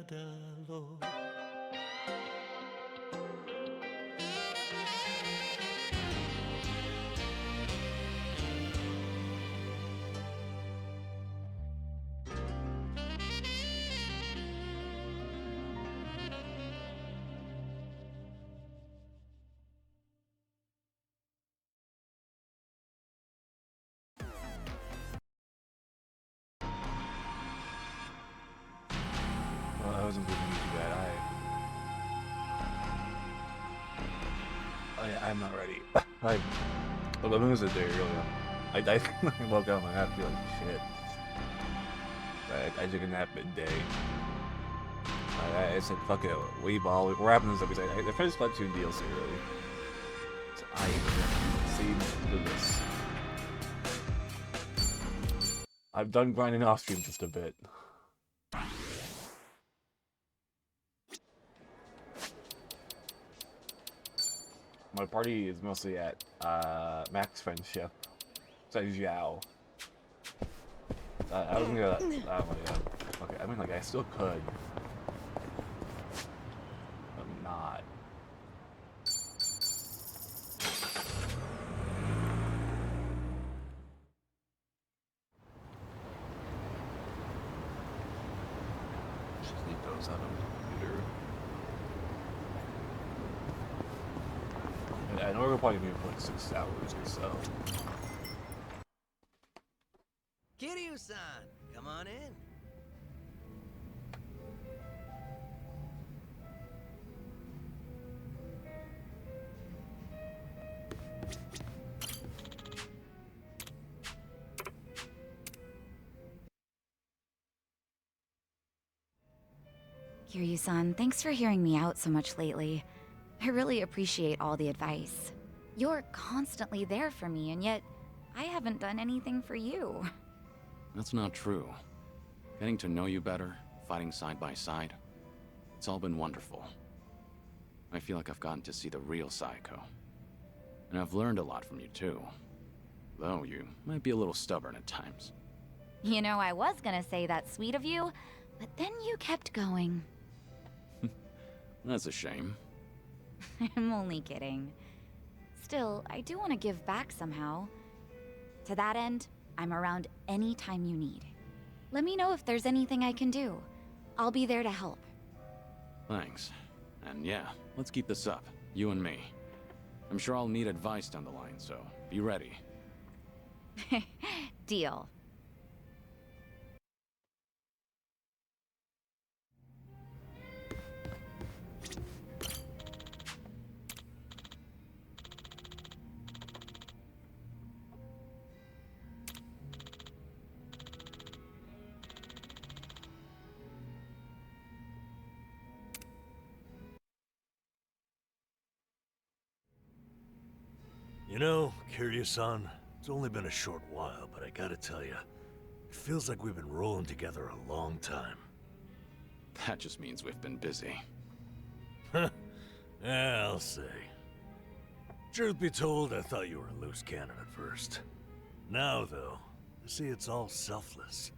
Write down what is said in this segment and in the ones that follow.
padalo. Well, I wasn't doing too bad. I'm not ready. Well, it was a day earlier. I woke up and I feel like shit. I took a nap midday. I said, fuck it, we're wrapping this up. I finished Splatoon DLC early. So I see through this. I've done grinding off stream just a bit. My party is mostly at Max Friendship. Besides Zhao. I was gonna go that way. Okay, I mean, like, I still could. But I'm not. Just need those out of the computer. I know we're probably gonna be for like 6 hours or so. Kiryu-san, come on in. Kiryu-san, thanks for hearing me out so much lately. I really appreciate all the advice. You're constantly there for me, and yet I haven't done anything for you. That's not true. Getting to know you better, fighting side by side, it's all been wonderful. I feel like I've gotten to see the real Saiko. And I've learned a lot from you too. Though you might be a little stubborn at times. You know, I was gonna say that's sweet of you, but then you kept going. That's a shame. I'm only kidding. Still, I do want to give back somehow. To that end, I'm around any time you need. Let me know if there's anything I can do. I'll be there to help. Thanks. And yeah, let's keep this up, you and me. I'm sure I'll need advice down the line, so be ready. Deal. You know, Kiryu-san, it's only been a short while, but I gotta tell you, it feels like we've been rolling together a long time. That just means we've been busy. Yeah, I'll say. Truth be told, I thought you were a loose cannon at first. Now, though, I see it's all selfless.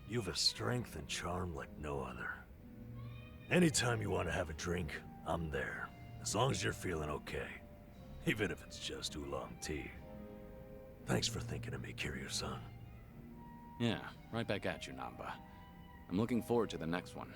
You've a strength and charm like no other. Anytime you want to have a drink, I'm there. As long as you're feeling okay. Even if it's just oolong tea. Thanks for thinking of me, Kiryu-san. Yeah, right back at you, Namba. I'm looking forward to the next one.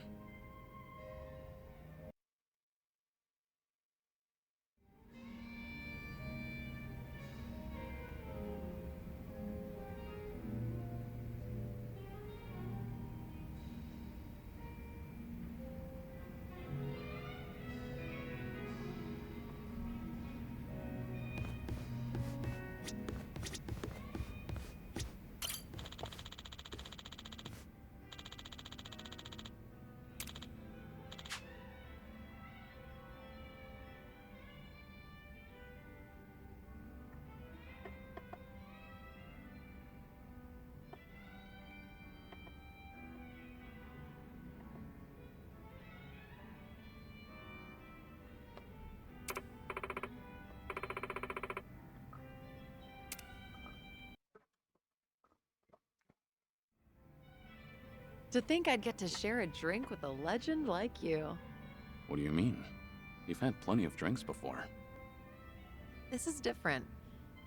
To think I'd get to share a drink with a legend like you. What do you mean? You've had plenty of drinks before. This is different.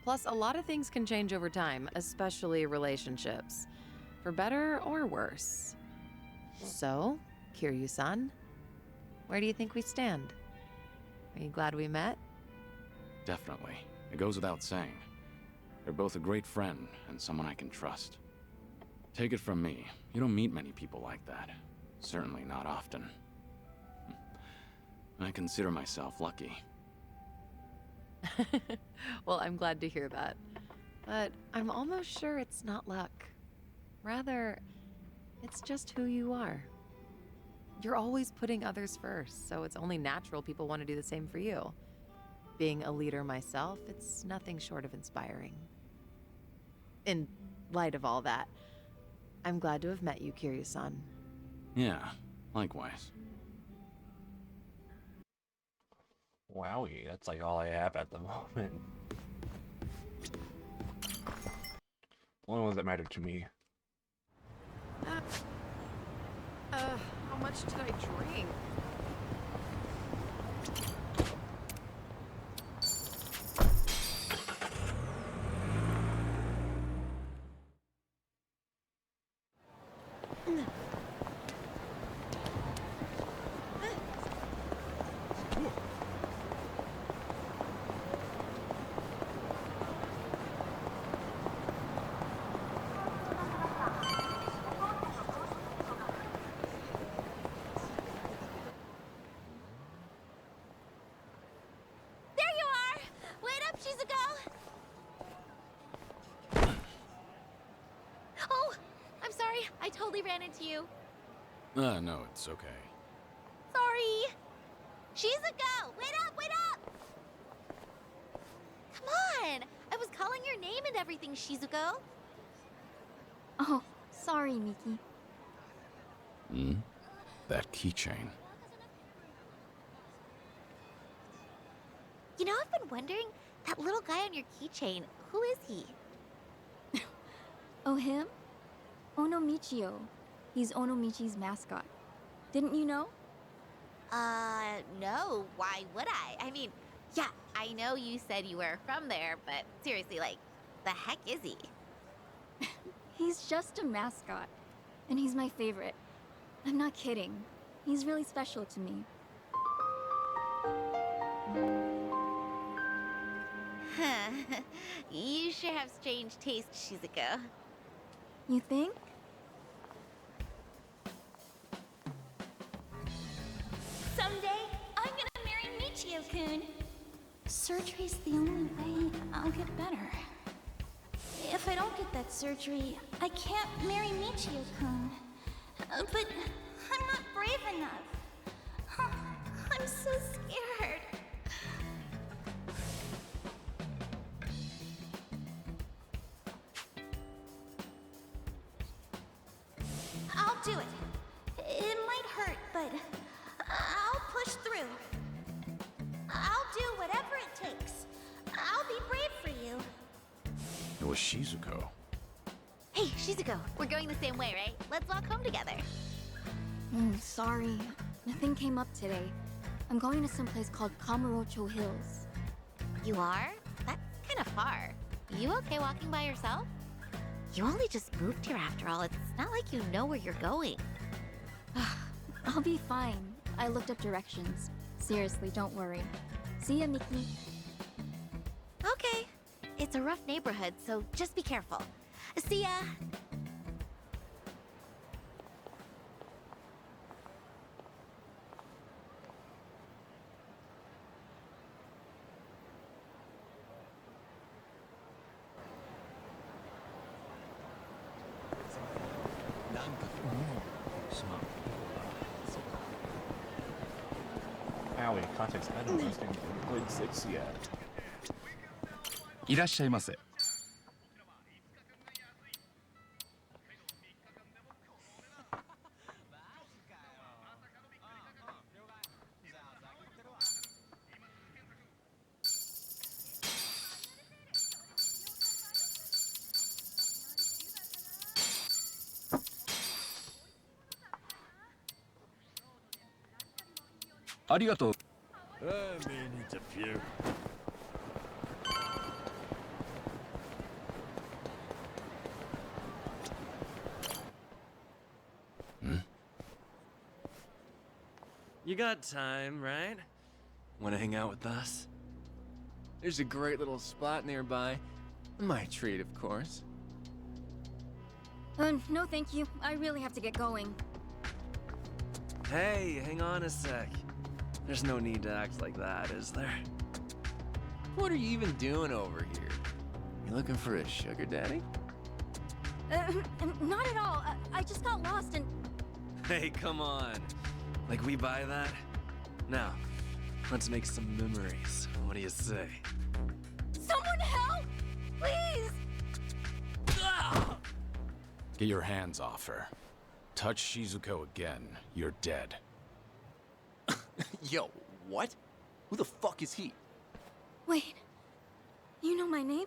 Plus, a lot of things can change over time, especially relationships. For better or worse. So, Kiryu-san, where do you think we stand? Are you glad we met? Definitely. It goes without saying. You're both a great friend and someone I can trust. Take it from me, you don't meet many people like that. Certainly not often. I consider myself lucky. Well, I'm glad to hear that. But I'm almost sure it's not luck. Rather, it's just who you are. You're always putting others first, so it's only natural people want to do the same for you. Being a leader myself, it's nothing short of inspiring. In light of all that, I'm glad to have met you, Kiryu-san. Yeah, likewise. Wowie, that's like all I have at the moment. Only ones that matter to me. How much did I drink? There you are! Wait up, Shizuko! Oh, I'm sorry. I totally ran into you. No, it's okay. Sorry. Shizuko! Wait up, wait up! Come on! I was calling your name and everything, Shizuko. Oh, sorry, Miki. Hmm? That keychain. You know, I've been wondering, that little guy on your keychain, who is he? Oh, him? Onomichio. He's Onomichi's mascot. Didn't you know? No. Why would I? I mean, yeah, I know you said you were from there, but seriously, like, the heck is he? He's just a mascot. And he's my favorite. I'm not kidding. He's really special to me. You sure have strange taste, Shizuko. You think? Someday, I'm gonna marry Michio-kun. Surgery's the only way I'll get better. If I don't get that surgery, I can't marry Michio-kun. But I'm not brave enough. I'm so scared. I'll do it. It might hurt, but I'll push through. I'll do whatever it takes. I'll be brave for you. It was Shizuko. Hey, Shizuko, we're going the same way, right? Let's walk home together. Sorry. Nothing came up today. I'm going to some place called Kamurocho Hills. You are? That's kind of far. You okay walking by yourself? You only just moved here after all. It's not like you know where you're going. I'll be fine. I looked up directions. Seriously, don't worry. See ya, Miki. Okay. It's a rough neighborhood, so just be careful. See ya. Wowie, context I don't understand. Played 6 yet. いらっしゃいませ。ありがとう。 I mean, it's a few. You got time, right? Want to hang out with us? There's a great little spot nearby. My treat, of course. No thank you. I really have to get going. Hey, hang on a sec. There's no need to act like that, is there? What are you even doing over here? You looking for a sugar daddy? Not at all. I just got lost and... Hey, come on. Like we buy that? Now, let's make some memories. What do you say? Someone help! Please! Get your hands off her. Touch Shizuko again, you're dead. Yo, what? Who the fuck is he? Wait. You know my name?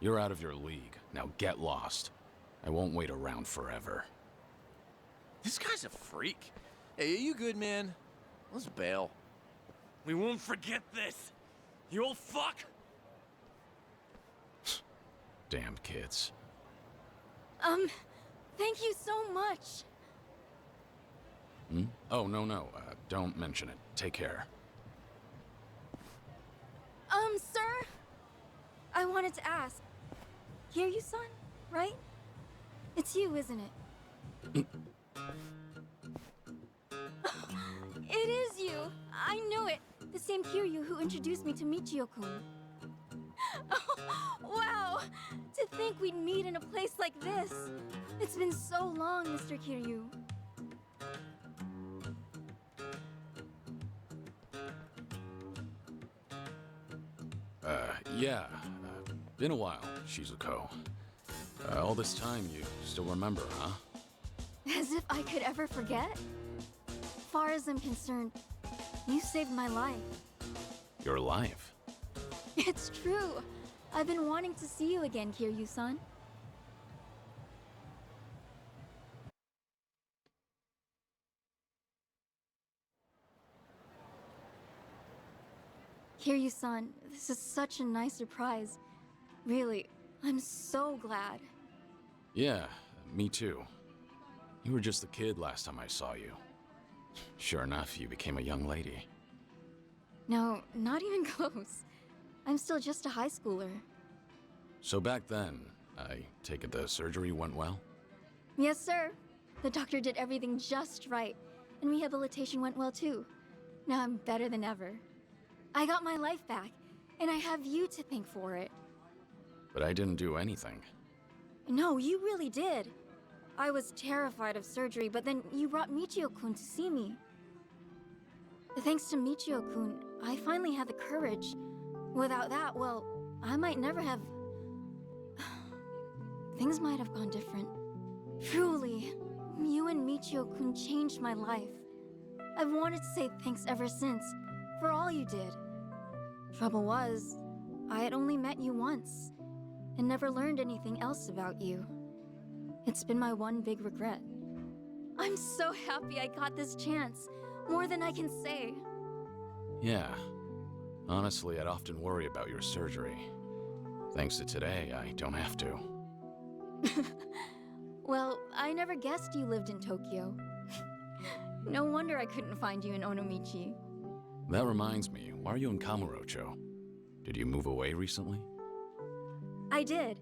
You're out of your league. Now get lost. I won't wait around forever. This guy's a freak. Hey, are you good, man? Let's bail. We won't forget this. You old fuck! Damn kids. Thank you so much. Hmm? Oh, no. Don't mention it. Take care. Sir? I wanted to ask. Kiryu-san, right? It's you, isn't it? It is you! I knew it! The same Kiryu who introduced me to Michio-kun. Wow! To think we'd meet in a place like this! It's been so long, Mr. Kiryu. Yeah. Been a while, Shizuko. All this time, you still remember, huh? As if I could ever forget? Far as I'm concerned, you saved my life. Your life? It's true. I've been wanting to see you again, Kiryu-san. Kiryu-san, this is such a nice surprise. Really, I'm so glad. Yeah, me too. You were just a kid last time I saw you. Sure enough, you became a young lady. No, not even close. I'm still just a high schooler. So back then, I take it the surgery went well? Yes, sir. The doctor did everything just right, and rehabilitation went well too. Now I'm better than ever. I got my life back, and I have you to thank for it. But I didn't do anything. No, you really did. I was terrified of surgery, but then you brought Michio-kun to see me. Thanks to Michio-kun, I finally had the courage. Without that, well, I might never have... Things might have gone different. Truly, you and Michio-kun changed my life. I've wanted to say thanks ever since, for all you did. Trouble was, I had only met you once, and never learned anything else about you. It's been my one big regret. I'm so happy I got this chance, more than I can say. Yeah. Honestly, I'd often worry about your surgery. Thanks to today, I don't have to. Well, I never guessed you lived in Tokyo. No wonder I couldn't find you in Onomichi. That reminds me, why are you in Kamurocho? Did you move away recently? I did.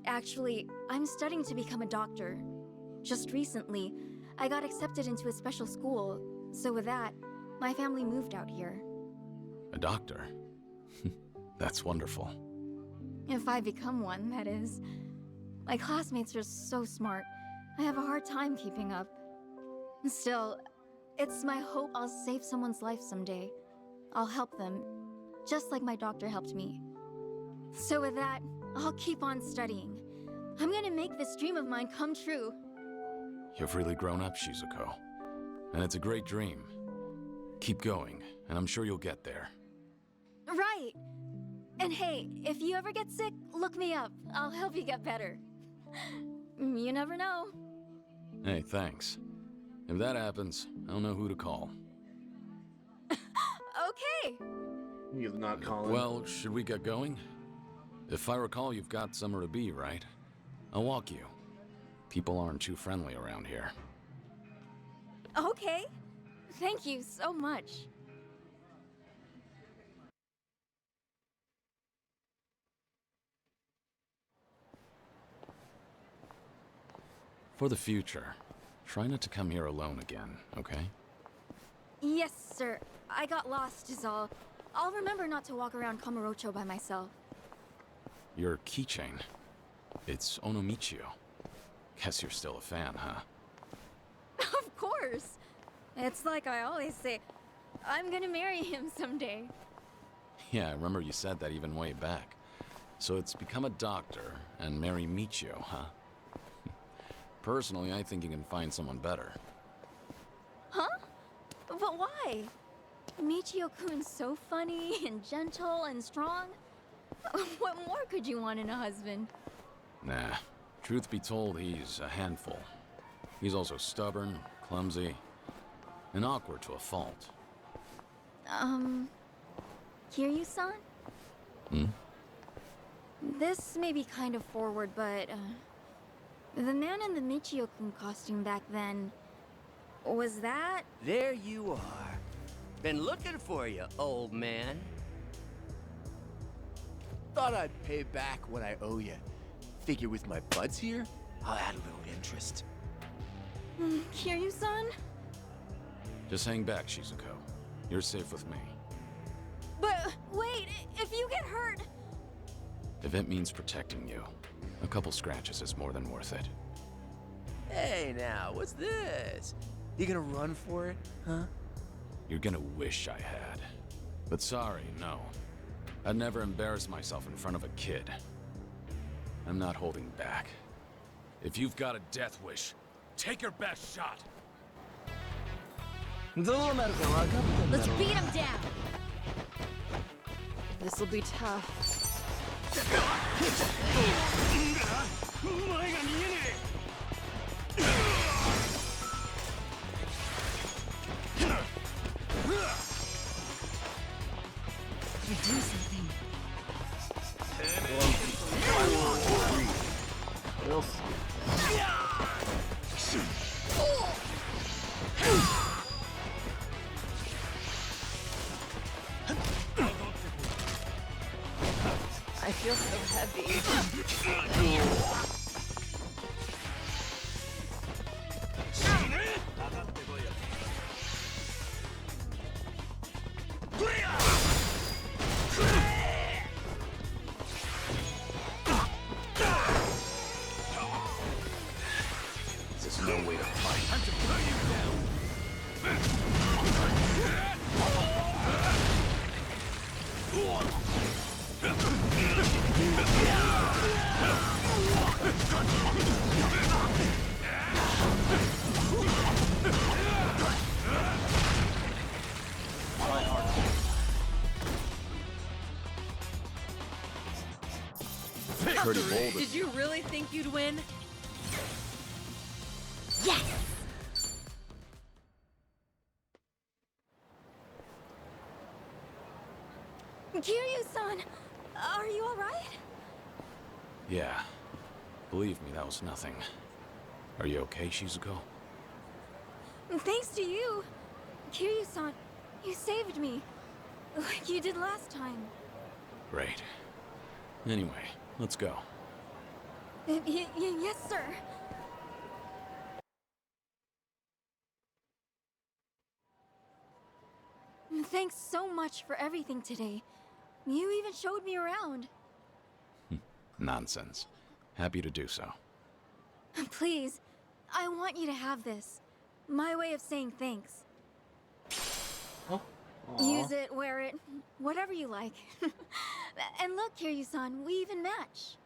Actually, I'm studying to become a doctor. Just recently, I got accepted into a special school, so with that, my family moved out here. A doctor? That's wonderful. If I become one, that is. My classmates are so smart, I have a hard time keeping up. Still, it's my hope I'll save someone's life someday. I'll help them, just like my doctor helped me. So with that, I'll keep on studying. I'm gonna make this dream of mine come true. You've really grown up, Shizuko. And it's a great dream. Keep going, and I'm sure you'll get there. Right! And hey, if you ever get sick, look me up. I'll help you get better. You never know. Hey, thanks. If that happens, I'll know who to call. Okay. He's not calling. Well, should we get going? If I recall, you've got somewhere to be, right? I'll walk you. People aren't too friendly around here. Okay. Thank you so much. For the future, try not to come here alone again, okay? Yes, sir. I got lost is all. I'll remember not to walk around Kamurocho by myself. Your keychain. It's Onomichio. Guess you're still a fan, huh? Of course. It's like I always say, I'm gonna marry him someday. Yeah, I remember you said that even way back. So it's become a doctor and marry Michio, huh? Personally, I think you can find someone better. Huh? But why? Michio-kun's so funny and gentle and strong. What more could you want in a husband? Nah. Truth be told, he's a handful. He's also stubborn, clumsy, and awkward to a fault. Kiryu-san? Hmm? This may be kind of forward, but, the man in the Michio-kun costume back then, was that? There you are. Been looking for you, old man. Thought I'd pay back what I owe you. Figure with my buds here, I'll add a little interest. Kiryu-san? Just hang back, Shizuko. You're safe with me. But, wait, if you get hurt... If it means protecting you, a couple scratches is more than worth it. Hey now, what's this? You gonna run for it, huh? You're gonna wish I had. But sorry, no. I'd never embarrass myself in front of a kid. I'm not holding back. If you've got a death wish, take your best shot! Let's beat him down! This'll be tough. You do something. We'll see. I feel so heavy. This is no way to fight. Time to put you down! Pretty bold. Did you really think you'd win? Yes! Kiryu-san, are you alright? Yeah. Believe me, that was nothing. Are you okay, Shizuko? Thanks to you. Kiryu-san, you saved me. Like you did last time. Great. Anyway, let's go. Yes, sir. Thanks so much for everything today. You even showed me around. Nonsense. Happy to do so. Please, I want you to have this. My way of saying thanks. Oh. Use it, wear it, whatever you like. And look, Kiryu-san, we even match.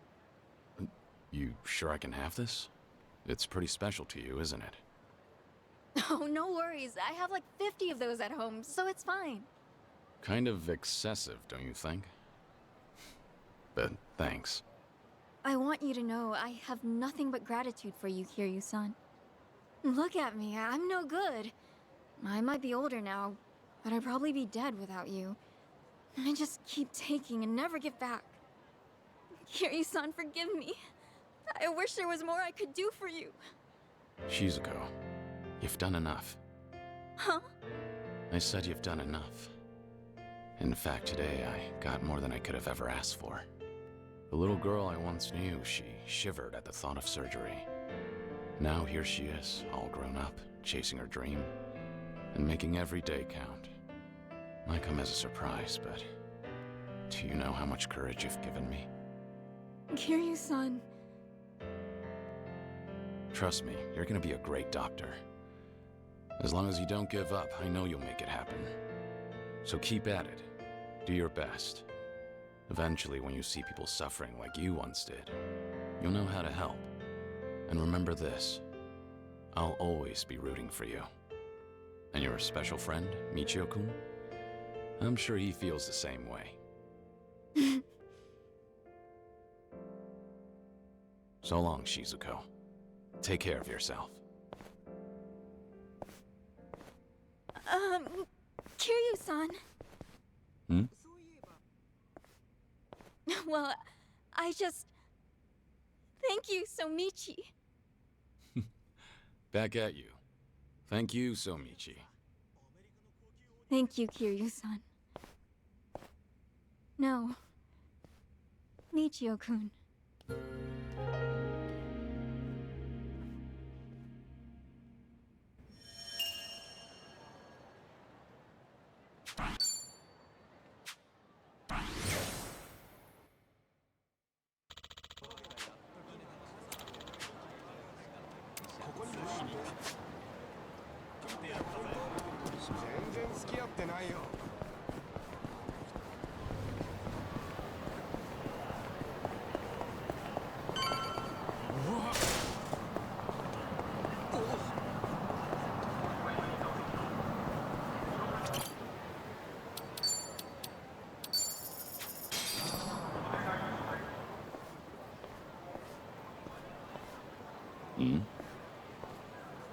You sure I can have this? It's pretty special to you, isn't it? Oh, no worries. I have like 50 of those at home, so it's fine. Kind of excessive, don't you think? But thanks. I want you to know I have nothing but gratitude for you, Kiryu-san. Look at me, I'm no good. I might be older now, but I'd probably be dead without you. I just keep taking and never give back. Kiryu-san, forgive me. I wish there was more I could do for you. Shizuko, you've done enough. Huh? I said you've done enough. In fact, today I got more than I could have ever asked for. The little girl I once knew, she shivered at the thought of surgery. Now here she is, all grown up, chasing her dream, and making every day count. Might come as a surprise, but do you know how much courage you've given me? Kiryu-san. Trust me, you're gonna be a great doctor. As long as you don't give up, I know you'll make it happen. So keep at it. Do your best. Eventually, when you see people suffering like you once did, you'll know how to help. And remember this, I'll always be rooting for you. And your special friend, Michio-kun? I'm sure he feels the same way. So long, Shizuko. Take care of yourself. Kiryu-san. Hmm? Well, I just... Thank you, Somichi. Back at you. Thank you, Somichi. Thank you, Kiryu-san. No. Michio-kun.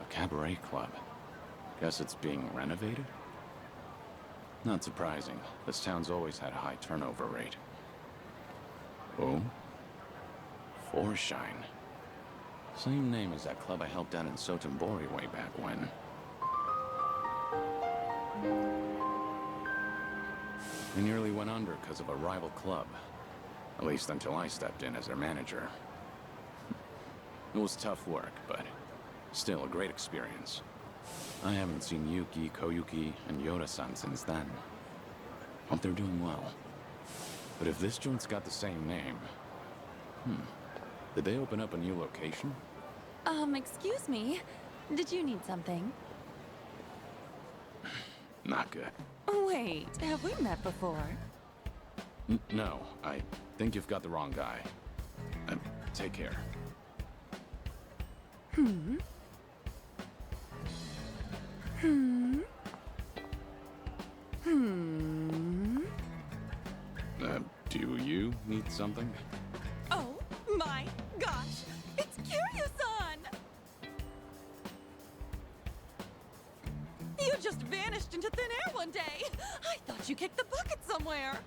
A cabaret club. Guess it's being renovated? Not surprising. This town's always had a high turnover rate. Oh? Forshine. Same name as that club I helped out in Sotenbori way back when. They nearly went under because of a rival club. At least until I stepped in as their manager. It was tough work, but still a great experience. I haven't seen Yuki, Koyuki, and Yoda-san since then. Hope they're doing well. But if this joint's got the same name... Did they open up a new location? Excuse me. Did you need something? Not good. Wait, have we met before? No, I think you've got the wrong guy. Take care. Do you need something? Oh my gosh! It's Kiryu-san! You just vanished into thin air one day! I thought you kicked the bucket somewhere!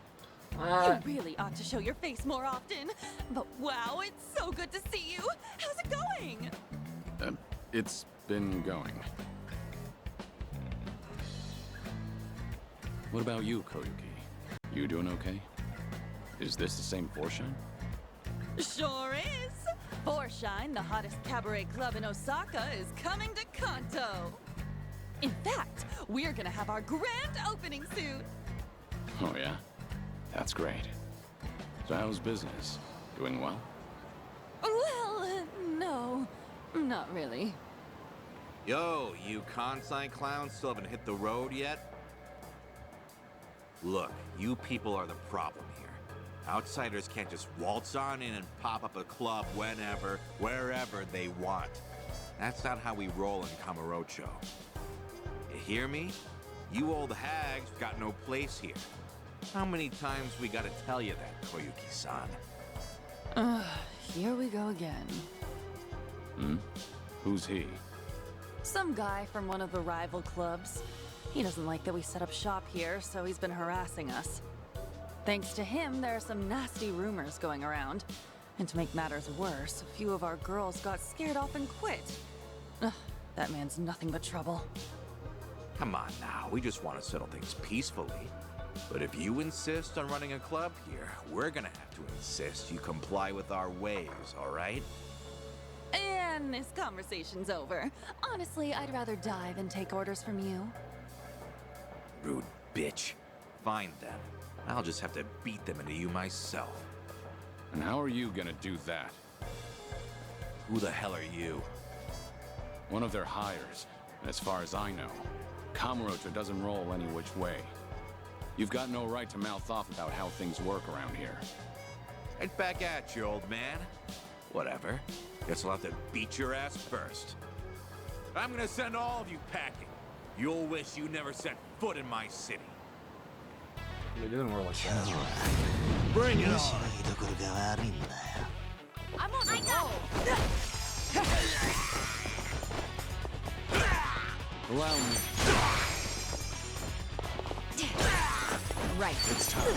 You really ought to show your face more often. But wow, it's so good to see you! How's it going? It's been going. What about you, Koyuki? You doing okay? Is this the same Forshine? Sure is! Forshine, the hottest cabaret club in Osaka, is coming to Kanto! In fact, we're gonna have our grand opening soon! Oh yeah? That's great. So how's business? Doing well? Well, no. Not really. Yo, you Kansai clowns still haven't hit the road yet? Look, you people are the problem here. Outsiders can't just waltz on in and pop up a club whenever, wherever they want. That's not how we roll in Kamurocho. You hear me? You old hags got no place here. How many times we gotta tell you that, Koyuki-san? Here we go again. Who's he? Some guy from one of the rival clubs. He doesn't like that we set up shop here, so he's been harassing us. Thanks to him, there are some nasty rumors going around. And to make matters worse, a few of our girls got scared off and quit. Ugh, that man's nothing but trouble. Come on now, we just want to settle things peacefully. But if you insist on running a club here, we're gonna have to insist you comply with our ways, all right? And this conversation's over. Honestly, I'd rather die than take orders from you. Rude bitch. Fine then. I'll just have to beat them into you myself. And how are you gonna do that? Who the hell are you? One of their hires. And as far as I know, Kamurocho doesn't roll any which way. You've got no right to mouth off about how things work around here. Right back at you, old man. Whatever. Guess I'll have to beat your ass first. I'm gonna send all of you packing. You'll wish you never set foot in my city. It didn't work like that. Bring it on! I'm on the roll! Allow me. Right. It's time.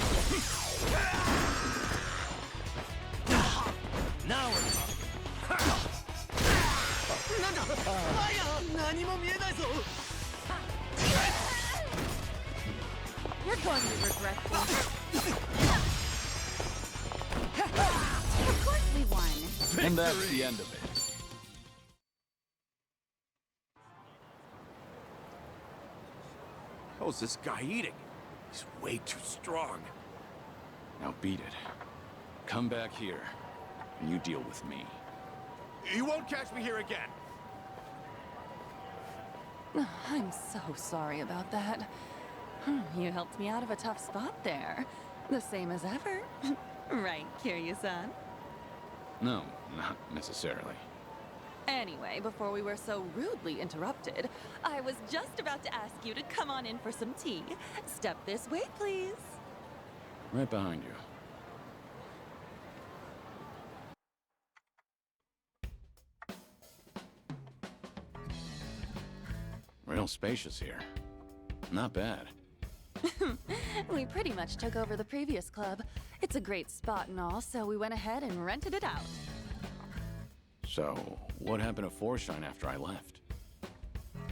Now we're talking. You're going to regret this. Of course we won. And that's the end of it. How's this guy eating? He's way too strong. Now beat it. Come back here, and you deal with me. You won't catch me here again. I'm so sorry about that. You helped me out of a tough spot there. The same as ever. Right, Kiryu-san? No, not necessarily. Anyway, before we were so rudely interrupted, I was just about to ask you to come on in for some tea. Step this way, please. Right behind you. Real spacious here. Not bad. We pretty much took over the previous club. It's a great spot and all, so we went ahead and rented it out. So, what happened to Foreshine after I left?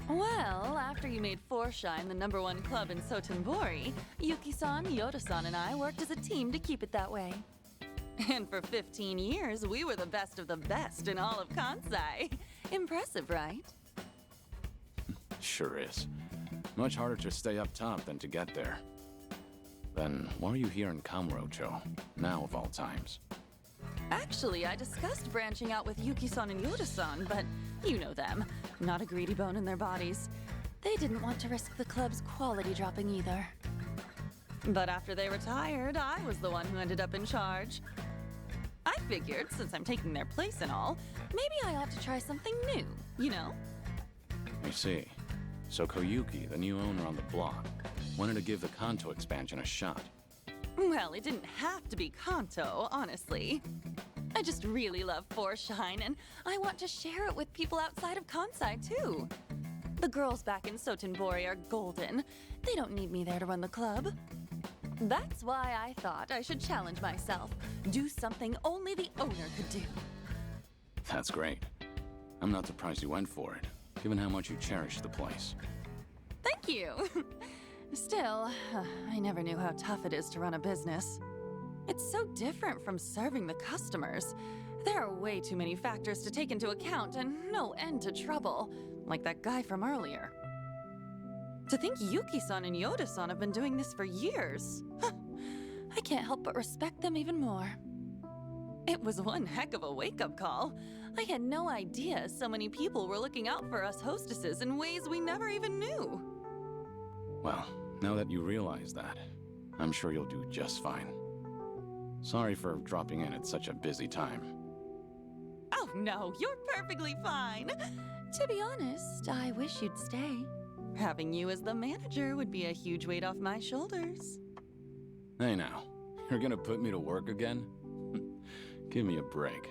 Well, after you made Foreshine the #1 club in Sotenbori, Yuki-san, Yoda-san, and I worked as a team to keep it that way. And for 15 years, we were the best of the best in all of Kansai. Impressive, right? Sure is. Much harder to stay up top than to get there. Then, why are you here in Kamurocho, now of all times? Actually, I discussed branching out with Yuki-san and Yoda-san, but you know them. Not a greedy bone in their bodies. They didn't want to risk the club's quality dropping either. But after they retired, I was the one who ended up in charge. I figured, since I'm taking their place and all, maybe I ought to try something new, you know? I see. So Koyuki, the new owner on the block, wanted to give the Kanto expansion a shot. Well, it didn't have to be Kanto, honestly. I just really love Foreshine, and I want to share it with people outside of Kansai, too. The girls back in Sotenbori are golden. They don't need me there to run the club. That's why I thought I should challenge myself. Do something only the owner could do. That's great. I'm not surprised you went for it, given how much you cherish the place. Thank you. Still, I never knew how tough it is to run a business. It's so different from serving the customers. There are way too many factors to take into account and no end to trouble, like that guy from earlier. To think Yuki-san and Yoda-san have been doing this for years. I can't help but respect them even more. It was one heck of a wake-up call. I had no idea so many people were looking out for us hostesses in ways we never even knew. Well, now that you realize that, I'm sure you'll do just fine. Sorry for dropping in at such a busy time. Oh no, you're perfectly fine. To be honest, I wish you'd stay. Having you as the manager would be a huge weight off my shoulders. Hey now, you're gonna put me to work again? Give me a break.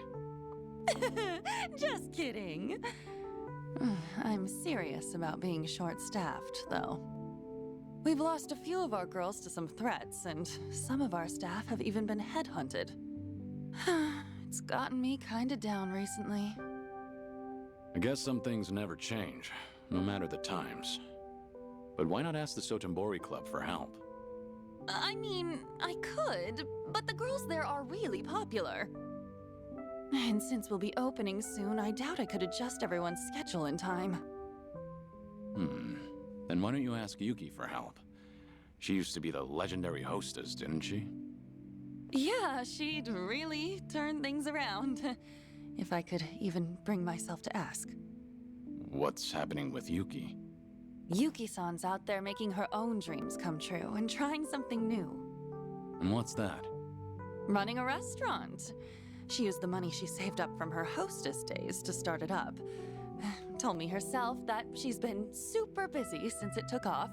Just kidding. I'm serious about being short-staffed, though. We've lost a few of our girls to some threats, and some of our staff have even been headhunted. It's gotten me kinda down recently. I guess some things never change, no matter the times. But why not ask the Sotenbori Club for help? I mean, I could, but the girls there are really popular. And since we'll be opening soon, I doubt I could adjust everyone's schedule in time. Then why don't you ask Yuki for help? She used to be the legendary hostess, didn't she? Yeah, she'd really turn things around. If I could even bring myself to ask. What's happening with Yuki? Yuki-san's out there making her own dreams come true and trying something new. And what's that? Running a restaurant. She used the money she saved up from her hostess days to start it up. Told me herself that she's been super busy since it took off.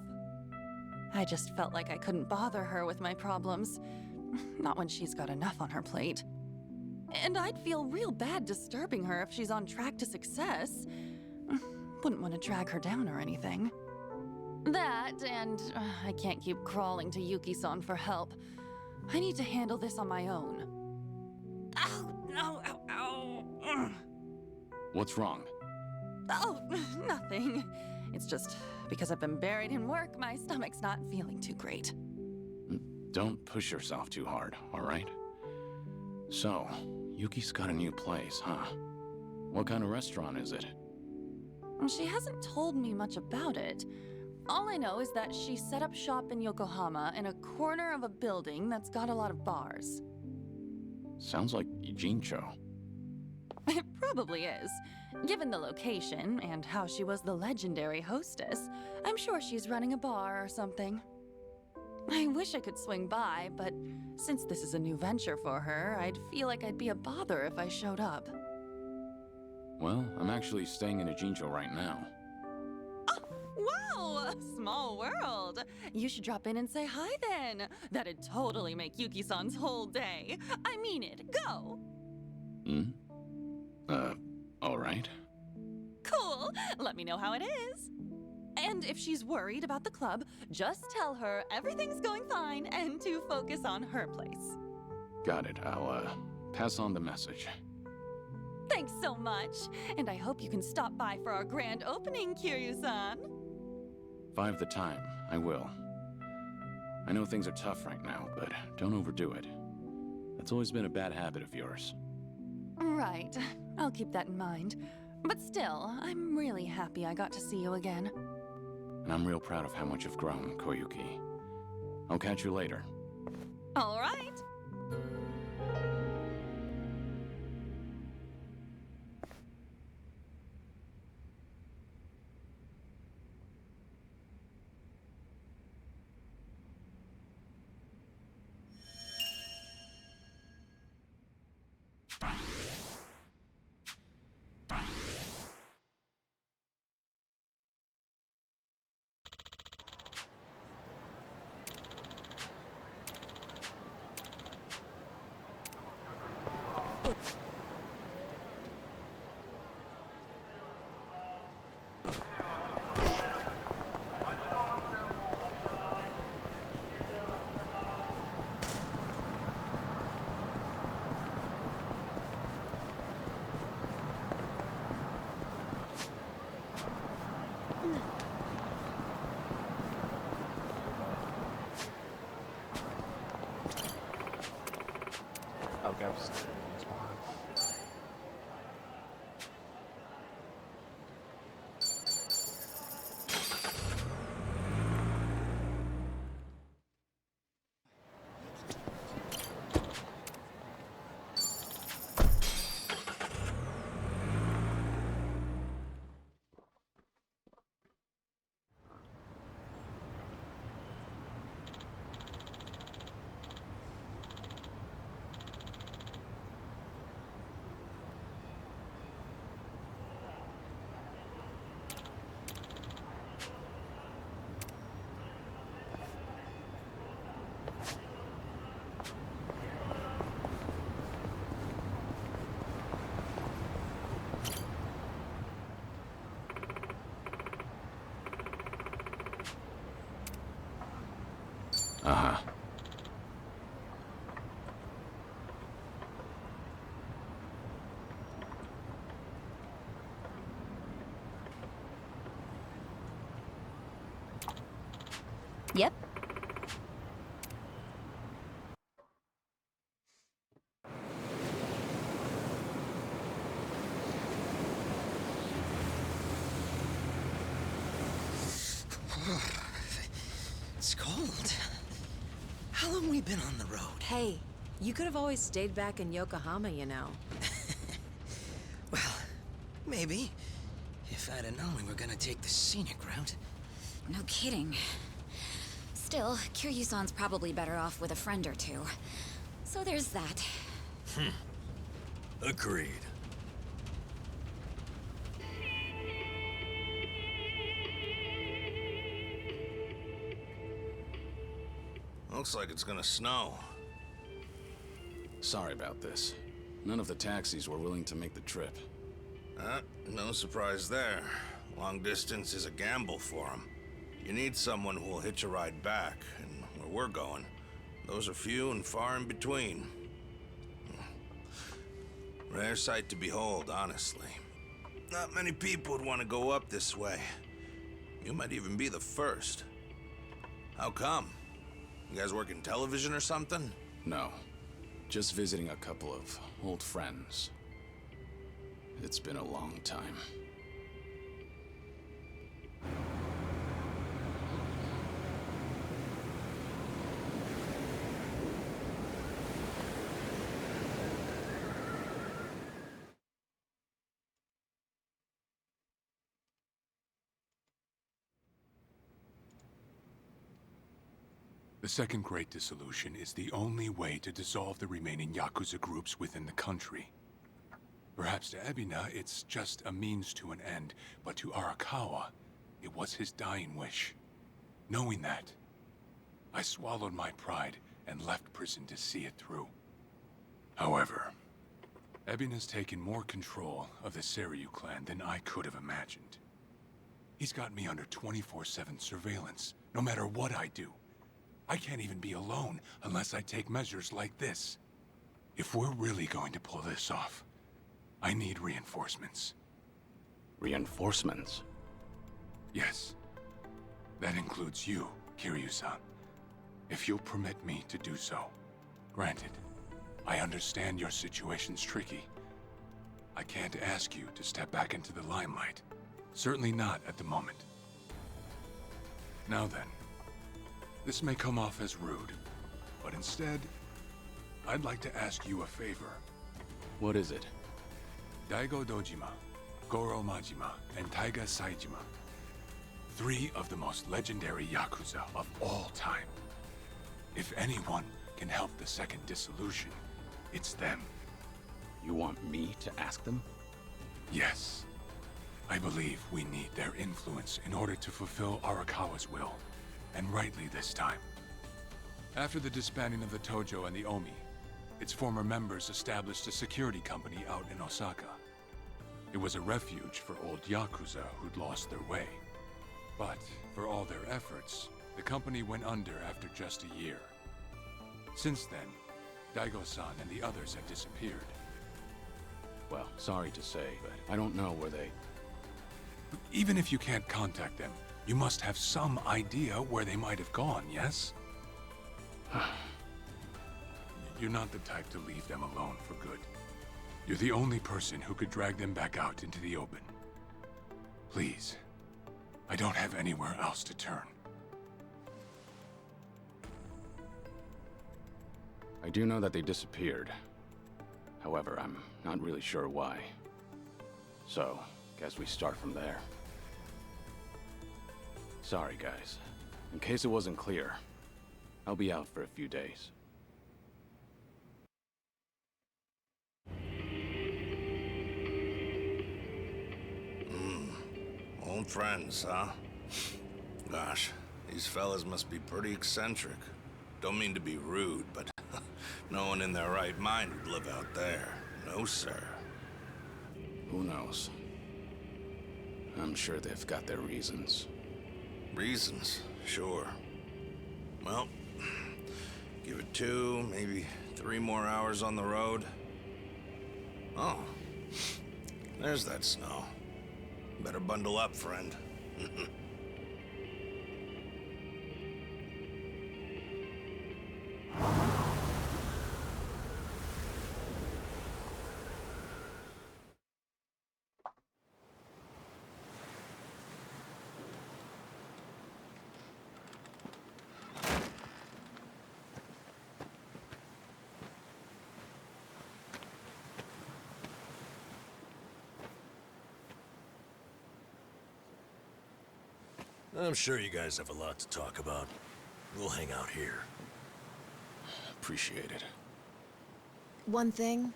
I just felt like I couldn't bother her with my problems. Not when she's got enough on her plate. And I'd feel real bad disturbing her if she's on track to success. Wouldn't want to drag her down or anything. That, and I can't keep crawling to Yuki-san for help. I need to handle this on my own. Ow, no, ow, ow. What's wrong? Oh, nothing. It's just because I've been buried in work, my stomach's not feeling too great. Don't push yourself too hard, all right? So, Yuki's got a new place, huh? What kind of restaurant is it? She hasn't told me much about it. All I know is that she set up shop in Yokohama in a corner of a building that's got a lot of bars. Sounds like Ijincho. It probably is. Given the location and how she was the legendary hostess, I'm sure she's running a bar or something. I wish I could swing by, but since this is a new venture for her, I'd feel like I'd be a bother if I showed up. Well, I'm actually staying in Ijincho right now. Wow! Small world! You should drop in and say hi then. That'd totally make Yuki-san's whole day. I mean it. Go! All right. Cool! Let me know how it is. And if she's worried about the club, just tell her everything's going fine and to focus on her place. Got it. I'll, pass on the message. Thanks so much. And I hope you can stop by for our grand opening, Kiryu-san. If I have the time, I will. I know things are tough right now, but don't overdo it. That's always been a bad habit of yours. Right. I'll keep that in mind. But still, I'm really happy I got to see you again. And I'm real proud of how much you've grown, Koyuki. I'll catch you later. All right. Okay, I'm just Uh-huh. Yep. It's cold. How long we been on the road? Hey, you could have always stayed back in Yokohama, you know. Well, maybe. If I'd have known we were gonna take the scenic route. No kidding. Still, Kiryu-san's probably better off with a friend or two. So there's that. Agreed. Looks like it's gonna snow. Sorry about this. None of the taxis were willing to make the trip. No surprise there. Long distance is a gamble for them. You need someone who will hitch a ride back, and where we're going, those are few and far in between. Rare sight to behold, honestly. Not many people would want to go up this way. You might even be the first. How come? You guys work in television or something? No. Just visiting a couple of old friends. It's been a long time. The Second Great Dissolution is the only way to dissolve the remaining Yakuza groups within the country. Perhaps to Ebina, it's just a means to an end, but to Arakawa, it was his dying wish. Knowing that, I swallowed my pride and left prison to see it through. However, Ebina's taken more control of the Seiryu clan than I could have imagined. He's got me under 24/7 surveillance, no matter what I do. I can't even be alone unless I take measures like this. If we're really going to pull this off, I need reinforcements. Reinforcements? Yes. That includes you, Kiryu-san. If you'll permit me to do so. Granted, I understand your situation's tricky. I can't ask you to step back into the limelight. Certainly not at the moment. Now then, this may come off as rude, but instead, I'd like to ask you a favor. What is it? Daigo Dojima, Goro Majima, and Taiga Saijima. 3 of the most legendary Yakuza of all time. If anyone can help the Second Dissolution, it's them. You want me to ask them? Yes. I believe we need their influence in order to fulfill Arakawa's will, and rightly this time. After the disbanding of the Tojo and the Omi, its former members established a security company out in Osaka. It was a refuge for old Yakuza who'd lost their way. But for all their efforts, the company went under after just a year. Since then, Daigo-san and the others have disappeared. Well, sorry to say, but I don't know where they... Even if you can't contact them, you must have some idea where they might have gone, yes? You're not the type to leave them alone for good. You're the only person who could drag them back out into the open. Please, I don't have anywhere else to turn. I do know that they disappeared. However, I'm not really sure why. So, guess we start from there. Sorry, guys. In case it wasn't clear, I'll be out for a few days. Old friends, huh? Gosh, these fellas must be pretty eccentric. Don't mean to be rude, but no one in their right mind would live out there. No, sir. Who knows? I'm sure they've got their reasons. Reasons, sure. Well, Give it 2, maybe 3 more hours on the road. Oh, there's that snow. Better bundle up, friend. I'm sure you guys have a lot to talk about. We'll hang out here. Appreciate it. One thing,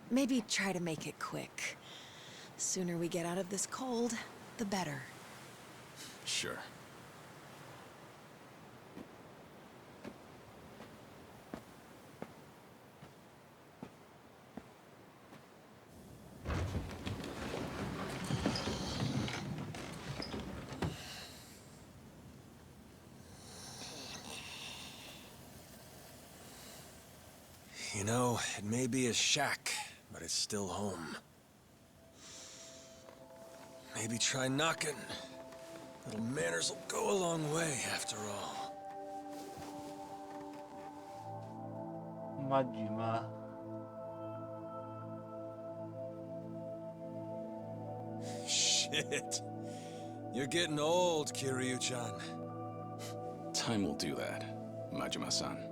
maybe try to make it quick. Sooner we get out of this cold, the better. Sure. You know, it may be a shack, but it's still home. Maybe try knocking. Little manners will go a long way, after all. Majima. Shit. You're getting old, Kiryu-chan. Time will do that, Majima-san.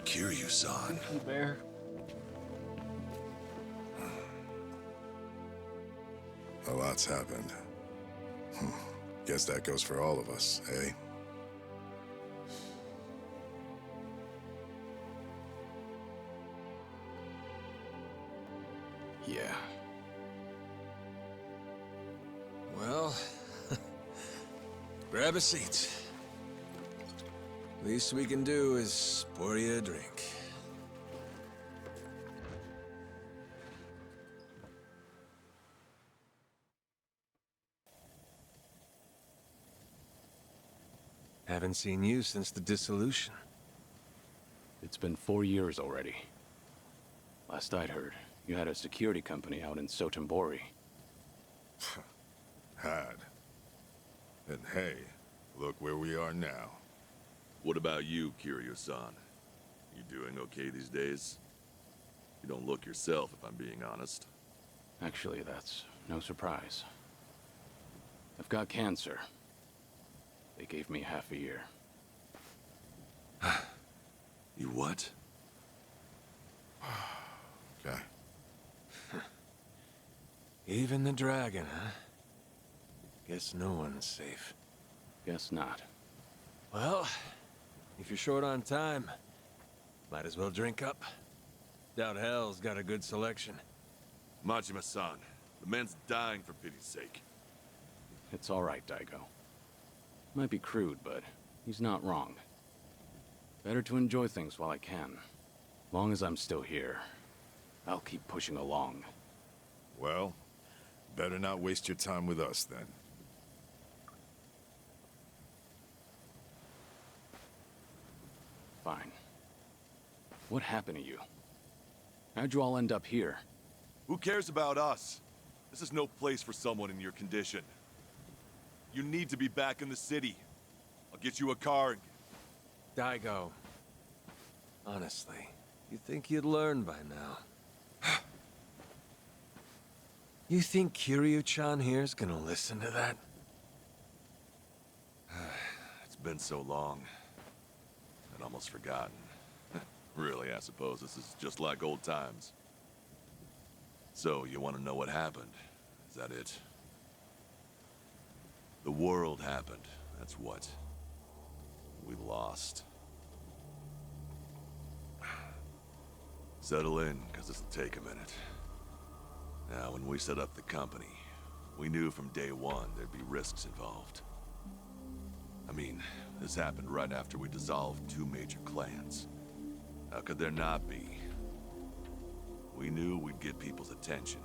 Kiryu-san. Bear. A lot's happened. Guess that goes for all of us, eh? Yeah. Well, grab a seat. Least we can do is pour you a drink. Haven't seen you since the dissolution. It's been 4 years already. Last I'd heard, you had a security company out in Sotenbori. Had. And hey, look where we are now. What about you, Kiryu-san? You doing okay these days? You don't look yourself, if I'm being honest. Actually, that's no surprise. I've got cancer. They gave me half a year. You what? Okay. Even the dragon, huh? Guess no one's safe. Guess not. Well, if you're short on time, might as well drink up. Doubt hell's got a good selection. Majima-san, the man's dying for pity's sake. It's all right, Daigo. Might be crude, but he's not wrong. Better to enjoy things while I can. Long as I'm still here, I'll keep pushing along. Well, better not waste your time with us then. Fine. What happened to you? How'd you all end up here? Who cares about us? This is no place for someone in your condition. You need to be back in the city. I'll get you a car and... Daigo. Honestly, you'd think you'd learn by now. You think Kiryu-chan here's gonna listen to that? It's been so long. I'd almost forgotten. Really, I suppose this is just like old times. So, you want to know what happened? Is that it? The world happened, that's what. We lost. Settle in, because this'll take a minute. Now, when we set up the company, we knew from day one there'd be risks involved. I mean, this happened right after we dissolved 2 major clans. How could there not be? We knew we'd get people's attention.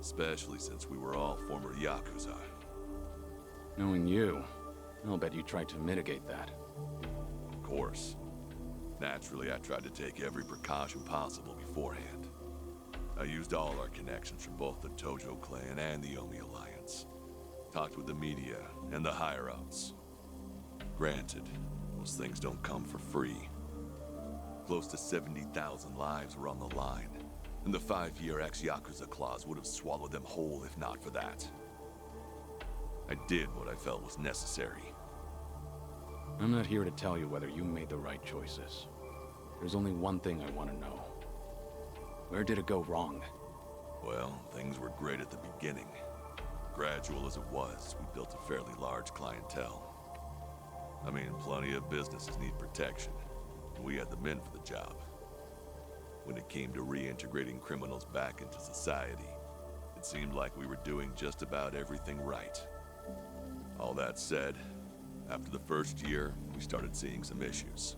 especially since we were all former Yakuza. Knowing you, I'll bet you tried to mitigate that. Of course. Naturally, I tried to take every precaution possible beforehand. I used all our connections from both the Tojo clan and the Omi Alliance. Talked with the media and the higher-ups. Granted, those things don't come for free. Close to 70,000 lives were on the line, and the 5-year ex-Yakuza clause would have swallowed them whole if not for that. I did what I felt was necessary. I'm not here to tell you whether you made the right choices. There's only one thing I want to know. Where did it go wrong? Well, things were great at the beginning. Gradual as it was, we built a fairly large clientele. I mean, plenty of businesses need protection, and we had the men for the job. When it came to reintegrating criminals back into society, it seemed like we were doing just about everything right. All that said, after the first year, we started seeing some issues.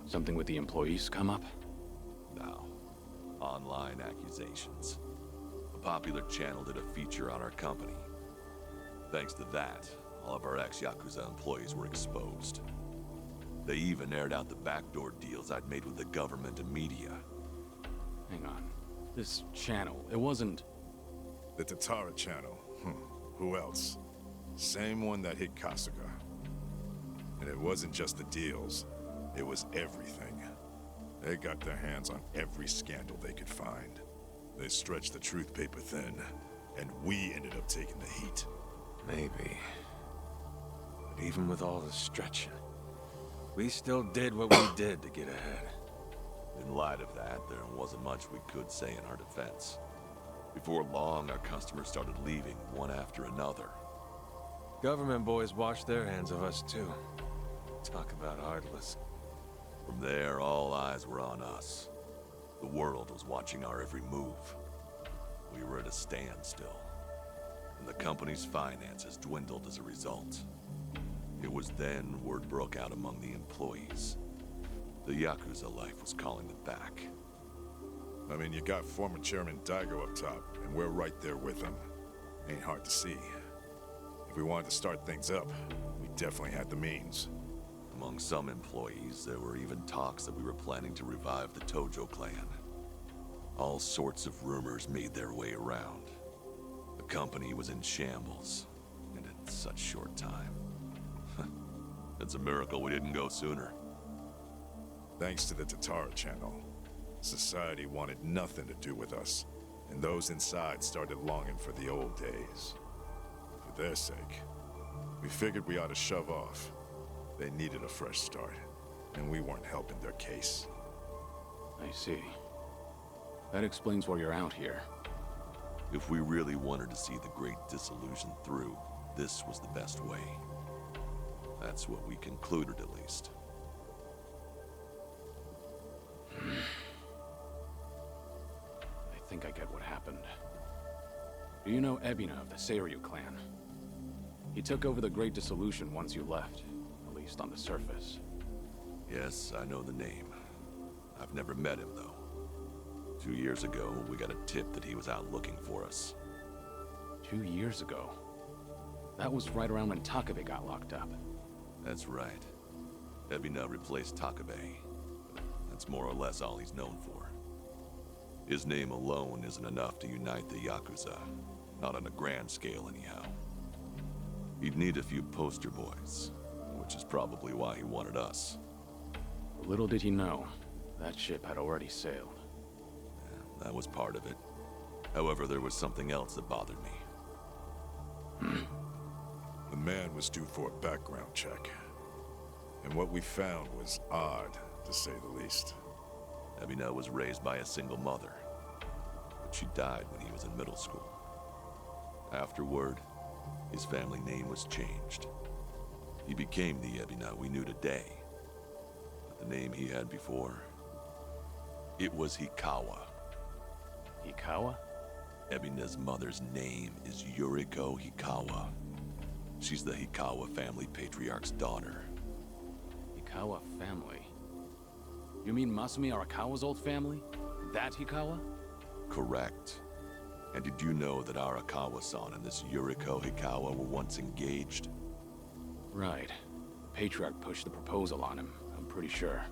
Something with the employees come up? No. Online accusations. A popular channel did a feature on our company. Thanks to that, all of our ex-Yakuza employees were exposed. They even aired out the backdoor deals I'd made with the government and media. Hang on. This channel, it wasn't... The Tatara channel. Who else? Same one that hit Kasuga. And it wasn't just the deals, it was everything. They got their hands on every scandal they could find. They stretched the truth paper thin, and we ended up taking the heat. Maybe. But even with all the stretching, we still did what we did to get ahead. In light of that, there wasn't much we could say in our defense. Before long, our customers started leaving one after another. Government boys washed their hands of us too. Talk about heartless. From there, all eyes were on us. The world was watching our every move. We were at a standstill, and the company's finances dwindled as a result. It was then word broke out among the employees. The Yakuza life was calling them back. I mean, you got former Chairman Daigo up top, and we're right there with him. Ain't hard to see. If we wanted to start things up, we definitely had the means. Among some employees, there were even talks that we were planning to revive the Tojo clan. All sorts of rumors made their way around. The company was in shambles, and in such short time. It's a miracle we didn't go sooner. Thanks to the Tatara channel, society wanted nothing to do with us, and those inside started longing for the old days. For their sake, we figured we ought to shove off. They needed a fresh start, and we weren't helping their case. I see. That explains why you're out here. If we really wanted to see the Great Dissolution through, this was the best way. That's what we concluded, at least. I think I get what happened. Do you know Ebina of the Seiryu clan? He took over the Great Dissolution once you left, at least on the surface. Yes, I know the name. I've never met him, though. 2 years ago, we got a tip that he was out looking for us. 2 years ago? That was right around when Takabe got locked up. That's right. Ebina replaced Takabe. That's more or less all he's known for. His name alone isn't enough to unite the Yakuza. Not on a grand scale, anyhow. He'd need a few poster boys, which is probably why he wanted us. Little did he know, that ship had already sailed. Yeah, that was part of it. However, there was something else that bothered me. The man was due for a background check. And what we found was odd, to say the least. Ebina was raised by a single mother, but she died when he was in middle school. Afterward, his family name was changed. He became the Ebina we knew today. But the name he had before, it was Hikawa. Hikawa? Ebina's mother's name is Yuriko Hikawa. She's the Hikawa family patriarch's daughter. Hikawa family? You mean Masumi Arakawa's old family? That Hikawa? Correct. And did you know that Arakawa-san and this Yuriko Hikawa were once engaged? Right. Patriarch pushed the proposal on him, I'm pretty sure.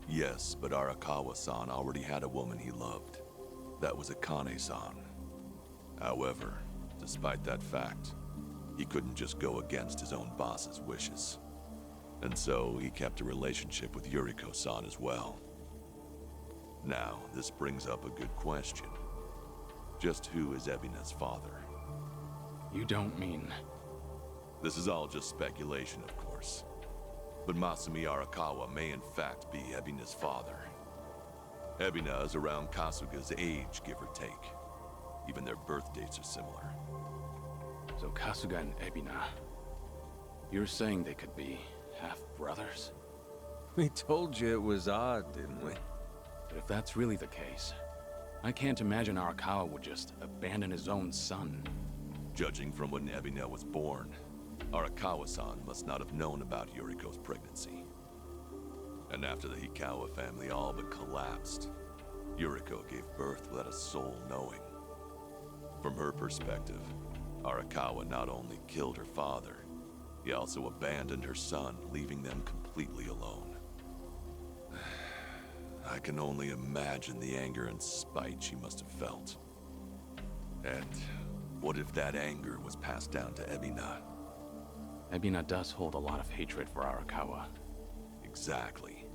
Yes, but Arakawa-san already had a woman he loved. That was Akane-san. However, despite that fact, he couldn't just go against his own boss's wishes. And so he kept a relationship with Yuriko-san as well. Now, this brings up a good question. Just who is Ebina's father? You don't mean... This is all just speculation, of course. But Masumi Arakawa may in fact be Ebina's father. Ebina is around Kasuga's age, give or take. Even their birth dates are similar. So Kasuga and Ebina... You're saying they could be half-brothers? We told you it was odd, didn't we? But if that's really the case, I can't imagine Arakawa would just abandon his own son. Judging from when Ebina was born, Arakawa-san must not have known about Yuriko's pregnancy. And after the Hikawa family all but collapsed, Yuriko gave birth without a soul knowing. From her perspective, Arakawa not only killed her father, he also abandoned her son, leaving them completely alone. I can only imagine the anger and spite she must have felt. And what if that anger was passed down to Ebina? Ebina does hold a lot of hatred for Arakawa. Exactly.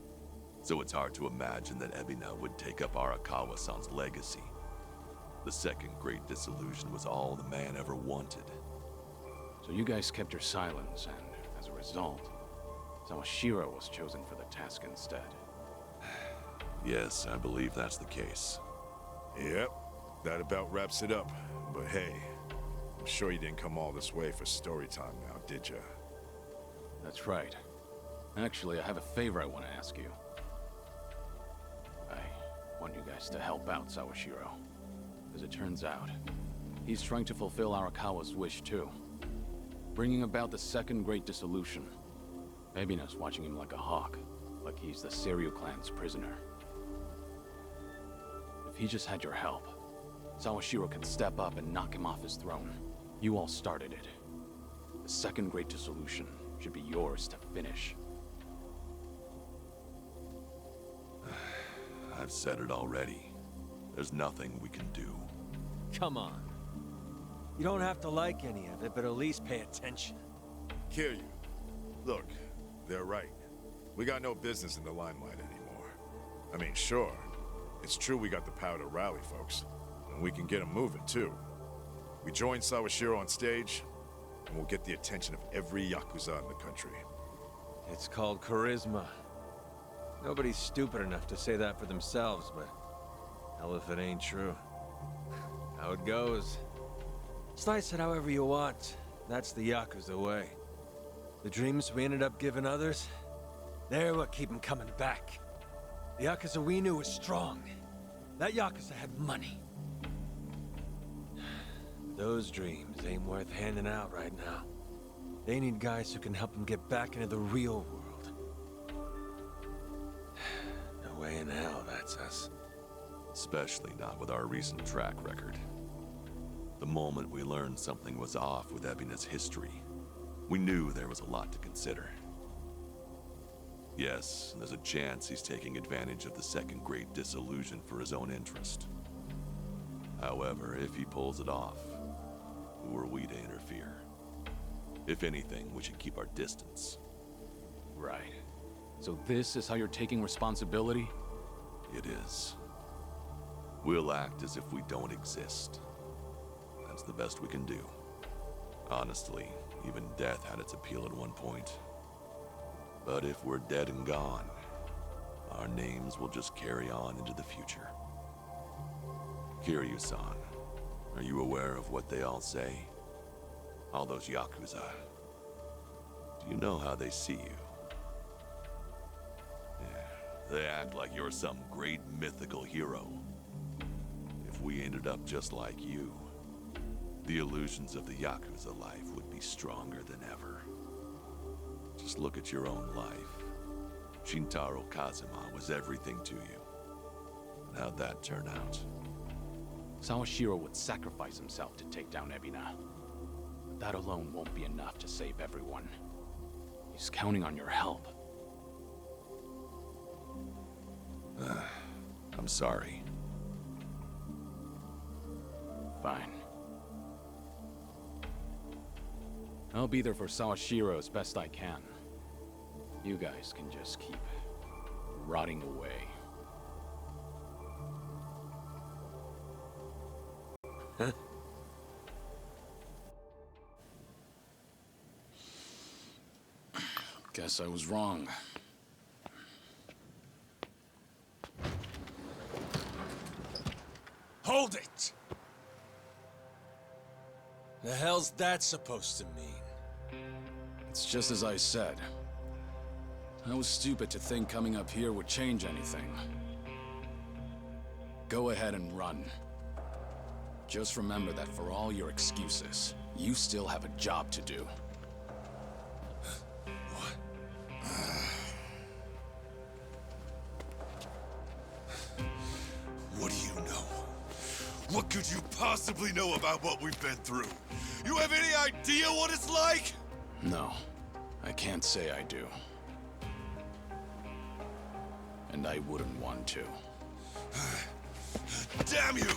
So it's hard to imagine that Ebina would take up Arakawa-san's legacy. The second great disillusion was all the man ever wanted. So you guys kept your silence, and as a result, Sawashiro was chosen for the task instead. Yes, I believe that's the case. Yep, that about wraps it up. But hey, I'm sure you didn't come all this way for story time now, did ya? That's right. Actually, I have a favor I want to ask you. I want you guys to help out Sawashiro. As it turns out, he's trying to fulfill Arakawa's wish too. Bringing about the second great dissolution. Ebina's watching him like a hawk, like he's the Seiryu clan's prisoner. If he just had your help, Sawashiro could step up and knock him off his throne. You all started it. The second great dissolution should be yours to finish. I've said it already. There's nothing we can do. Come on. You don't have to like any of it, but at least pay attention. Kiryu, look, they're right. We got no business in the limelight anymore. I mean, sure, it's true we got the power to rally folks, and we can get them moving too. We join Sawashiro on stage, and we'll get the attention of every Yakuza in the country. It's called charisma. Nobody's stupid enough to say that for themselves, but hell if it ain't true. How it goes. Slice it however you want. That's the Yakuza way. The dreams we ended up giving others, they're what keep them coming back. The Yakuza we knew was strong. That Yakuza had money. Those dreams ain't worth handing out right now. They need guys who can help them get back into the real world. No way in hell that's us. Especially not with our recent track record. The moment we learned something was off with Ebina's history, we knew there was a lot to consider. Yes, there's a chance he's taking advantage of the second great disillusion for his own interest. However, if he pulls it off, who are we to interfere? If anything, we should keep our distance. Right. So this is how you're taking responsibility? It is. We'll act as if we don't exist. That's the best we can do. Honestly, even death had its appeal at one point. But if we're dead and gone, our names will just carry on into the future. Kiryu-san, are you aware of what they all say? All those Yakuza. Do you know how they see you? Yeah, they act like you're some great mythical hero. If we ended up just like you, the illusions of the Yakuza life would be stronger than ever. Just look at your own life. Shintaro Kazuma was everything to you. And how'd that turn out? Sawashiro would sacrifice himself to take down Ebina. But that alone won't be enough to save everyone. He's counting on your help. I'm sorry. Fine. I'll be there for Sawashiro as best I can. You guys can just keep rotting away. Huh? Guess I was wrong. Hold it! The hell's that supposed to mean? It's just as I said. I was stupid to think coming up here would change anything. Go ahead and run. Just remember that for all your excuses, you still have a job to do. What do you know? What could you possibly know about what we've been through? You have any idea what it's like? No, I can't say I do. And I wouldn't want to. Damn you!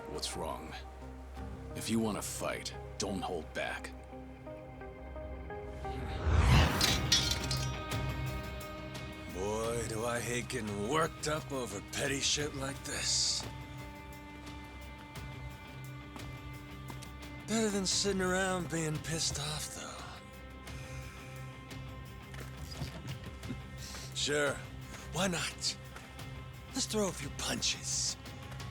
What's wrong? If you want to fight, don't hold back. Boy, do I hate getting worked up over petty shit like this. Better than sitting around being pissed off, though. Sure, why not? Let's throw a few punches.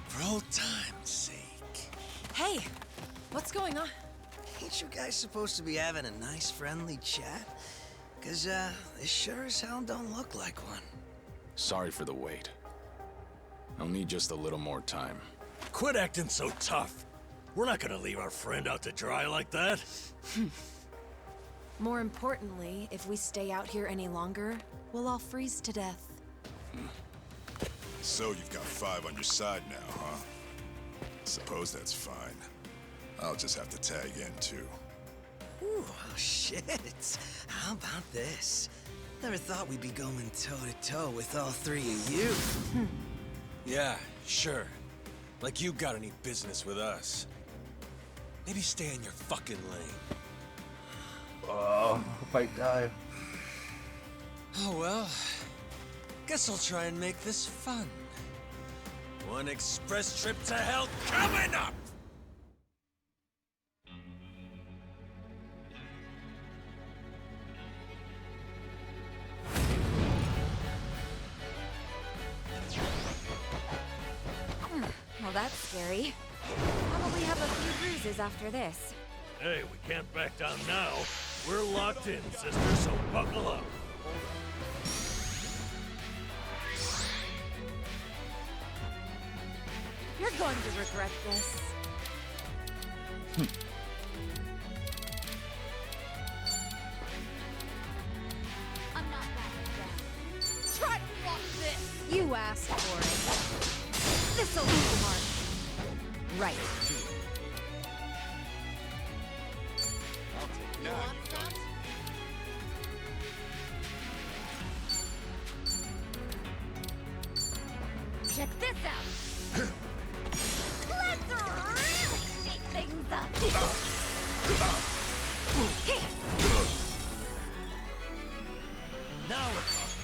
For old time's sake. Hey, what's going on? Ain't you guys supposed to be having a nice, friendly chat? Cause, this sure as hell don't look like one. Sorry for the wait. I'll need just a little more time. Quit acting so tough. We're not gonna leave our friend out to dry like that. More importantly, if we stay out here any longer, we'll all freeze to death. So you've got 5 on your side now, huh? Suppose that's fine. I'll just have to tag in, too. Ooh, oh shit. How about this? Never thought we'd be going toe-to-toe with all 3 of you. Yeah, sure. Like you got any business with us. Maybe stay in your fucking lane. Oh, fight die. Oh well. Guess I'll try and make this fun. One express trip to hell coming up! Well, that's scary. Probably have a few bruises after this. Hey, we can't back down now. We're locked in, sister, so buckle up. You're going to regret this. I'm not backing down. Try to block this! You asked for it. This'll leave a mark. Right. I'll take it. You want some? Check this out! Let's really shake things up! Now we're talking.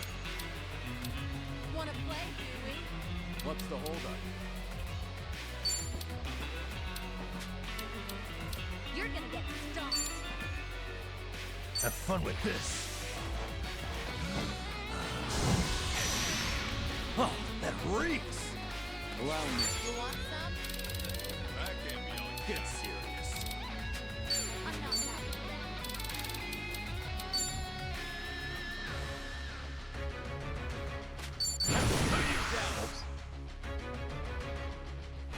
Wanna play, do we? What's the holdup? You're gonna get stomped. Have fun with this. Oh, that reeks! Allow me. You want some? That can't be all. Get serious. I'm not backing down.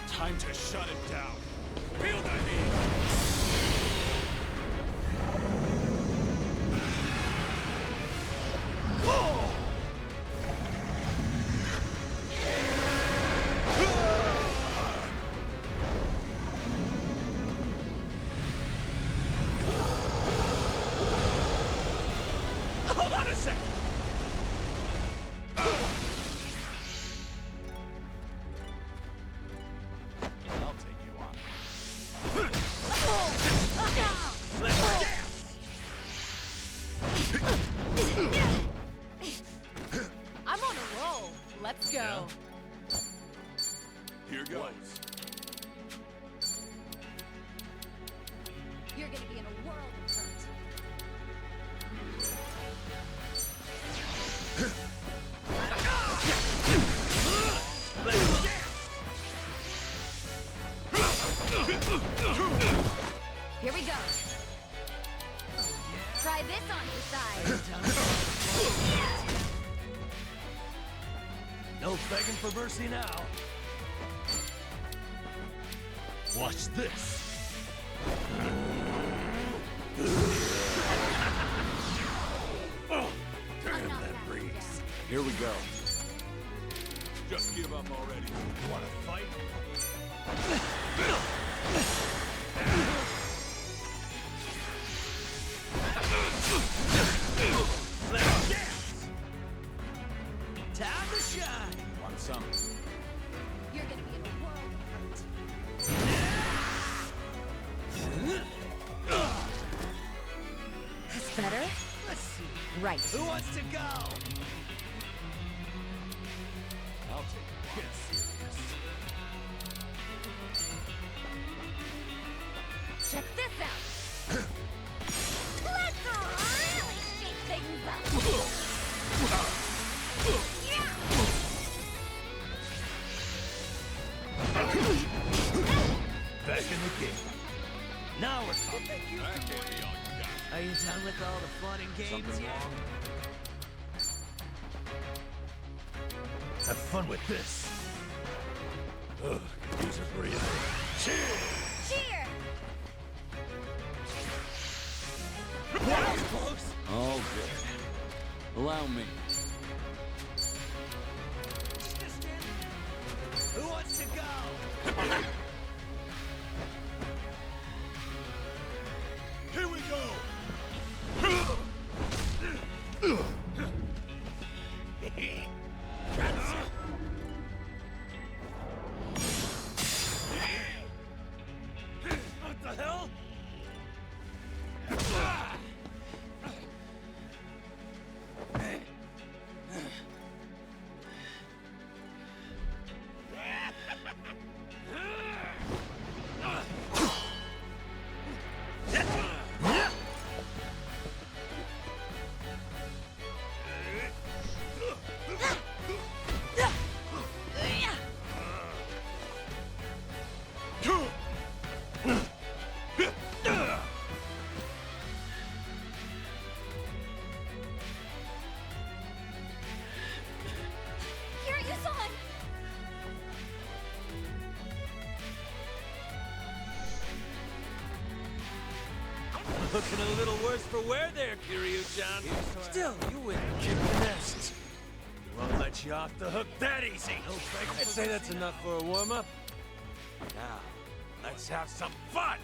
Time to shut it down. Feel the heat. Oh! Hold on a second! I'll take you on. I'm on a roll. Let's go. Here goes. You're gonna be in a world of hurt. Here we go. Try this on your side. No begging for mercy now. Watch this. Oh, damn that breeze. Here we go. Just give up already. You wanna fight? Time to shine. Want some? You're gonna be in a world of hurt. That's better? Let's see. Right. Who wants to go? I'll take it. Get serious. Check this out. Let's really shake things up. Back in the game. Now we're talking. That can't be all you got. Are you done with all the fun and games Something yet? wrong? Have fun with this. Ugh, could use a breather. Cheers! Cheer! That was close. All good. Allow me. Who wants to go? Here we go. What the hell? Kiryu-san! Looking a little worse for wear there, Kiryu-chan. Still, you win. Keep the nest. Won't let you off the hook that easy. No begging I'd for say that's mercy enough for a warm-up. Now, let's have some fun.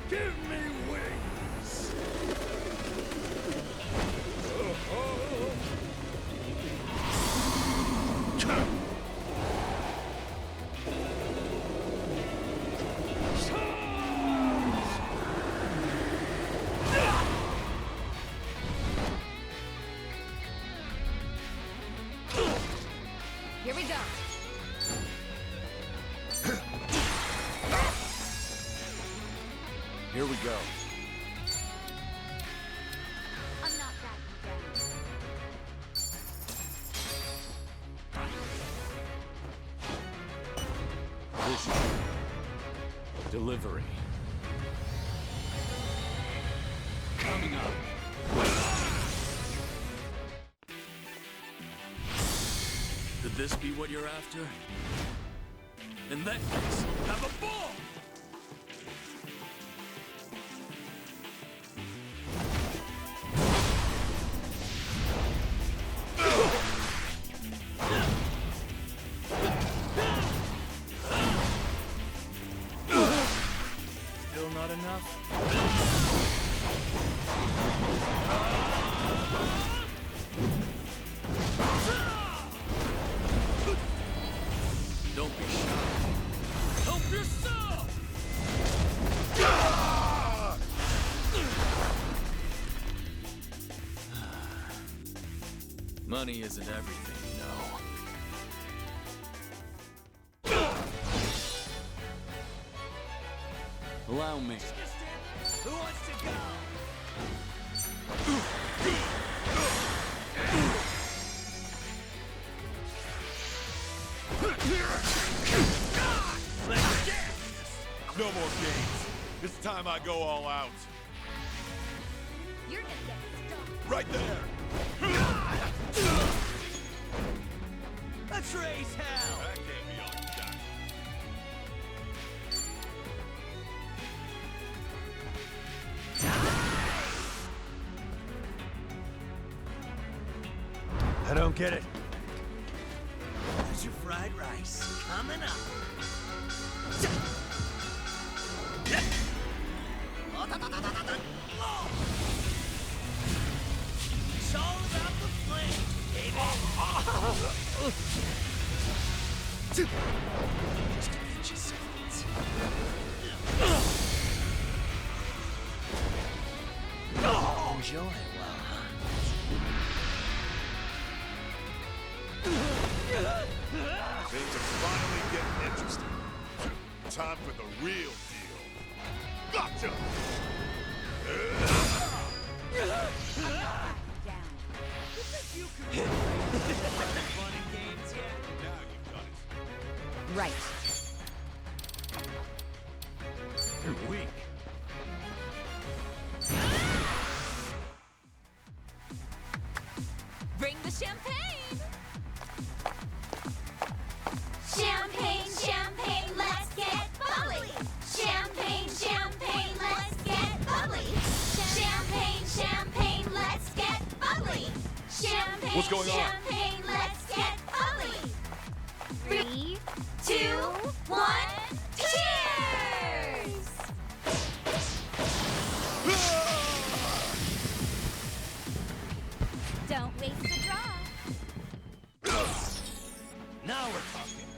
Give me wings. Here we go. Here we go. I'm not backing down. Vision. Delivery. Coming up. Could this be what you're after? In that case, have a ball! money isn't everything, you know. Allow me. Who wants to go? No more games. It's time I go all out. You're gonna get stuck. Right there. Let's raise hell. That can't be all you got. I don't get it. There's your fried rice coming up. It's all about the flame, baby. Just get your seconds. Enjoy while Things are finally getting interesting. Time for the real deal. Gotcha! fun and games yet? Now you've done it. Right. You're weak. Bring the champagne! Champagne, champagne, let's get bubbly! Champagne, champagne, let's get bubbly! Champagne, champagne, let's get bubbly! Champagne, What's going on? champagne, let's get bubbly! 3, 2, 1, cheers! Don't waste a drop. Now we're talking.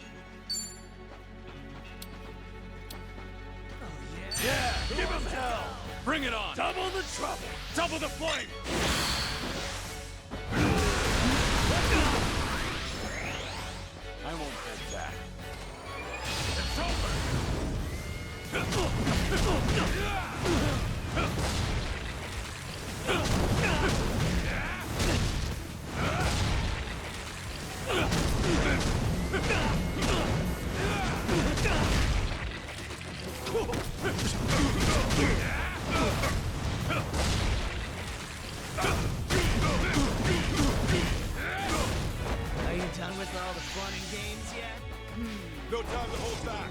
Oh, yeah? Yeah, give him hell! Bring it on! Double the trouble! Double the flame! I won't hold back. It's over! Are you done with all the fun and games yet? No time to hold back.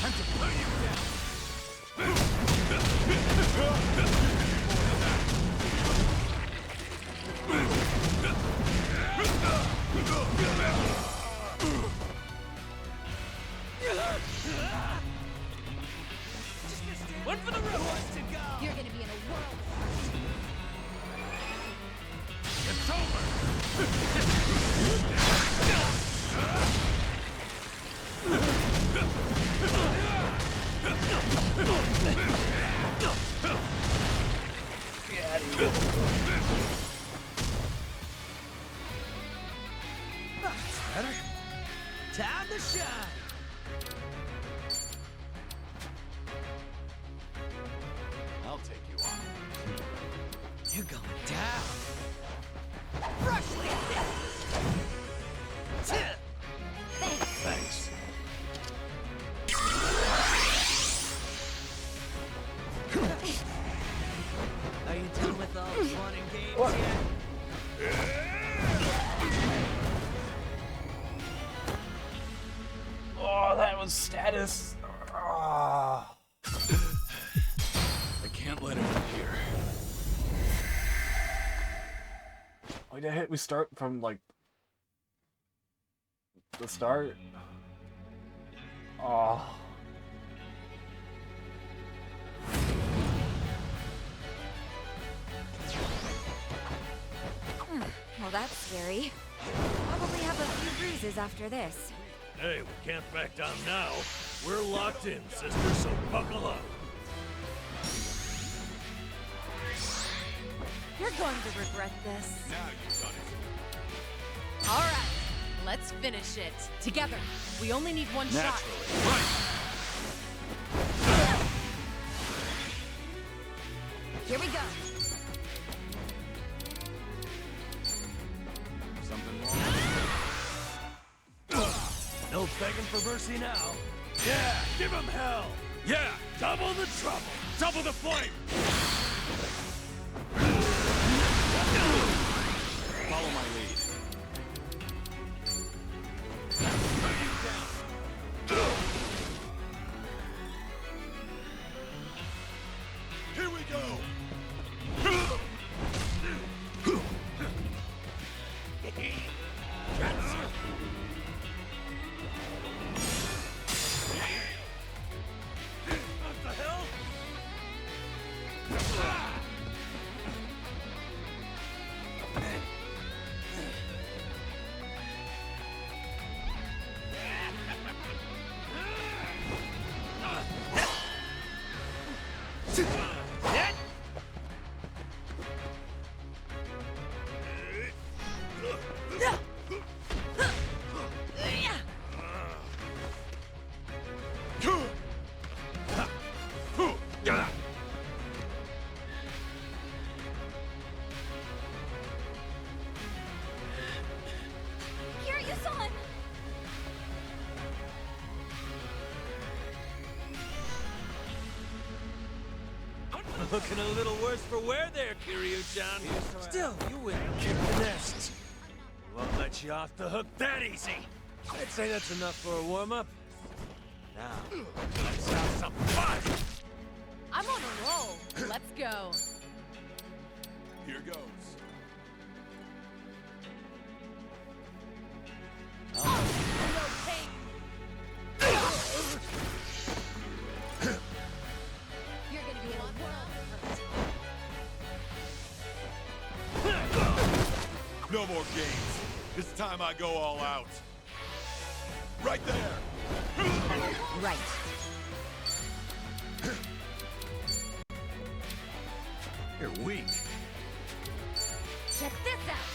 Time to put you down. One for the road. Who wants to go? You're gonna be in a whirlwind. It's over! Get out of here. That's better. Time to shine. I'll take you on. You're going down. Rush Thanks. Are you done with all the fun and games yet? Oh, that was status. Ah. I can't let him in here. Wait, that hit we start from like the start. Oh. Well, that's scary. Probably have a few bruises after this. Hey, we can't back down now. We're locked in, sister, so buckle up. You're going to regret this. Now you've done it. All right, let's finish it. Together. We only need one shot. Here we go. Something wrong? No begging for mercy now. Yeah, give him hell. Yeah, double the trouble. Double the flame. Follow my lead. Here we go. What the hell? Kiryu-san! Looking a little worse for wear there, Kiryu-chan. Still, you win. Kick the nest. Won't let you off the hook that easy. I'd say that's enough for a warm-up. Now, let's have some fun! I'm on a roll. Let's go. Here goes. You're gonna be in a world of hurt. No more games. It's time I go all out. Right there. Right. You're weak. Check this out!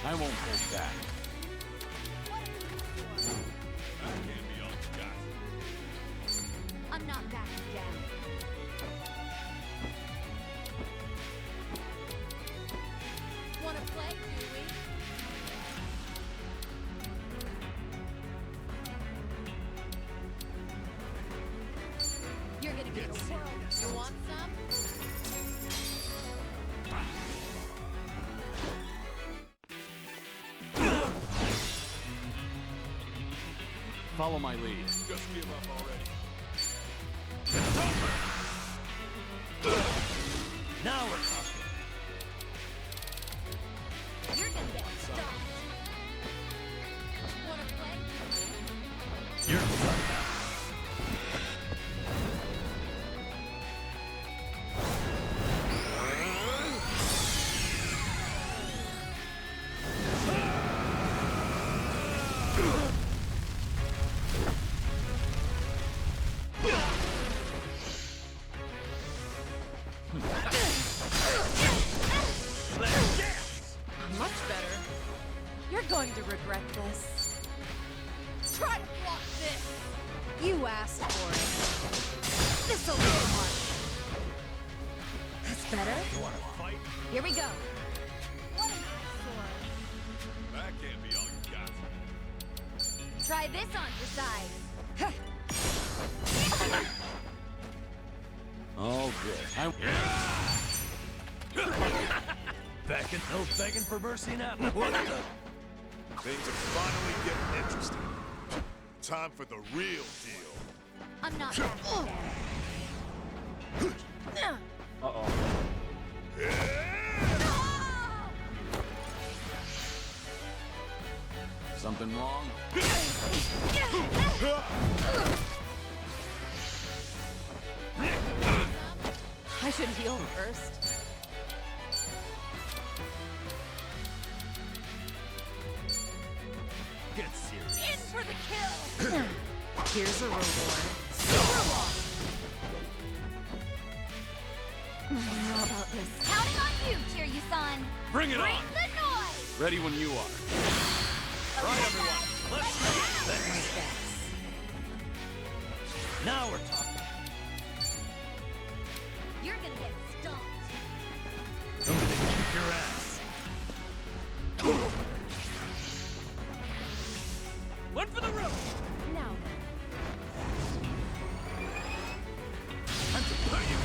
I won't hold back. That can't be all you got. I'm not backing down. Wanna play, do we? You're gonna get a world. You want some? Follow my lead. Just give up already. Now we're talking. You're gonna get stomped. Wanna play? You're done now. Much better. You're going to regret this. Try to block this. You asked for it. This'll be hard. That's better. You wanna fight? Here we go. What an eyesore. That can't be all you got. Try this on your side. All good. No begging for mercy now. What the? Things are finally getting interesting. Time for the real deal. I'm not backing down. Uh-oh. Something wrong? I should heal first. Get serious. In for the kill! Here's a reward. I don't know about this. Counting on you, Kiryu-san. Bring it Bring on! the noise! Ready when you are. Right, everyone. Let's go. Now we're talking. You're gonna get stomped. I'm gonna kick your ass. One for the road. Now. Time to put you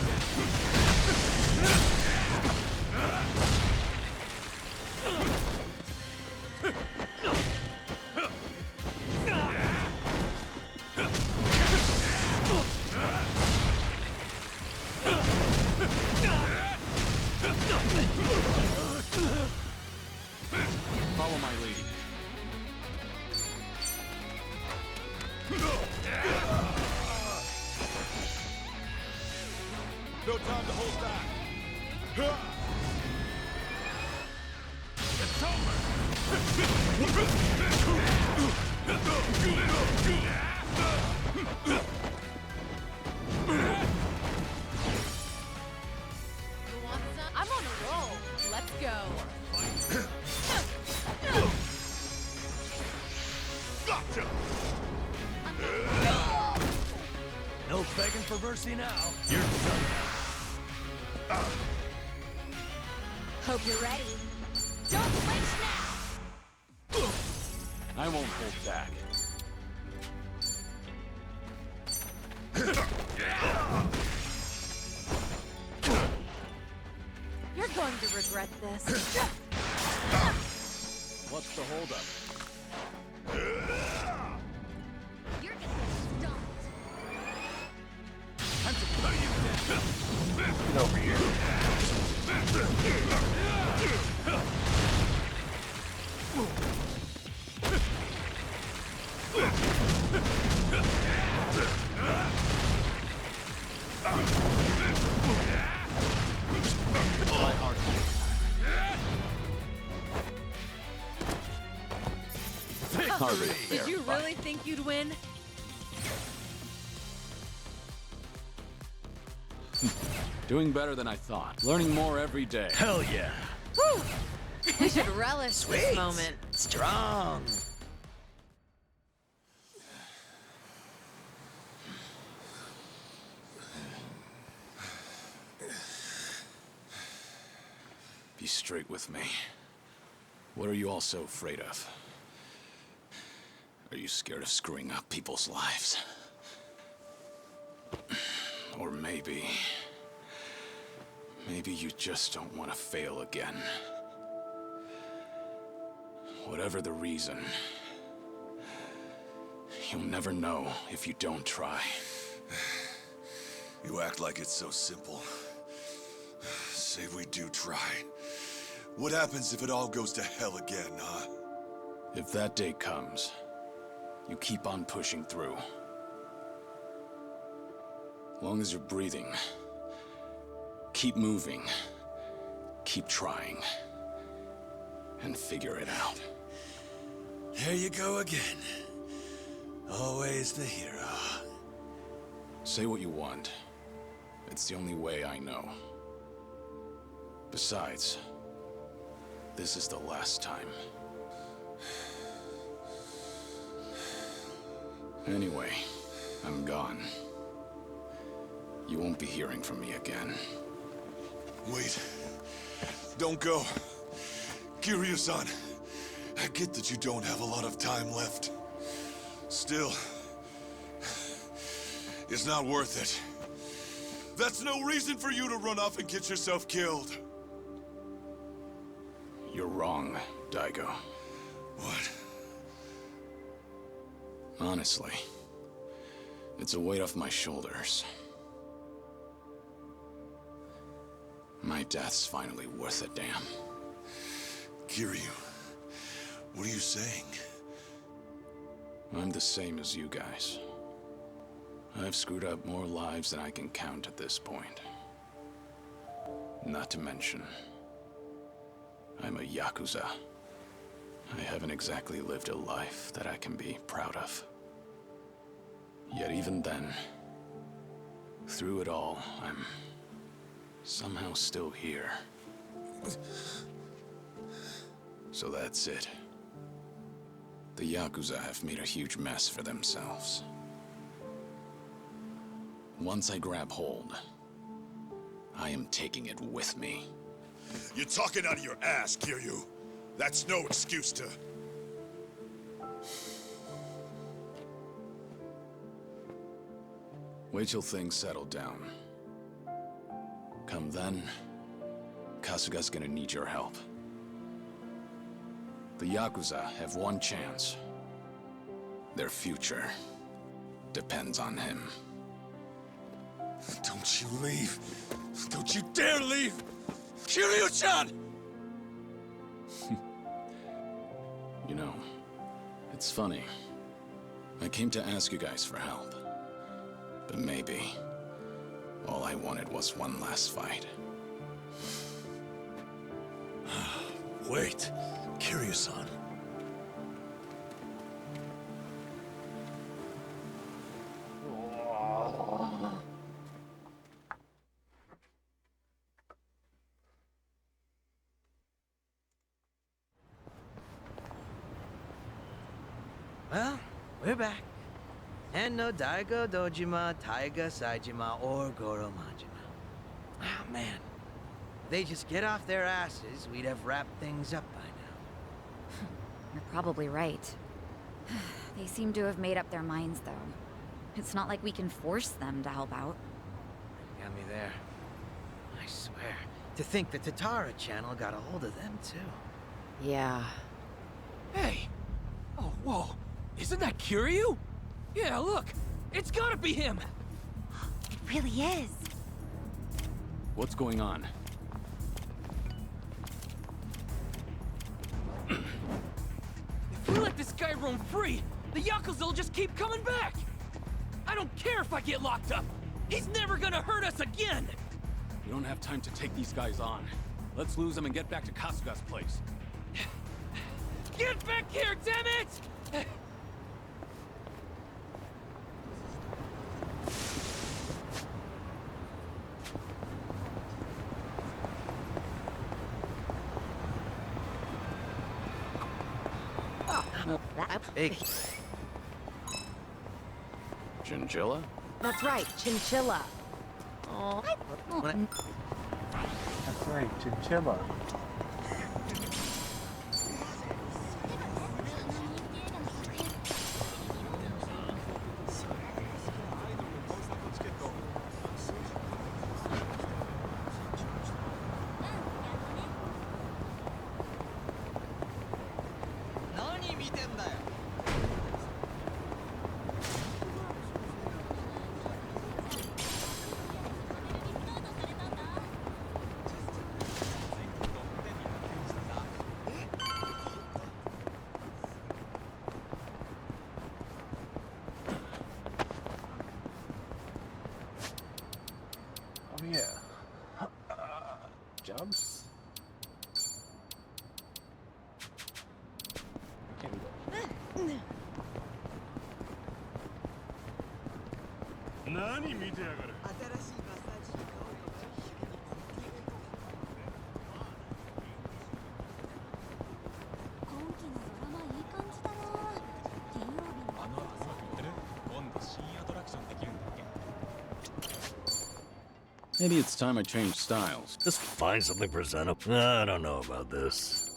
Follow my lady. No time to hold back. It's over. I'm on a roll. Let's go. Gotcha. No begging for mercy now. You're done now. Hope you're ready. Don't flinch now. I won't hold back. You're going to regret this. What's the holdup? You're gonna get stomped. Time to put you down. Get over here. My heart. Harvey, Did you really think you'd win? Doing better than I thought. Learning more every day. Hell yeah. Woo! We should relish Sweet. this moment. Strong. Be straight with me. What are you all so afraid of? Are you scared of screwing up people's lives? Or maybe you just don't want to fail again. Whatever the reason, you'll never know if you don't try. You act like it's so simple. Say we do try. What happens if it all goes to hell again, huh? If that day comes, you keep on pushing through. Long as you're breathing, keep moving, keep trying, and figure it out. There you go again. Always the hero. Say what you want. It's the only way I know. Besides, this is the last time. Anyway, I'm gone. You won't be hearing from me again. Wait. Don't go. Kiryu-san, I get that you don't have a lot of time left. Still, it's not worth it. That's no reason for you to run off and get yourself killed. You're wrong, Daigo. What? Honestly, it's a weight off my shoulders. My death's finally worth a damn. Kiryu, what are you saying? I'm the same as you guys. I've screwed up more lives than I can count at this point. Not to mention, I'm a Yakuza. I haven't exactly lived a life that I can be proud of. Yet even then, Through it all, I'm somehow still here. So that's it. The Yakuza have made a huge mess for themselves. Once I grab hold, I am taking it with me. You're talking out of your ass, Kiryu. That's no excuse to... Wait till things settle down. Come then, Kasuga's gonna need your help. The Yakuza have one chance. Their future depends on him. Don't you leave. Don't you dare leave! Kiryu-chan! You know, it's funny. I came to ask you guys for help. But maybe all I wanted was one last fight. Wait, Kiryu-san. Well, we're back. And no Daigo Dojima, Taiga Saijima, or Goro Majima. Oh man. If they just get off their asses, we'd have wrapped things up by now. You're probably right. They seem to have made up their minds, though. It's not like we can force them to help out. Got me there. I swear. To think the Tatara channel got a hold of them, too. Yeah. Hey! Oh, whoa. Isn't that Kiryu? Yeah, look! It's gotta be him! It really is. What's going on? If we let this guy roam free, the Yakuza will just keep coming back! I don't care if I get locked up! He's never gonna hurt us again! We don't have time to take these guys on. Let's lose them and get back to Kasuga's place. Get back here, damn it! Hey. Chinchilla? That's right, chinchilla. Oh. That's right, chinchilla. Oh yeah. Jumps? Can't do that. 何見てやがる。Maybe it's time I change styles. Just find something presentable. I don't know about this.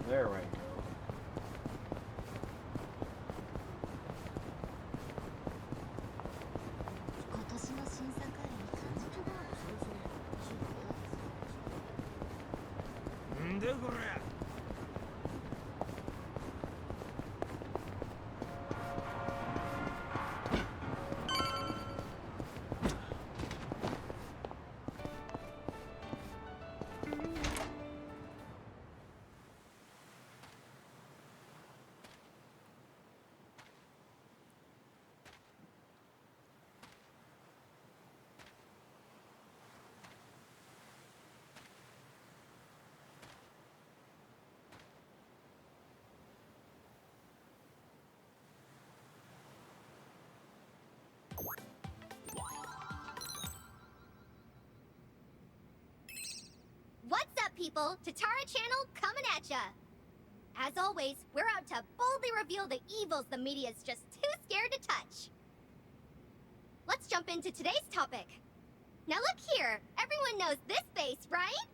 There we go. What's up, people? Tatara Channel coming at ya! As always, we're out to boldly reveal the evils the media's just too scared to touch. Let's jump into today's topic. Now look here, everyone knows this face, right?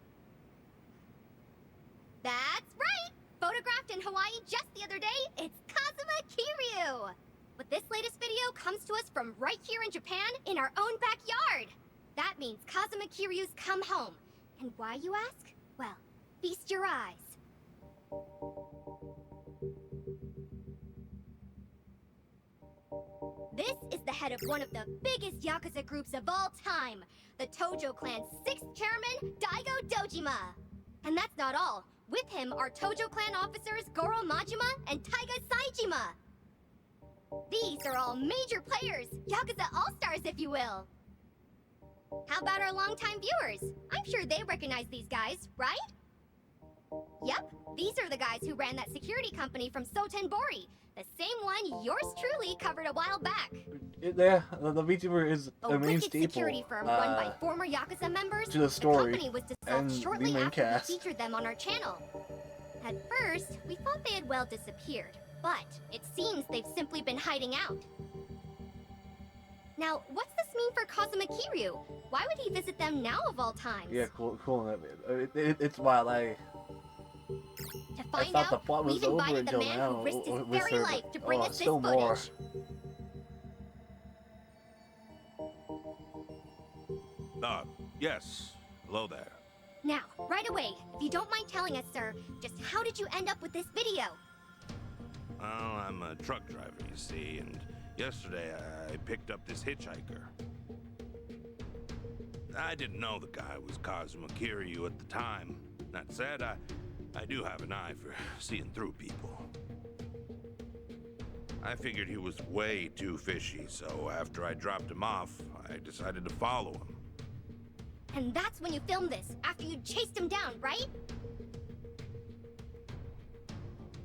That's right! Photographed in Hawaii just the other day, it's Kazuma Kiryu! But this latest video comes to us from right here in Japan, in our own backyard! That means Kazuma Kiryu's come home. And why, you ask? Well, feast your eyes. This is the head of one of the biggest Yakuza groups of all time, the Tojo Clan's 6th chairman, Daigo Dojima. And that's not all. With him are Tojo Clan officers Goro Majima and Taiga Saijima. These are all major players, Yakuza all-stars if you will. How about our longtime viewers? I'm sure they recognize these guys, right? Yep, these are the guys who ran that security company from Sotenbori, the same one yours truly covered a while back. Yeah, the VTuber is a main wicked staple security firm run by former Yakuza members. to the story, The company was dissolved and shortly the main after cast. we featured them on our channel. At first, we thought they had well disappeared, but it seems they've simply been hiding out. Now, what's this mean for Kazuma Kiryu? Why would he visit them now of all times? Yeah, cool. It's wild. To I find thought the out, plot was we've over invited the until man now who risked his with very her, life to bring us this still footage. more. Yes. Hello there. Now, right away, if you don't mind telling us, sir, just how did you end up with this video? Well, I'm a truck driver, you see, and yesterday I picked up this hitchhiker. I didn't know the guy was Kazuma Kiryu at the time. That said, I do have an eye for seeing through people. I figured he was way too fishy, so after I dropped him off, I decided to follow him. And that's when you filmed this, after you chased him down, right?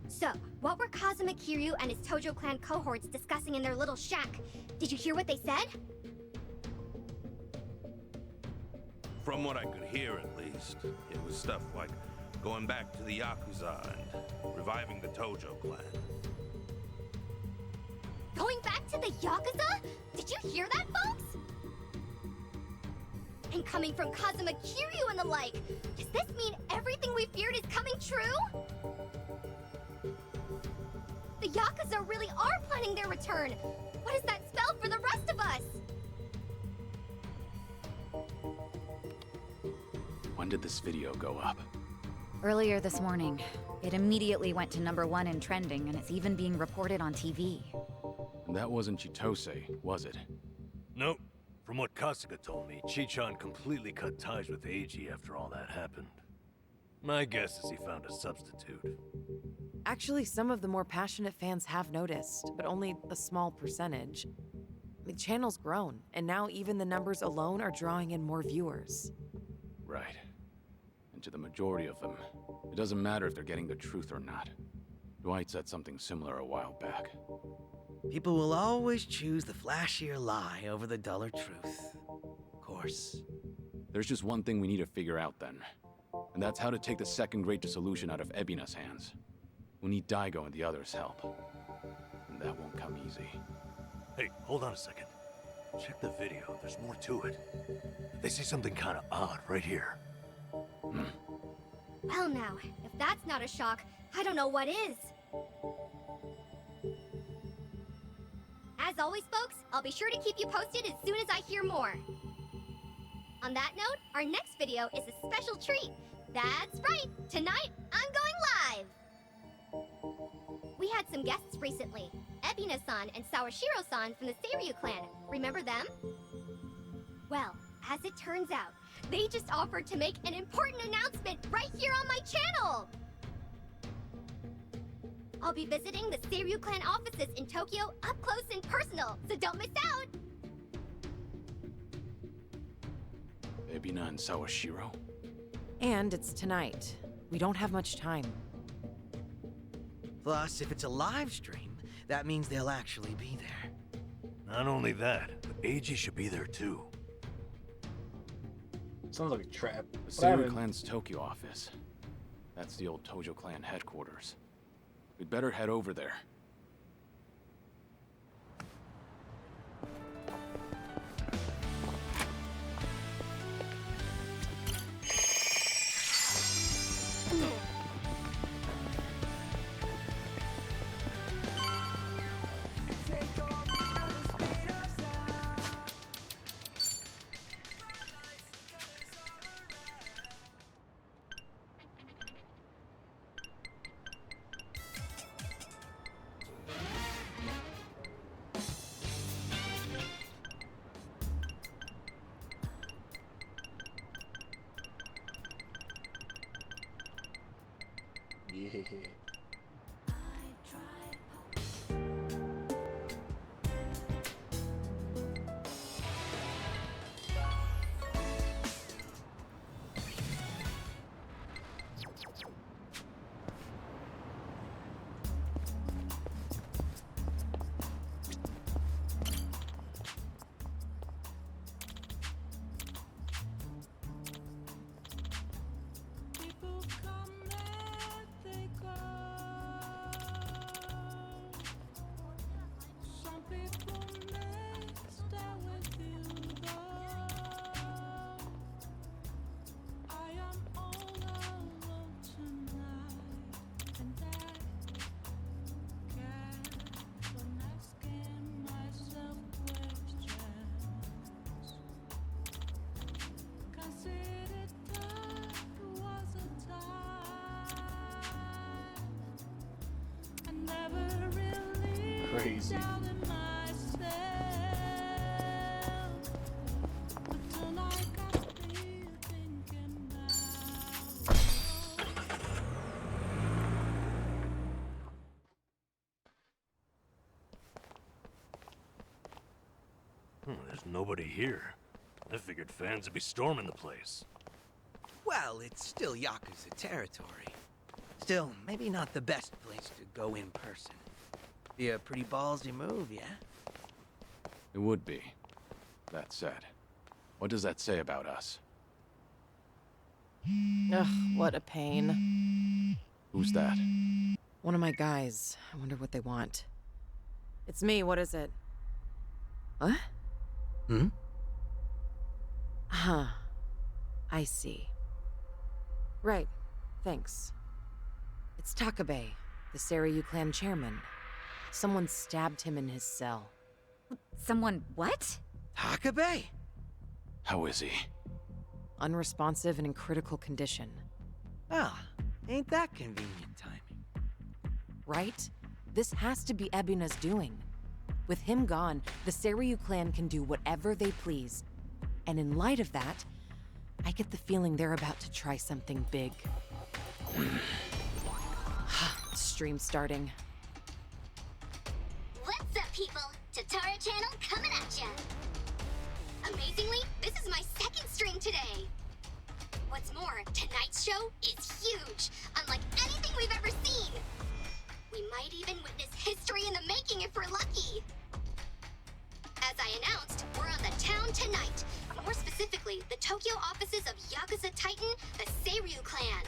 So, what were Kazuma Kiryu and his Tojo Clan cohorts discussing in their little shack? Did you hear what they said? From what I could hear, at least, it was stuff like going back to the Yakuza and reviving the Tojo Clan. Going back to the Yakuza? Did you hear that, folks? And coming from Kazuma Kiryu and the like, does this mean everything we feared is coming true? The Yakuza really are planning their return. What does that spell for the rest of us? When did this video go up? Earlier this morning. It immediately went to #1 in trending, and it's even being reported on TV. And that wasn't Chitose, was it? Nope. From what Kasuga told me, Chi-chan completely cut ties with Eiji after all that happened. My guess is he found a substitute. Actually, some of the more passionate fans have noticed, but only a small percentage. The channel's grown, and now even the numbers alone are drawing in more viewers. Right. And to the majority of them, it doesn't matter if they're getting the truth or not. Dwight said something similar a while back. People will always choose the flashier lie over the duller truth. Of course. There's just one thing we need to figure out then. And that's how to take the second great dissolution out of Ebina's hands. We need Daigo and the others' help. And that won't come easy. Hey, hold on a second. Check the video, there's more to it. They say something kind of odd right here. Well now, if that's not a shock, I don't know what is. As always, folks, I'll be sure to keep you posted as soon as I hear more. On that note, our next video is a special treat. That's right, tonight I'm going live! We had some guests recently, Ebina-san and Sawashiro-san from the Seiryu clan. Remember them? Well, as it turns out, they just offered to make an important announcement right here on my channel! I'll be visiting the Seiryu clan offices in Tokyo up close and personal, so don't miss out! Ebina and Sawashiro? And it's tonight. We don't have much time. Plus, if it's a live stream, that means they'll actually be there. Not only that, but Eiji should be there too. Sounds like a trap. The Seiryu clan's Tokyo office. That's the old Tojo clan headquarters. We'd better head over there. Yeah. Crazy. There's nobody here. I figured fans would be storming the place. Well, it's still Yakuza territory. Still, maybe not the best place to go in person. Be a pretty ballsy move, yeah? It would be. That said, what does that say about us? Ugh, what a pain. Who's that? One of my guys. I wonder what they want. It's me, what is it? What? Hmm? Huh. I see. Right. Thanks. It's Takabe, the Seiryu clan chairman. Someone stabbed him in his cell. Someone what? Takabe? How is he? Unresponsive and in critical condition. Ah, ain't that convenient timing. Right? This has to be Ebina's doing. With him gone, the Seiryu clan can do whatever they please. And in light of that, I get the feeling they're about to try something big. Stream starting. What's up, people? Tatara Channel coming at ya! Amazingly, this is my second stream today! What's more, tonight's show is huge, unlike anything we've ever seen! We might even witness history in the making if we're lucky! As I announced, we're on the town tonight. More specifically, the Tokyo offices of Yakuza Titan, the Seiryu clan.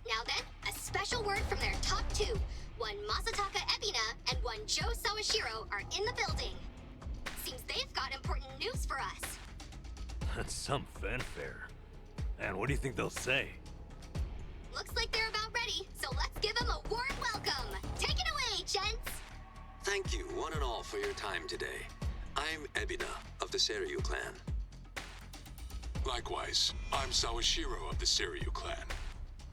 Now then, a special word from their top two. One Masataka Ebina and one Joe Sawashiro are in the building. Seems they've got important news for us. That's some fanfare. And what do you think they'll say? Looks like they're about ready, so let's give them a warm welcome. Take it away, gents! Thank you, one and all, for your time today. I'm Ebina of the Seiryu clan. Likewise, I'm Sawashiro of the Seiryu clan.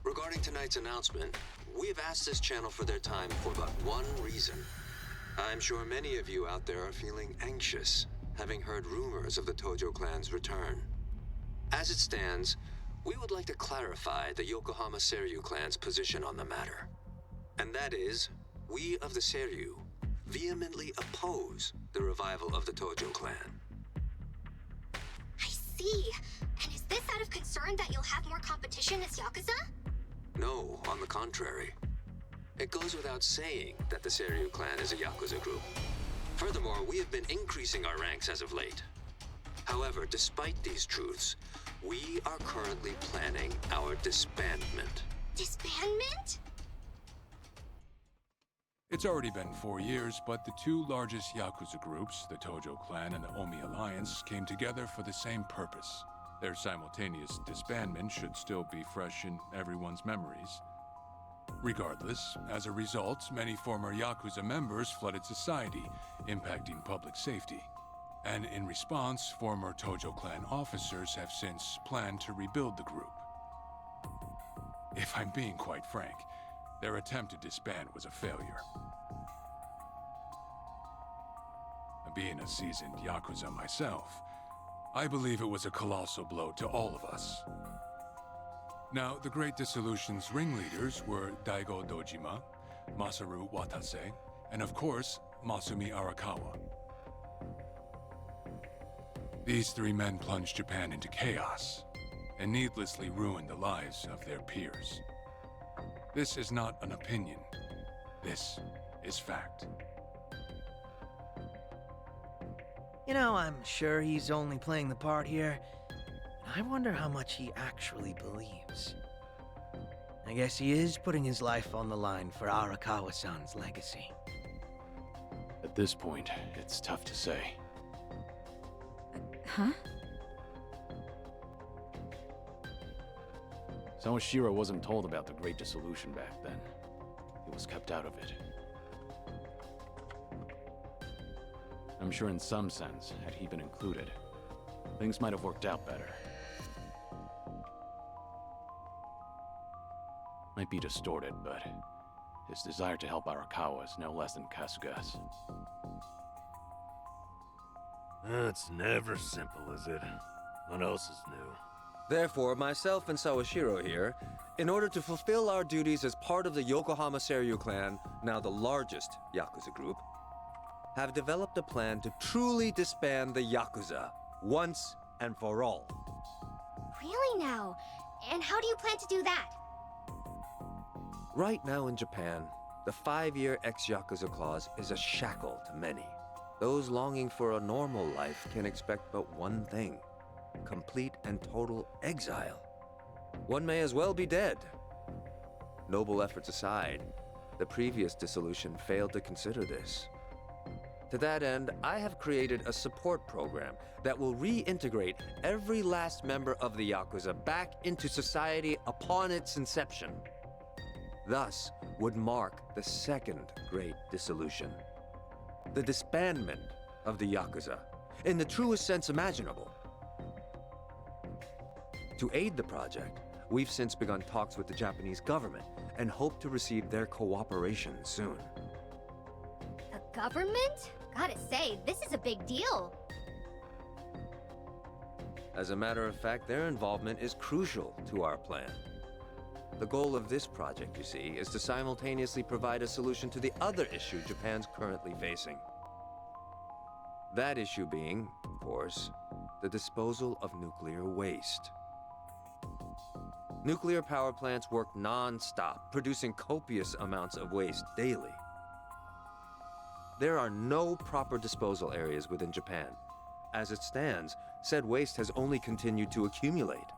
Regarding tonight's announcement, we have asked this channel for their time for but one reason. I'm sure many of you out there are feeling anxious, having heard rumors of the Tojo clan's return. As it stands, we would like to clarify the Yokohama Seiryu clan's position on the matter. And that is, we of the Seiryu vehemently oppose the revival of the Tojo clan. I see. And is this out of concern that you'll have more competition as Yakuza? No, on the contrary. It goes without saying that the Seiryu clan is a Yakuza group. Furthermore, we have been increasing our ranks as of late. However, despite these truths, we are currently planning our disbandment. Disbandment? It's already been 4 years, but the two largest Yakuza groups, the Tojo clan and the Omi Alliance, came together for the same purpose. Their simultaneous disbandment should still be fresh in everyone's memories. Regardless, as a result, many former Yakuza members flooded society, impacting public safety. And in response, former Tojo clan officers have since planned to rebuild the group. If I'm being quite frank, their attempt to disband was a failure. Being a seasoned Yakuza myself, I believe it was a colossal blow to all of us. Now, the Great Dissolution's ringleaders were Daigo Dojima, Masaru Watase, and of course, Masumi Arakawa. These three men plunged Japan into chaos and needlessly ruined the lives of their peers. This is not an opinion. This is fact. You know, I'm sure he's only playing the part here. I wonder how much he actually believes. I guess he is putting his life on the line for Arakawa-san's legacy. At this point, it's tough to say. Huh? Sawashiro wasn't told about the Great Dissolution back then. He was kept out of it. I'm sure in some sense, had he been included, things might have worked out better. Might be distorted, but his desire to help Arakawa is no less than Kasuga's. It's never simple, is it? What else is new? Therefore, myself and Sawashiro here, in order to fulfill our duties as part of the Yokohama Seiryu clan, now the largest Yakuza group, have developed a plan to truly disband the Yakuza, once and for all. Really now? And how do you plan to do that? Right now in Japan, the 5-year ex-Yakuza clause is a shackle to many. Those longing for a normal life can expect but one thing: complete and total exile. One may as well be dead. Noble efforts aside, the previous dissolution failed to consider this. To that end, I have created a support program that will reintegrate every last member of the Yakuza back into society upon its inception. Thus would mark the second great dissolution. The disbandment of the Yakuza, in the truest sense imaginable. To aid the project, we've since begun talks with the Japanese government and hope to receive their cooperation soon. The government? Gotta say, this is a big deal. As a matter of fact, their involvement is crucial to our plan. The goal of this project, you see, is to simultaneously provide a solution to the other issue Japan's currently facing. That issue being, of course, the disposal of nuclear waste. Nuclear power plants work non-stop, producing copious amounts of waste daily. There are no proper disposal areas within Japan. As it stands, said waste has only continued to accumulate.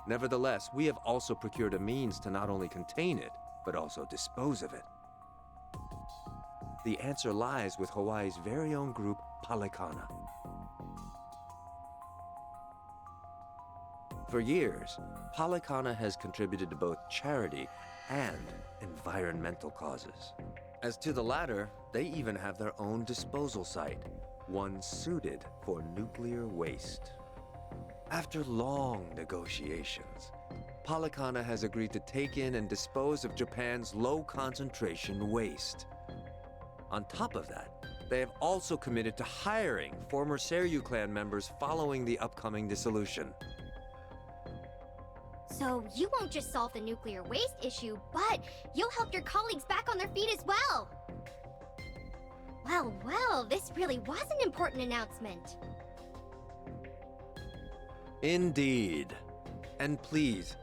Nevertheless, we have also procured a means to not only contain it, but also dispose of it. The answer lies with Hawaii's very own group, Palekana. For years, Polycana has contributed to both charity and environmental causes. As to the latter, they even have their own disposal site, one suited for nuclear waste. After long negotiations, Polycana has agreed to take in and dispose of Japan's low-concentration waste. On top of that, they have also committed to hiring former Seryu clan members following the upcoming dissolution. So you won't just solve the nuclear waste issue, but you'll help your colleagues back on their feet as well. Well, this really was an important announcement. Indeed. And please,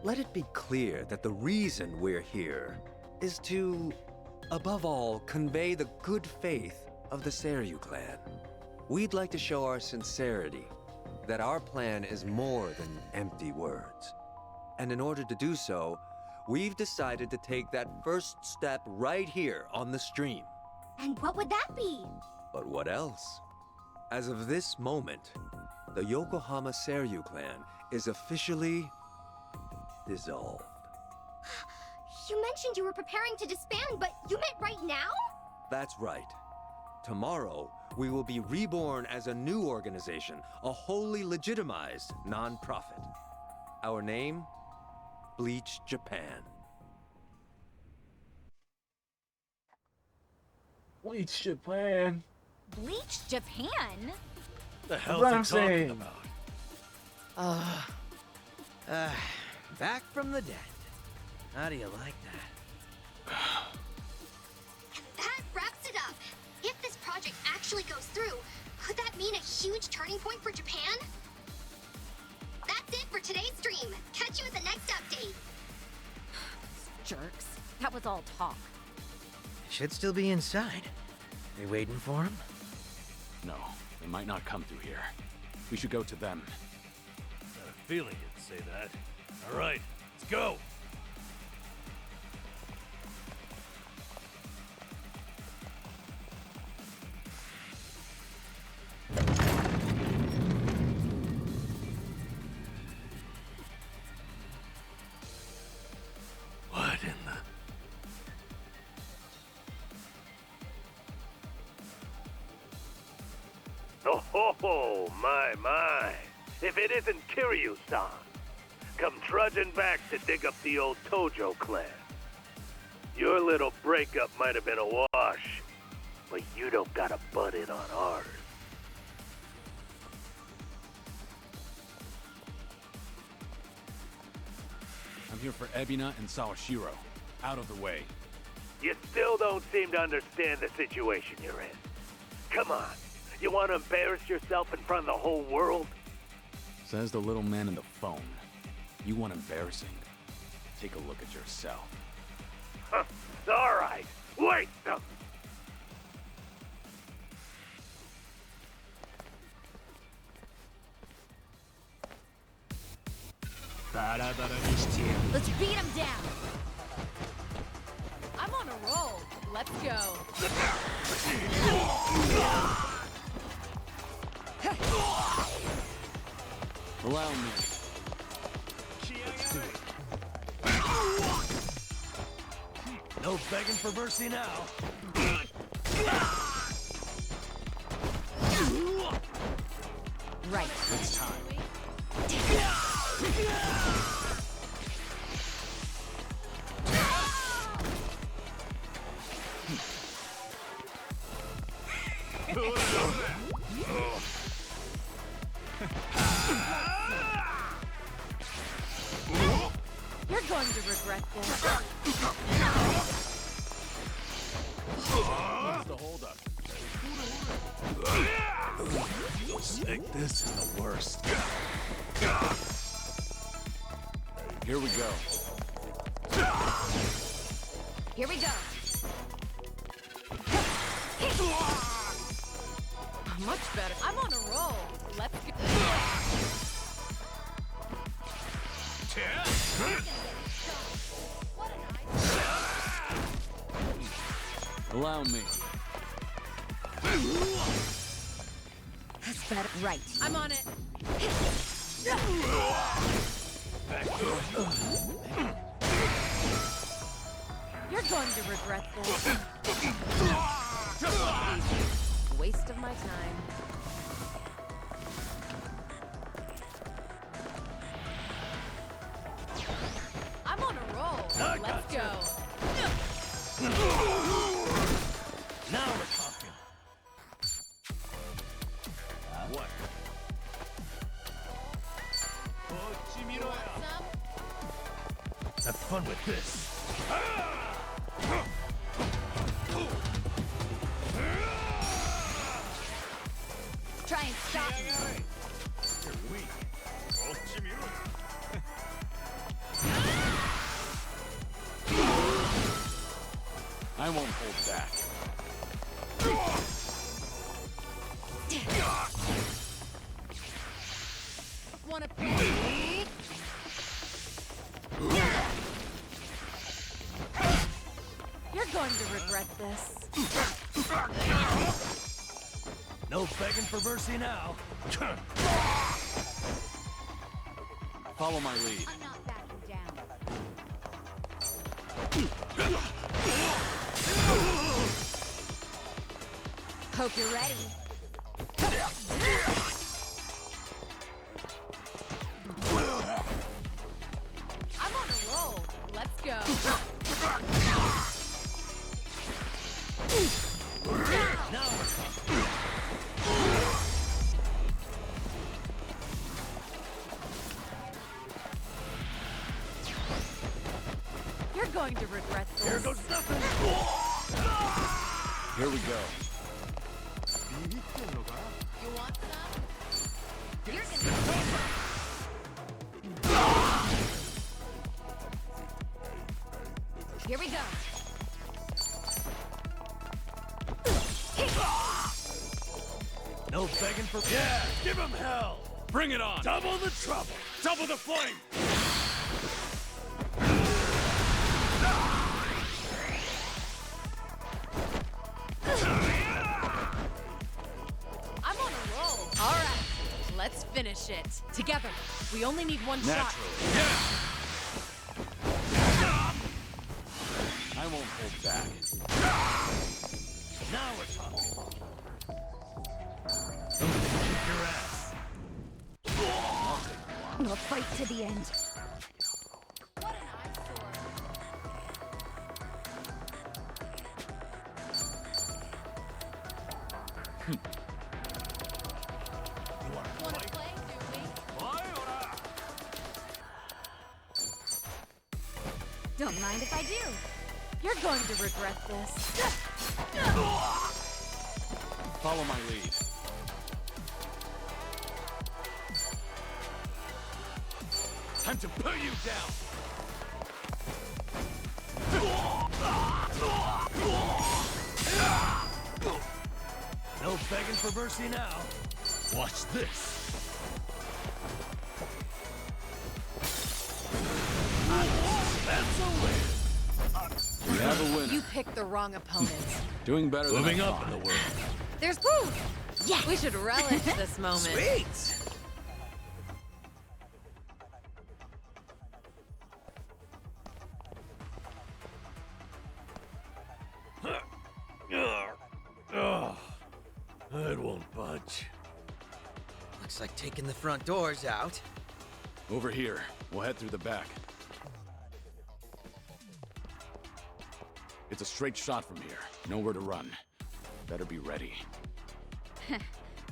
let it be clear that the reason we're here is to, above all, convey the good faith of the Seryu clan. We'd like to show our sincerity, that our plan is more than empty words. And in order to do so, we've decided to take that first step right here on the stream. And what would that be? But what else? As of this moment, the Yokohama Seryu clan is officially dissolved. You mentioned you were preparing to disband, but you meant right now? That's right. Tomorrow, we will be reborn as a new organization, a wholly legitimized non-profit. Our name? Bleach Japan. Bleach Japan. Bleach Japan? The hell What are I'm you saying. talking about? Back from the dead. How do you like that? That wraps it up. If this project actually goes through, could that mean a huge turning point for Japan? That's it for today's stream. Catch you at the next update. Jerks. That was all talk. Should still be inside. Are you waiting for him? No, they might not come through here. We should go to them. Got a feeling you'd say that. All right, let's go. What in the... Oh, my. If it isn't Kiryu-san, come trudging back to dig up the old Tojo clan. Your little breakup might have been a wash, but you don't gotta butt in on ours. I'm here for Ebina and Sawashiro. Out of the way. You still don't seem to understand the situation you're in. Come on, you want to embarrass yourself in front of the whole world? Says the little man in the phone. You want embarrassing? Take a look at yourself. Huh, all right, wait some. Let's beat him down. I'm on a roll. Let's go. Allow me. Let's do it. No begging for mercy now. Right. It's time. You're going to regret this. What's the holdup? Sick, this is the worst. Here we go. Here we go. Much better. I'm on a roll. Let's go. Allow me. That's better. Right. I'm on it. You're going to regret this. Waste of my time. I'm on a roll. Let's go. Now we're talking. What? Have fun with this. Try and stop me. You're weak. I won't hold back. Wanna play? You're going to regret this. No begging for mercy now. Follow my lead. I'm not backing down. Hope you're ready. I'm on a roll. Let's go. Now we're talking. You're going to regret this. Here goes nothing. Here we go. You want some? You're gonna... Here we go. No begging for... Yeah, give him hell. Bring it on. Double the trouble. Double the flame. I'm on a roll. All right, let's finish it. Together. We only need one shot. Yeah. I won't hold back. Now we're talking. Somebody kick your ass. We'll fight to the end. What an eyesore. Wanna play, do we? Don't mind if I do. You're going to regret this. Follow my lead. Time to put you down. No begging for mercy now. Watch this. That's a win. We have a winner. You picked the wrong opponent. Doing better than Moving I up thought. in the world. There's food. Yeah. We should relish this moment. Sweet! It won't budge. Looks like taking the front doors out. Over here. We'll head through the back. It's a straight shot from here. Nowhere to run. Better be ready.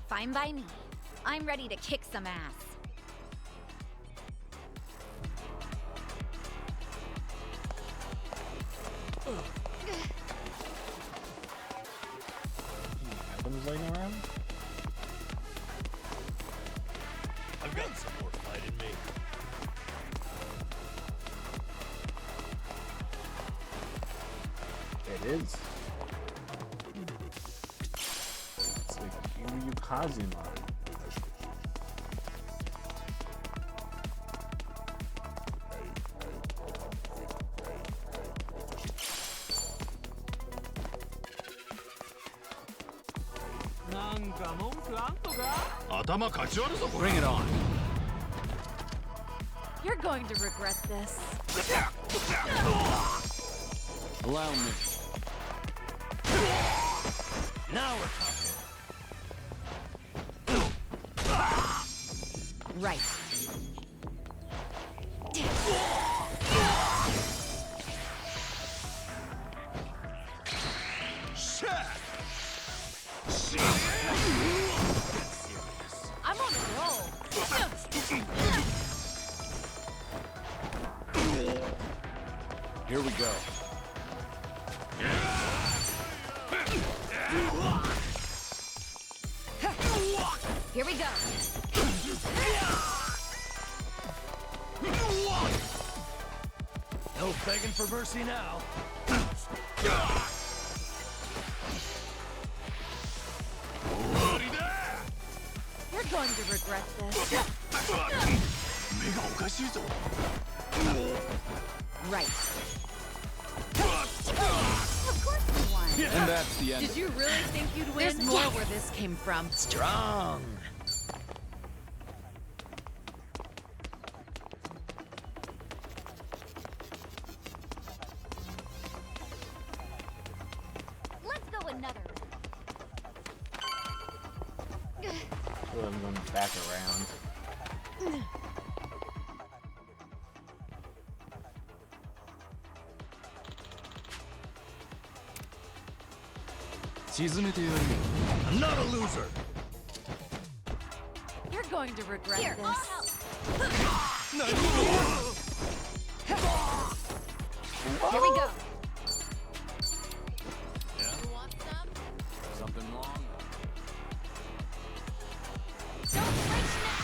Fine by me. I'm ready to kick some ass. Items laying around? I've got some more fight in me. It is. It's like Kiryu Kazuma. Bring it on. You're going to regret this. Allow me. Now we're talking. Right. I'm on a roll. Here we go. Here we go. No begging for mercy now. You're going to regret this. Right. Of course you won. And that's the end. Did you really think you'd win? There's more where this came from. Strong. Let's go another. So I'm going back around. I'm not a loser. You're going to regret Here, this. I'll help. Here we go. You want some? Something wrong? Don't flinch now.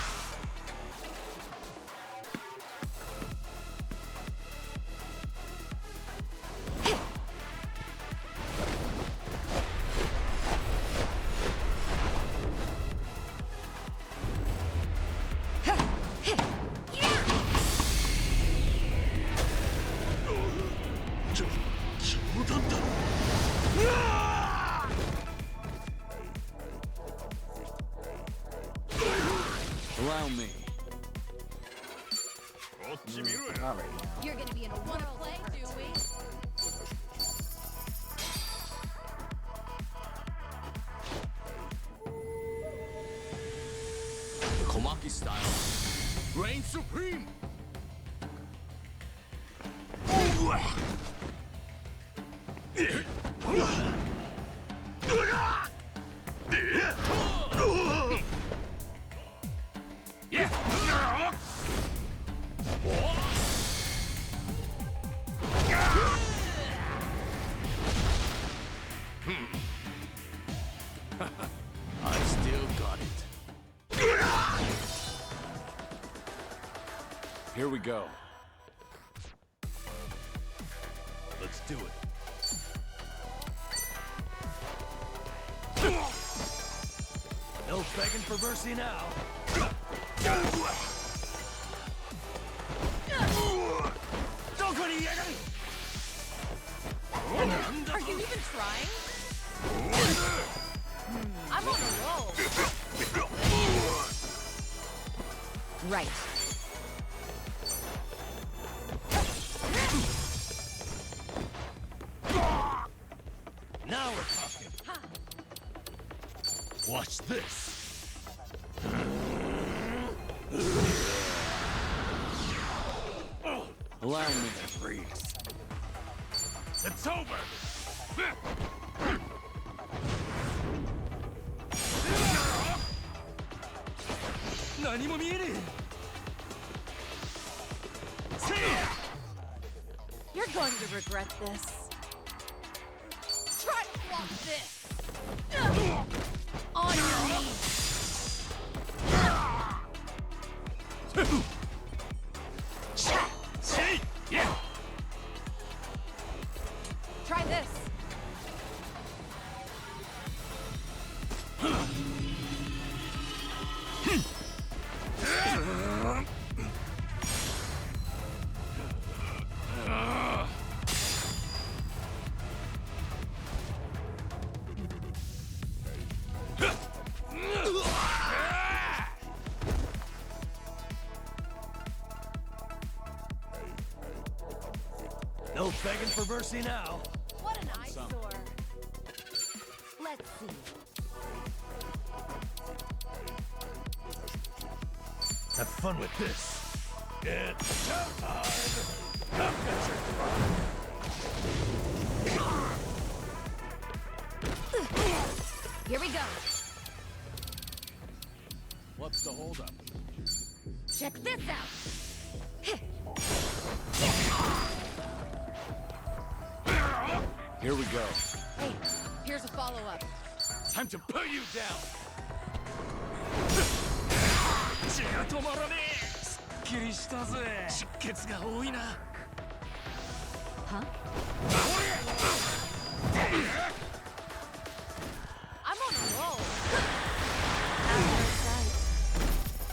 Allow me. Not right now. You're gonna be in a world of hurt. Komaki style. Reign supreme. I still got it. Here we go. Let's do it. No begging for mercy now. Are you even trying? I'm on a roll. Right. Now we're talking. Watch this. Allow me. Freeze. It's over. 何も見えねえ。 You're going to regret this. Try to block this. On your knees. Try this. No begging for mercy now. What an eyesore. Let's see. Have fun with this. It's showtime! I've got your Here we go. What's the holdup? Check this out. Here we go. Hey, here's a follow-up. Time to put you down. Huh? I'm on a roll.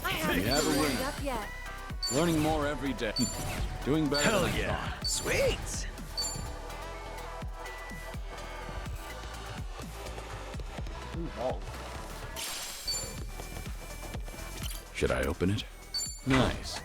I We haven't have a warmed winner. up yet. Learning more every day. Doing better Hell than I yeah. thought. Sweet! Should I open it? Nice.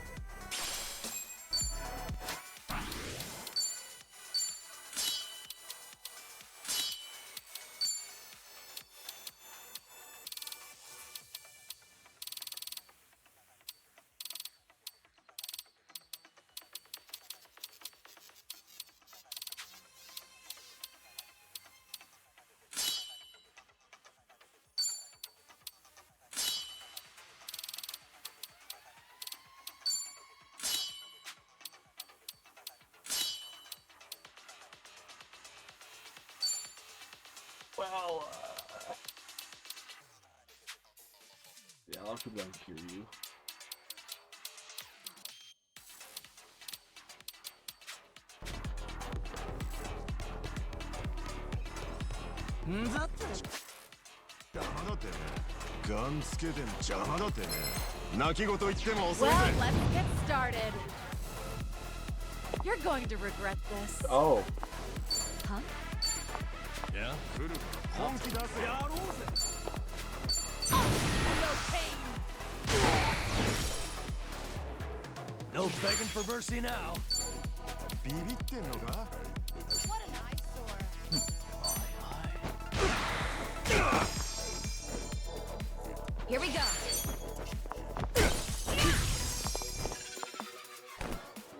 Well, yeah, I'll keep going to you. Well, let's get started. You're going to regret this. Oh. Huh? Yeah? No begging for mercy now. What an eyesore. Here we go.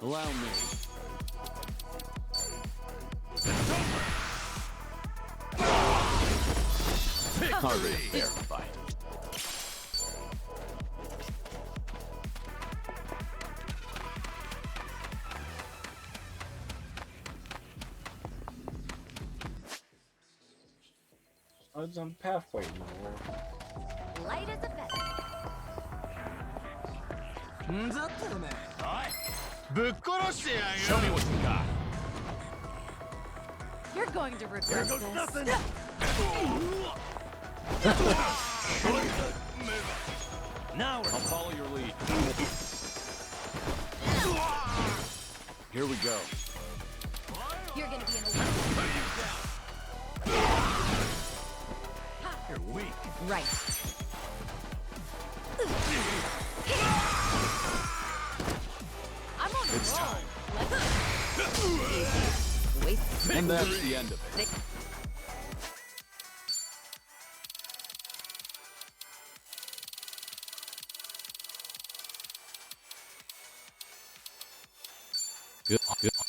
Allow me. Hardly a fair fight. I'm halfway more. Light as a feather. Show me what you got. You're going to regret Here goes this. nothing. Now we're I'll follow your lead. Here we go. You're gonna be in a way. You're weak. Right. I'm on a It's roll. time. Let's waste. And that's the end of it.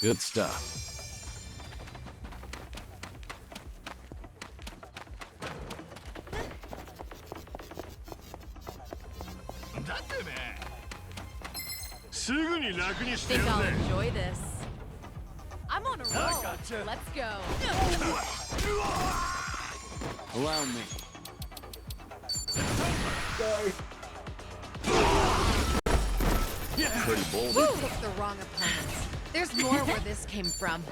Good stuff. Think I'll enjoy this. I'm on a roll. I gotcha. Let's go. Allow me. Pretty bold. Woo! Picked the wrong opponent. There's more where this came from.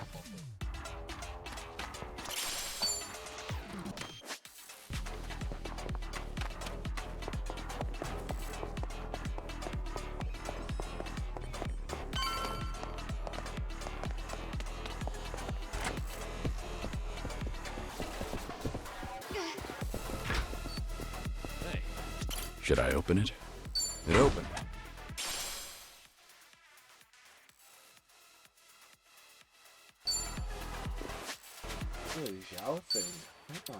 Should I open it? It opened. Alfred. Huh.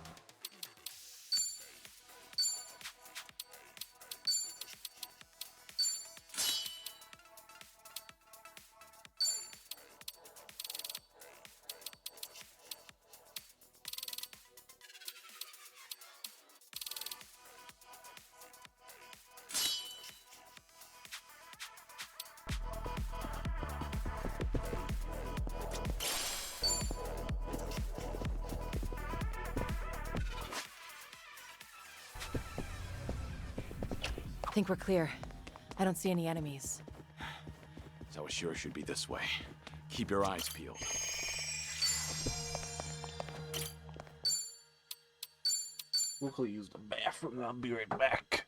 I think we're clear. I don't see any enemies. So it sure should be this way. Keep your eyes peeled. We'll use the bathroom and I'll be right back.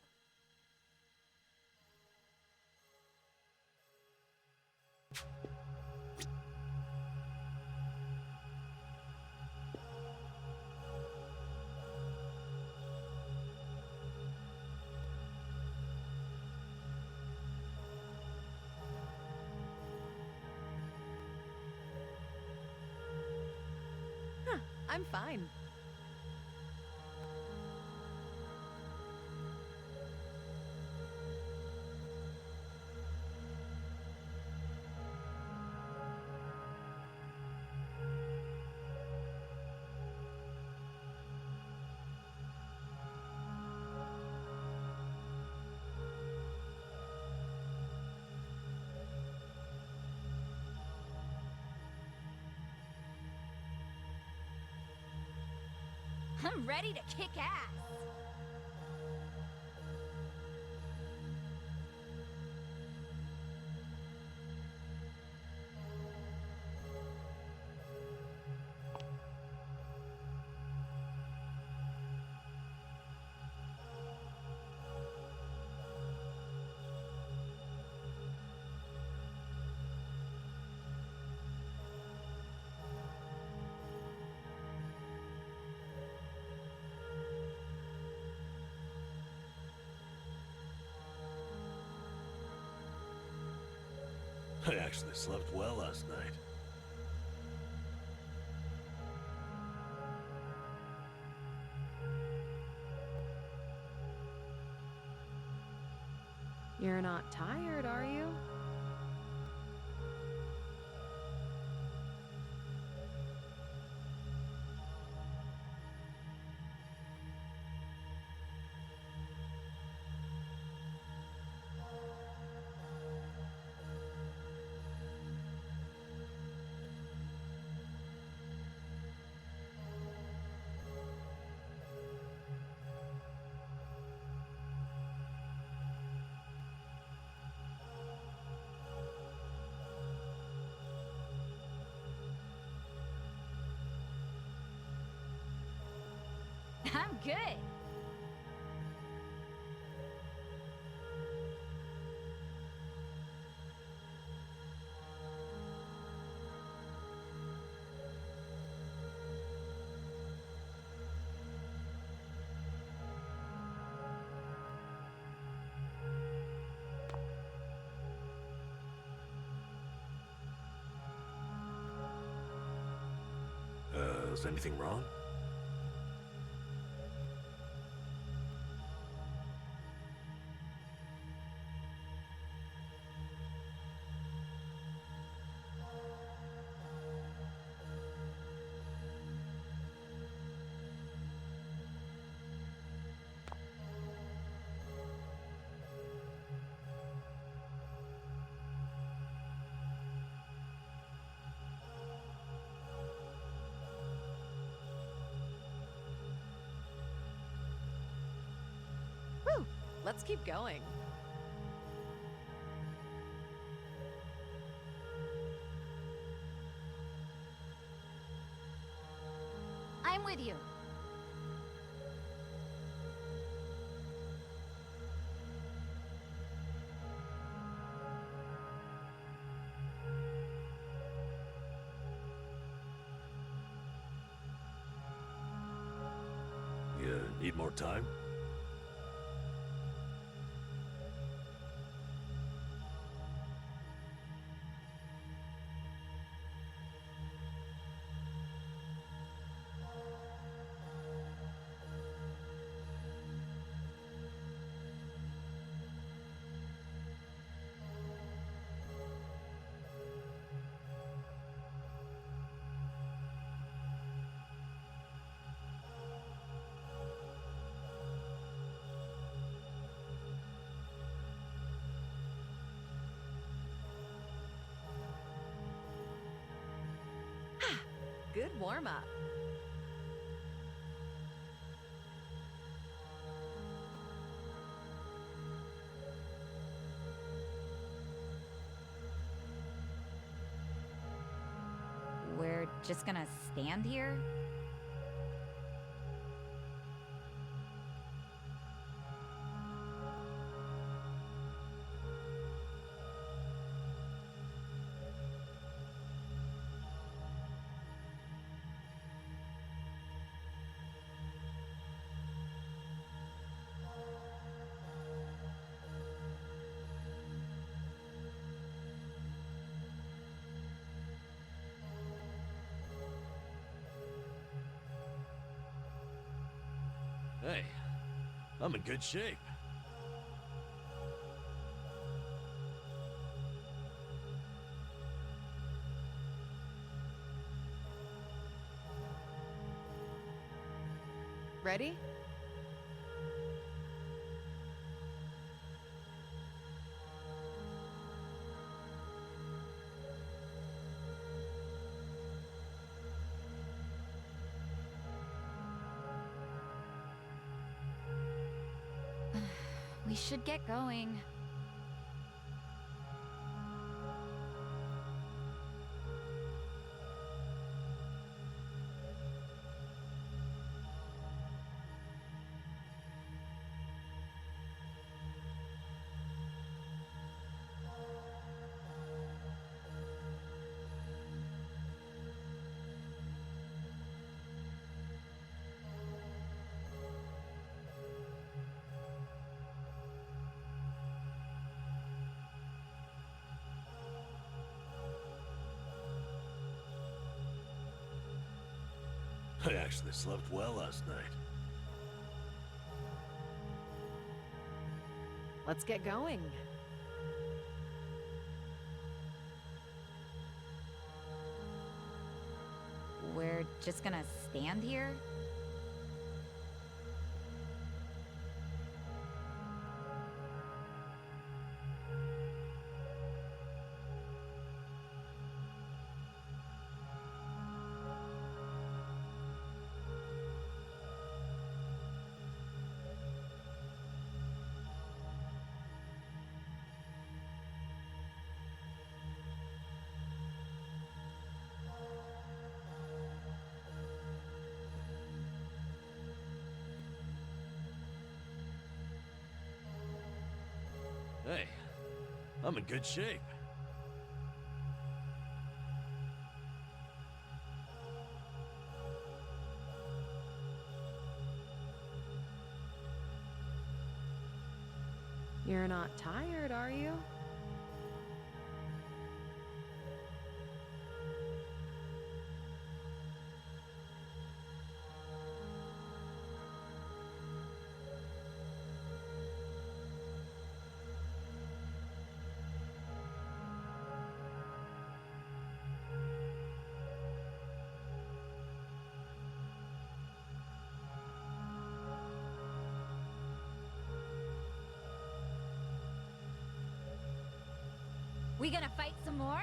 Huh, I'm fine. I'm ready to kick ass. I actually slept well last night. You're not tired, are you? I'm good. Is anything wrong? Woo! Let's keep going. I'm with you. You need more time? good warm-up. We're just gonna stand here? Hey, I'm in good shape. Ready? We should get going. I actually slept well last night. Let's get going. We're just gonna stand here? Hey, I'm in good shape. You're not tired, are you? We gonna fight some more?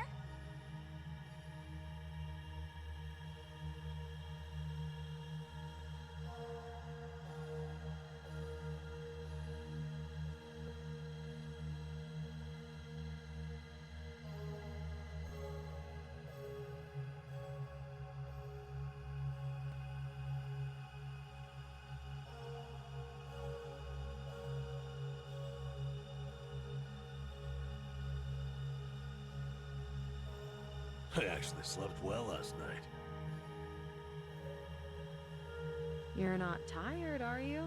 I actually slept well last night. You're not tired, are you?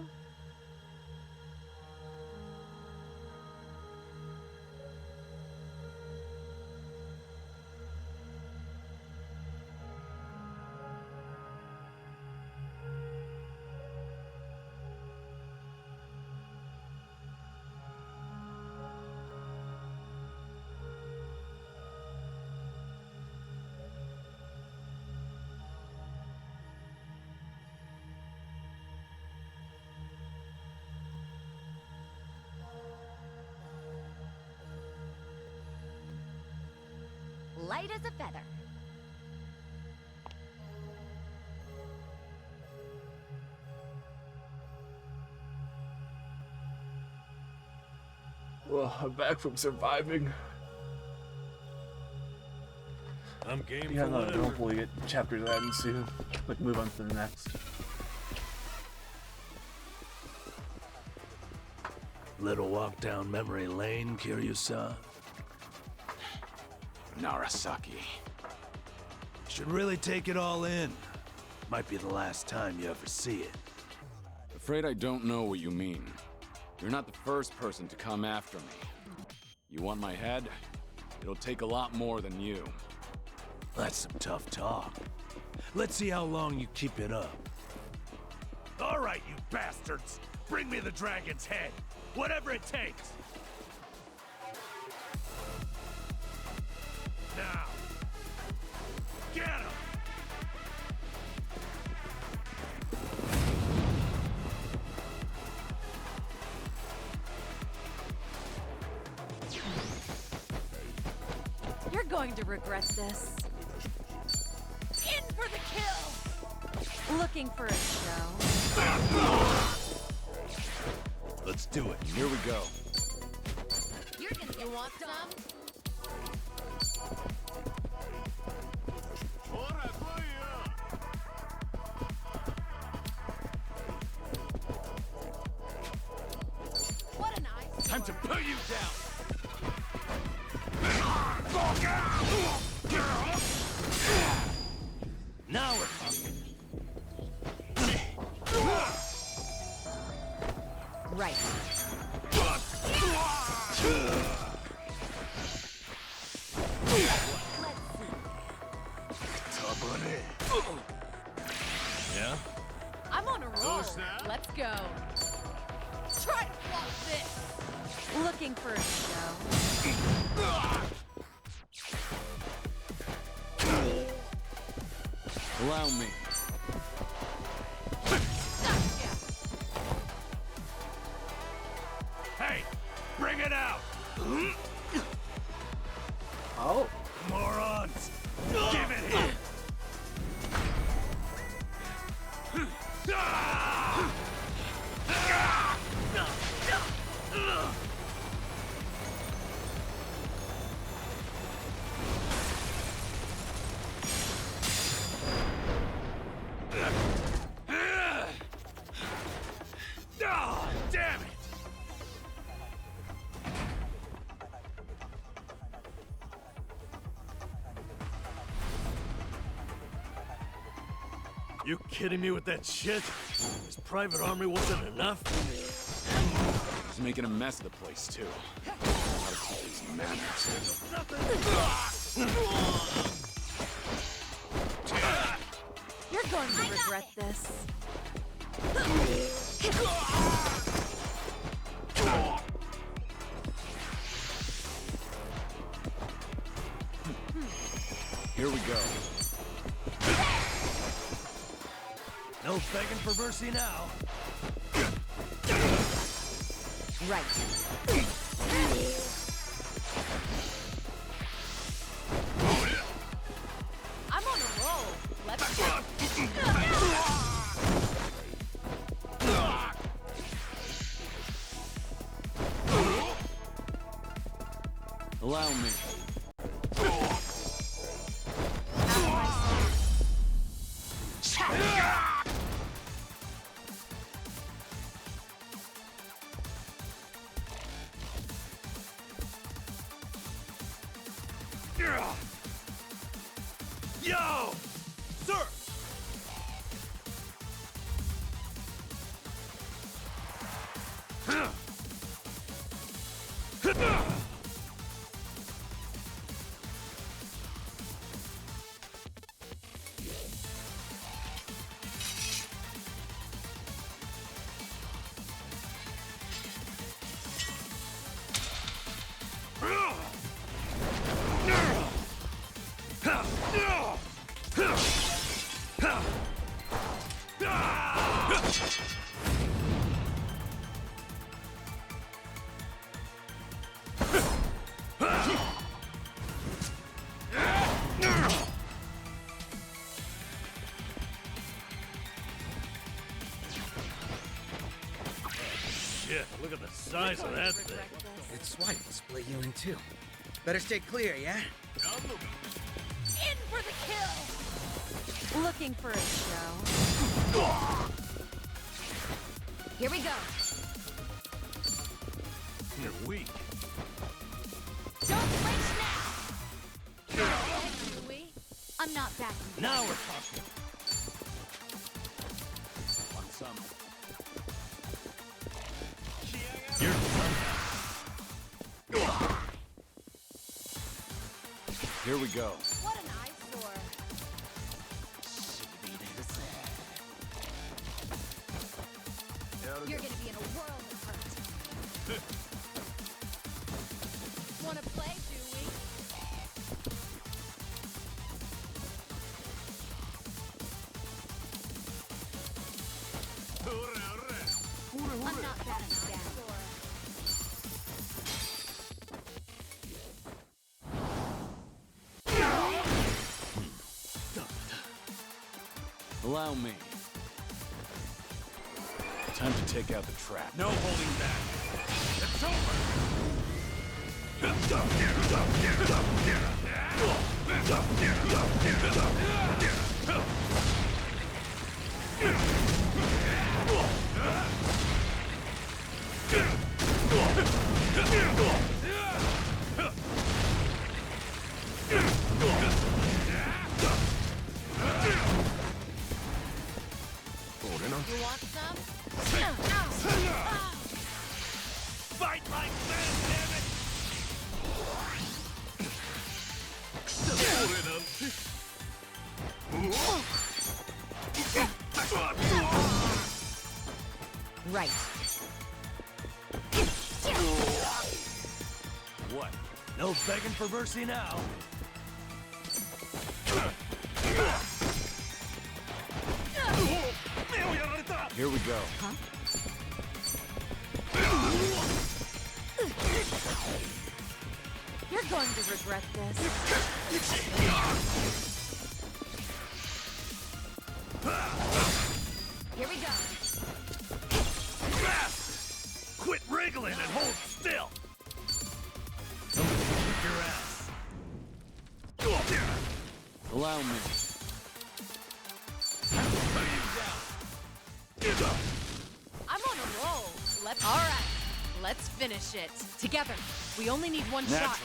Light as a feather. I'm back from surviving. I'm game Yeah, for no, whatever. hopefully get chapters that end soon. Like move on to the next. Little walk down memory lane, Kiryu-san. Narasaki. Should really take it all in. Might be the last time you ever see it. Afraid I don't know what you mean. You're not the first person to come after me. You want my head? It'll take a lot more than you. That's some tough talk. Let's see how long you keep it up. All right, you bastards! Bring me the dragon's head! Whatever it takes! Now! Get him! You're going to regret this. In for the kill! Looking for a show? Let's do it. Here we go. You want some? What a nice. Time to put you down! Now we're talking. Right. Yeah? I'm on a roll. Let's go. Try to block this. Looking for a show? Allow me. Hey! Bring it out! Oh. Morons! Give it here! Oh, damn it! You kidding me with that shit? His private army wasn't enough? He's making a mess of the place, too. Gotta keep these manners. You're going to regret this. Here we go. No begging for mercy now. Right. I'm on a roll. Let's go. Allow me. Yo! Sir! Shit, look at the size of that thing. Good swipe will split you in two. Better stay clear, yeah? In for the kill! Looking for a show. Here we go. You're weak. Don't flinch now! I'm not backing. Now we're talking. Want some? You're done. Here we go. What an eyesore. You're gonna be in a world of hurt. Wanna play, do we? I'm not backing down. Allow me. Time to take out the trap. No holding back. It's over! You want some? Fight like men, damn it! Right. What? No begging for mercy now. Here we go. Huh? You're going to regret this. Here we go. Quit wriggling and hold still. I'm gonna kick your ass. Allow me. I'm on a roll. All right. Let's finish it. Together. We only need one shot.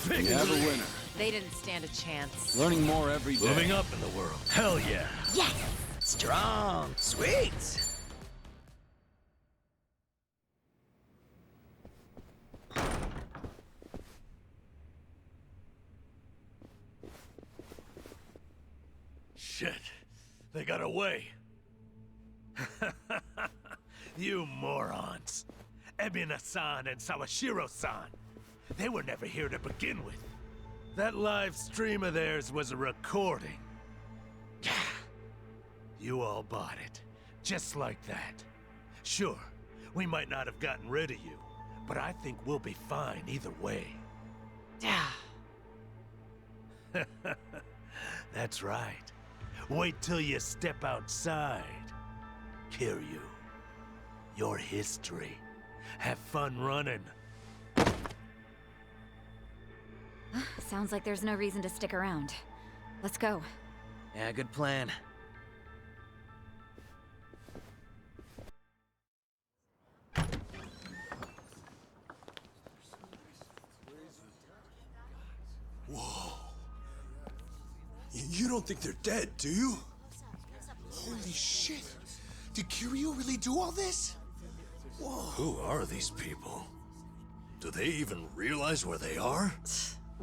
You have a winner. They didn't stand a chance. Learning more every day. Moving up in the world. Hell yeah. Yes! Strong. Sweet. Shit. They got away. You morons. Ebina-san and Sawashiro-san. They were never here to begin with. That live stream of theirs was a recording. You all bought it. Just like that. Sure, we might not have gotten rid of you, but I think we'll be fine either way. That's right. Wait till you step outside. Kiryu, your history. Have fun running. Sounds like there's no reason to stick around. Let's go. Yeah, good plan. Whoa. You don't think they're dead, do you? Holy shit. Did Kiryu really do all this? Whoa. Who are these people? Do they even realize where they are?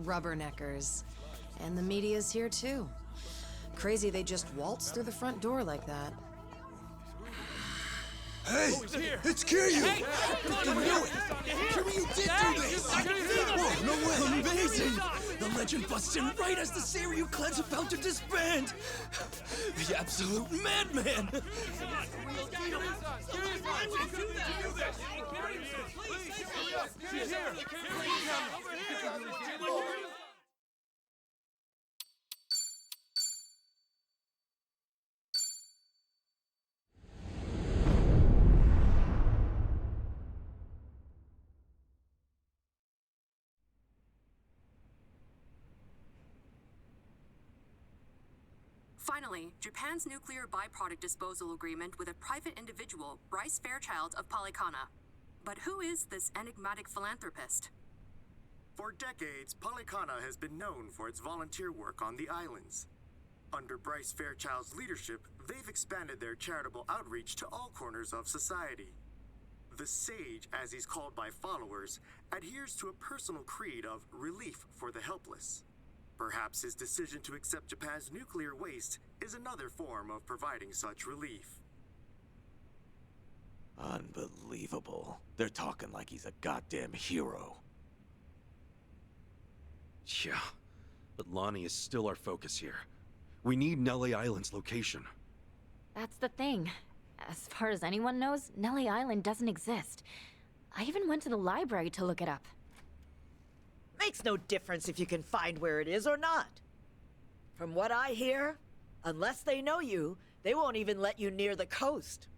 Rubberneckers. And the media's here too. Crazy they just waltzed through the front door like that. Hey! It's Kiryu! Hey! I knew it! Kiryu did do this! Whoa, no way! Amazing! The legend busts in right as the Seiryu clan's about to disband! The absolute madman! Finally, Japan's nuclear byproduct disposal agreement with a private individual, Bryce Fairchild of Polycana. But who is this enigmatic philanthropist? For decades, Polycana has been known for its volunteer work on the islands. Under Bryce Fairchild's leadership, they've expanded their charitable outreach to all corners of society. The Sage, as he's called by followers, adheres to a personal creed of relief for the helpless. Perhaps his decision to accept Japan's nuclear waste is another form of providing such relief. Unbelievable. They're talking like he's a goddamn hero. Yeah, but Lonnie is still our focus here. We need Nelly Island's location. That's the thing. As far as anyone knows, Nelly Island doesn't exist. I even went to the library to look it up. Makes no difference if you can find where it is or not. From what I hear, unless they know you, they won't even let you near the coast.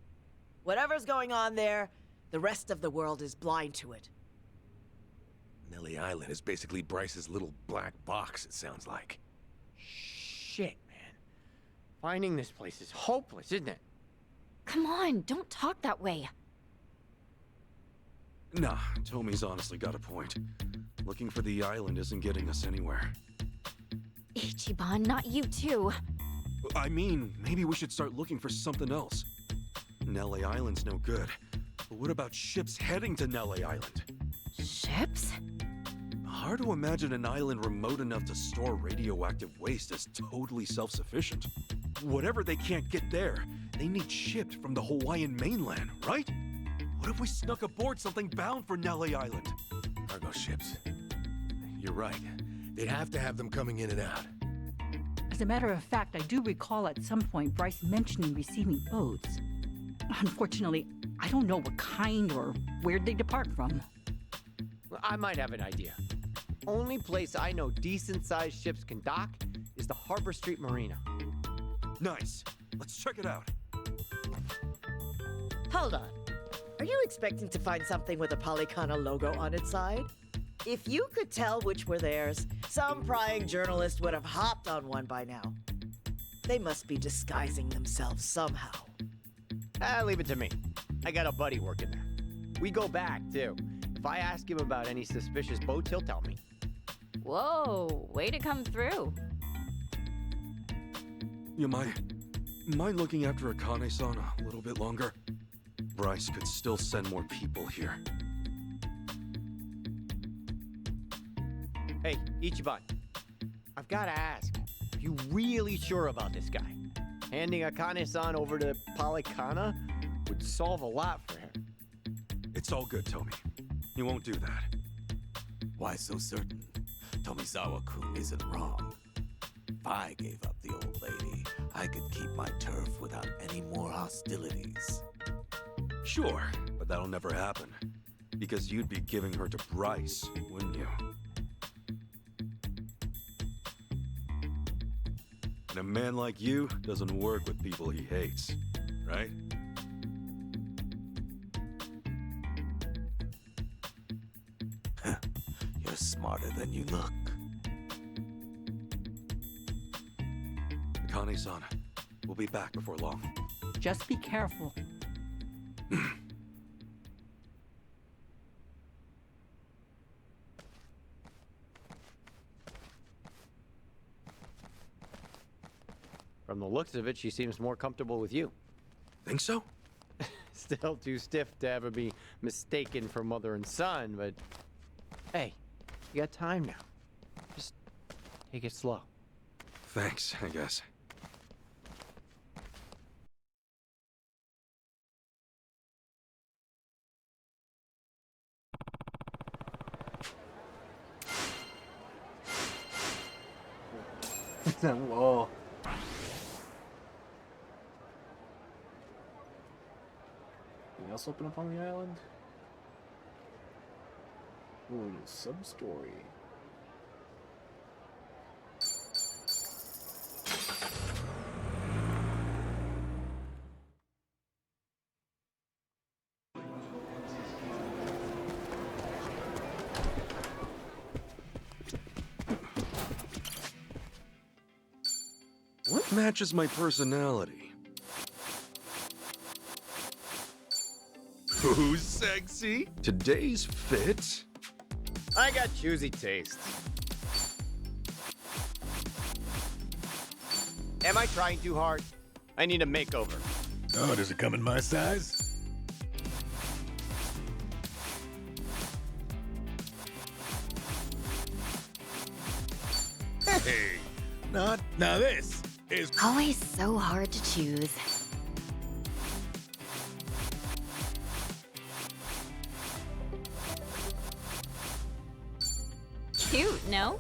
Whatever's going on there, the rest of the world is blind to it. Nelly Island is basically Bryce's little black box, it sounds like. Shit, man. Finding this place is hopeless, isn't it? Come on, don't talk that way. Nah, Tommy's honestly got a point. Looking for the island isn't getting us anywhere. Ichiban, not you too. I mean, maybe we should start looking for something else. Nelly Island's no good. But what about ships heading to Nelly Island? Ships? Hard to imagine an island remote enough to store radioactive waste as totally self-sufficient. Whatever they can't get there, they need shipped from the Hawaiian mainland, right? What if we snuck aboard something bound for Nelly Island? Cargo ships. You're right. They'd have to have them coming in and out. As a matter of fact, I do recall at some point Bryce mentioning receiving boats. Unfortunately, I don't know what kind or where they depart from. Well, I might have an idea. Only place I know decent-sized ships can dock is the Harbor Street Marina. Nice. Let's check it out. Hold on. Are you expecting to find something with a Polycana logo on its side? If you could tell which were theirs, some prying journalist would have hopped on one by now. They must be disguising themselves somehow. Leave it to me. I got a buddy working there. We go back, too. If I ask him about any suspicious boats, he'll tell me. Whoa, way to come through. You mind looking after Akane-san a little bit longer? Bryce could still send more people here. Hey, Ichiban. I've got to ask, are you really sure about this guy? Handing Akane-san over to Polycana would solve a lot for him. It's all good, Tomi. He won't do that. Why so certain? Tomizawa-kun isn't wrong. If I gave up the old lady, I could keep my turf without any more hostilities. Sure, but that'll never happen. Because you'd be giving her to Bryce, wouldn't you? And a man like you doesn't work with people he hates, right? You're smarter than you look. Akane-san, we'll be back before long. Just be careful. From the looks of it, she seems more comfortable with you. Think so? Still too stiff to ever be mistaken for mother and son, but hey, you got time now. Just take it slow. Thanks, I guess. Whoa. Anything else open up on the island? Ooh, sub-story. What matches my personality? Who's sexy? Today's fit? I got choosy tastes. Am I trying too hard? I need a makeover. Oh, does it come in my size? Hey, now this is Always so hard to choose. Cute, no?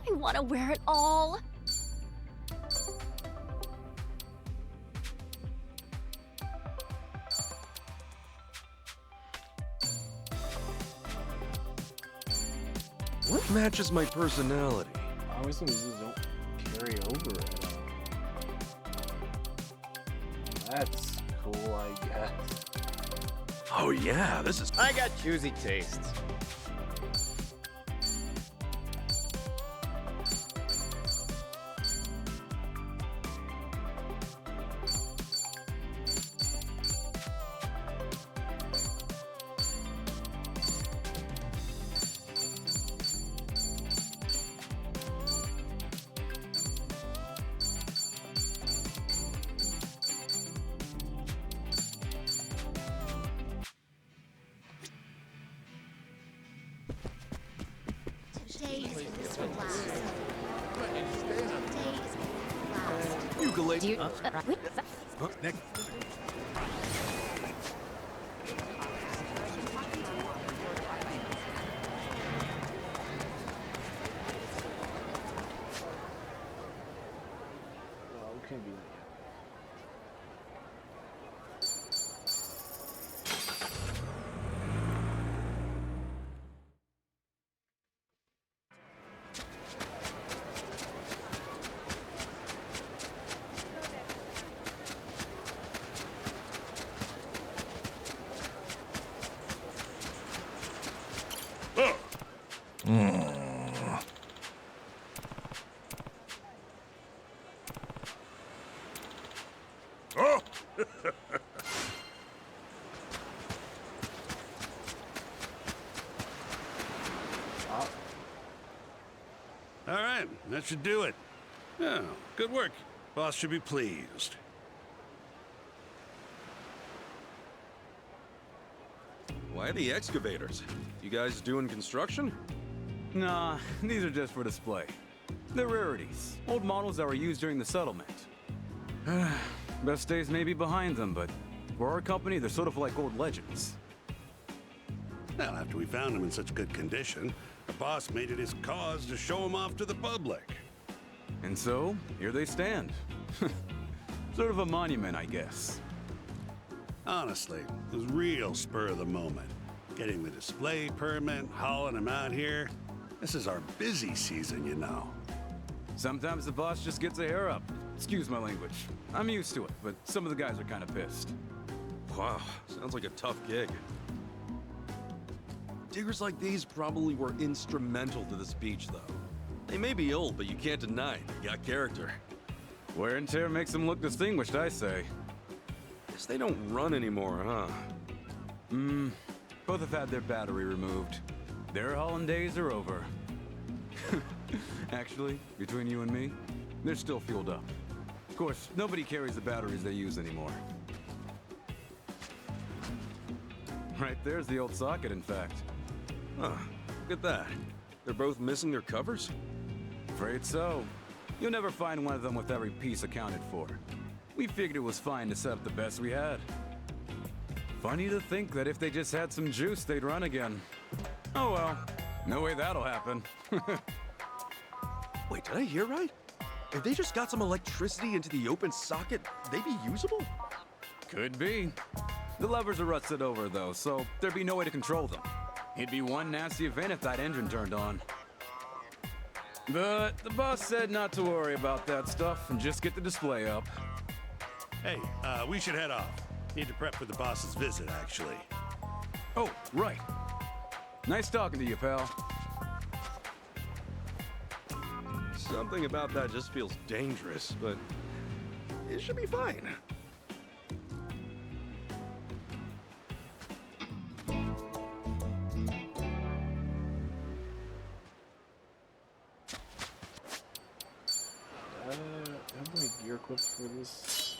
I want to wear it all. What matches my personality? I always think these don't carry over at all. That's cool, I guess. Oh yeah, this is... I got choosy tastes. Ukulele. Next. Well, we can't be like Oh! All right, that should do it. Yeah, good work. Boss should be pleased. Why the excavators? You guys doing construction? Nah, these are just for display. They're rarities, old models that were used during the settlement. Best days may be behind them, but for our company, they're sort of like old legends. Well, after we found them in such good condition, the boss made it his cause to show them off to the public. And so, here they stand. Sort of a monument, I guess. Honestly, it was real spur of the moment. Getting the display permit, hauling them out here. This is our busy season, you know. Sometimes the boss just gets a hair up. Excuse my language. I'm used to it, but some of the guys are kind of pissed. Wow, sounds like a tough gig. Diggers like these probably were instrumental to this beach, though. They may be old, but you can't deny they got character. Wear and tear makes them look distinguished, I say. Guess they don't run anymore, huh? Both have had their battery removed. Their hauling days are over. Actually, between you and me, they're still fueled up. Of course, nobody carries the batteries they use anymore. Right there's the old socket, in fact. Huh, look at that. They're both missing their covers? Afraid so. You'll never find one of them with every piece accounted for. We figured it was fine to set up the best we had. Funny to think that if they just had some juice, they'd run again. Oh well, no way that'll happen. Wait, did I hear right? If they just got some electricity into the open socket, they'd be usable? Could be. The levers are rusted over, though, so there'd be no way to control them. It'd be one nasty event if that engine turned on. But the boss said not to worry about that stuff and just get the display up. Hey, we should head off. Need to prep for the boss's visit, actually. Oh, right. Nice talking to you, pal. Something about that just feels dangerous, but it should be fine. Have my gear equipped for this?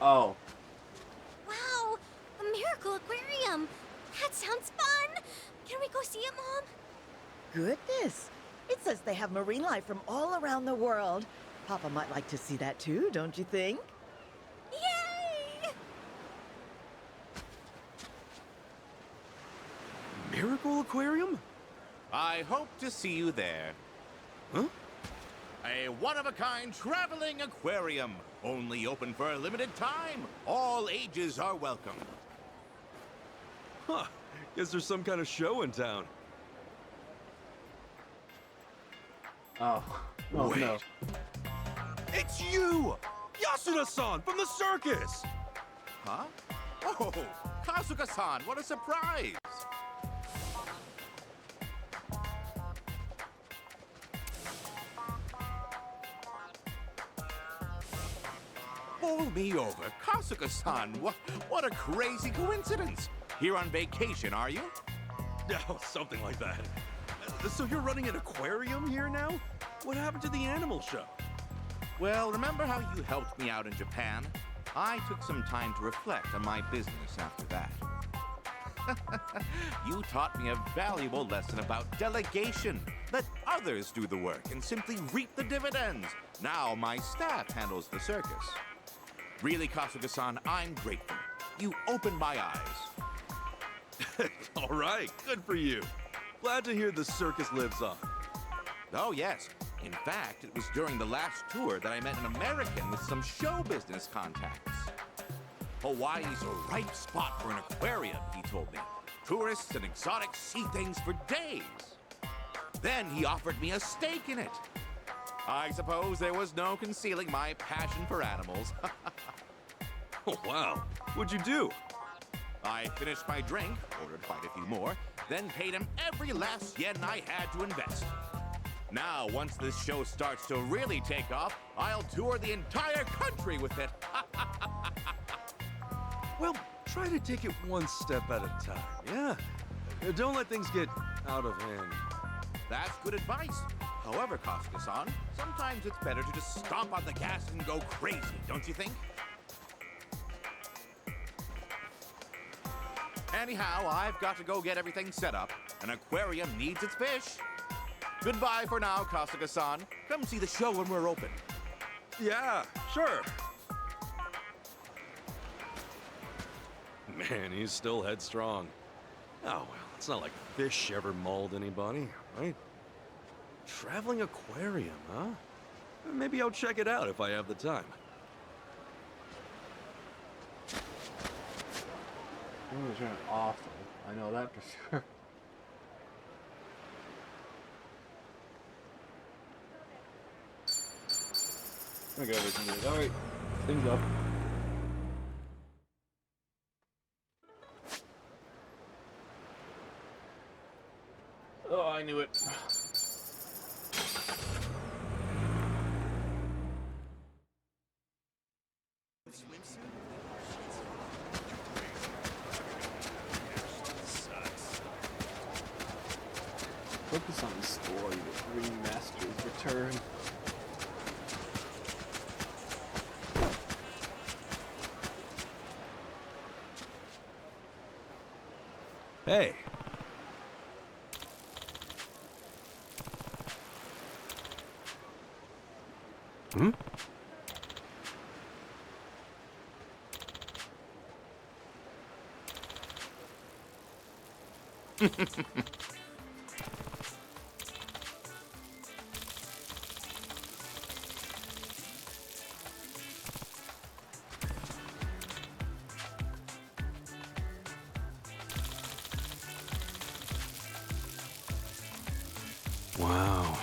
Oh. Wow, a miracle aquarium. That sounds fun. Can we go see it, Mom? Goodness. It says they have marine life from all around the world. Papa might like to see that too, don't you think? Yay! Miracle Aquarium? I hope to see you there. Huh? A one-of-a-kind traveling aquarium. Only open for a limited time. All ages are welcome. Huh. Guess there's some kind of show in town. Oh. Oh, Wait. no. It's you! Yasuda-san from the circus! Huh? Oh, Kasuga-san, what a surprise! Pull me over. Kasuga-san, what a crazy coincidence. Here on vacation, are you? Oh, something like that. So you're running an aquarium here now? What happened to the animal show? Well, remember how you helped me out in Japan? I took some time to reflect on my business after that. You taught me a valuable lesson about delegation. Let others do the work and simply reap the dividends. Now my staff handles the circus. Really, Kasuga-san, I'm grateful. You opened my eyes. All right, good for you. Glad to hear the circus lives on. Oh, yes. In fact, it was during the last tour that I met an American with some show business contacts. Hawaii's a ripe spot for an aquarium, he told me. Tourists and exotic sea things for days. Then he offered me a stake in it. I suppose there was no concealing my passion for animals. Oh, wow. What'd you do? I finished my drink, ordered quite a few more, then paid him every last yen I had to invest. Now, once this show starts to really take off, I'll tour the entire country with it. Well, try to take it one step at a time, yeah? Don't let things get out of hand. That's good advice. However, Kasuga-san, sometimes it's better to just stomp on the gas and go crazy, don't you think? Anyhow, I've got to go get everything set up. An aquarium needs its fish. Goodbye for now, Kasuga-san. Come see the show when we're open. Yeah, sure. Man, he's still headstrong. Oh, well, it's not like fish ever mauled anybody, right? Traveling aquarium, huh? Maybe I'll check it out if I have the time. I'm gonna turn it off, though. I know that for sure. Okay, everything good. Alright, things up. Oh, I knew it. Focus on the story, the Ringmaster's return. Hey. Hmm? Wow.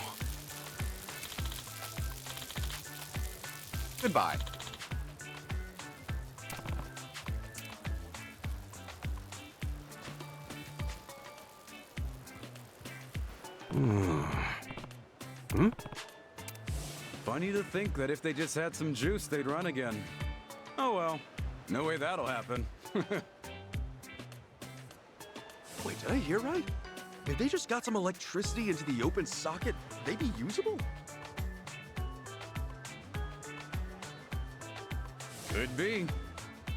Goodbye. Hmm? Funny to think that if they just had some juice, they'd run again. Oh well, no way that'll happen. Wait, did I hear right? If they just got some electricity into the open socket, they'd be usable? Could be.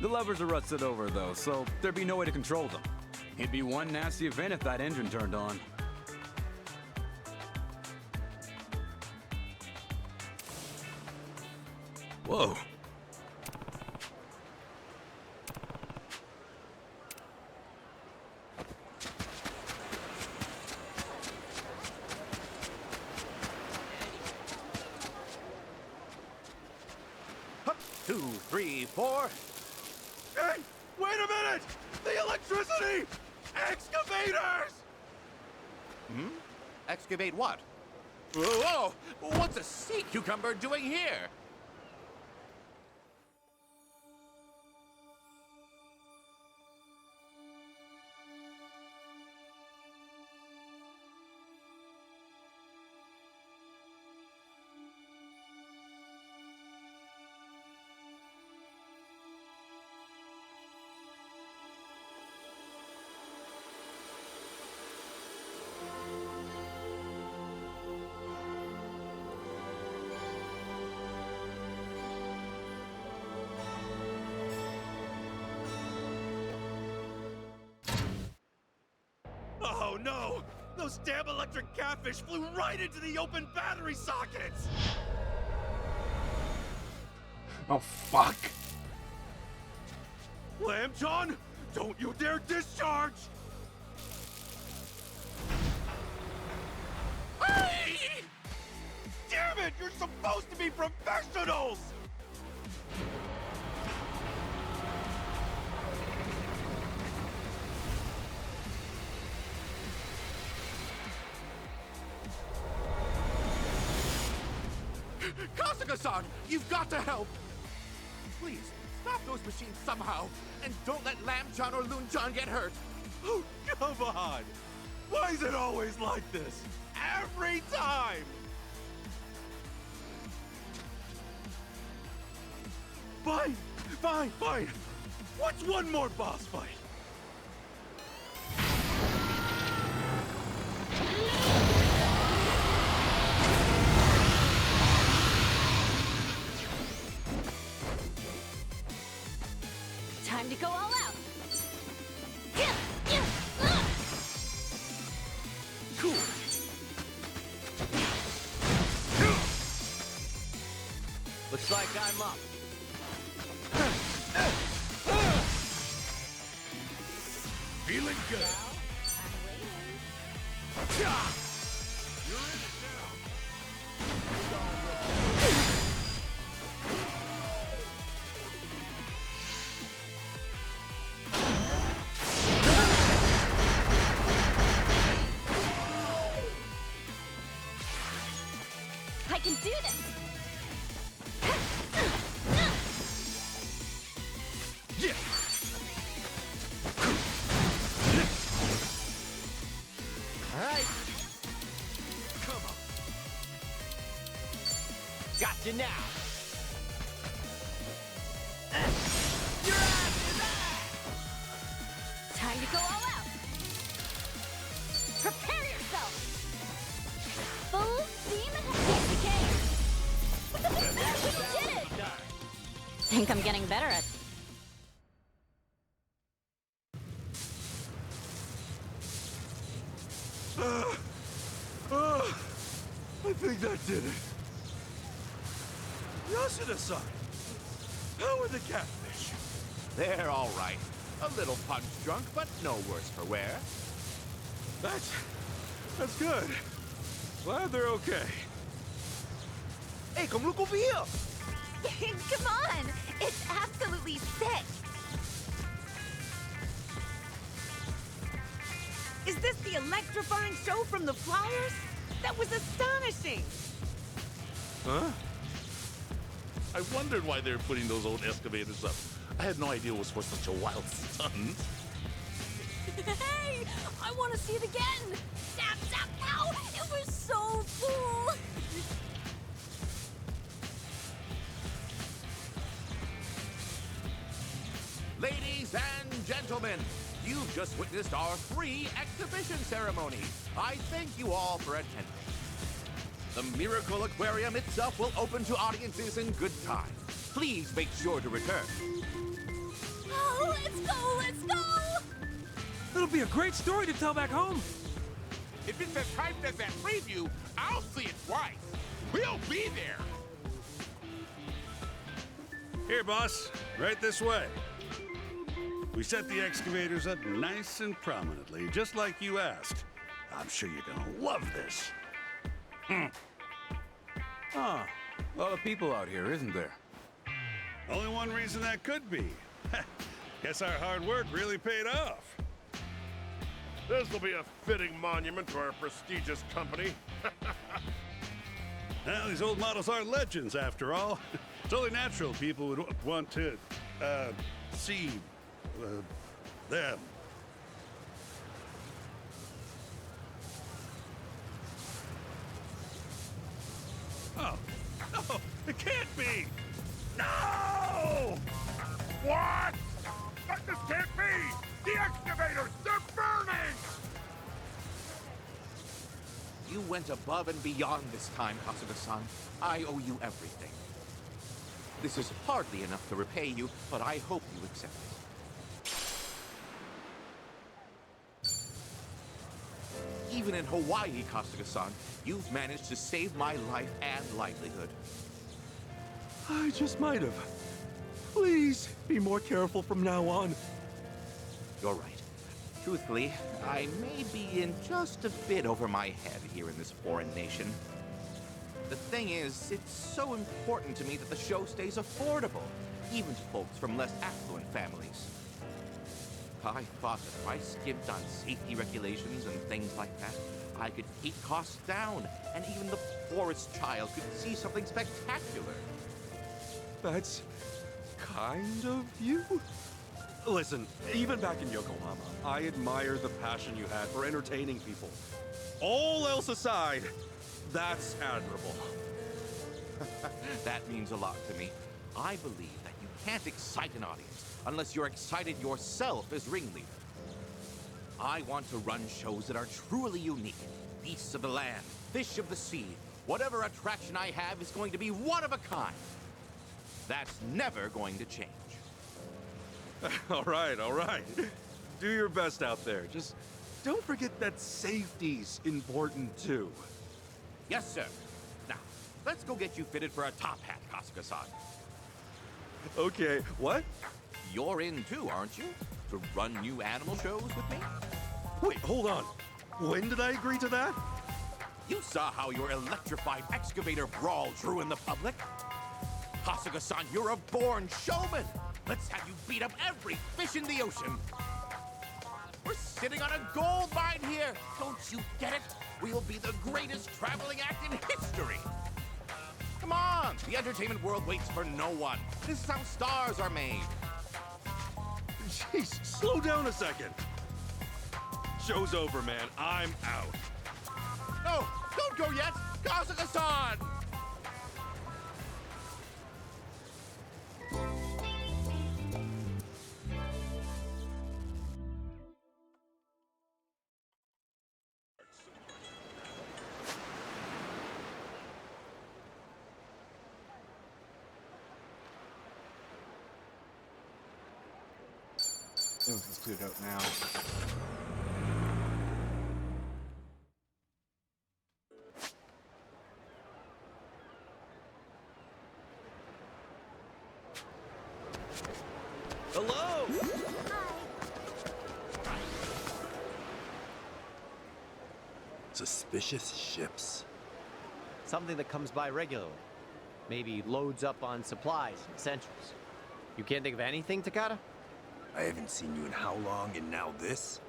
The levers are rusted over though, so there'd be no way to control them. It'd be one nasty event if that engine turned on. Whoa. Hup, 2, 3, 4. Hey, wait a minute! The electricity! Excavators! Hmm? Excavate what? Whoa! What's a sea cucumber doing here? Oh no! Those damn electric catfish flew right into the open battery sockets! Oh, fuck. Lamb John, don't you dare discharge! Hey! Damn it! You're supposed to be professionals! Kasuga-san, you've got to help! Please, stop those machines somehow, and don't let Lamb-chan or Loon-chan get hurt! Oh, come on! Why is it always like this? Every time! Fine, fine, fine! What's one more boss fight? Time to go all out. Cool. Looks like I'm up. Feeling good. I'm waiting. You're in it now. I can do this. Yeah. All right. Come on. Got you now. Time to go all out. Prepare yourself. Full steam ahead. We did it. Think I'm getting better at. I think that did it. Yasuda-san, how are the catfish? They're all right. A little punch drunk, but no worse for wear. That's good. Glad they're okay. Hey, come look over here. Come on. It's absolutely sick. Is this the electrifying show from the flyers? That was astonishing! Huh? I wondered why they were putting those old excavators up. I had no idea it was for such a wild stunt. Hey! I want to see it again! Zap, zap, ow! You were so cool! Ladies and gentlemen, you've just witnessed our free exhibition ceremony. I thank you all for attending. The Miracle Aquarium itself will open to audiences in good time. Please make sure to return. Oh, let's go, let's go! It'll be a great story to tell back home. If it's as hyped as that preview, I'll see it twice. We'll be there. Here, boss. Right this way. We set the excavators up nice and prominently, just like you asked. I'm sure you're gonna love this. Ah, a lot of people out here, isn't there? Only one reason that could be. Guess our hard work really paid off. This will be a fitting monument to our prestigious company. Now, these old models are legends, after all. It's only natural people would want to, see, them. Oh, no, it can't be! No! What? But this can't be! The excavators, they're burning! You went above and beyond this time, Kasuga-san. I owe you everything. This is hardly enough to repay you, but I hope you accept it. Even in Hawaii, Kasuga-san, you've managed to save my life and livelihood. I just might have. Please, be more careful from now on. You're right. Truthfully, I may be in just a bit over my head here in this foreign nation. The thing is, it's so important to me that the show stays affordable, even to folks from less affluent families. I thought that if I skimped on safety regulations and things like that, I could keep costs down, and even the poorest child could see something spectacular. That's kind of you? Listen, even back in Yokohama, I admire the passion you had for entertaining people. All else aside, that's admirable. That means a lot to me. I believe that you can't excite an audience unless you're excited yourself as ringleader. I want to run shows that are truly unique. Beasts of the land, fish of the sea. Whatever attraction I have is going to be one of a kind. That's never going to change. All right. Do your best out there. Just don't forget that safety's important too. Yes, sir. Now, let's go get you fitted for a top hat, Kasuga-san. Okay, what? You're in too, aren't you? To run new animal shows with me? Wait, hold on. When did I agree to that? You saw how your electrified excavator brawl drew in the public. Kasuga-san, you're a born showman. Let's have you beat up every fish in the ocean. We're sitting on a gold mine here. Don't you get it? We'll be the greatest traveling act in history. Come on, the entertainment world waits for no one. This is how stars are made. Jeez, slow down a second. Show's over, man. I'm out. No, don't go yet. Kasuga-san! Let's clear it out now. Hello! Suspicious ships. Something that comes by regularly. Maybe loads up on supplies and essentials. You can't think of anything, Takata? I haven't seen you in how long, and now this?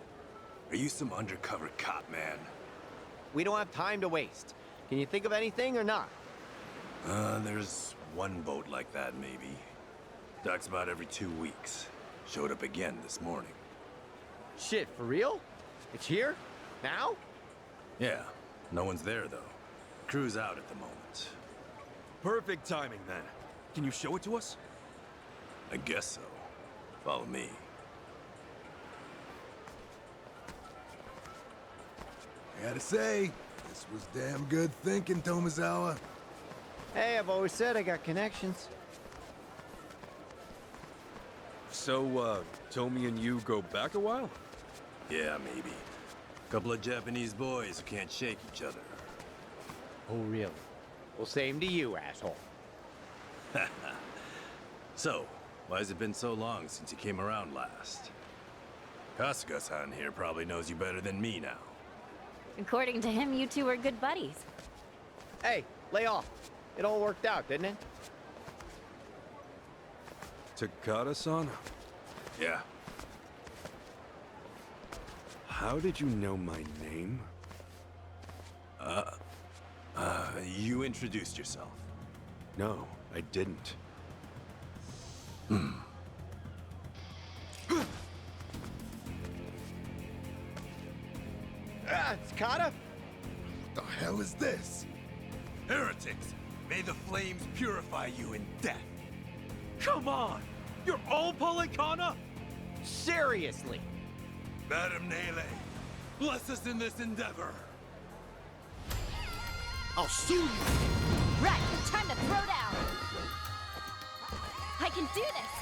Are you some undercover cop, man? We don't have time to waste. Can you think of anything or not? There's one boat like that, maybe. Docks about every 2 weeks. Showed up again this morning. Shit, for real? It's here? Now? Yeah. No one's there, though. Crew's out at the moment. Perfect timing, then. Can you show it to us? I guess so. Follow me. I gotta say, this was damn good thinking, Tomizawa. Hey, I've always said I got connections. So, Tomi and you go back a while? Yeah, maybe. Couple of Japanese boys who can't shake each other. Oh, really? Well, same to you, asshole. So, why has it been so long since you came around last? Kasuga-san here probably knows you better than me now. According to him, you two are good buddies. Hey, lay off. It all worked out, didn't it? Takada-san? Yeah. How did you know my name? You introduced yourself. No, I didn't. Takada? What the hell is this? Heretics! May the flames purify you in death! Come on! You're all Polycana? Seriously? Madam Nele, bless us in this endeavor! I'll sue you! Right, time to throw down! I can do this!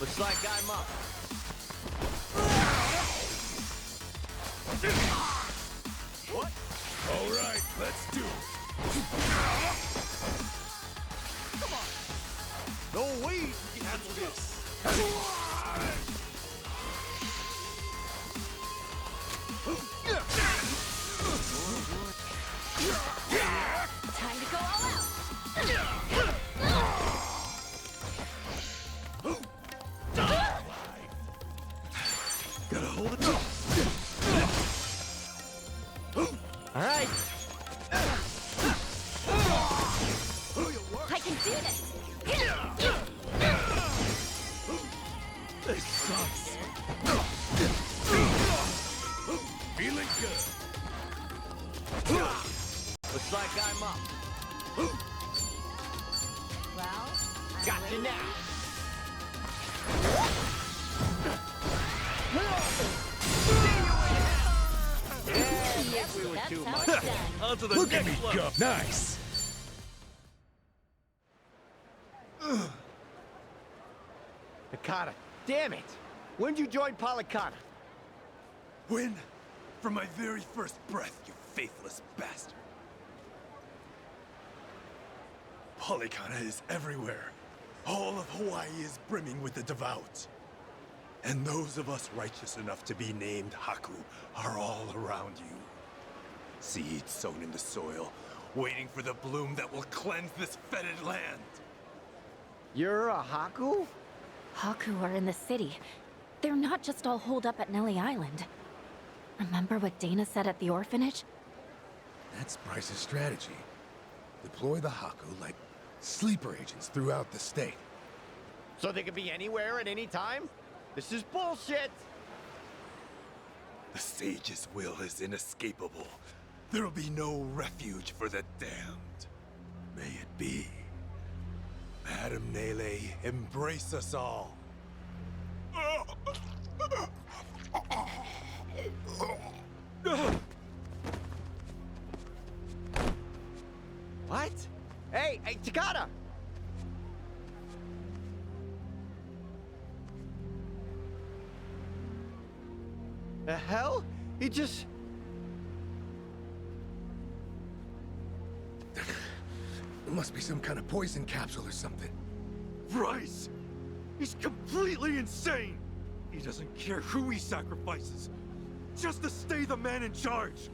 Looks like I'm up. What? All right, let's do it. Come on. No way you can handle this. Time to go all out! Gotta hold it. All right. I can do this! This sucks. Feeling good. Looks like I'm up. Well, Got you now. Yep, we were that's too how much. it's done. On to the Look at next me level. go. Nice. Takada, damn it! When'd you join Polycana? When? From my very first breath, you faithless bastard. Polycana is everywhere. All of Hawaii is brimming with the devout. And those of us righteous enough to be named Haku are all around you. Seeds sown in the soil, waiting for the bloom that will cleanse this fetid land. You're a Haku? Haku are in the city. They're not just all holed up at Nelly Island. Remember what Dana said at the orphanage? That's Bryce's strategy. Deploy the Haku like sleeper agents throughout the state. So they could be anywhere at any time? This is bullshit! The sage's will is inescapable. There'll be no refuge for the damned. May it be. Madam Nele, embrace us all. What? Hey, Takada! The hell? He just... It must be some kind of poison capsule or something. Bryce! He's completely insane! He doesn't care who he sacrifices, just to stay the man in charge!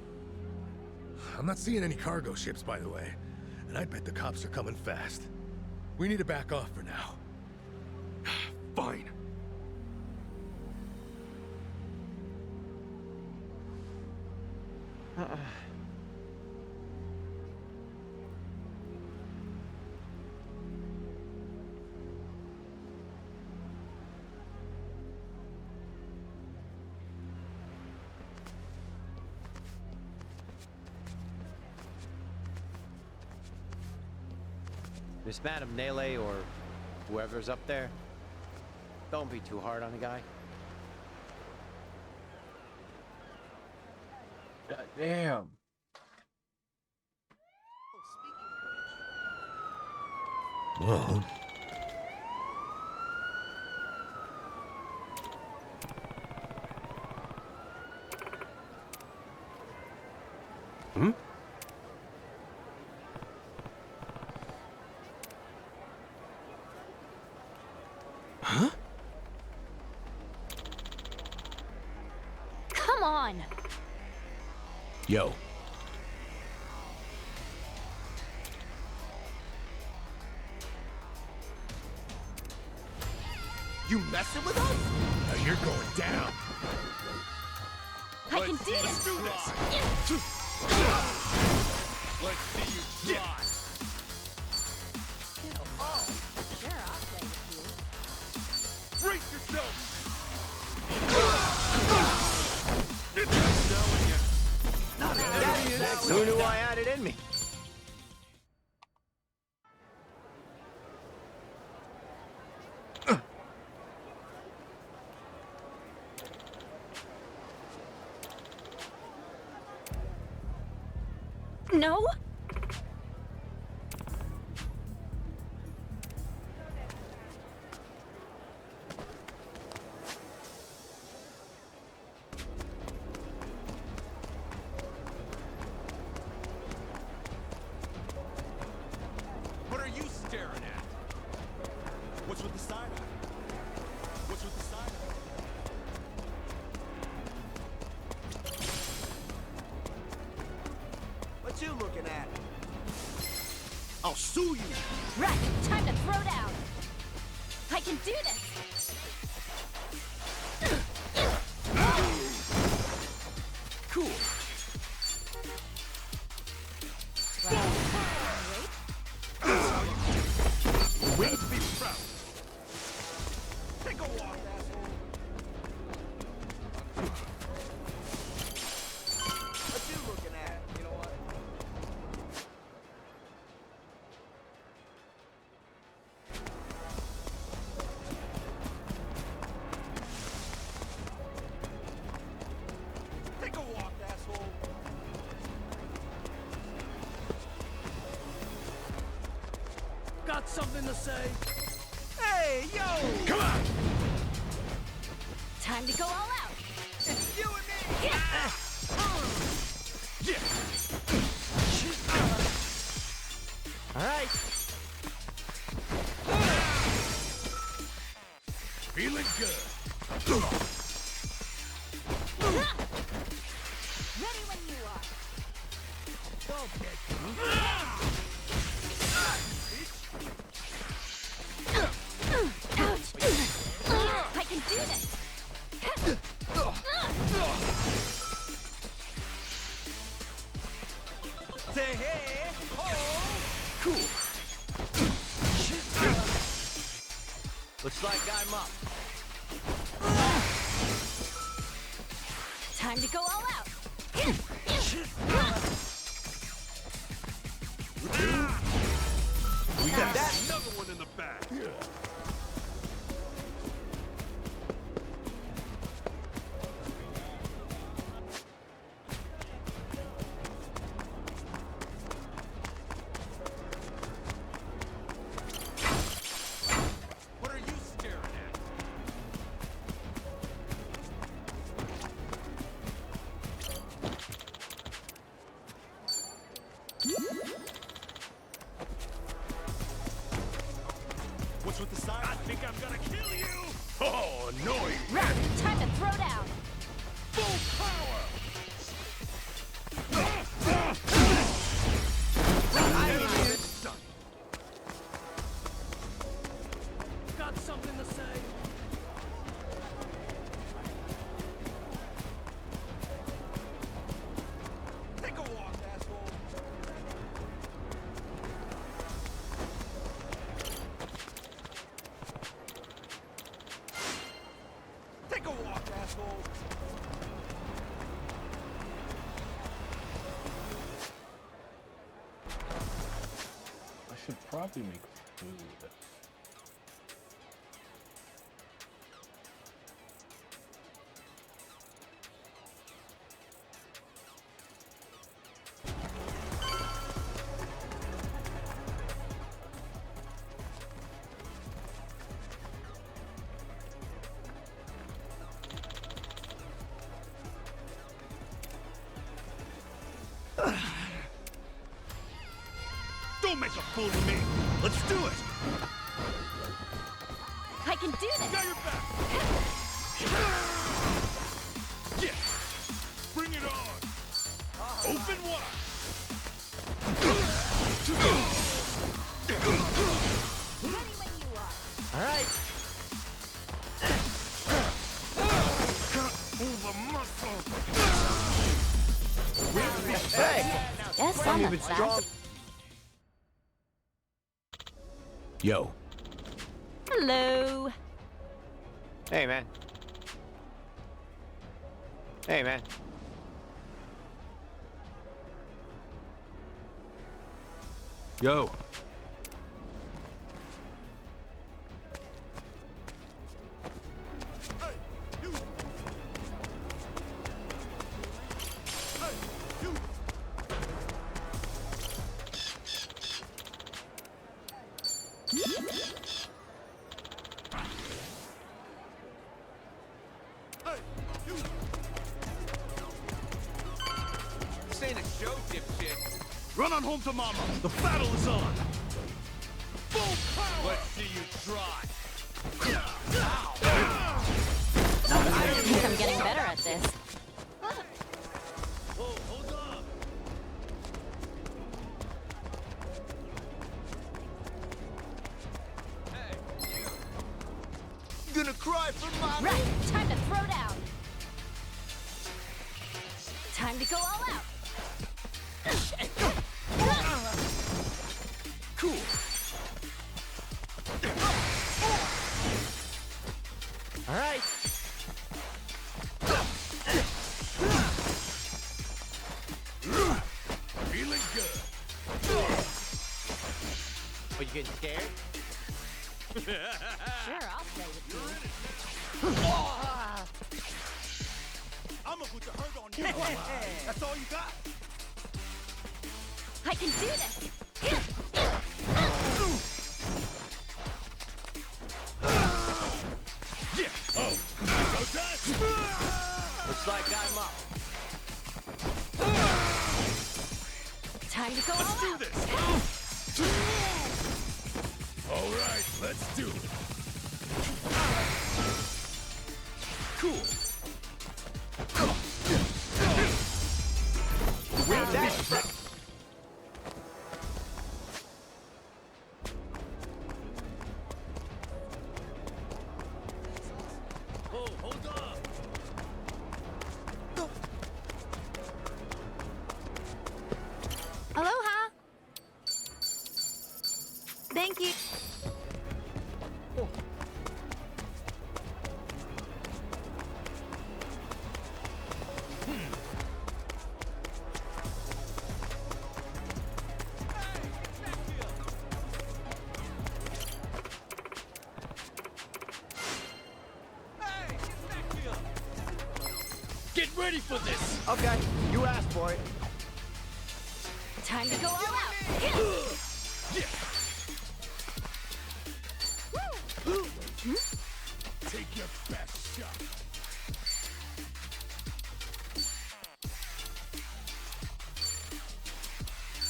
I'm not seeing any cargo ships, by the way. And I bet the cops are coming fast. We need to back off for now. Fine. Miss Madam Nele or whoever's up there, don't be too hard on the guy. God damn. Well, Hmm? huh? Come on! Yo. You messing with us? Now you're going down. I can do this! Let's do this! Let's see you try! Oh, sure, I'll play with you. Brace yourself! Who knew I had it in me? No? What are you staring at? What's with the side eye? What's with the side eye? What you looking at? I'll sue you! Right, time to throw down! I can do this! Cool. Way to be proud. Take a walk, asshole. What you looking at? You know what? Take a walk, asshole. Got something to say? Hey, yo! Come on! Time to go all out! It's you and me! All right. Feeling good. Ready when you are. Don't get I can do this! Say hey, ho! Cool. Looks like I'm up. Time to go all out! We got another one in the back. What are you staring at? What's with the side? I think I'm gonna kill you! Oh, annoying. Right, time to throw down! Full power! Got something to say? Take a walk, asshole! Take a walk, asshole! I should probably make food. Don't make a fool of me. Let's do it. I can do this! Got your back. Yeah. Bring it on. Open wide. All right. Hey! Guess I'm You've a been strong. Yo. Hello. Hey, man. Hey, man. Yo. This ain't a show, dipshit. Run on home to mama. The battle is on. Full power. Let's see you try. I think I'm getting better at this. Whoa, hold on. Gonna cry for mommy? Right, time to throw down. Time to go all out. Cool. All right. Feeling good. Are you getting scared? Sure, I'll play with you. I'm gonna put the hurt on you. That's all you got? I can do this. Yeah. Oh, go time. Looks like I'm up. Time to go Let's all do out. this. All right, let's do it. Cool. Read that. Oh, hold on. Aloha. Thank you. Get ready for this. Okay, you asked for it. Time to go all out. Take your best shot.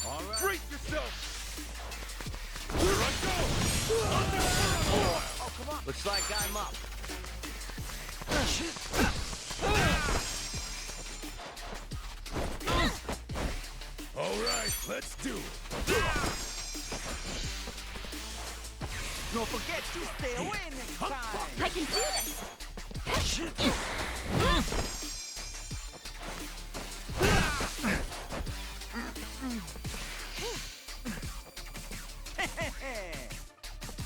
All right. Brace yourself. Here I go. Oh, come on. Looks like I'm up. All right, let's do it. Don't forget to stay away next time. I can do this.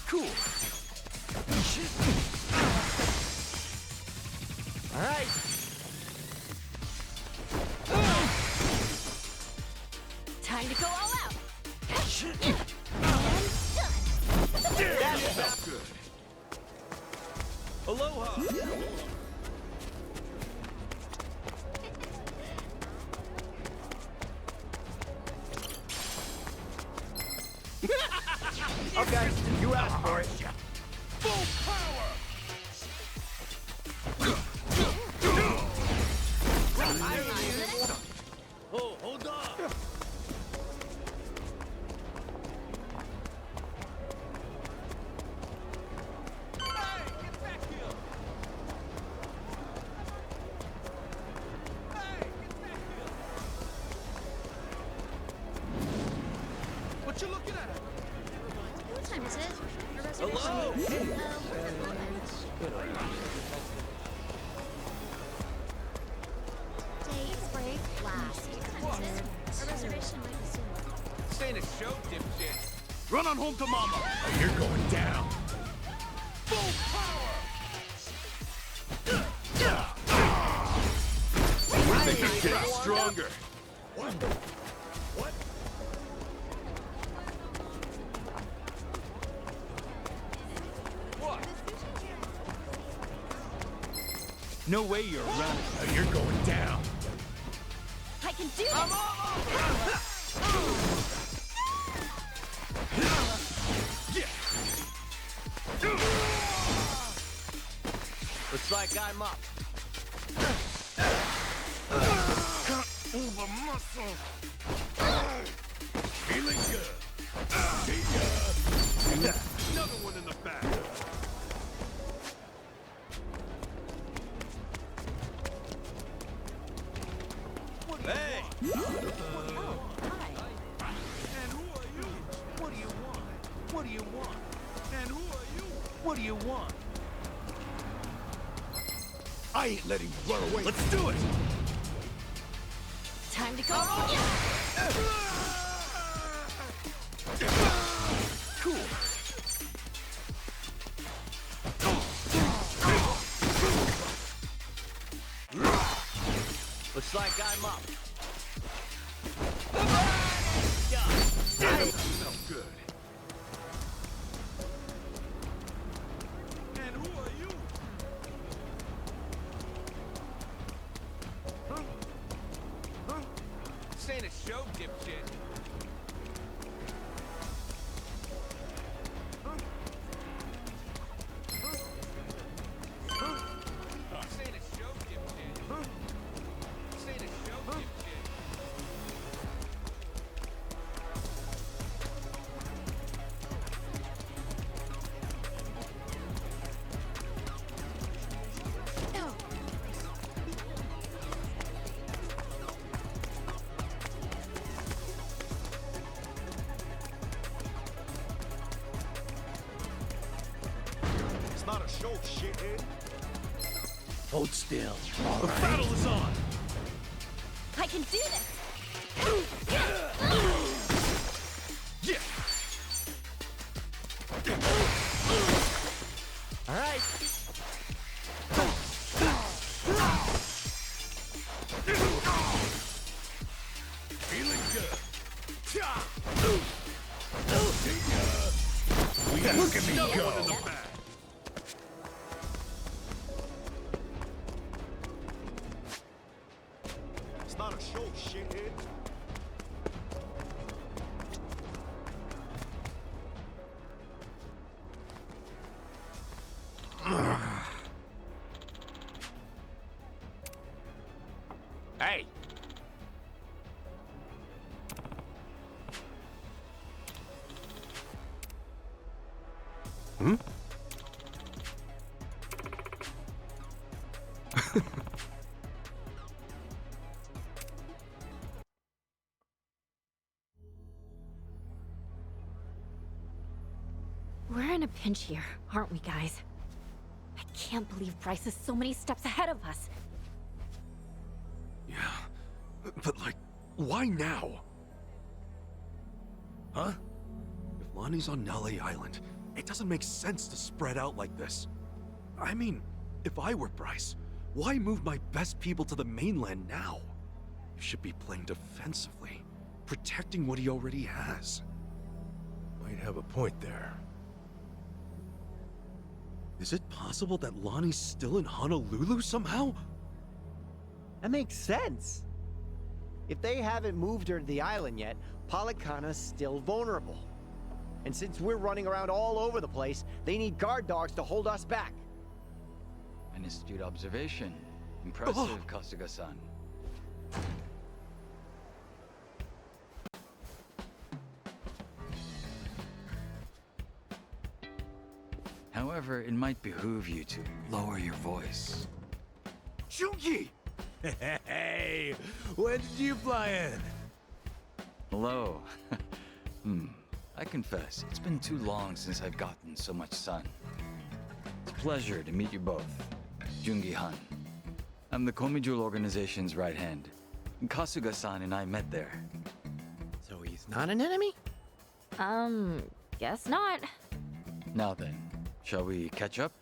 Cool. All right. Time to go all out. And done. Aloha! Okay, you asked for it. Full power! Oh, hold on! What you looking at? What time is it? A reservation? Hello? Take break last. What time is it? A reservation might be soon. This ain't a show, dipshit. Run on home to mama. Oh, you're going down. Full power! They keep getting stronger. What? What? What? No way you're running. Oh, you're going down. I can do this! Looks like I'm up. Over muscle. Feeling good. See ya. Another one in the back. Hey! Oh, hi. And who are you? What do you want? What do you want? And who are you? What do you want? I ain't letting you run away. Let's do it! Time to go. Cool. Looks like I'm up. Smells good. And who are you? Huh? Huh? This ain't a show, dipshit. Huh? Huh? Huh? This ain't a show, dipshit. Huh? This ain't a show, dipshit. It's not a show, shithead. Hold still. The battle is on! I can do this! Yeah! All right. Feeling good. Look at me go. It's not a show, shithead. Hey! Hmm? We're in a pinch here, aren't we, guys? I can't believe Bryce is so many steps ahead of us. Yeah, but like, why now? Huh? If Lonnie's on Nale Island, it doesn't make sense to spread out like this. I mean, if I were Bryce, why move my best people to the mainland now? You should be playing defensively, protecting what he already has. Might have a point there. Is it possible that Lonnie's still in Honolulu somehow? That makes sense. If they haven't moved her to the island yet, Polycana's still vulnerable. And since we're running around all over the place, they need guard dogs to hold us back. An astute observation. Impressive, Kasuga-san. However, it might behoove you to lower your voice. Jungi! Hey, when did you fly in? Hello. I confess, it's been too long since I've gotten so much sun. It's a pleasure to meet you both. Jungi Han. I'm the Komijul organization's right hand. Kasuga-san and I met there. So he's not an enemy? Guess not. Now then, shall we catch up?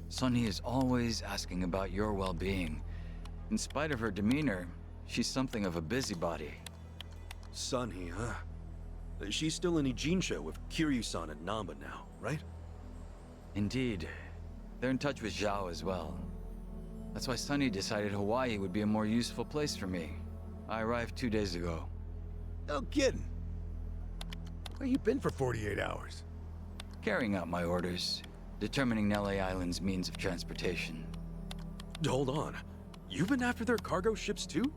Sunny is always asking about your well-being. In spite of her demeanor, she's something of a busybody. Sunny, huh? She's still in Ijinsha with Kiryu-san and Namba now, right? Indeed. They're in touch with Zhao as well. That's why Sunny decided Hawaii would be a more useful place for me. I arrived 2 days ago. No kidding. Where you been for 48 hours? Carrying out my orders. Determining Nelly Island's means of transportation. Hold on. You've been after their cargo ships too?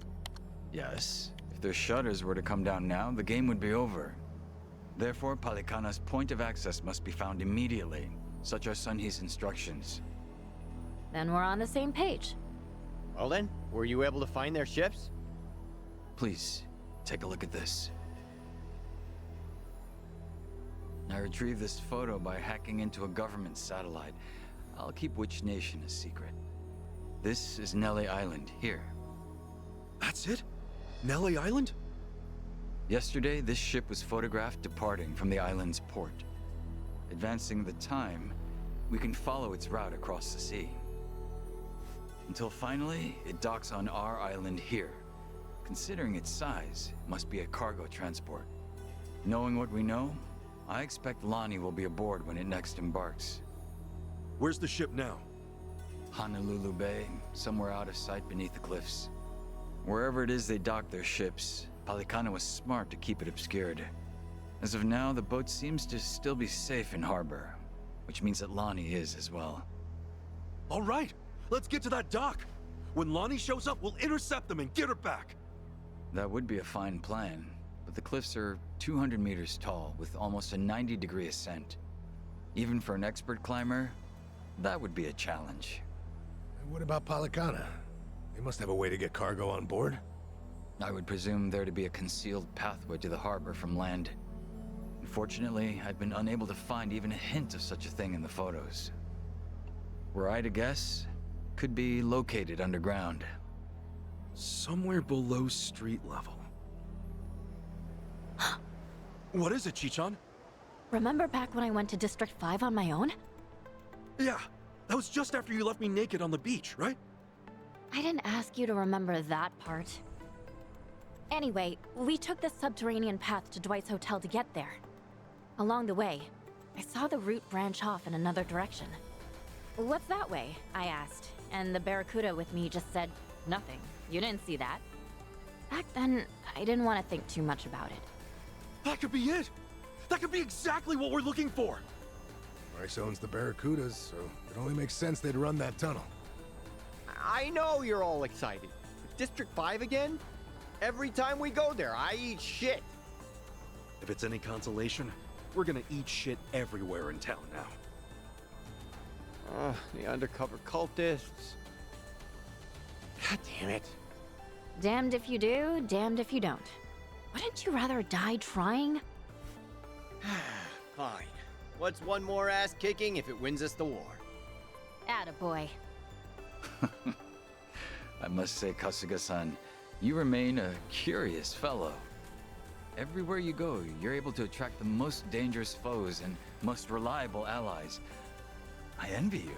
Yes. If their shutters were to come down now, the game would be over. Therefore, Polycana's point of access must be found immediately. Such are Sunhee's instructions. Then we're on the same page. Well then, were you able to find their ships? Please, take a look at this. I retrieved this photo by hacking into a government satellite. I'll keep which nation a secret. This is Nelly Island, here. That's it? Nelly Island? Yesterday, this ship was photographed departing from the island's port. Advancing the time, we can follow its route across the sea. Until finally, it docks on our island here. Considering its size, it must be a cargo transport. Knowing what we know, I expect Lonnie will be aboard when it next embarks. Where's the ship now? Honolulu Bay, somewhere out of sight beneath the cliffs. Wherever it is they dock their ships, Polycana was smart to keep it obscured. As of now, the boat seems to still be safe in harbor, which means that Lonnie is as well. All right, let's get to that dock. When Lonnie shows up, we'll intercept them and get her back. That would be a fine plan, but the cliffs are 200 meters tall with almost a 90-degree ascent. Even for an expert climber, that would be a challenge. And what about Polycana? They must have a way to get cargo on board. I would presume there to be a concealed pathway to the harbor from land. Unfortunately, I've been unable to find even a hint of such a thing in the photos. Were I to guess, could be located underground. Somewhere below street level. What is it, Chichan? Remember back when I went to District 5 on my own? Yeah, that was just after you left me naked on the beach, right? I didn't ask you to remember that part. Anyway, we took the subterranean path to Dwight's hotel to get there. Along the way, I saw the route branch off in another direction. What's that way? I asked, and the Barracuda with me just said, nothing. You didn't see that. Back then, I didn't want to think too much about it. That could be it! That could be exactly what we're looking for! Bryce owns the Barracudas, so it only makes sense they'd run that tunnel. I know you're all excited. District 5 again? Every time we go there, I eat shit. If it's any consolation, we're gonna eat shit everywhere in town now. The undercover cultists. God damn it. Damned if you do, damned if you don't. Wouldn't you rather die trying? Fine. What's one more ass kicking if it wins us the war? Attaboy. I must say, Kasuga-san, you remain a curious fellow. Everywhere you go, you're able to attract the most dangerous foes and most reliable allies. I envy you.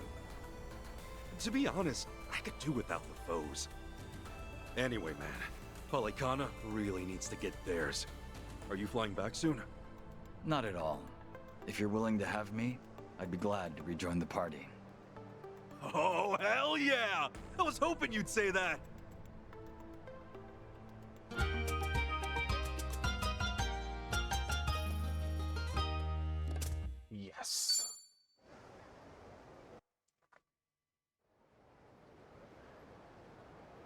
To be honest, I could do without the foes. Anyway, man, Polycana really needs to get theirs. Are you flying back soon? Not at all. If you're willing to have me, I'd be glad to rejoin the party. Oh, hell yeah! I was hoping you'd say that! Yes.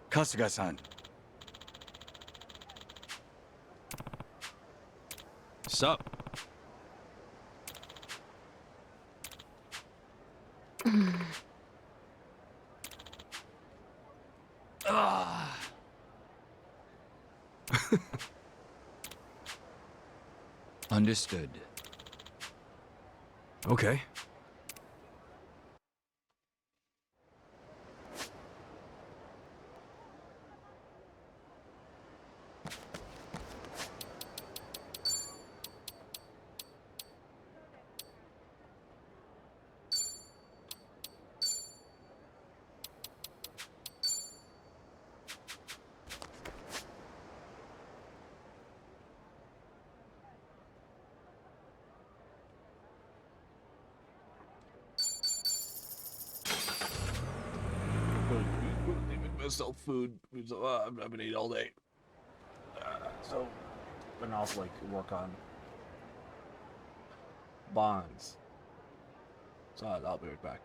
Kasuga-san. Sup? Ah. Understood. Okay. Myself food. I've been eating all day. So, and also like work on bonds. So I'll be right back.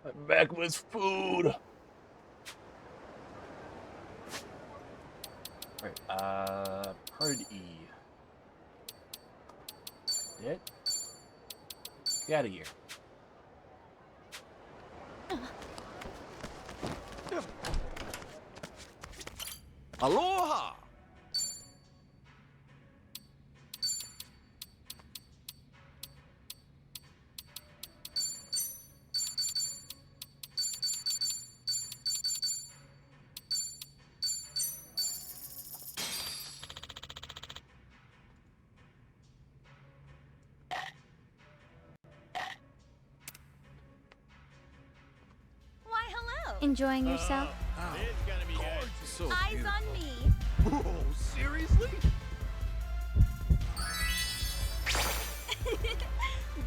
I'm back with food. Right, part E. It? Get out of here. Aloha! Why, hello. Enjoying yourself? It's gonna be good. So Eyes beautiful. on me. Whoa, seriously?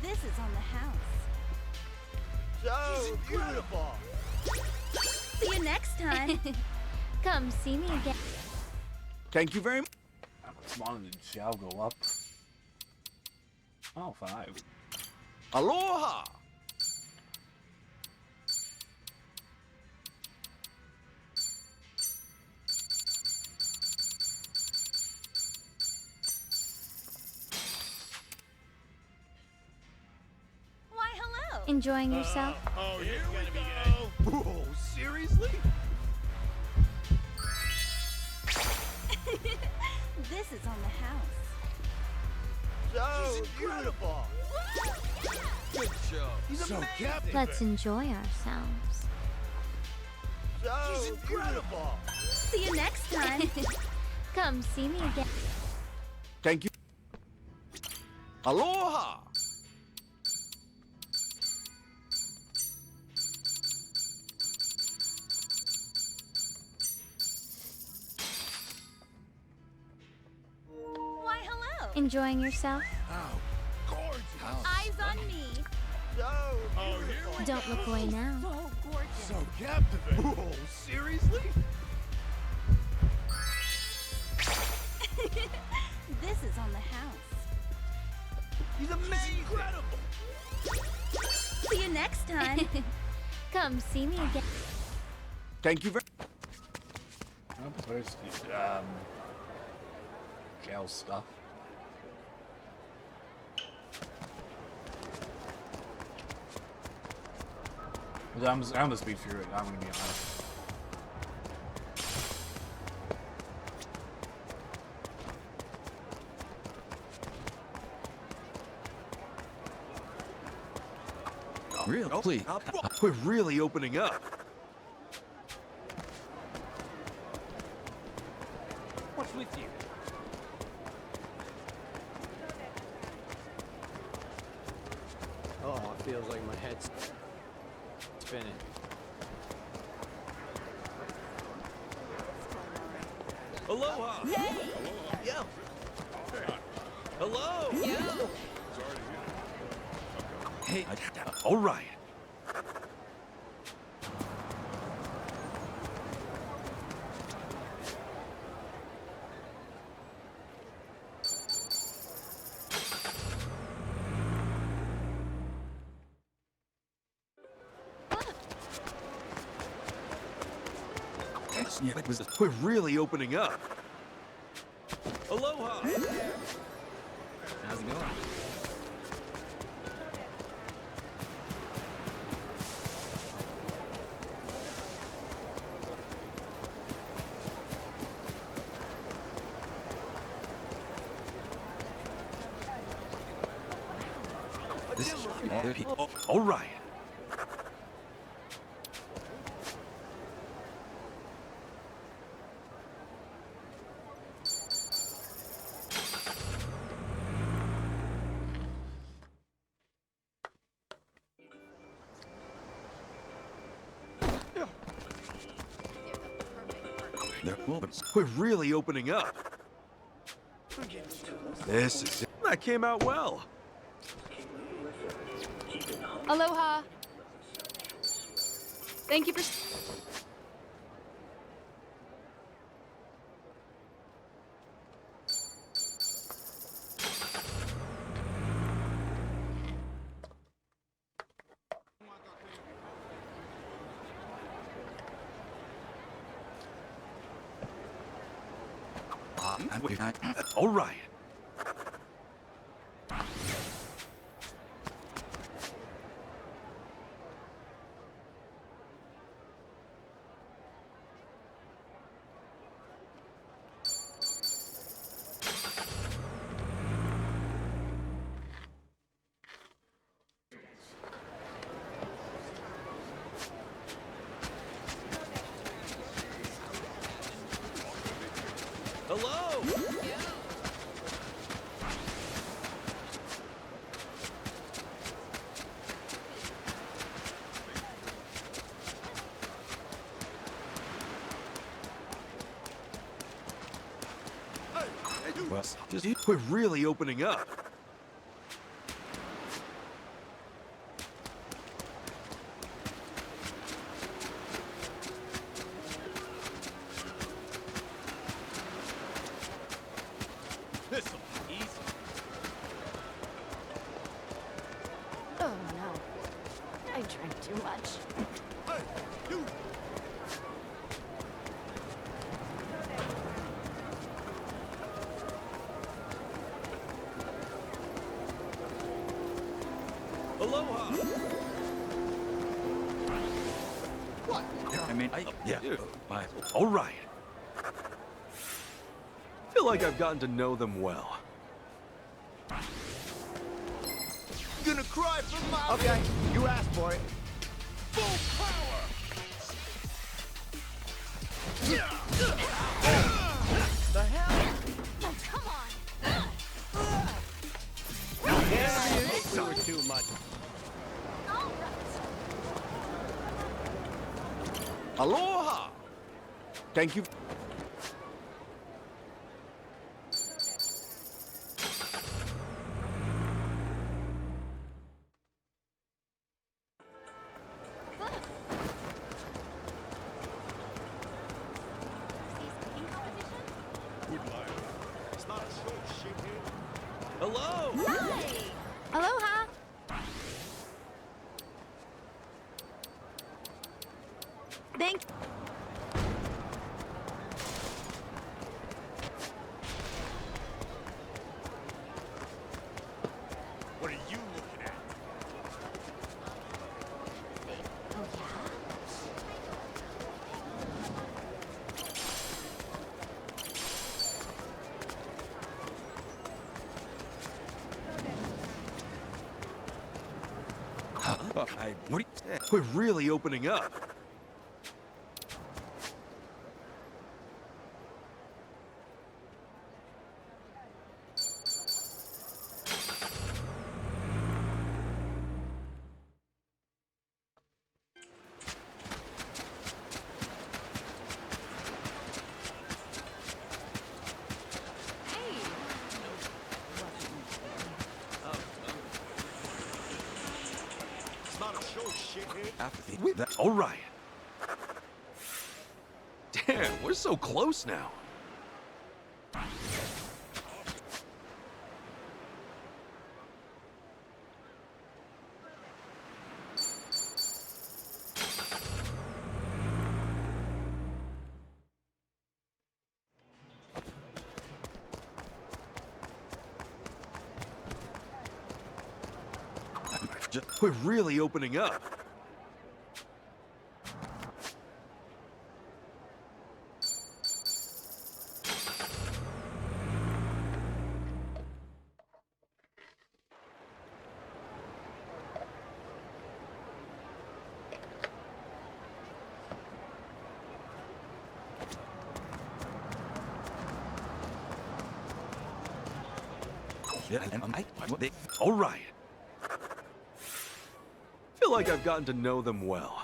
This is on the house. So beautiful. See you next time. Come see me again. Thank you very much. How much longer did Xiao go up? Oh, 5. Aloha! Why, hello. Enjoying yourself? Oh, here we go. Whoa, seriously? This is on the house. So beautiful. Good show. He's So amazing. captivating. Let's enjoy ourselves. So beautiful. See you next time. Come see me again. Thank you. Aloha! Why, hello. Enjoying yourself? How gorgeous. Eyes on me. So Oh, here we Don't look away now. So gorgeous. So captivating. Whoa, seriously? This is on the house. He's amazing. Incredible. See you next time. Come see me again. Thank you very Where's the, Xiao's stuff? I'm gonna speed through it, I'm gonna be honest. Real, please. We're really opening up. What's with you? Oh, it feels like my head's spinning. Aloha. Yo. Hello. Hey, all right. We're really opening up. Aloha. How's it going? This is All right. We're really opening up. This is it. That came out well. Aloha. Thank you for... All right. Hello! Well, we're really opening up. This'll be easy. Oh no. I drank too much. Hey, you! Aloha! What? Yeah. All right. Feel like I've gotten to know them well. Gonna cry for mommy? Okay, you asked for it. Full power! The hell? Oh, come on! Yeah, you were too much. Aloha! Thank you. It's not a show, shithead. Hello! Aloha! Thank What are you looking at? Oh yeah? We're really opening up. It's not a show, shithead. All right. Damn, we're so close now. We're really opening up. All right. Feel like I've gotten to know them well.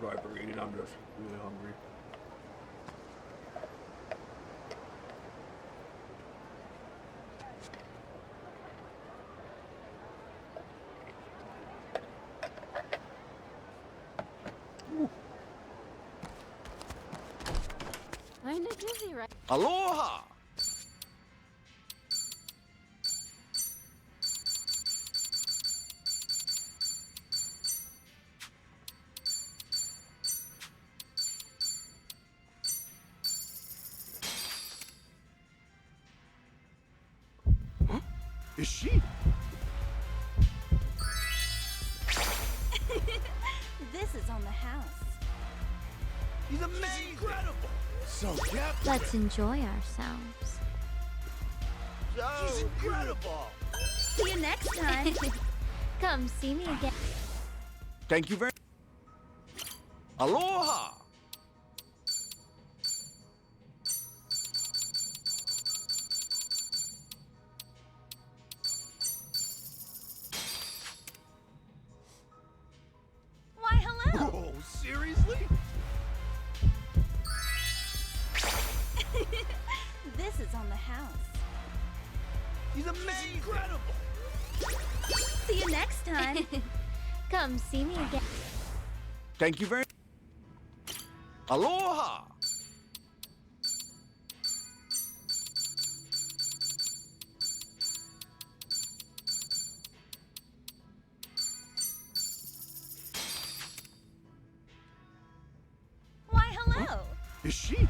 Sorry for eating, I'm just really hungry. Kinda dizzy, right? Aloha! Is she? This is on the house. He's amazing! Incredible! So captivating! Let's enjoy ourselves. She's incredible! See you next time. Come see me again. Thank you very Aloha! Why, hello. Whoa, seriously? This is on the house. He's amazing! Incredible! See you next time. Come see me again. Thank you very Aloha! Why, hello. Is she?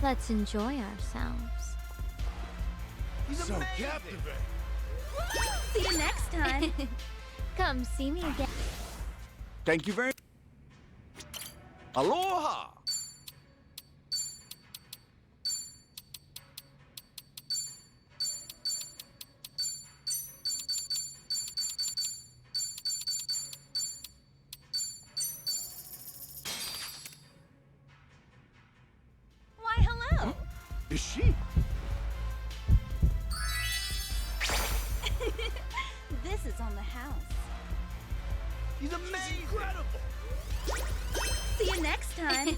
Let's enjoy ourselves. He's so captivating! See you next time. Come see me again. Thank you very Aloha! Why, hello. Is she? This is on the house. He's amazing! Incredible! See you next time.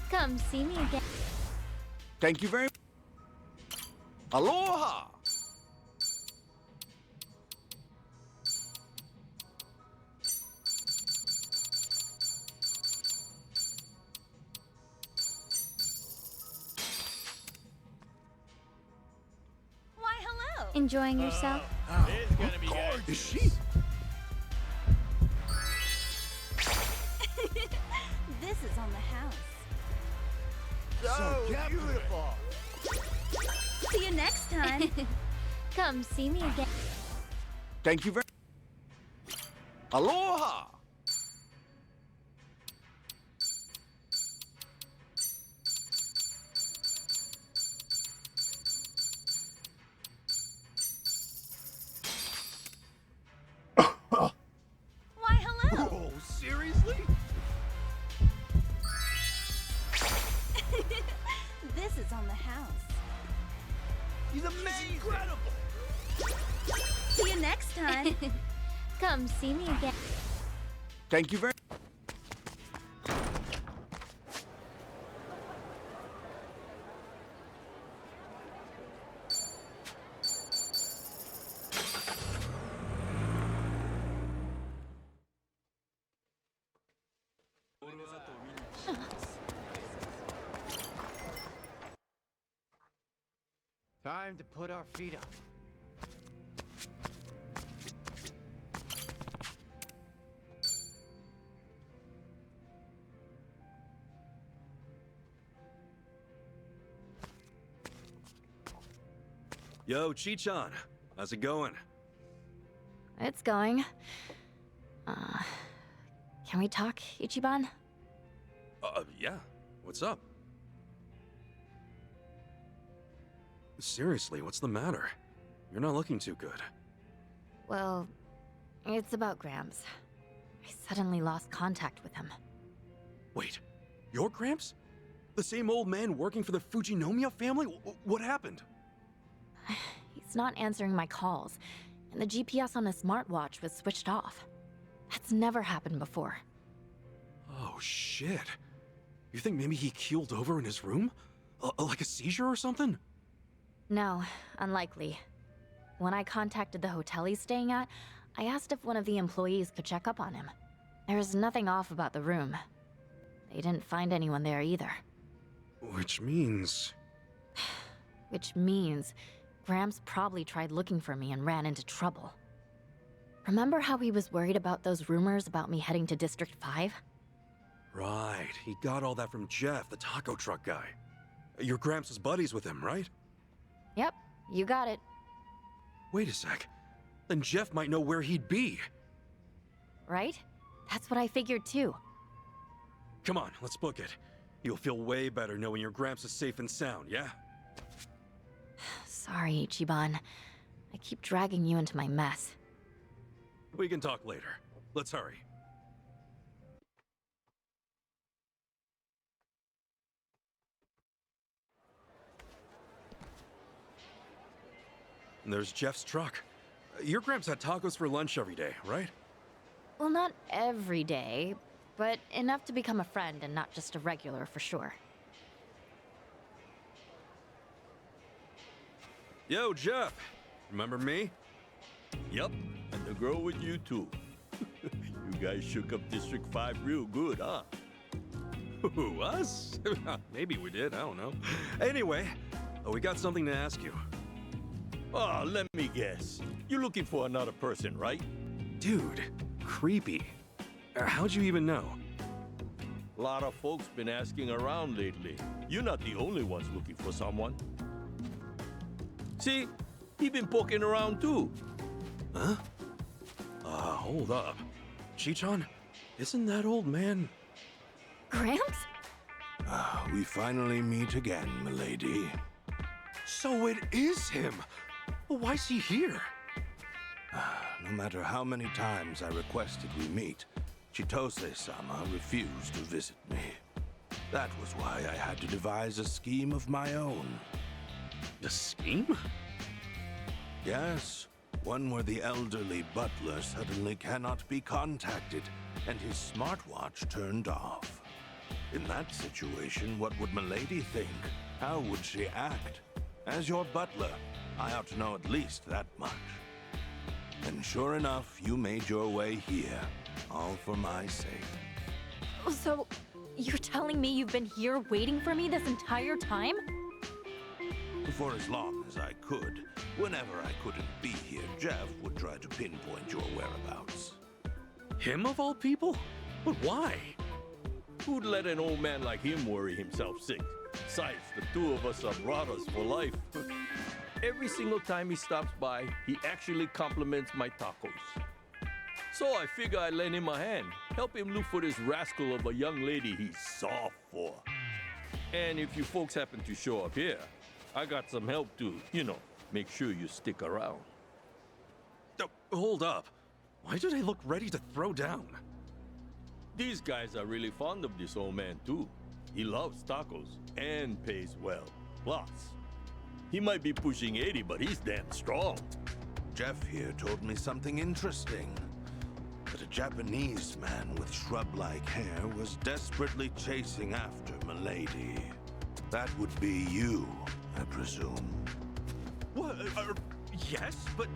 Come see me again. Thank you very Aloha! Why, hello. Enjoying yourself? It's gonna be gorgeous! Is she? This is on the house. So beautiful! See you next time. Come see me again. Thank you very Aloha! Why, hello. Whoa, seriously? This is on the house. He's amazing! Incredible! See you next time. Come see me again. Thank you very Time to put our feet up. Yo, Chichan. How's it going? It's going. Can we talk, Ichiban? Yeah. What's up? Seriously, what's the matter? You're not looking too good. Well, it's about Gramps. I suddenly lost contact with him. Wait, your Gramps? The same old man working for the Fujinomiya family? What happened? He's not answering my calls, and the GPS on his smartwatch was switched off. That's never happened before. Oh, shit. You think maybe he keeled over in his room? Like a seizure or something? No, unlikely. When I contacted the hotel he's staying at, I asked if one of the employees could check up on him. There was nothing off about the room. They didn't find anyone there either. Which means... Which means Gramps probably tried looking for me and ran into trouble. Remember how he was worried about those rumors about me heading to District 5? Right, he got all that from Jeff, the taco truck guy. Your Gramps is buddies with him, right? Yep, you got it. Wait a sec. Then Jeff might know where he'd be. Right? That's what I figured too. Come on, let's book it. You'll feel way better knowing your Gramps is safe and sound, yeah? Sorry, Ichiban. I keep dragging you into my mess. We can talk later. Let's hurry. And there's Jeff's truck. Your Gramps had tacos for lunch every day, right? Well, not every day, but enough to become a friend and not just a regular for sure. Yo, Jeff. Remember me? Yup, and the girl with you too. You guys shook up District 5 real good, huh? Who, us? Maybe we did, I don't know. Anyway, we got something to ask you. Oh, let me guess. You're looking for another person, right? Dude, creepy. How'd you even know? A lot of folks been asking around lately. You're not the only ones looking for someone. See, he been poking around too. Huh? Hold up. Chichon, isn't that old man... Gramps? We finally meet again, milady. So it is him! Well, why's he here? No matter how many times I requested we meet, Chitose-sama refused to visit me. That was why I had to devise a scheme of my own. A scheme? Yes, one where the elderly butler suddenly cannot be contacted, and his smartwatch turned off. In that situation, what would milady think? How would she act? As your butler, I ought to know at least that much. And sure enough, you made your way here, all for my sake. So, you're telling me you've been here waiting for me this entire time? For as long as I could. Whenever I couldn't be here, Jeff would try to pinpoint your whereabouts. Him of all people? But why? Who'd let an old man like him worry himself sick? Besides, the two of us are brothers for life. Every single time he stops by, he actually compliments my tacos. So I figure I'd lend him a hand, help him look for this rascal of a young lady he's soft for. And if you folks happen to show up here, I got some help to, make sure you stick around. Hold up. Why do they look ready to throw down? These guys are really fond of this old man, too. He loves tacos and pays well. Plus, he might be pushing 80, but he's damn strong. Jeff here told me something interesting. That a Japanese man with shrub-like hair was desperately chasing after milady. That would be you, I presume. What? Yes, but...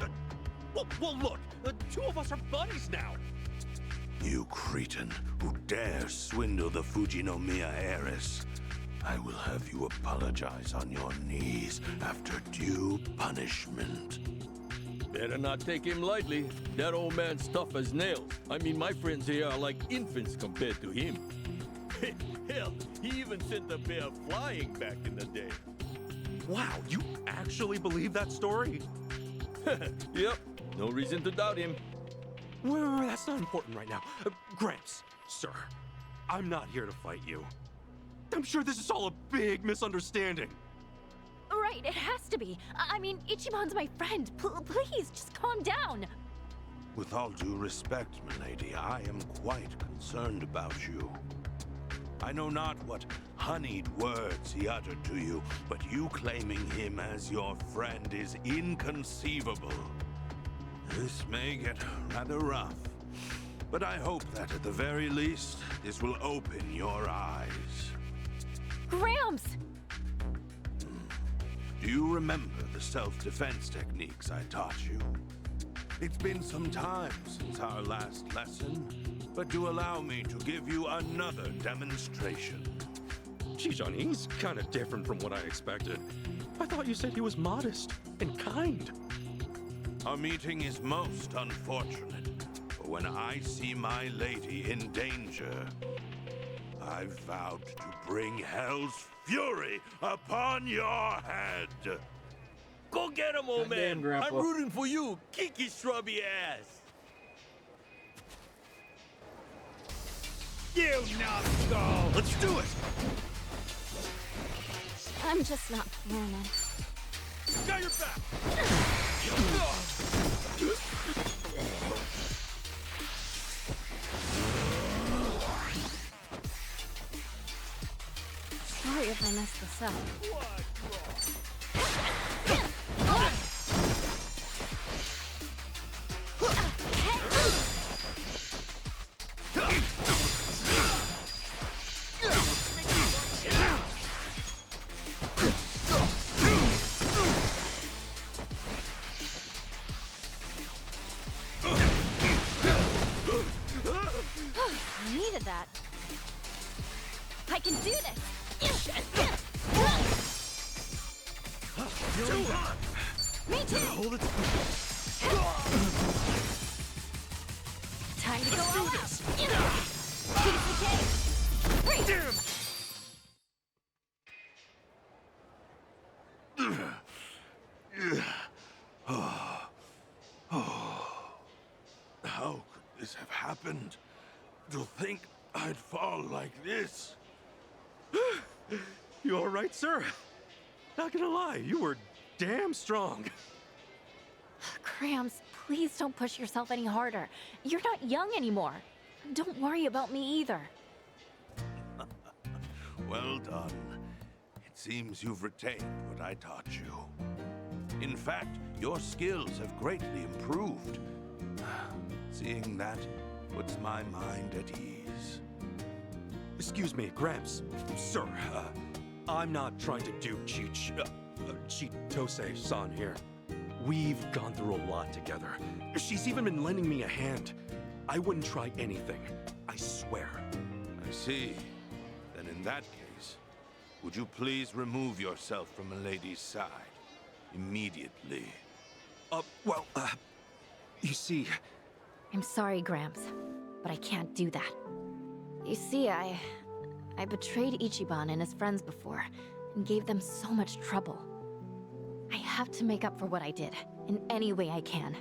well, look, the two of us are buddies now. You cretin who dares swindle the Fujinomiya heiress. I will have you apologize on your knees after due punishment. Better not take him lightly. That old man's tough as nails. I mean, my friends here are like infants compared to him. Hell, he even sent a bear flying back in the day. Wow, you actually believe that story? Yep, no reason to doubt him. Wait, that's not important right now. Gramps, sir, I'm not here to fight you. I'm sure this is all a big misunderstanding. Right, it has to be. I mean, Ichiban's my friend. Please, just calm down. With all due respect, milady, I am quite concerned about you. I know not what honeyed words he uttered to you, but you claiming him as your friend is inconceivable. This may get rather rough. But I hope that at the very least, this will open your eyes. Gramps! Do you remember the self-defense techniques I taught you? It's been some time since our last lesson, but do allow me to give you another demonstration. Gee, Johnny, he's kind of different from what I expected. I thought you said he was modest and kind. Our meeting is most unfortunate, but when I see my lady in danger, I've vowed to bring hell's fury upon your head. Go get him, old man. Grandpa. I'm rooting for you, Kiki Shrubby ass. You numbskull! Let's do it. I'm just not planning. Got your back. Sorry if I messed this up. I needed that. I can do this! Me too! Hold it. Time to go all out! Piece the cake! Breathe! How could this have happened? To think I'd fall like this? You all right, sir? Not gonna lie, you were damn strong. Gramps, please don't push yourself any harder. You're not young anymore. Don't worry about me either. Well done. It seems you've retained what I taught you. In fact, your skills have greatly improved. Seeing that puts my mind at ease. Excuse me, Gramps. Sir, I'm not trying to do Chitose-san here. We've gone through a lot together. She's even been lending me a hand. I wouldn't try anything. I swear. I see. Then in that case, would you please remove yourself from Milady's side? Immediately. You see... I'm sorry, Gramps, but I can't do that. You see, I betrayed Ichiban and his friends before, and gave them so much trouble. I have to make up for what I did, in any way I can.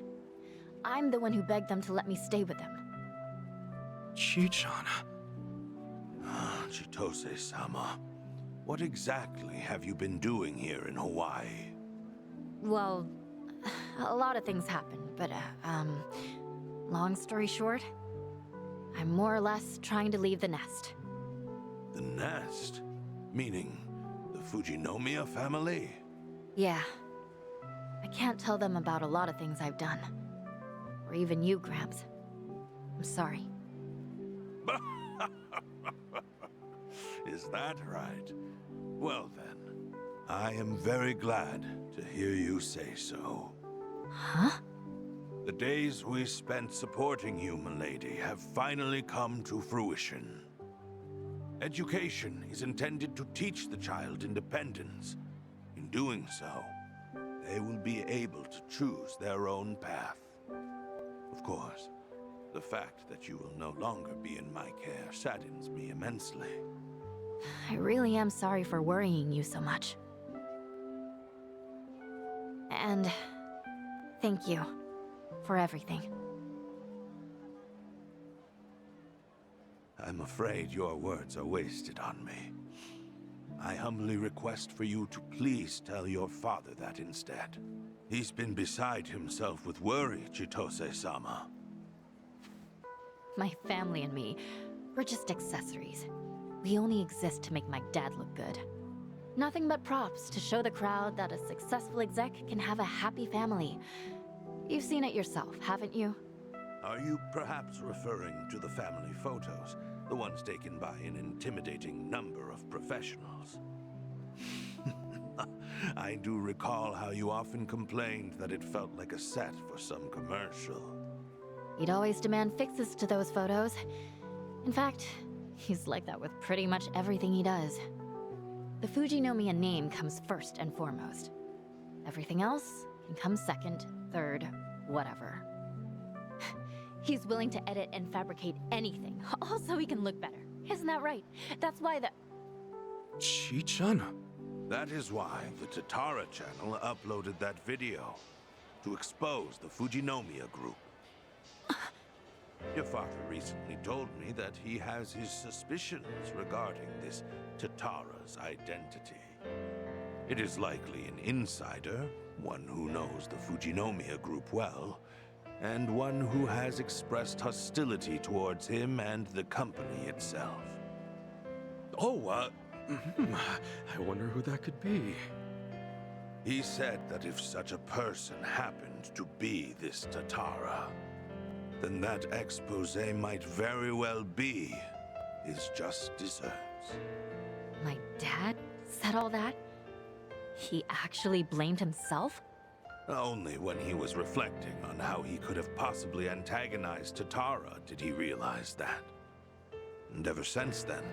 I'm the one who begged them to let me stay with them. Chi-chan... Chitose-sama, what exactly have you been doing here in Hawaii? Well, a lot of things happened, but, long story short, I'm more or less trying to leave the nest. The nest? Meaning the Fujinomiya family? Yeah. I can't tell them about a lot of things I've done. Or even you, Gramps. I'm sorry. Is that right? Well then, I am very glad to hear you say so. Huh? The days we spent supporting you, milady, have finally come to fruition. Education is intended to teach the child independence. In doing so, they will be able to choose their own path. Of course, the fact that you will no longer be in my care saddens me immensely. I really am sorry for worrying you so much. And thank you for everything. I'm afraid your words are wasted on me. I humbly request for you to please tell your father that instead. He's been beside himself with worry, Chitose-sama. My family and me, we're just accessories. We only exist to make my dad look good. Nothing but props to show the crowd that a successful exec can have a happy family. You've seen it yourself, haven't you? Are you perhaps referring to the family photos? The ones taken by an intimidating number of professionals? I do recall how you often complained that it felt like a set for some commercial. He'd always demand fixes to those photos. In fact, he's like that with pretty much everything he does. The Fujinomiya name comes first and foremost. Everything else can come second, third, whatever. He's willing to edit and fabricate anything, all so he can look better. Isn't that right? That's why the... Chi-chan? That is why the Tatara channel uploaded that video, to expose the Fujinomiya group. Your father recently told me that he has his suspicions regarding this Tatara's identity. It is likely an insider, one who knows the Fujinomiya group well, and one who has expressed hostility towards him and the company itself. Oh, I wonder who that could be. He said that if such a person happened to be this Tatara, then that expose might very well be his just desserts. My dad said all that? He actually blamed himself? Only when he was reflecting on how he could have possibly antagonized Tatara did he realize that. And ever since then,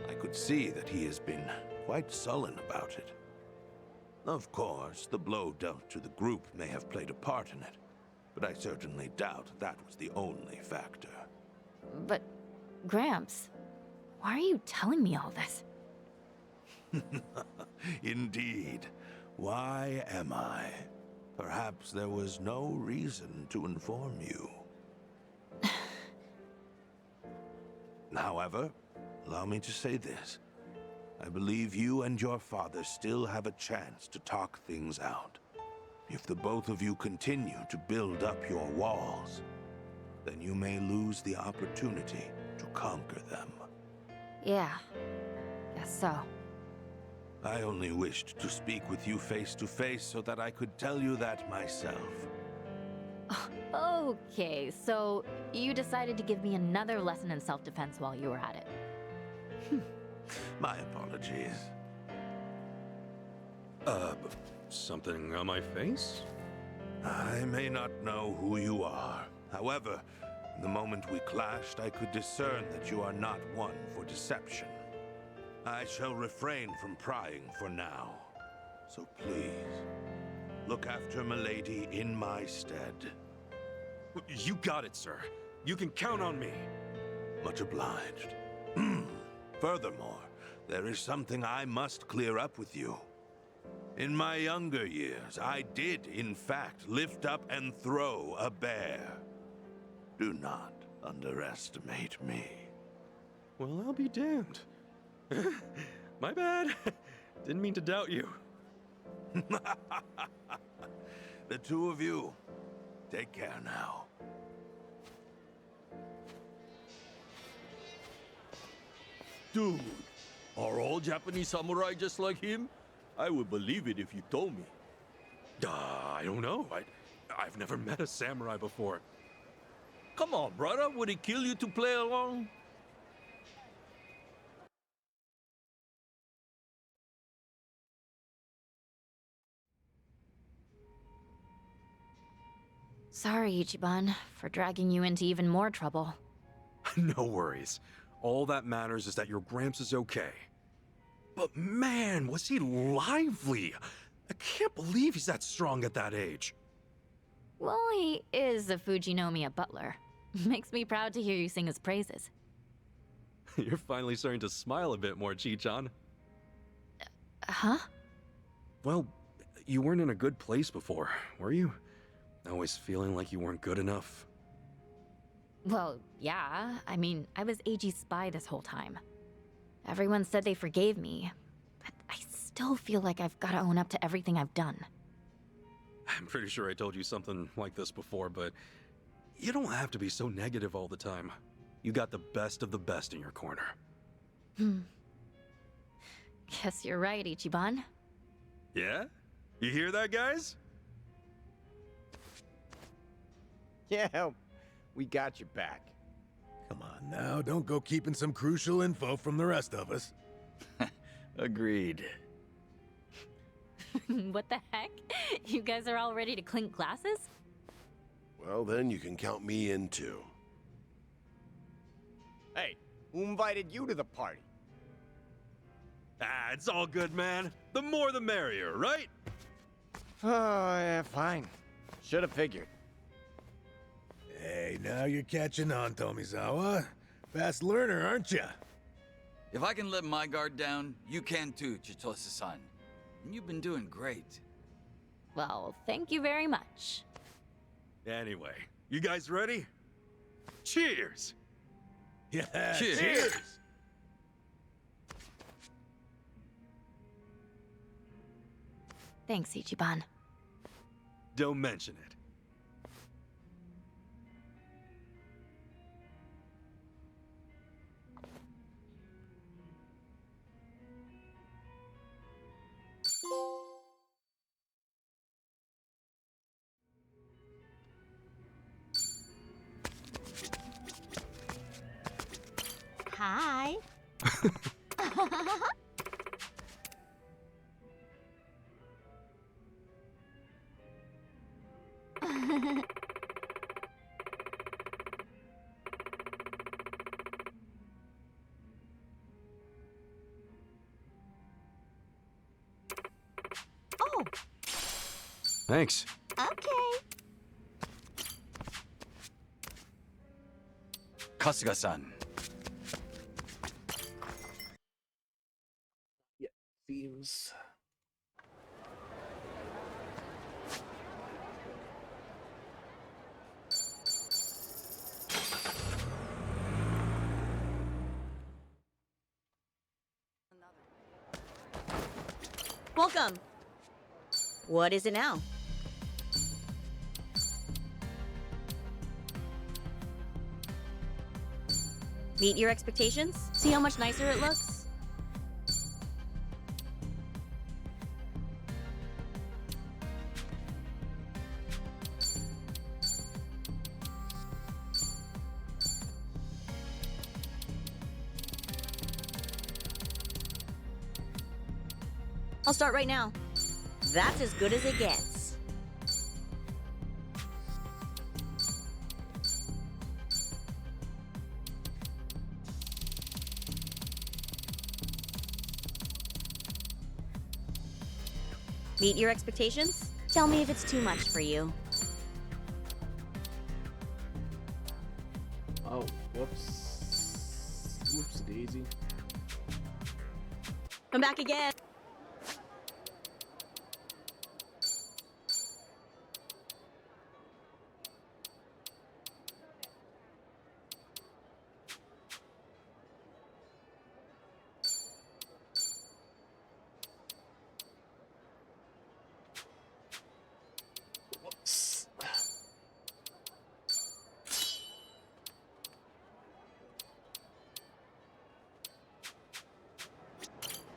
I could see that he has been quite sullen about it. Of course, the blow dealt to the group may have played a part in it, but I certainly doubt that was the only factor. But, Gramps, why are you telling me all this? Indeed. Why am I? Perhaps there was no reason to inform you. However, allow me to say this. I believe you and your father still have a chance to talk things out. If the both of you continue to build up your walls, then you may lose the opportunity to conquer them. Yeah, guess so. I only wished to speak with you face to face so that I could tell you that myself. Okay, so you decided to give me another lesson in self-defense while you were at it. My apologies. Something on my face? I may not know who you are. However, the moment we clashed, I could discern that you are not one for deception. I shall refrain from prying for now. So please, look after Milady in my stead. You got it, sir. You can count on me. Much obliged. Furthermore, there is something I must clear up with you. In my younger years, I did, in fact, lift up and throw a bear. Do not underestimate me. Well, I'll be damned. My bad. Didn't mean to doubt you. The two of you, take care now. Dude, are all Japanese samurai just like him? I would believe it if you told me. I don't know. I've never met a samurai before. Come on, brother. Would he kill you to play along? Sorry, Ichiban, for dragging you into even more trouble. No worries. All that matters is that your Gramps is okay. But man, was he lively! I can't believe he's that strong at that age. Well, he is a Fujinomiya butler. Makes me proud to hear you sing his praises. You're finally starting to smile a bit more, Chi-chan. Huh? Well, you weren't in a good place before, were you? Always feeling like you weren't good enough. Well, yeah. I mean, I was AG's spy this whole time. Everyone said they forgave me, but I still feel like I've got to own up to everything I've done. I'm pretty sure I told you something like this before, but you don't have to be so negative all the time. You got the best of the best in your corner. Guess you're right, Ichiban. Yeah? You hear that, guys? Yeah, We got your back. Come on now, don't go keeping some crucial info from the rest of us. Agreed. What the heck? You guys are all ready to clink glasses? Well, then you can count me in too. Hey, who invited you to the party? Ah, it's all good, man. The more the merrier, right? Oh, yeah, fine. Should have figured. Hey, now you're catching on, Tomizawa. Fast learner, aren't you? If I can let my guard down, you can too, Chitose-san. And you've been doing great. Well, thank you very much. Anyway, you guys ready? Cheers! Yeah, Cheers. Thanks, Ichiban. Don't mention it. Hi. Oh, Thanks. okay. Kasuga-san. Yeah, seems. Welcome. What is it now? Meet your expectations? See how much nicer it looks? I'll start right now. That's as good as it gets. Meet your expectations? Tell me if it's too much for you. Oh, whoops. Whoops, daisy. Come back again. Whoops.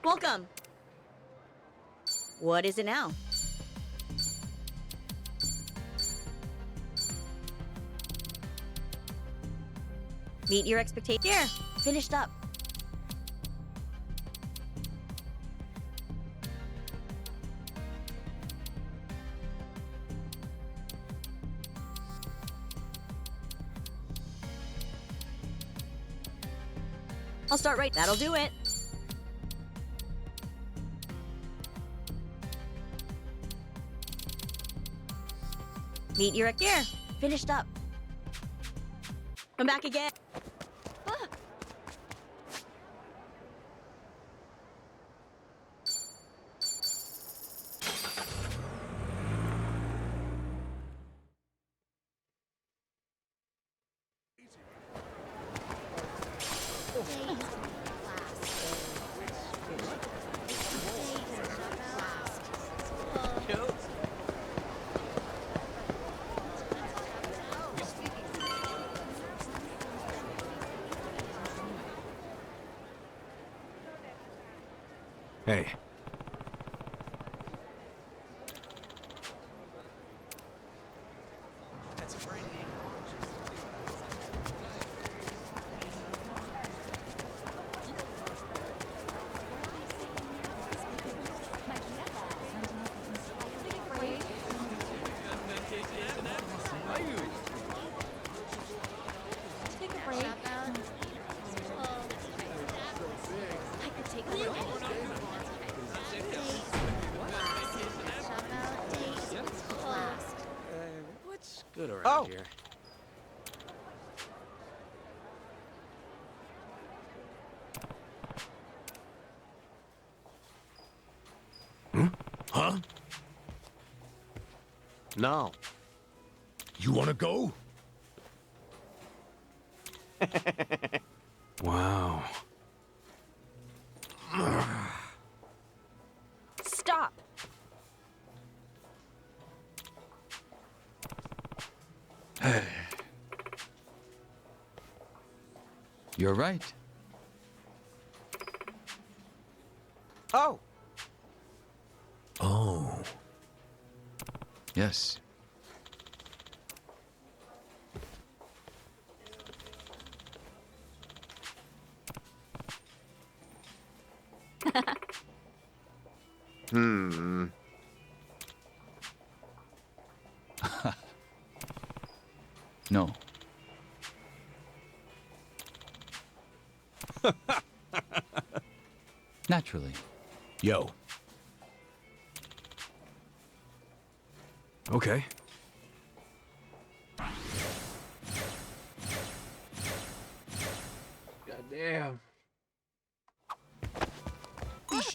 Welcome. What is it now? Meet your expectations. Here, finished up. I'll start right. That'll do it. Meet your here. Finished up. Come back again. Ah. Hey. That's a brand name. No. You wanna go? Wow. Stop! You're right. Oh. Oh. Yes. Hmm. No. Naturally. Yo. Okay. Goddamn.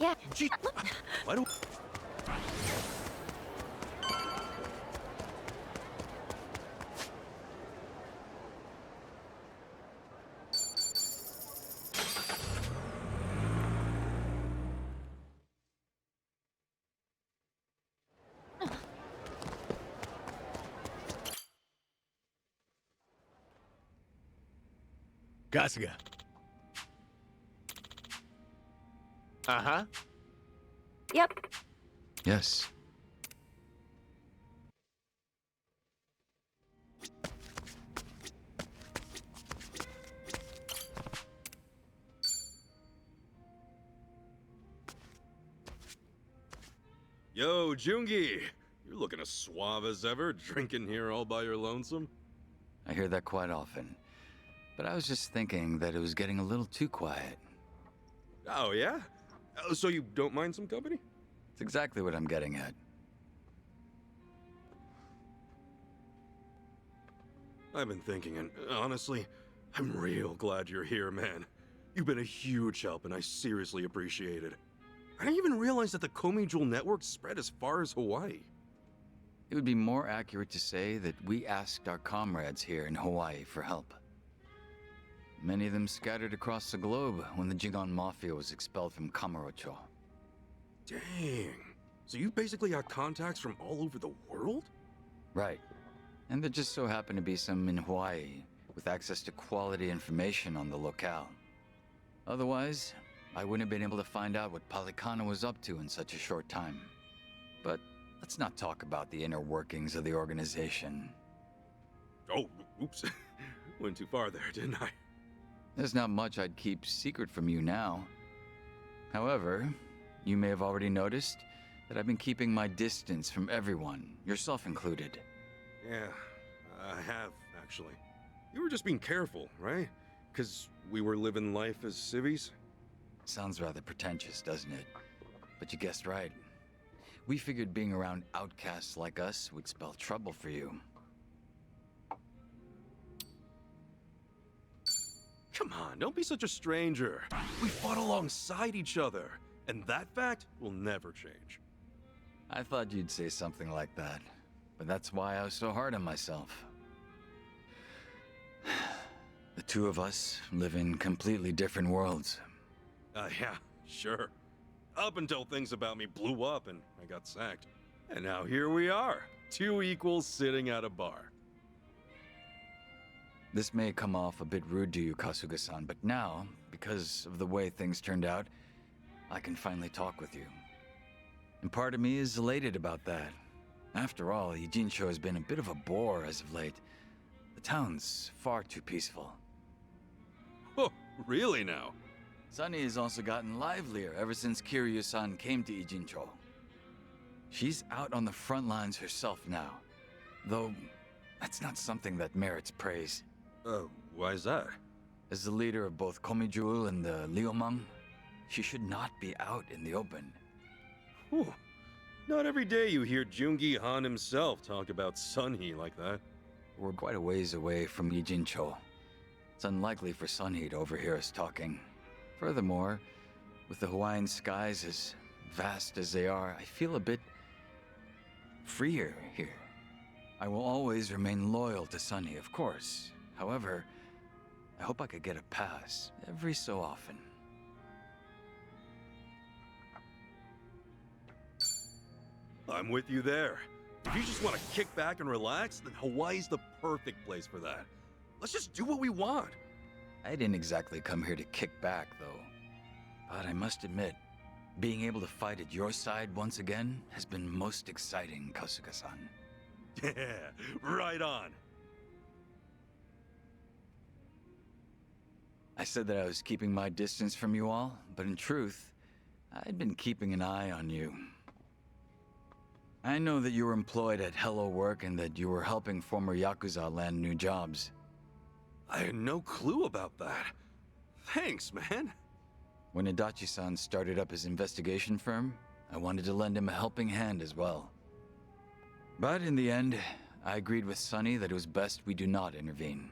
Yeah. Why do... Kasuga. Uh-huh. Yep. Yes. Yo, Jungi! You're looking as suave as ever, drinking here all by your lonesome. I hear that quite often. But I was just thinking that it was getting a little too quiet. Oh, yeah? So you don't mind some company? It's exactly what I'm getting at. I've been thinking, and honestly, I'm real glad you're here, man. You've been a huge help, and I seriously appreciate it. I didn't even realize that the Komi Jewel network spread as far as Hawaii. It would be more accurate to say that we asked our comrades here in Hawaii for help. Many of them scattered across the globe when the Jigon Mafia was expelled from Kamurocho. Dang. So you basically got contacts from all over the world? Right. And there just so happened to be some in Hawaii with access to quality information on the locale. Otherwise, I wouldn't have been able to find out what Palikana was up to in such a short time. But let's not talk about the inner workings of the organization. Oh, oops. Went too far there, didn't I? There's not much I'd keep secret from you now. However, you may have already noticed that I've been keeping my distance from everyone, yourself included. Yeah, I have, actually. You were just being careful, right? Because we were living life as civvies? Sounds rather pretentious, doesn't it? But you guessed right. We figured being around outcasts like us would spell trouble for you. Come on, don't be such a stranger. We fought alongside each other, and that fact will never change. I thought you'd say something like that, but that's why I was so hard on myself. The two of us live in completely different worlds. Yeah, sure. Up until things about me blew up and I got sacked. And now here we are, two equals sitting at a bar. This may come off a bit rude to you, Kasuga-san, but now, because of the way things turned out, I can finally talk with you. And part of me is elated about that. After all, Ijincho has been a bit of a bore as of late. The town's far too peaceful. Oh, really now? Sunny has also gotten livelier ever since Kiryu-san came to Ijincho. She's out on the front lines herself now, though that's not something that merits praise. Why is that? As the leader of both Komijul and the Liumang, she should not be out in the open. Whew. Not every day you hear Jungi Han himself talk about Sunhee like that. We're quite a ways away from Ijincho. It's unlikely for Sunhee to overhear us talking. Furthermore, with the Hawaiian skies as vast as they are, I feel a bit freer here. I will always remain loyal to Sunny, of course. However, I hope I could get a pass every so often. I'm with you there. If you just want to kick back and relax, then Hawaii's the perfect place for that. Let's just do what we want. I didn't exactly come here to kick back, though. But I must admit, being able to fight at your side once again has been most exciting, Kasuga-san. Yeah, right on. I said that I was keeping my distance from you all, but in truth, I'd been keeping an eye on you. I know that you were employed at Hello Work and that you were helping former Yakuza land new jobs. I had no clue about that. Thanks, man. When Adachi-san started up his investigation firm, I wanted to lend him a helping hand as well. But in the end, I agreed with Sunny that it was best we do not intervene.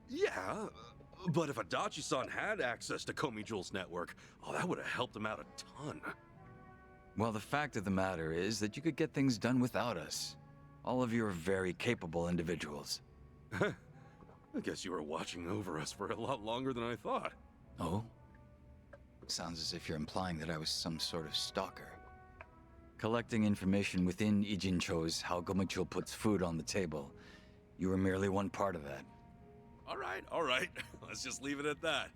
Yeah, but if Adachi-san had access to Komi Jewel's network, that would have helped him out a ton. Well, the fact of the matter is that you could get things done without us. All of you are very capable individuals. I guess you were watching over us for a lot longer than I thought. Oh? Sounds as if you're implying that I was some sort of stalker. Collecting information within Ijincho's how Gomichul puts food on the table. You were merely one part of that. All right. Let's just leave it at that.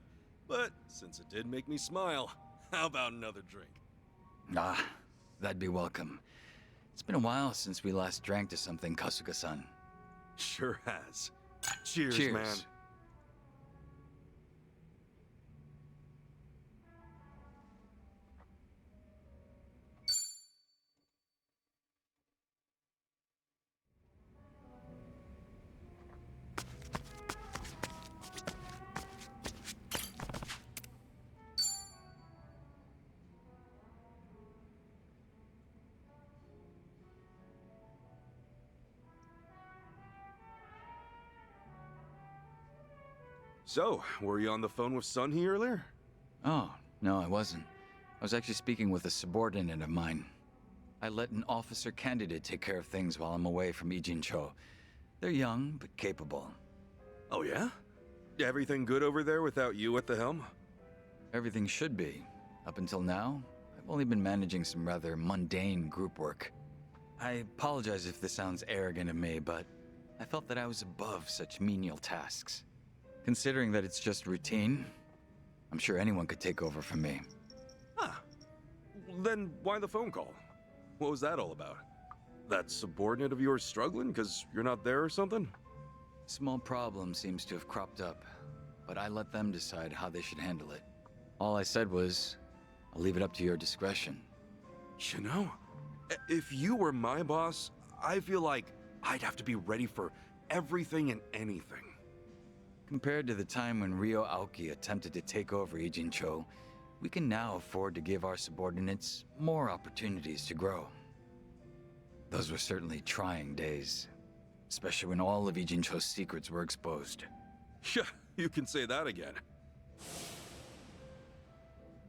But since it did make me smile, how about another drink? Ah, that'd be welcome. It's been a while since we last drank to something, Kasuga-san. Sure has. Cheers, Cheers, man. So, were you on the phone with Sunhee earlier? Oh, no, I wasn't. I was actually speaking with a subordinate of mine. I let an officer candidate take care of things while I'm away from Ijincho. They're young, but capable. Oh yeah? Everything good over there without you at the helm? Everything should be. Up until now, I've only been managing some rather mundane group work. I apologize if this sounds arrogant of me, but I felt that I was above such menial tasks. Considering that it's just routine, I'm sure anyone could take over from me. Then why the phone call? What was that all about? That subordinate of yours struggling because you're not there or something? Small problem seems to have cropped up, but I let them decide how they should handle it. All I said was, I'll leave it up to your discretion. You know, if you were my boss, I feel like I'd have to be ready for everything and anything. Compared to the time when Ryo Aoki attempted to take over Ijincho, we can now afford to give our subordinates more opportunities to grow. Those were certainly trying days, especially when all of Ijincho's secrets were exposed. Yeah, you can say that again.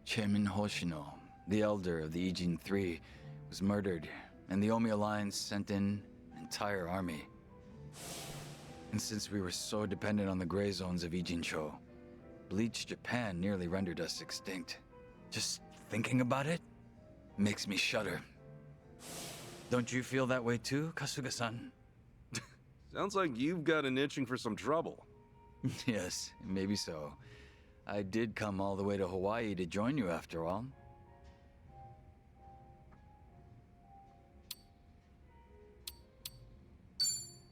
Chairman Hoshino, the elder of the Ijin III, was murdered, and the Omi Alliance sent in an entire army. And since we were so dependent on the gray zones of Ijincho, Bleach Japan nearly rendered us extinct. Just thinking about it makes me shudder. Don't you feel that way too, Kasuga-san? Sounds like you've got an itching for some trouble. Yes, maybe so. I did come all the way to Hawaii to join you after all.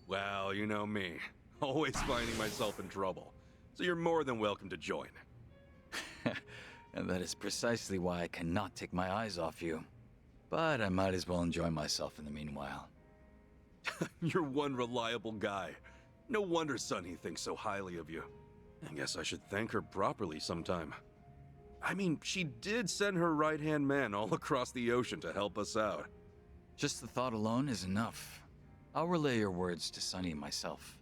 Well, you know me. Always finding myself in trouble. So you're more than welcome to join. And that is precisely why I cannot take my eyes off you. But I might as well enjoy myself in the meanwhile. You're one reliable guy. No wonder Sunny thinks so highly of you. I guess I should thank her properly sometime. I mean, she did send her right-hand man all across the ocean to help us out. Just the thought alone is enough. I'll relay your words to Sunny myself.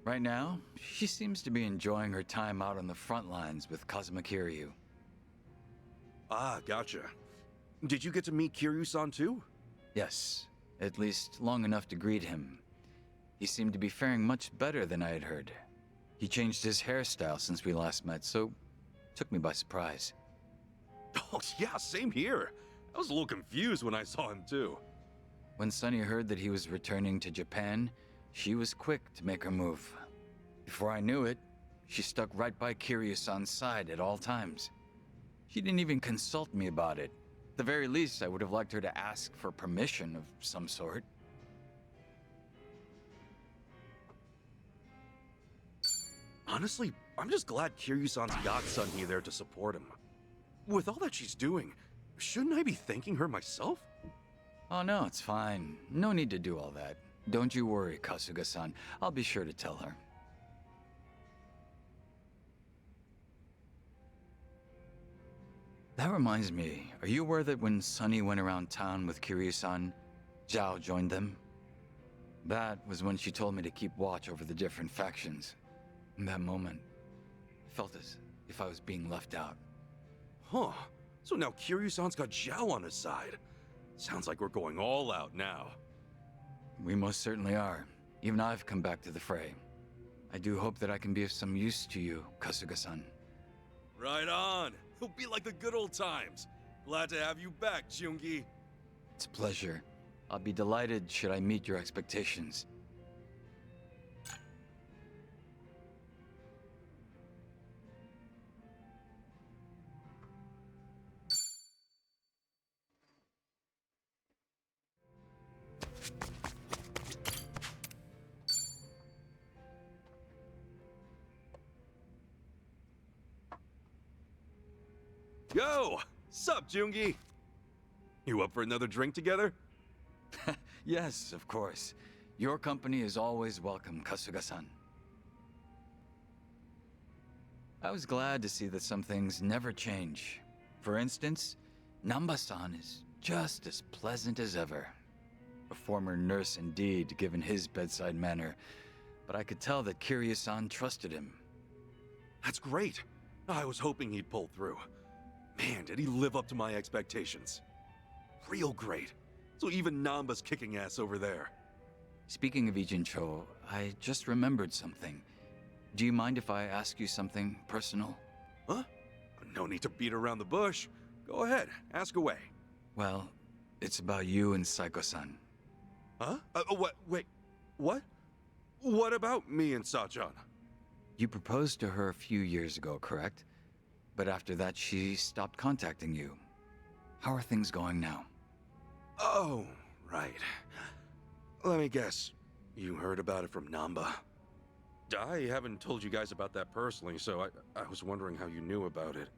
Right now, she seems to be enjoying her time out on the front lines with Kazuma Kiryu. Ah, gotcha. Did you get to meet Kiryu-san too? Yes. At least long enough to greet him. He seemed to be faring much better than I had heard. He changed his hairstyle since we last met, so took me by surprise. Oh, yeah, same here. I was a little confused when I saw him, too. When Sunny heard that he was returning to Japan, she was quick to make her move. Before I knew it, she stuck right by Kiryu-san's side at all times. She didn't even consult me about it. At the very least, I would have liked her to ask for permission of some sort. Honestly, I'm just glad Kiryu-san's got Sunny there to support him. With all that she's doing, shouldn't I be thanking her myself? Oh no, it's fine. No need to do all that. Don't you worry, Kasuga-san. I'll be sure to tell her. That reminds me, are you aware that when Sunny went around town with Kiryu-san, Zhao joined them? That was when she told me to keep watch over the different factions. In that moment, I felt as if I was being left out. Huh. So now Kiryu-san's got Zhao on his side. Sounds like we're going all out now. We most certainly are. Even I've come back to the fray. I do hope that I can be of some use to you, Kasuga-san. Right on. It'll be like the good old times. Glad to have you back, Jungi. It's a pleasure. I'll be delighted should I meet your expectations. Yo! Sup, Jungi? You up for another drink together? Yes, of course. Your company is always welcome, Kasuga-san. I was glad to see that some things never change. For instance, Namba-san is just as pleasant as ever. A former nurse indeed, given his bedside manner, but I could tell that Kiryu-san trusted him. That's great. I was hoping he'd pull through. Man, did he live up to my expectations. Real great. So even Namba's kicking ass over there. Speaking of Ijincho, I just remembered something. Do you mind if I ask you something personal? Huh? No need to beat around the bush. Go ahead, ask away. Well, it's about you and Saiko-san. Huh? What? Wait, what? What about me and Sachan? You proposed to her a few years ago, correct? But after that, she stopped contacting you. How are things going now? Oh, right. Let me guess. You heard about it from Namba. I haven't told you guys about that personally, so I was wondering how you knew about it.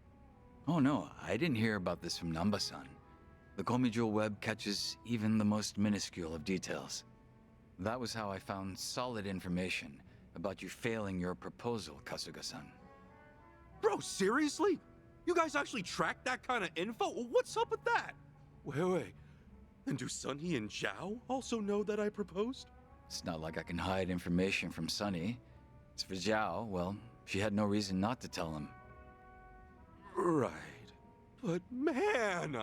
Oh no, I didn't hear about this from Namba-san. The Komijul web catches even the most minuscule of details. That was how I found solid information about you failing your proposal, Kasuga-san. Bro, seriously? You guys actually tracked that kind of info? What's up with that? Wait. And do Sunny and Zhao also know that I proposed? It's not like I can hide information from Sunny. As for Zhao, well, she had no reason not to tell him. Right. But man,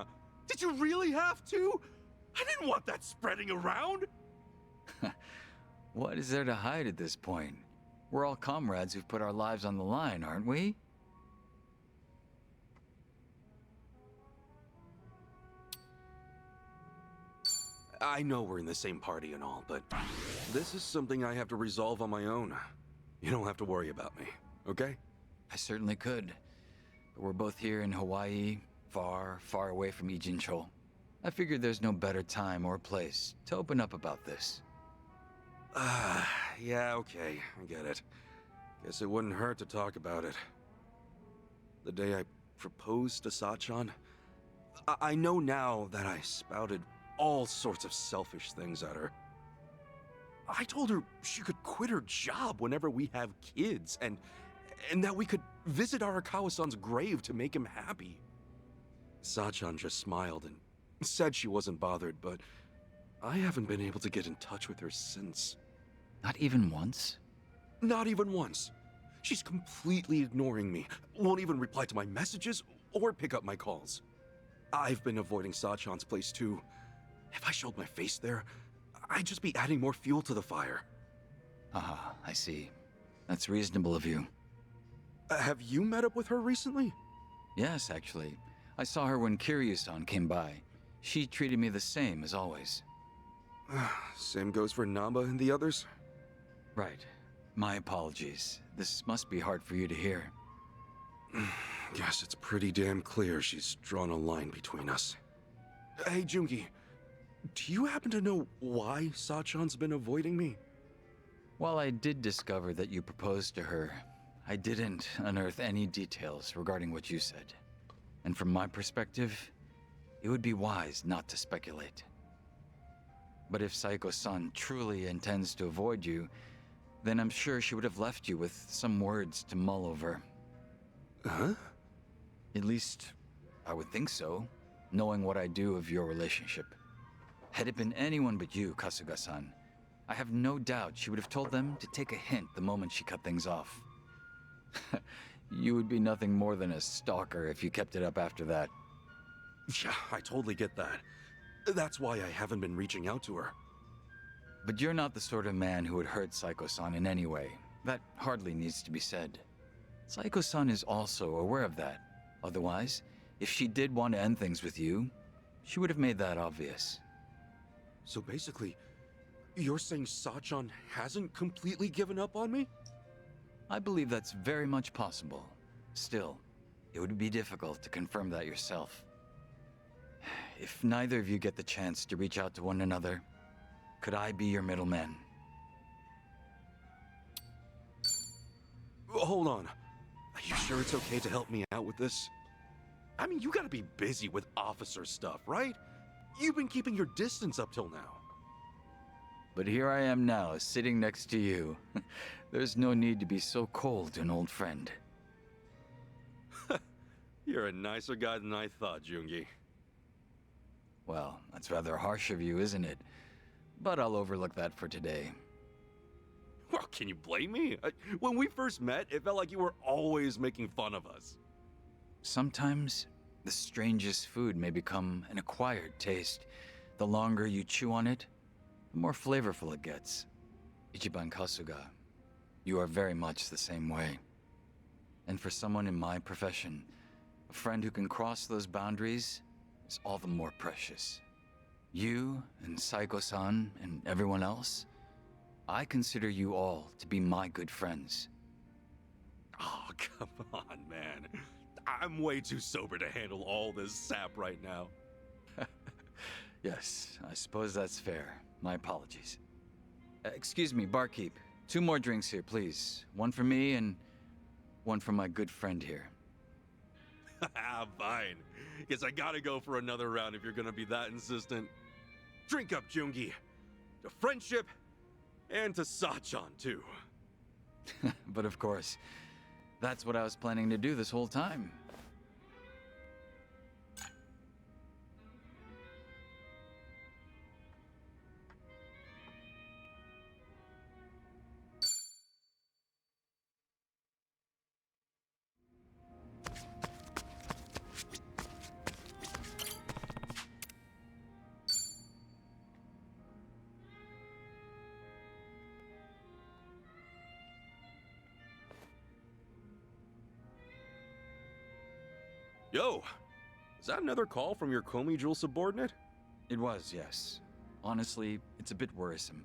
did you really have to? I didn't want that spreading around. What is there to hide at this point? We're all comrades who've put our lives on the line, aren't we? I know we're in the same party and all, but this is something I have to resolve on my own. You don't have to worry about me, okay? I certainly could. But we're both here in Hawaii, far, far away from Ijincho. I figured there's no better time or place to open up about this. Yeah, okay, I get it. Guess it wouldn't hurt to talk about it. The day I proposed to Sachan, I know now that I spouted all sorts of selfish things at her. I told her she could quit her job whenever we have kids, and that we could visit Arakawa-san's grave to make him happy. Sachan just smiled and said she wasn't bothered, but I haven't been able to get in touch with her since. Not even once? Not even once. She's completely ignoring me, won't even reply to my messages or pick up my calls. I've been avoiding Sachan's place too. If I showed my face there, I'd just be adding more fuel to the fire. Ah, I see. That's reasonable of you. Have you met up with her recently? Yes, actually. I saw her when Kiryu-san came by. She treated me the same as always. Same goes for Namba and the others? Right. My apologies. This must be hard for you to hear. Guess it's pretty damn clear she's drawn a line between us. Hey, Jungi. Do you happen to know why Sachan's been avoiding me? While I did discover that you proposed to her, I didn't unearth any details regarding what you said. And from my perspective, it would be wise not to speculate. But if Saiko-san truly intends to avoid you, then I'm sure she would have left you with some words to mull over. Huh? At least, I would think so, knowing what I do of your relationship. Had it been anyone but you, Kasuga-san, I have no doubt she would have told them to take a hint the moment she cut things off. You would be nothing more than a stalker if you kept it up after that. Yeah, I totally get that. That's why I haven't been reaching out to her. But you're not the sort of man who would hurt Saiko-san in any way. That hardly needs to be said. Saiko-san is also aware of that. Otherwise, if she did want to end things with you, she would have made that obvious. So basically, you're saying Sachan hasn't completely given up on me? I believe that's very much possible. Still, it would be difficult to confirm that yourself. If neither of you get the chance to reach out to one another, could I be your middleman? Hold on. Are you sure it's okay to help me out with this? I mean, you gotta be busy with officer stuff, right? You've been keeping your distance up till now. But here I am now, sitting next to you. There's no need to be so cold to an old friend. You're a nicer guy than I thought, Jungi. Well, that's rather harsh of you, isn't it? But I'll overlook that for today. Well, can you blame me? When we first met, it felt like you were always making fun of us. Sometimes, the strangest food may become an acquired taste. The longer you chew on it, the more flavorful it gets. Ichiban Kasuga, you are very much the same way. And for someone in my profession, a friend who can cross those boundaries is all the more precious. You and Saiko-san and everyone else, I consider you all to be my good friends. Oh, come on, man. I'm way too sober to handle all this sap right now. Yes, I suppose that's fair. My apologies. Excuse me, barkeep. 2 more drinks here, please. One for me and one for my good friend here. Fine. Guess I gotta go for another round if you're gonna be that insistent. Drink up, Jungi. To friendship, and to Sachan, too. But of course, that's what I was planning to do this whole time. Yo, is that another call from your Komi Jewel subordinate? It was, yes. Honestly, it's a bit worrisome.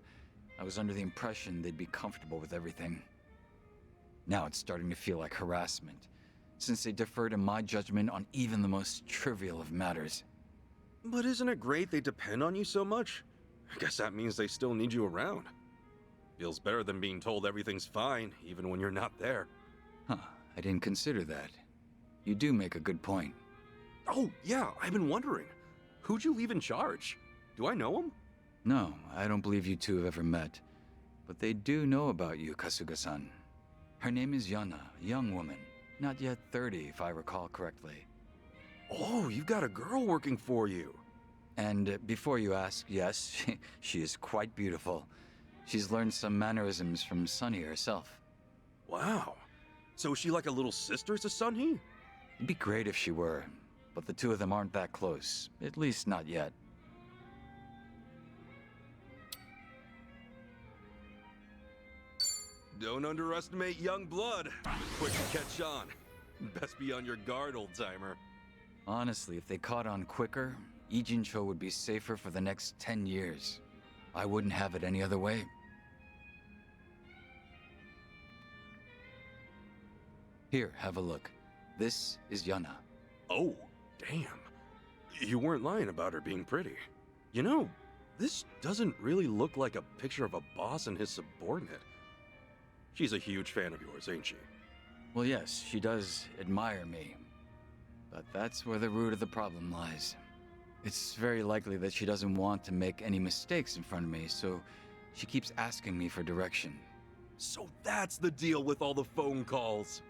I was under the impression they'd be comfortable with everything. Now it's starting to feel like harassment, since they defer to my judgment on even the most trivial of matters. But isn't it great they depend on you so much? I guess that means they still need you around. Feels better than being told everything's fine, even when you're not there. Huh, I didn't consider that. You do make a good point. Oh, yeah, I've been wondering. Who'd you leave in charge? Do I know him? No, I don't believe you two have ever met. But they do know about you, Kasuga-san. Her name is Yana, a young woman. Not yet 30, if I recall correctly. Oh, you've got a girl working for you. And before you ask, yes, she is quite beautiful. She's learned some mannerisms from Sunny herself. Wow. So is she like a little sister to Sunny? It'd be great if she were, but the two of them aren't that close. At least not yet. Don't underestimate young blood. Quick to catch on. Best be on your guard, old-timer. Honestly, if they caught on quicker, Ijincho would be safer for the next 10 years. I wouldn't have it any other way. Here, have a look. This is Yana. Oh, damn. You weren't lying about her being pretty. You know, this doesn't really look like a picture of a boss and his subordinate. She's a huge fan of yours, ain't she? Well, yes, she does admire me. But that's where the root of the problem lies. It's very likely that she doesn't want to make any mistakes in front of me, so she keeps asking me for direction. So that's the deal with all the phone calls.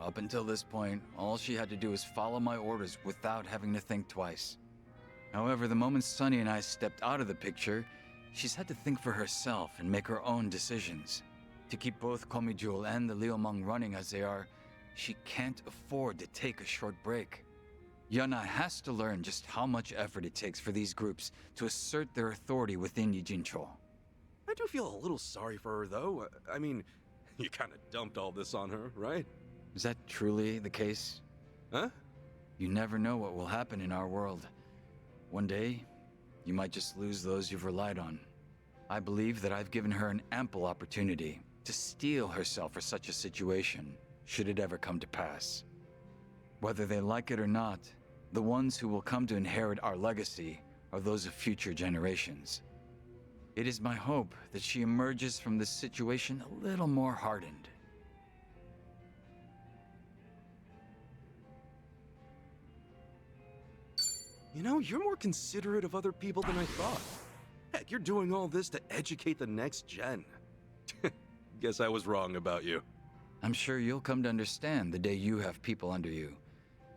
Up until this point, all she had to do was follow my orders without having to think twice. However, the moment Sunny and I stepped out of the picture, she's had to think for herself and make her own decisions. To keep both Komijul and the Liumang running as they are, she can't afford to take a short break. Yana has to learn just how much effort it takes for these groups to assert their authority within Yijincho. I do feel a little sorry for her, though. I mean, you kind of dumped all this on her, right? Is that truly the case? Huh? You never know what will happen in our world. One day, you might just lose those you've relied on. I believe that I've given her an ample opportunity to steel herself for such a situation, should it ever come to pass. Whether they like it or not, the ones who will come to inherit our legacy are those of future generations. It is my hope that she emerges from this situation a little more hardened. You know, you're more considerate of other people than I thought. Heck, you're doing all this to educate the next gen. Guess I was wrong about you. I'm sure you'll come to understand the day you have people under you.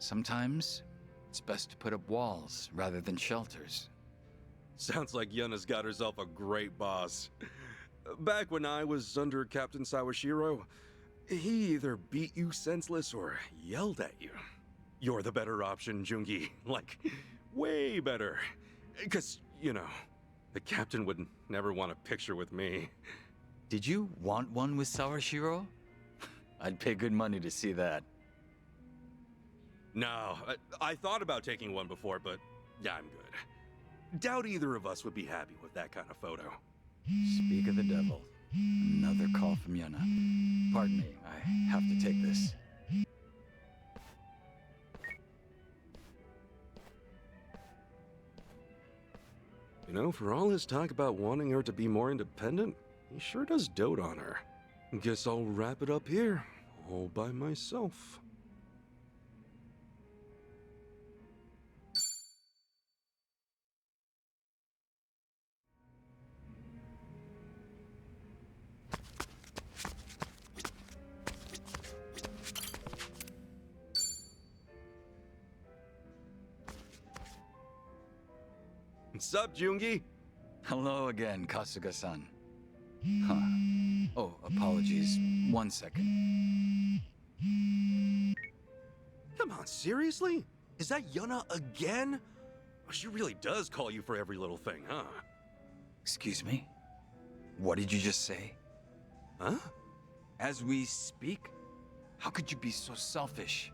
Sometimes, it's best to put up walls rather than shelters. Sounds like Yuna's got herself a great boss. Back when I was under Captain Sawashiro, he either beat you senseless or yelled at you. You're the better option, Jungi. Like, way better. 'Cause, you know, the captain would never want a picture with me. Did you want one with Sawashiro? I'd pay good money to see that. No, I thought about taking one before, but yeah, I'm good. Doubt either of us would be happy with that kind of photo. Speak of the devil. Another call from Yana. Pardon me, I have to take this. You know, for all his talk about wanting her to be more independent, he sure does dote on her. Guess I'll wrap it up here, all by myself. What's up, Jungi? Hello again, Kasuga-san. Huh. Oh, apologies. 1 second. Come on, seriously? Is that Yuna again? Oh, she really does call you for every little thing, huh? Excuse me? What did you just say? Huh? As we speak? How could you be so selfish?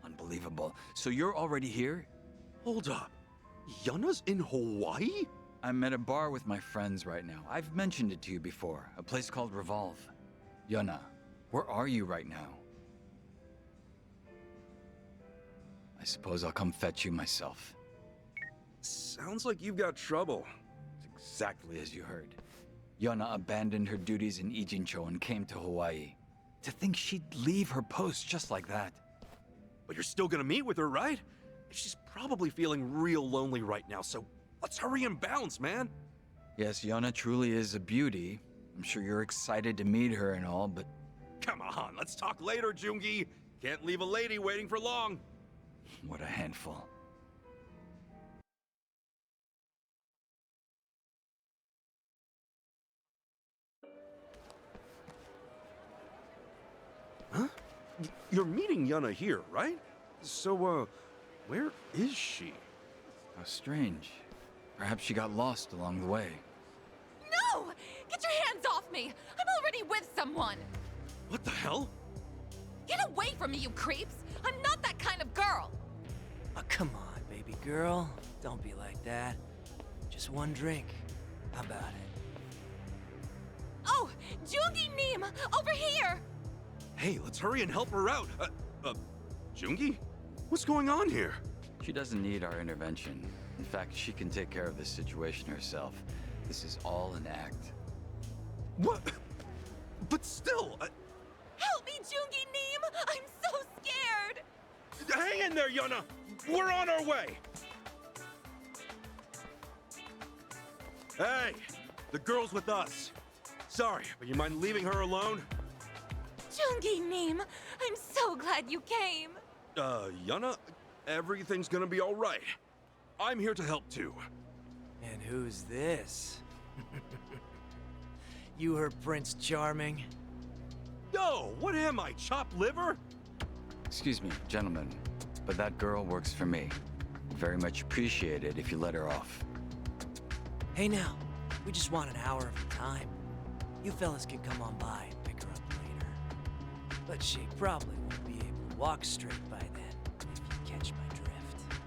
Unbelievable. So you're already here? Hold up. Yuna's in Hawaii? I'm at a bar with my friends right now. I've mentioned it to you before. A place called Revolve. Yuna, where are you right now? I suppose I'll come fetch you myself. Sounds like you've got trouble. It's exactly as you heard. Yuna abandoned her duties in Ijincho and came to Hawaii. To think she'd leave her post just like that. But you're still gonna meet with her, right? She's probably feeling real lonely right now, so let's hurry and bounce, man. Yes, Yuna truly is a beauty. I'm sure you're excited to meet her and all, but... Come on, let's talk later, Jungi. Can't leave a lady waiting for long. What a handful. Huh? You're meeting Yuna here, right? So, where is she? How strange. Perhaps she got lost along the way. No! Get your hands off me! I'm already be with someone! What the hell? Get away from me, you creeps! I'm not that kind of girl! Oh, come on, baby girl. Don't be like that. Just one drink. How about it? Oh, Jungi Neem! Over here! Hey, let's hurry and help her out. Jungi? What's going on here? She doesn't need our intervention. In fact, she can take care of this situation herself. This is all an act. What? But still, Help me, Jungi Neem! I'm so scared! Hang in there, Yuna! We're on our way! Hey! The girl's with us. Sorry, but you mind leaving her alone? Jungi Neem, I'm so glad you came. Yuna, everything's gonna be all right. I'm here to help too. And who's this? You her Prince Charming? Yo, what am I, chopped liver? Excuse me, gentlemen, but that girl works for me. Very much appreciated if you let her off. Hey now, we just want an hour of her time. You fellas can come on by and pick her up later. But she probably won't be able to walk straight by then, if you catch my drift.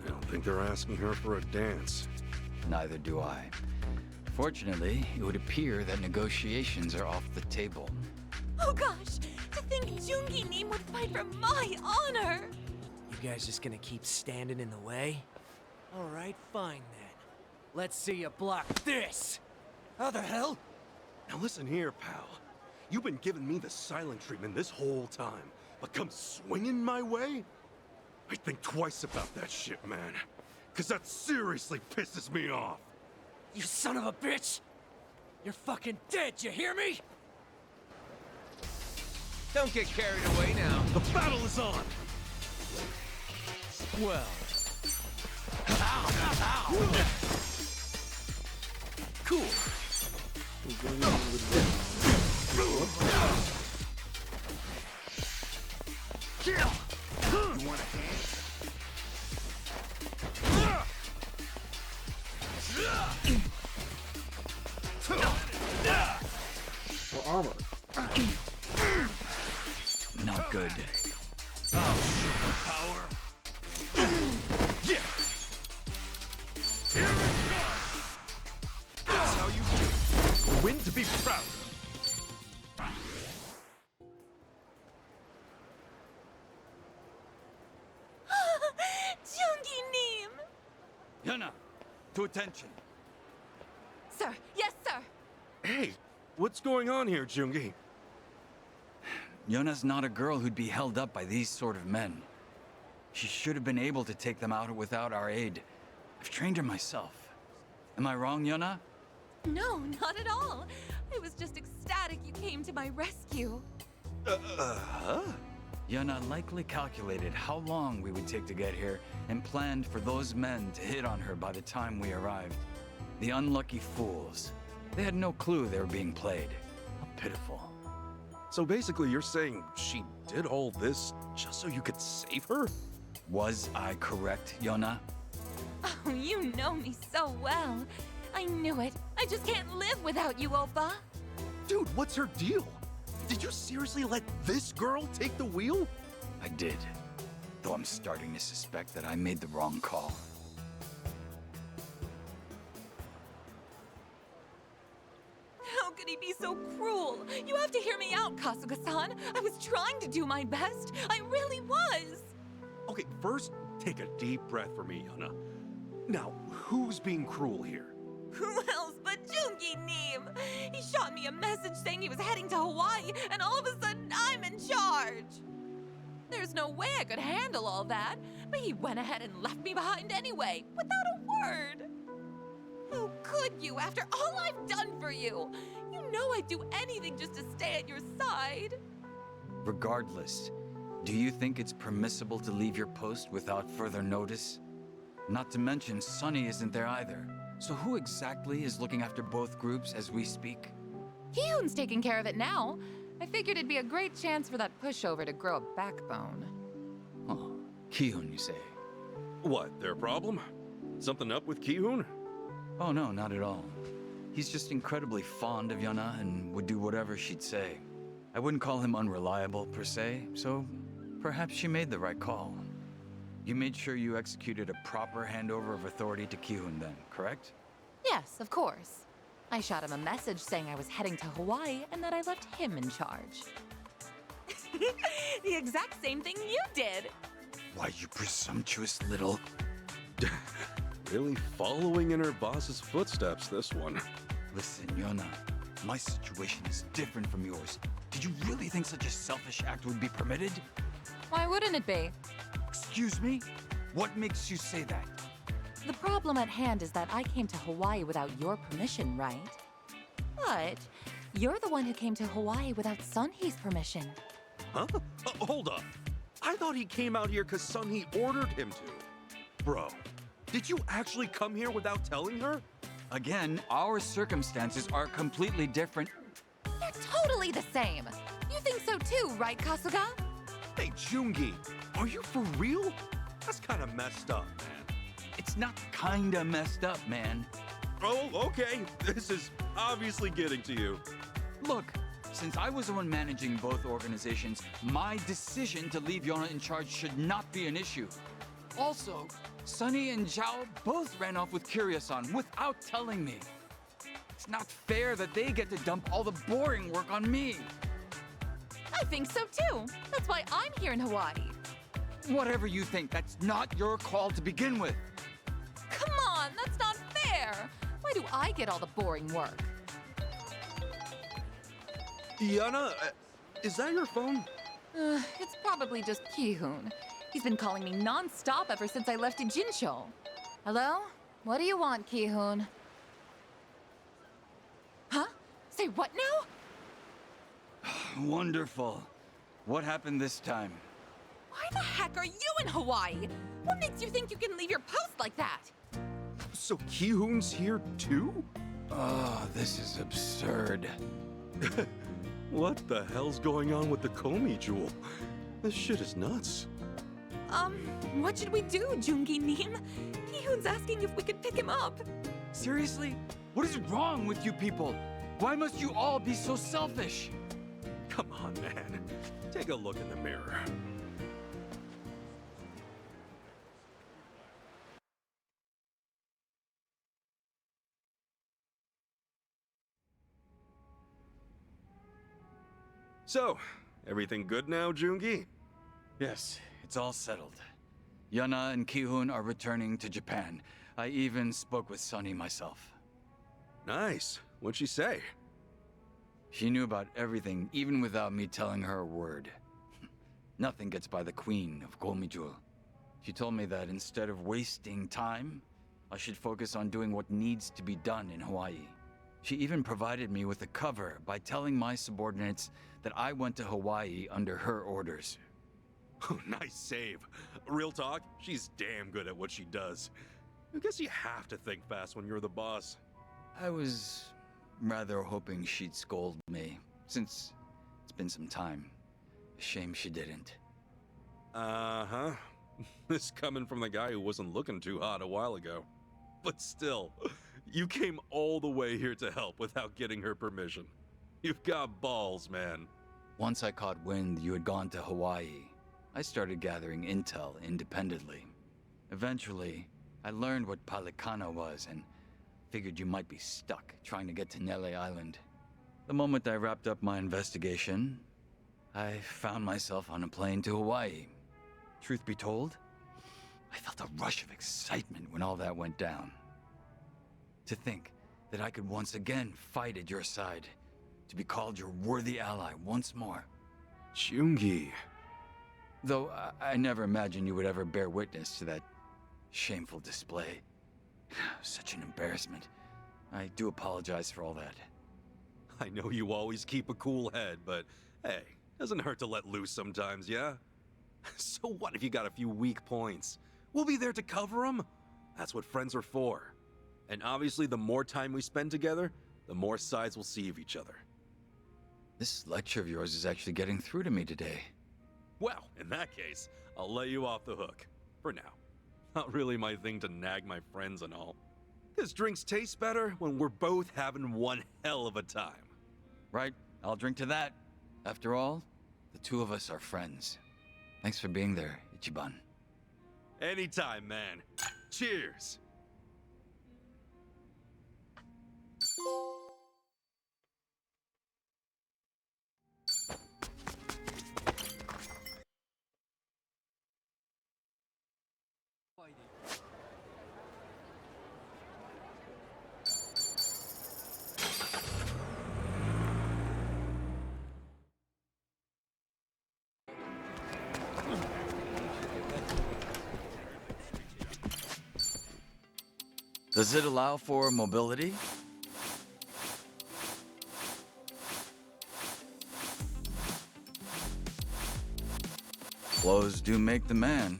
I don't think they're asking her for a dance. Neither do I. Fortunately, it would appear that negotiations are off the table. Oh gosh, to think Jungi Neem would fight for my honor! You guys just gonna keep standing in the way? Alright, fine then. Let's see you block this! How the hell? Now listen here, pal. You've been giving me the silent treatment this whole time, but come swinging my way? I think twice about that shit, man. Cause that seriously pisses me off. You son of a bitch! You're fucking dead, you hear me? Don't get carried away now. The battle is on! Well... Cool. You want a hand? For armor. Not good. Power. Yeah. Here it comes. That's how you do. A win to be proud of. Jungi Neem! Yuna, to attention. Sir, yes, sir! Hey, what's going on here, Jungi? Yuna's not a girl who'd be held up by these sort of men. She should have been able to take them out without our aid. I've trained her myself. Am I wrong, Yuna? No, not at all. I was just ecstatic you came to my rescue. Yuna likely calculated how long we would take to get here and planned for those men to hit on her by the time we arrived. The unlucky fools. They had no clue they were being played. How pitiful. So basically you're saying she did all this just so you could save her? Was I correct, Yuna? Oh, you know me so well. I knew it. I just can't live without you, Oppa. Dude, what's her deal? Did you seriously let this girl take the wheel? I did. Though I'm starting to suspect that I made the wrong call. How could he be so cruel? You have to hear me out, Kasuga-san. I was trying to do my best. I really was. Okay, first, take a deep breath for me, Yuna. Now, who's being cruel here? Who else but Jungi Neem? He shot me a message saying he was heading to Hawaii, and all of a sudden I'm in charge. There's no way I could handle all that, but he went ahead and left me behind anyway, without a word. How could you, after all I've done for you? You know I'd do anything just to stay at your side. Regardless, do you think it's permissible to leave your post without further notice? Not to mention, Sunny isn't there either. So who exactly is looking after both groups as we speak? Ki-hoon's taking care of it now. I figured it'd be a great chance for that pushover to grow a backbone. Oh, Ki-hoon, you say? What, their problem? Something up with Ki-hoon? Oh no, not at all. He's He's just incredibly fond of Yana and would do whatever she'd say. I wouldn't call him unreliable per se, so perhaps she made the right call. You made sure you executed a proper handover of authority to Kihun then, correct? Yes, of course. I shot him a message saying I was heading to Hawaii and that I left him in charge. The exact same thing you did. Why, you presumptuous little... Really following in her boss's footsteps, this one. Listen, Yona, my situation is different from yours. Did you really think such a selfish act would be permitted? Why wouldn't it be? Excuse me? What makes you say that? The problem at hand is that I came to Hawaii without your permission, right? But you're the one who came to Hawaii without Sunhee's permission. Huh? Hold up. I thought he came out here because Sunhee ordered him to. Bro, did you actually come here without telling her? Again, our circumstances are completely different. They're totally the same. You think so too, right, Kasuga? Hey, Jungi, are you for real? That's kind of messed up, man. It's not kinda messed up, man. Oh, okay. This is obviously getting to you. Look, since I was the one managing both organizations, my decision to leave Yona in charge should not be an issue. Also, Sunny and Zhao both ran off with Kiryu-san without telling me. It's not fair that they get to dump all the boring work on me. I think so too. That's why I'm here in Hawaii. Whatever you think, that's not your call to begin with. Come on, that's not fair. Why do I get all the boring work? Yana, is that your phone? It's probably just Kihun. He's been calling me non-stop ever since I left Jinsho. Hello? What do you want, Kihun? Huh? Say what now? Wonderful. What happened this time? Why the heck are you in Hawaii? What makes you think you can leave your post like that? So Kihun's here too? Oh, this is absurd. What the hell's going on with the Komi jewel? This shit is nuts. What should we do, Jungi Neem? Kihun's asking if we could pick him up. Seriously? What is wrong with you people? Why must you all be so selfish? Come on, man. Take a look in the mirror. So, everything good now, Jungi? Yes, it's all settled. Yana and Kihun are returning to Japan. I even spoke with Sunny myself. Nice. What'd she say? She knew about everything, even without me telling her a word. Nothing gets by the Queen of Komijul. She told me that instead of wasting time, I should focus on doing what needs to be done in Hawaii. She even provided me with a cover by telling my subordinates that I went to Hawaii under her orders. Nice save. Real talk, she's damn good at what she does. I guess you have to think fast when you're the boss. I was rather hoping she'd scold me, since it's been some time. A shame she didn't. Uh-huh. This coming from the guy who wasn't looking too hot a while ago. But still, you came all the way here to help without getting her permission. You've got balls, man. Once I caught wind you had gone to Hawaii, I started gathering intel independently. Eventually, I learned what Palikana was and figured you might be stuck trying to get to Nele Island. The moment I wrapped up my investigation, I found myself on a plane to Hawaii. Truth be told, I felt a rush of excitement when all that went down. To think that I could once again fight at your side, to be called your worthy ally once more. Jungi. Though I never imagined you would ever bear witness to that shameful display. Such an embarrassment. I do apologize for all that. I know you always keep a cool head, but hey, doesn't hurt to let loose sometimes, yeah? So what if you got a few weak points? We'll be there to cover them. That's what friends are for. And obviously, the more time we spend together, the more sides we'll see of each other. This lecture of yours is actually getting through to me today. Well, in that case, I'll let you off the hook. For now. Not really my thing to nag my friends and all. Because drinks taste better when we're both having one hell of a time. Right, I'll drink to that. After all, the two of us are friends. Thanks for being there, Ichiban. Anytime, man. Cheers! Does it allow for mobility? Clothes do make the man.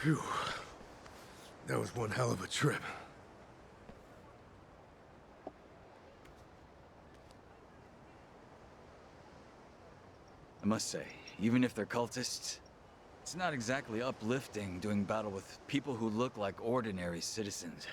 Phew. That was one hell of a trip. I must say, even if they're cultists, it's not exactly uplifting doing battle with people who look like ordinary citizens.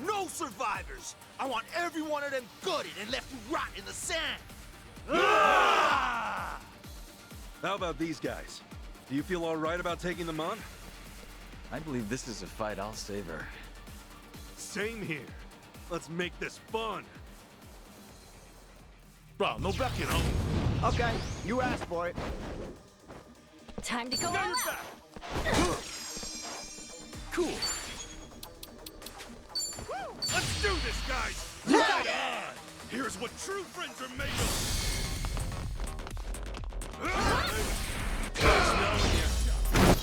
No survivors! I want every one of them gutted and left to rot in the sand! How about these guys? Do you feel all right about taking them on? I believe this is a fight I'll savor. Same here. Let's make this fun. Bro, no backing up. Okay, you asked for it. Time to go all out. Cool. Let's do this, guys! Yeah! Here's what true friends are made of!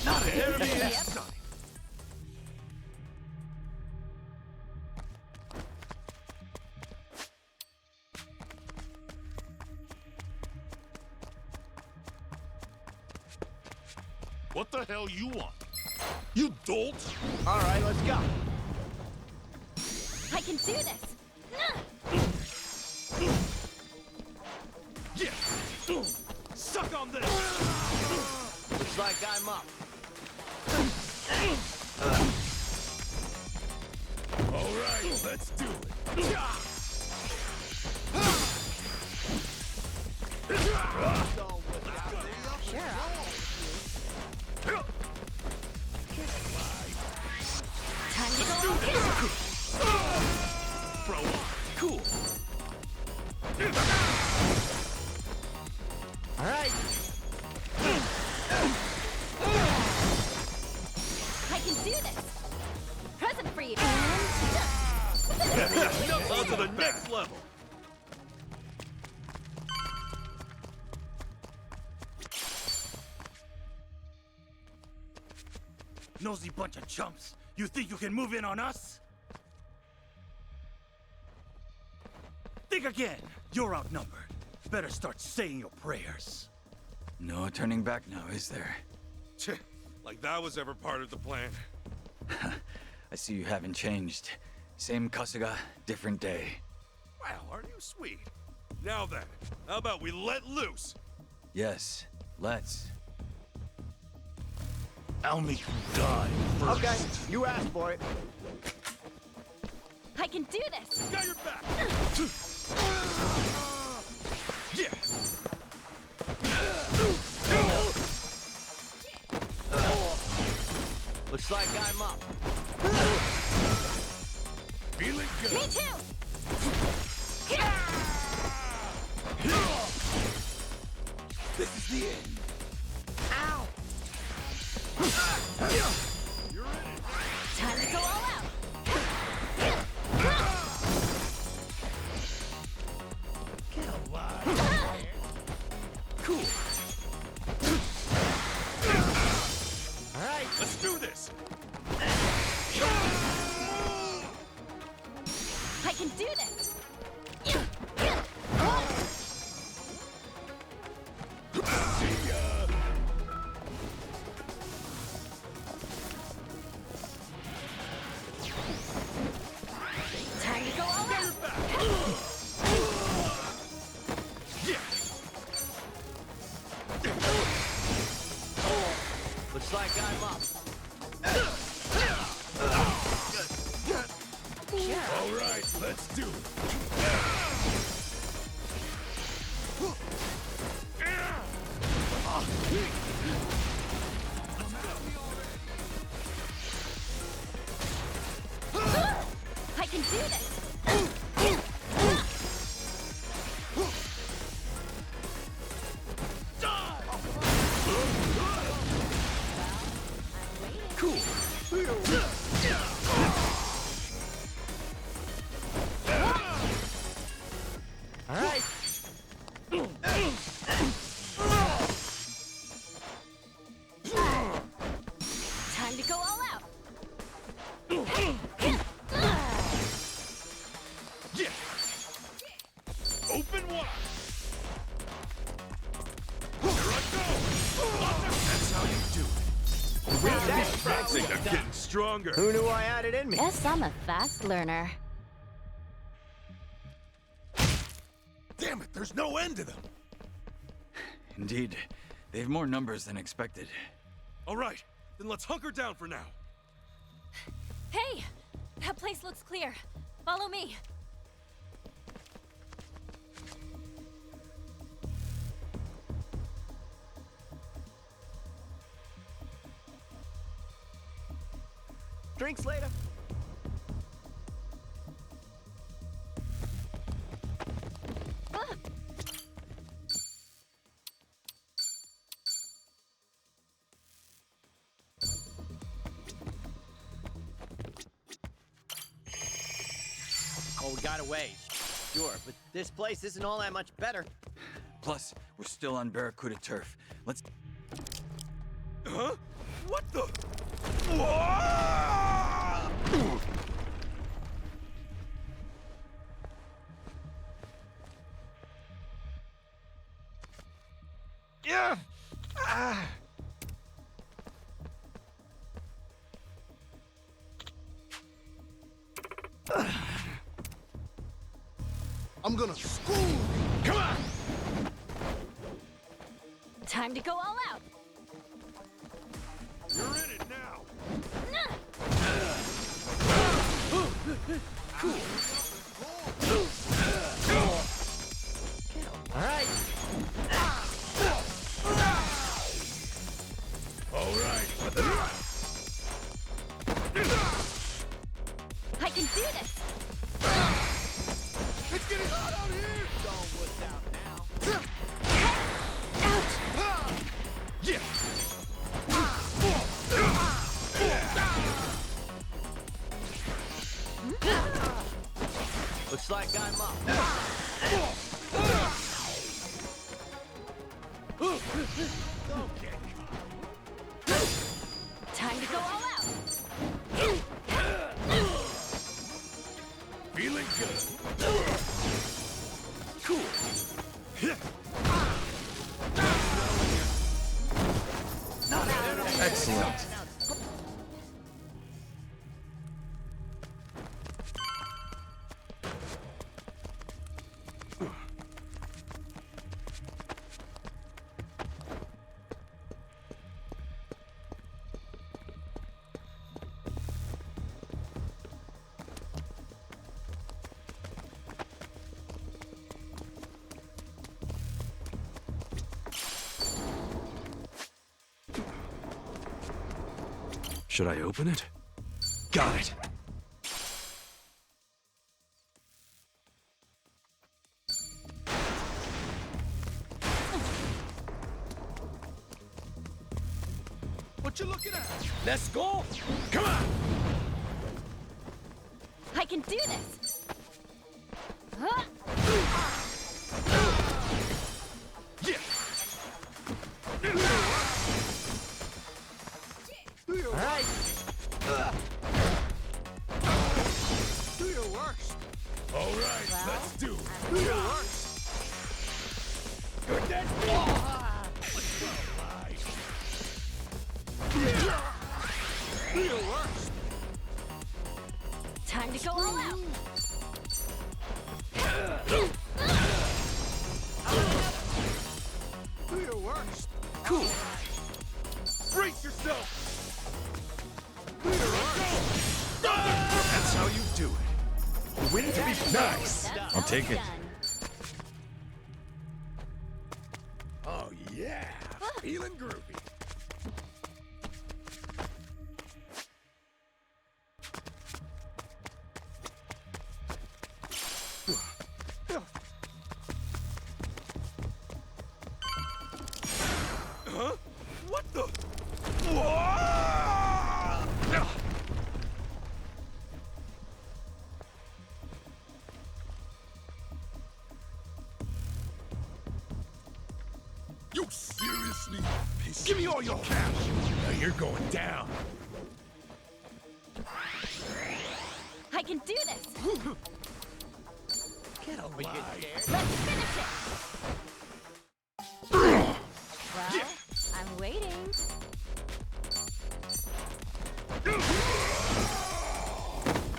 Not a There he yep. is! What the hell you want? You dolt! All right, let's go. I can do this. Yeah! Suck on this! Looks like I'm up. All right, let's do it. Time to go all out. Bro, cool. All right. I can do this. Present for you. On to the next level. Nosy bunch of chumps. You think you can move in on us? Think again. You're outnumbered. Better start saying your prayers. No turning back now, is there? Like that was ever part of the plan. I see you haven't changed. Same Kasuga, different day. Wow, aren't you sweet? Now then, how about we let loose? Yes, let's. I'll make you die first. Okay, you asked for it. I can do this. Got your back. Looks like I'm up. Feeling good. Me too! This is the end. Ow! Time to go all out! Get alive. Cool. All right. Let's do this. I can do this! See ya. Time to go all out! Looks like I'm up. All right, let's do it. I can do this! Cool. All right. Time to go all out! Open wide. Here I go. That's how you do it. Things are getting stronger. Who knew I had it in me? Guess I'm a fast learner. Damn it, there's no end to them. Indeed, they have more numbers than expected. All right, then let's hunker down for now. Hey! That place looks clear. Follow me. Drinks later. Oh, we got away. Sure, but this place isn't all that much better. Plus, we're still on Barracuda turf. Let's... Huh? What the? Yeah. Ah. I'm gonna school. Come on. Time to go all out. You're in it now. Cool. All right. All right. I can do this. It's getting hot out here. Don't look out now. Yeah. Looks like I'm up. Time to go all out. Feeling good. Cool. Excellent. Should I open it? Got it. What you looking at? Let's go! Come on! I can do this! All right. Do your worst. All right, let's do it. Do your worst. You're dead. Do your worst. Time to go all out! Do your worst. Cool. Brace yourself. Do your worst. That's how you do it. Win to be nice. I'll take it. Oh yeah, feeling groovy. Huh? What the? You seriously? Give me all your cash. Now you're going down. I can do this! Get alive. Let's finish it! Well, I'm waiting.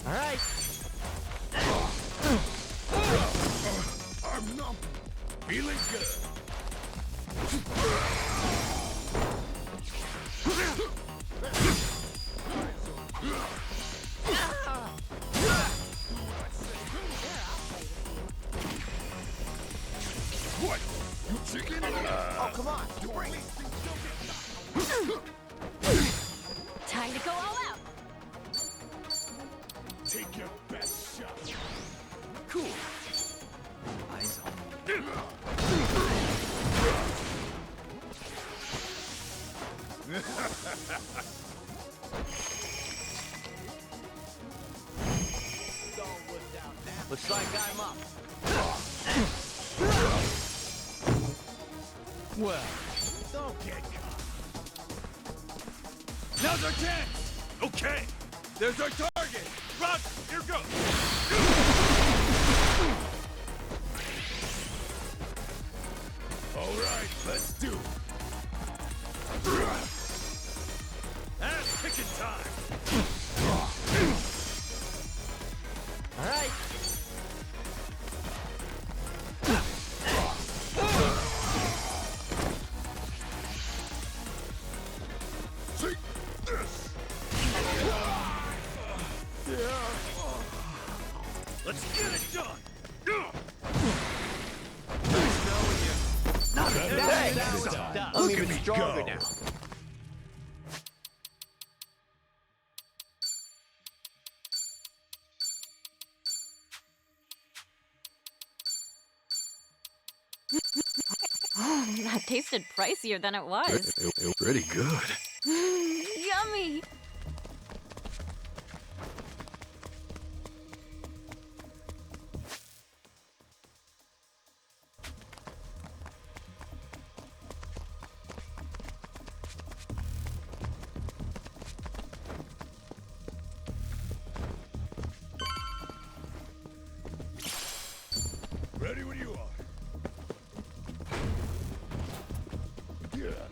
All right. I'm numb. Feeling good. What? You chicken? Oh, come on. Time to go all out! Take your best shot. Cool. Eyes on me. Looks like I'm up. Well, don't get caught. Now's our chance! Okay. There's our target! Roger, here goes. All right, let's do it. Ass kicking time. All right. Take this. Let's get it done. I'm even stronger now. That tasted pricier than it was. It was pretty good. Yummy! Ready when you are. Yeah.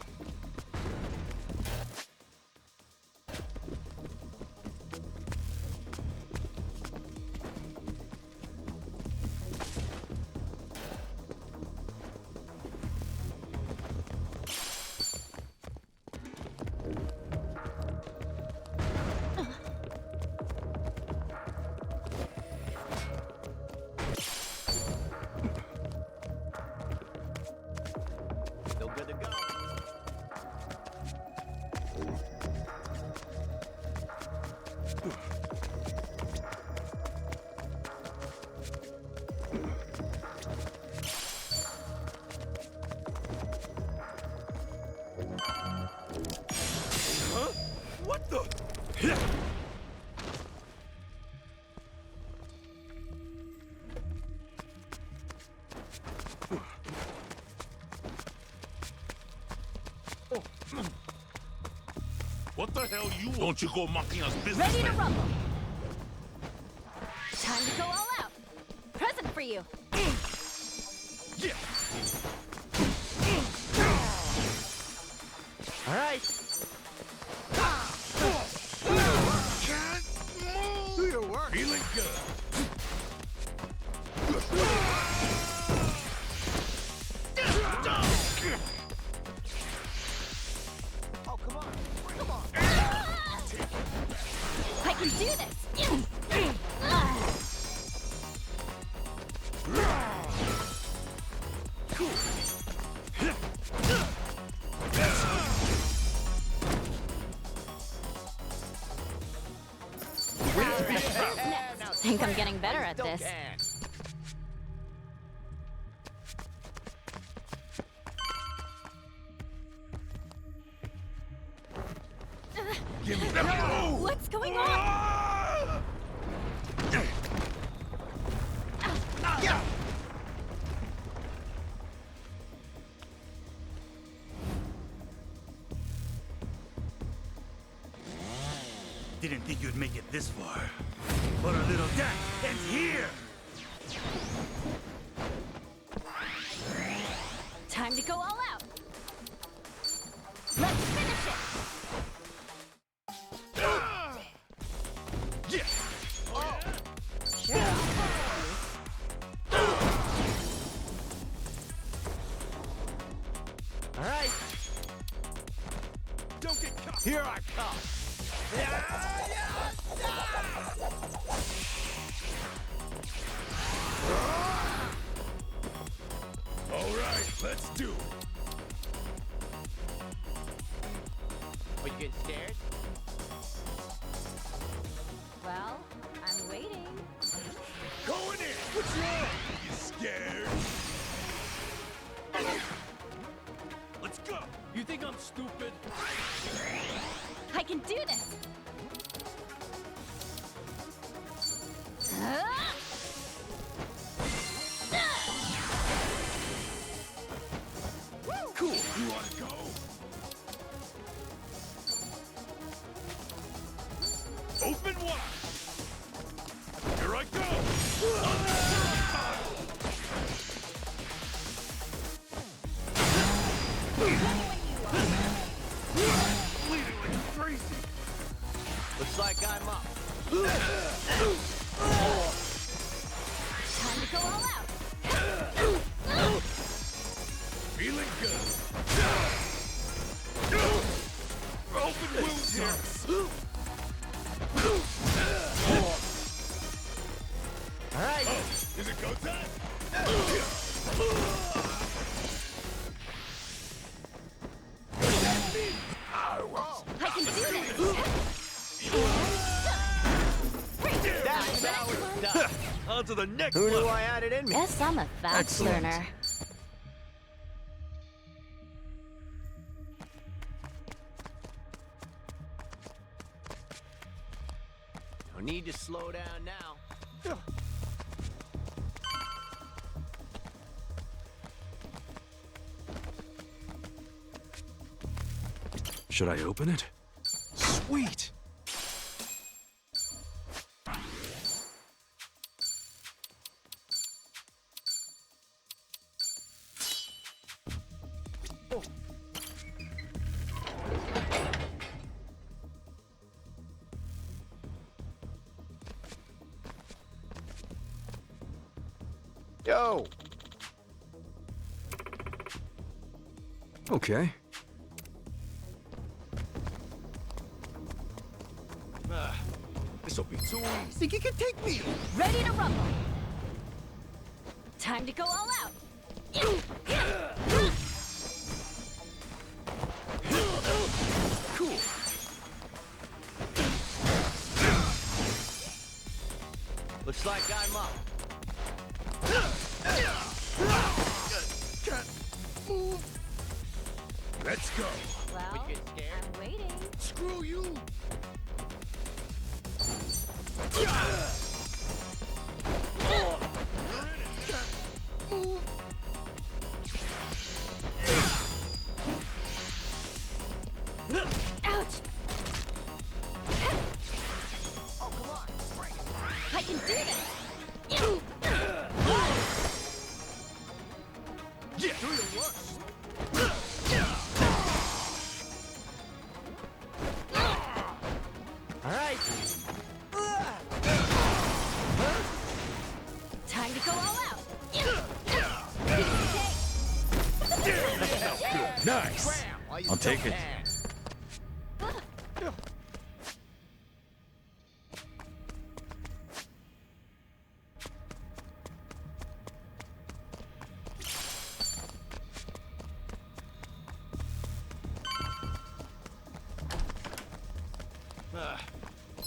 the hell you want? Don't you go mocking us business. Ready to rumble. Time to go all out. Present for you. Yeah. All right. Do your work. Feeling good. Oh, come on. Come on. I can do this. Think I'm getting better at this. Give me that. What's going on? Didn't think you'd make it this far. But our little death ends here! Time to go all out. Let's finish it. Yeah! All right. Don't get caught! Here I come. All right, let's do it. Are you getting scared? Well, I'm waiting. Going in. What's wrong? You scared? Let's go! You think I'm stupid? I can do this. Cool. You want to go? Open wide. Here I go. Bleeding like crazy. Looks like I'm up. Time to go all out. Feeling good. Open wounds here. All right. Oh, is it go time? I can do this. That's how it's done. On to the next Who one! knew I had it in me? Guess I'm a fast Excellent. learner. No need to slow down now. Should I open it? Sweet! Yo! Okay. This'll be too easy. Think you can take me? Ready to rumble. Time to go all out. Cool. Looks like I'm up. Can't move. Let's go. Well, We get scared? I'm waiting. Screw you. Ouch! can do this! Yeah, do your worst. All right. Time to go all out! Nice. I'll take it.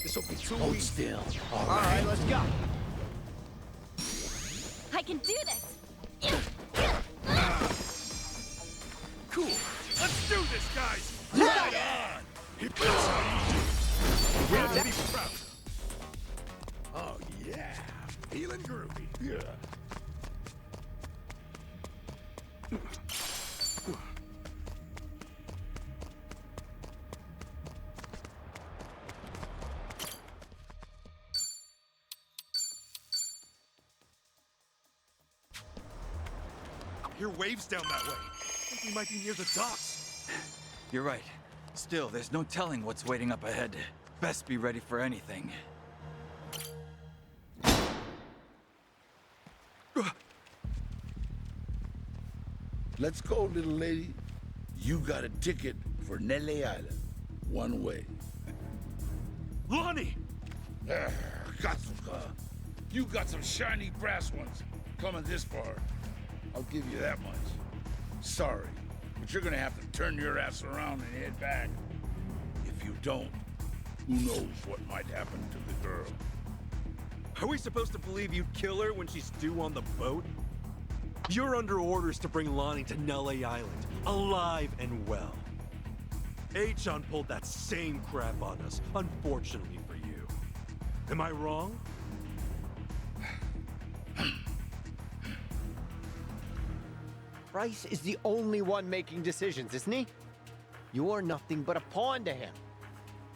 This'll be too Hold easy. still. All right, let's go. I can do this! Cool. Let's do this, guys. Right on. That's how you do. We're to be proud. Oh yeah, feeling groovy. Yeah. I hear waves down that way. I think we might be near the docks. You're right. Still, there's no telling what's waiting up ahead. Best be ready for anything. Let's go, little lady. You got a ticket for Nele Island. One way. Lonnie! Katsuka, you got some shiny brass ones coming this far. I'll give you that much. Sorry, but you're gonna have to turn your ass around and head back. If you don't, who knows what might happen to the girl. Are we supposed to believe you'd kill her when she's due on the boat? You're under orders to bring Lonnie to Nele Island, alive and well. Achan pulled that same crap on us, unfortunately for you. Am I wrong? Bryce is the only one making decisions, isn't he? You're nothing but a pawn to him.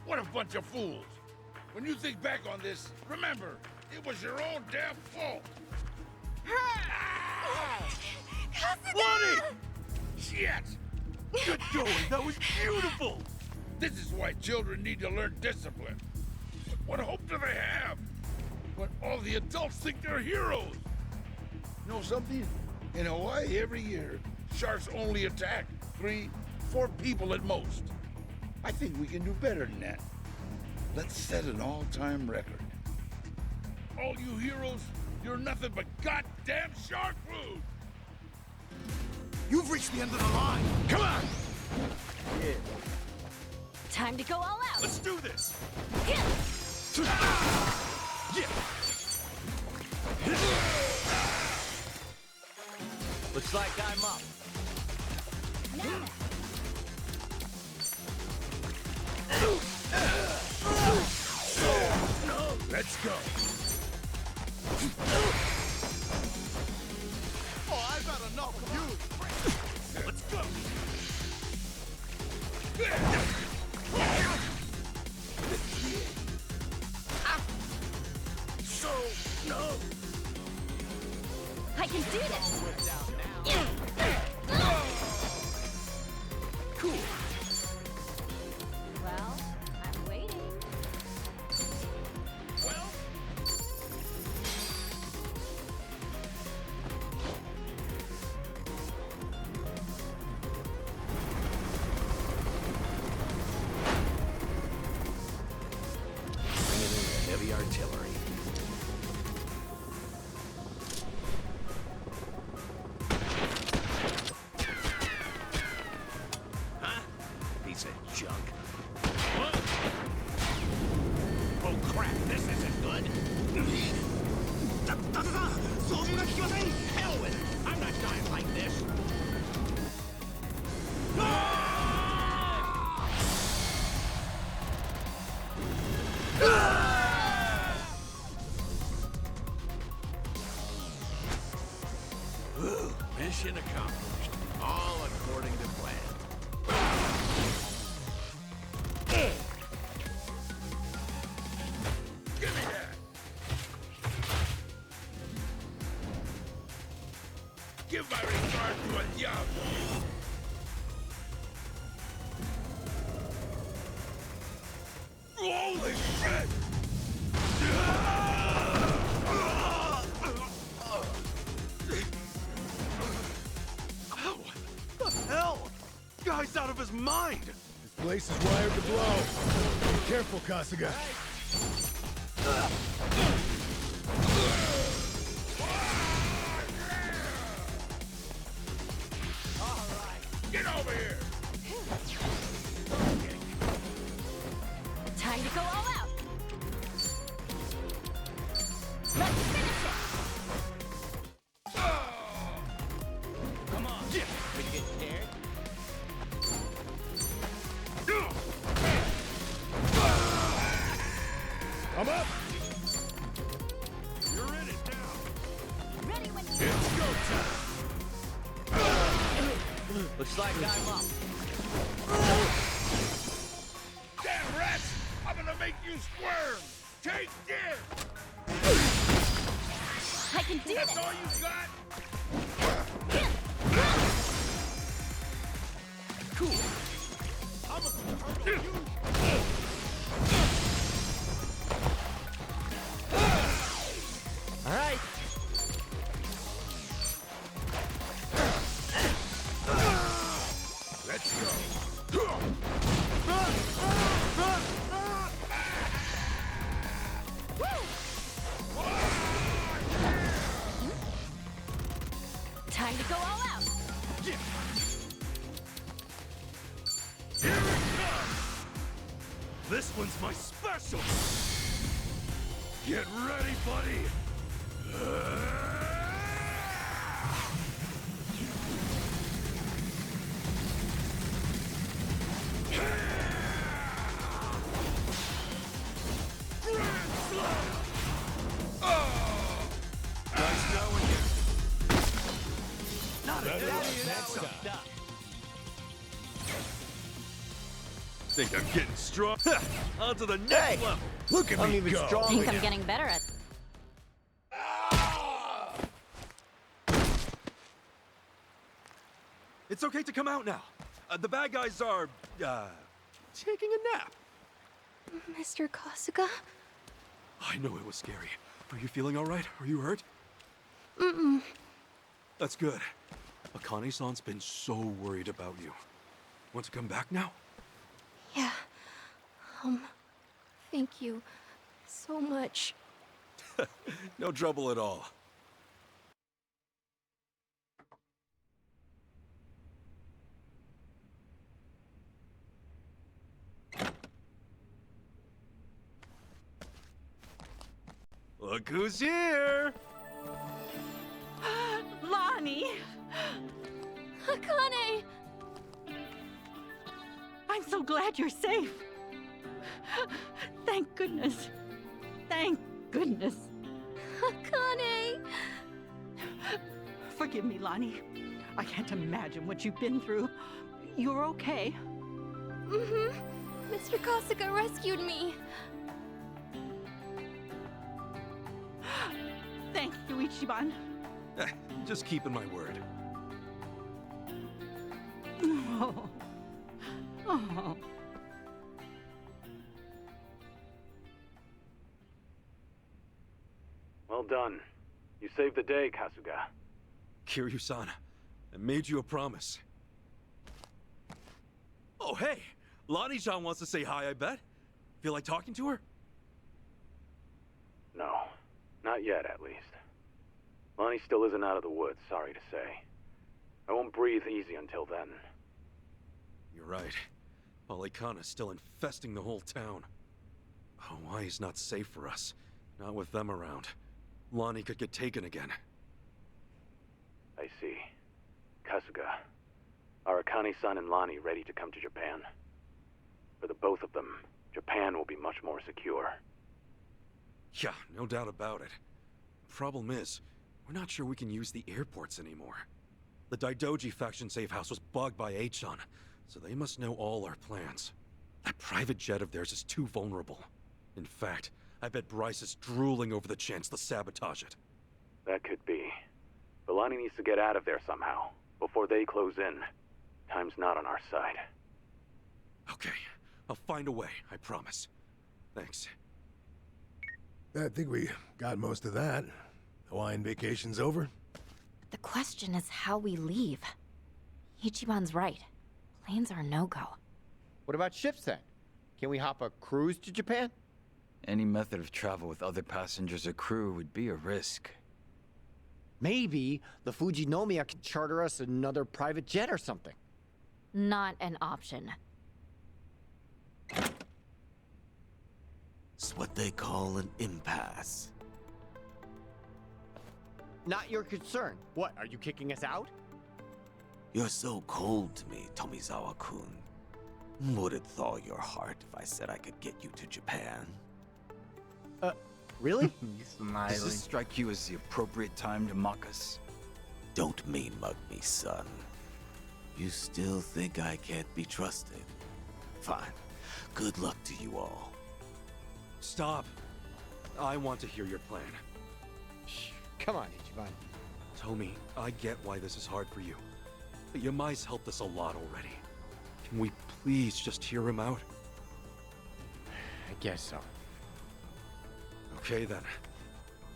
What a bunch of fools. When you think back on this, remember, it was your own damn fault. Lonnie! Shit! Good going. That was beautiful. This is why children need to learn discipline. But what hope do they have when all the adults think they're heroes? You know something? In Hawaii every year, sharks only attack 3, 4 people at most. I think we can do better than that. Let's set an all-time record. All you heroes, you're nothing but goddamn shark food! You've reached the end of the line. Come on! Yeah. Time to go all out! Let's do this! Yeah. Looks like I'm up. Let's go. Oh, I've had enough of you. Let's go. So, no. I can do this! Cool. Well, I'm waiting. Well, bringing in the heavy artillery. Huh? Piece of junk. What? Oh crap, this isn't good. Hell with it. I'm not dying like this. Ooh, mission accomplished. All according to plan. Give me that! out! Holy shit! Ow! What the hell? Guy's out of his mind! This place is wired to blow. Be careful, Kasuga. Get over here! Time to go all out. Let's finish it. Come on! Did you get scared? I'm up! You're in it now! Ready when It's go time! Looks like I'm up. Damn rats! I'm gonna make you squirm! Take this! I can do That's this. all you got? Cool. I'm gonna turn on you. All right. Let's go. Time to go all out. Here it comes! This one's my special! Get ready, buddy! Grand slam! Oh! Nice knowing you. Not a Think I'm getting strong? On to the next level! Look at I'm me even go. stronger Think I'm now. getting better at. It's okay to come out now. The bad guys are, taking a nap. Mr. Kasuga? I know it was scary. Are you feeling all right? Are you hurt? Mm-mm. That's good. Akane-san's been so worried about you. Want to come back now? Yeah. Thank you so much. No trouble at all. Look who's here! Lonnie! Akane! I'm so glad you're safe. Thank goodness. Thank goodness. Akane! Forgive me, Lonnie. I can't imagine what you've been through. You're okay. Mm-hmm. Mr. Kasuga rescued me. Thank you, Ichiban. Just keeping my word. Oh. Oh. Well done. You saved the day, Kasuga. Kiryu-san, I made you a promise. Oh, hey! Lonnie-chan wants to say hi, I bet. Feel like talking to her? No. Not yet, at least. Lonnie still isn't out of the woods, sorry to say. I won't breathe easy until then. You're right. Polycana's still infesting the whole town. Hawaii's not safe for us. Not with them around. Lonnie could get taken again. I see. Kasuga, are Akane-san and Lonnie ready to come to Japan? For the both of them, Japan will be much more secure. Yeah, no doubt about it. Problem is, we're not sure we can use the airports anymore. The Daidoji faction safe house was bugged by H-chan, so they must know all our plans. That private jet of theirs is too vulnerable. In fact, I bet Bryce is drooling over the chance to sabotage it. That could be. But Lonnie needs to get out of there somehow, before before they close in. Time's not on our side. Okay, I'll find a way, I promise. Thanks. I think we got most of that. Hawaiian vacation's over? The question is how we leave. Ichiban's right. Planes are no-go. What about ships then? Can we hop a cruise to Japan? Any method of travel with other passengers or crew would be a risk. Maybe the Fujinomiya can charter us another private jet or something. Not an option. It's what they call an impasse. Not your concern. What, are you kicking us out? You're so cold to me, Tomizawa-kun. Would it thaw your heart if I said I could get you to Japan? Really? Does this strike you as the appropriate time to mock us? Don't mean mug me, son. You still think I can't be trusted? Fine. Good luck to you all. Stop. I want to hear your plan. Shh. Come on, Ichiban. Tomi, I get why this is hard for you. But Yamai's helped us a lot already. Can we please just hear him out? I guess so. Okay then.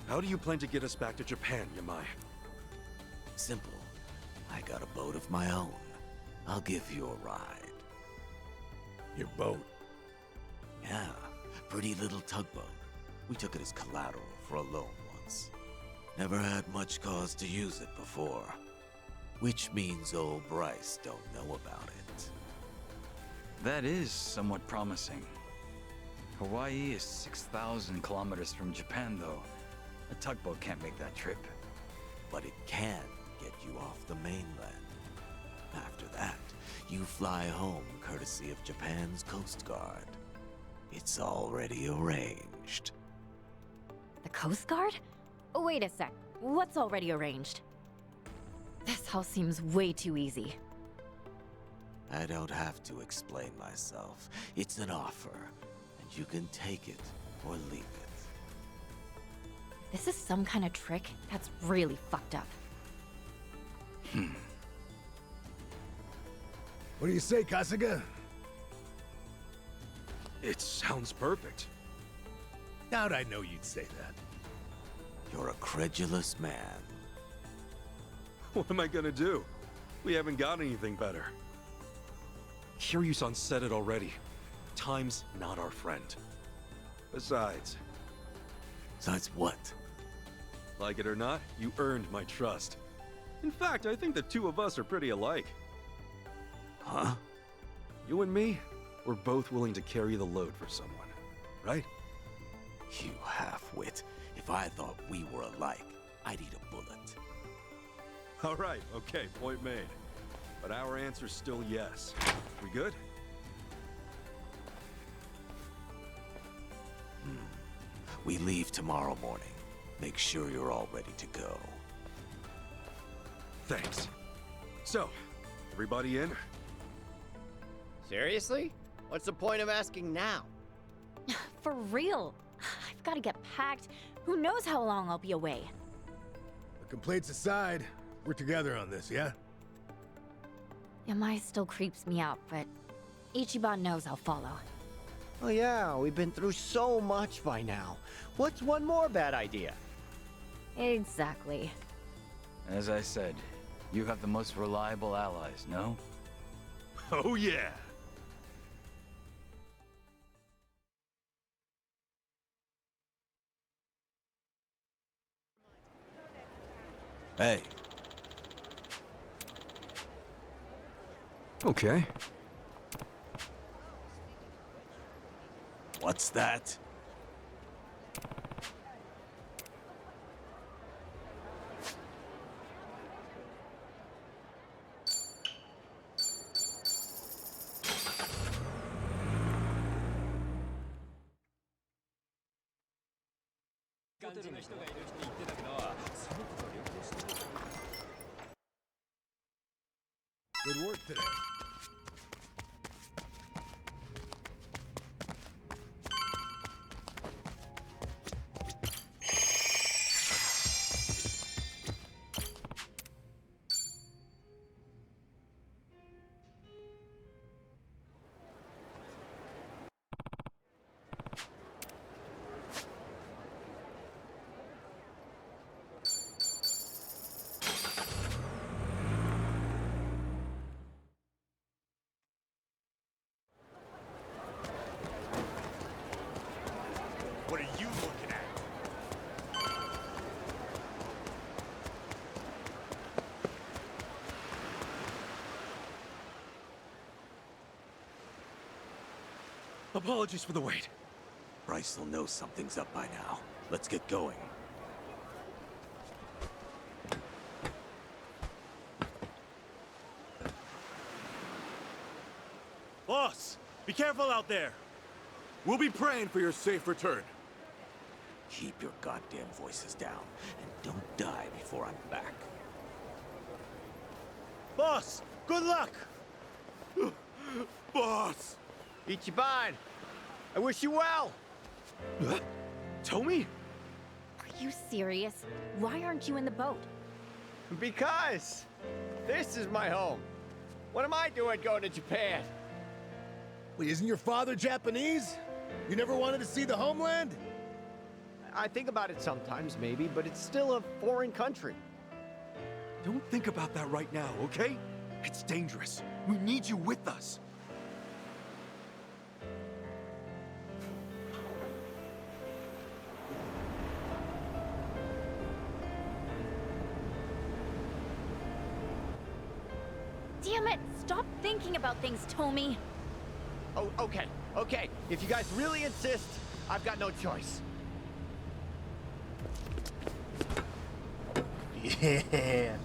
How do you plan to get us back to Japan, Yamai? Simple. I got a boat of my own. I'll give you a ride. Your boat? Yeah, pretty little tugboat. We took it as collateral for a loan once. Never had much cause to use it before. Which means old Bryce don't know about it. That is somewhat promising. Hawaii is 6,000 kilometers from Japan, though. A tugboat can't make that trip. But it can get you off the mainland. After that, you fly home courtesy of Japan's Coast Guard. It's already arranged. The Coast Guard? Oh, wait a sec. What's already arranged? This all seems way too easy. I don't have to explain myself. It's an offer, and you can take it or leave it. This is some kind of trick that's really fucked up. What do you say, Kasuga? It sounds perfect. How'd I know you'd say that? You're a credulous man. What am I gonna do? We haven't got anything better. Kiryu-san said it already. Time's not our friend. Besides... Besides what? Like it or not, you earned my trust. In fact, I think the two of us are pretty alike. Huh? You and me, we're both willing to carry the load for someone, right? You half-wit. If I thought we were alike, I'd eat a bullet. All right, okay, point made. But our answer's still yes. We good? We leave tomorrow morning. Make sure you're all ready to go. Thanks. So, everybody in? Seriously? What's the point of asking now? For real. I've got to get packed. Who knows how long I'll be away? The complaints aside, we're together on this, yeah? Yamai still creeps me out, but Ichiban knows I'll follow. Oh yeah, we've been through so much by now. What's one more bad idea? Exactly. As I said, you have the most reliable allies, no? Oh yeah! Hey. Okay. What's that? Good work today. Apologies for the wait. Bryce will know something's up by now. Let's get going. Boss, be careful out there. We'll be praying for your safe return. Keep your goddamn voices down, and don't die before I'm back. Boss, good luck! Boss! Ichiban, I wish you well! Tomi? Are you serious? Why aren't you in the boat? Because this is my home. What am I doing going to Japan? Wait, isn't your father Japanese? You never wanted to see the homeland? I think about it sometimes, maybe, but it's still a foreign country. Don't think about that right now, okay? It's dangerous. We need you with us. Damn it! Stop thinking about things, Tomi! Oh, okay. If you guys really insist, I've got no choice. Yeah.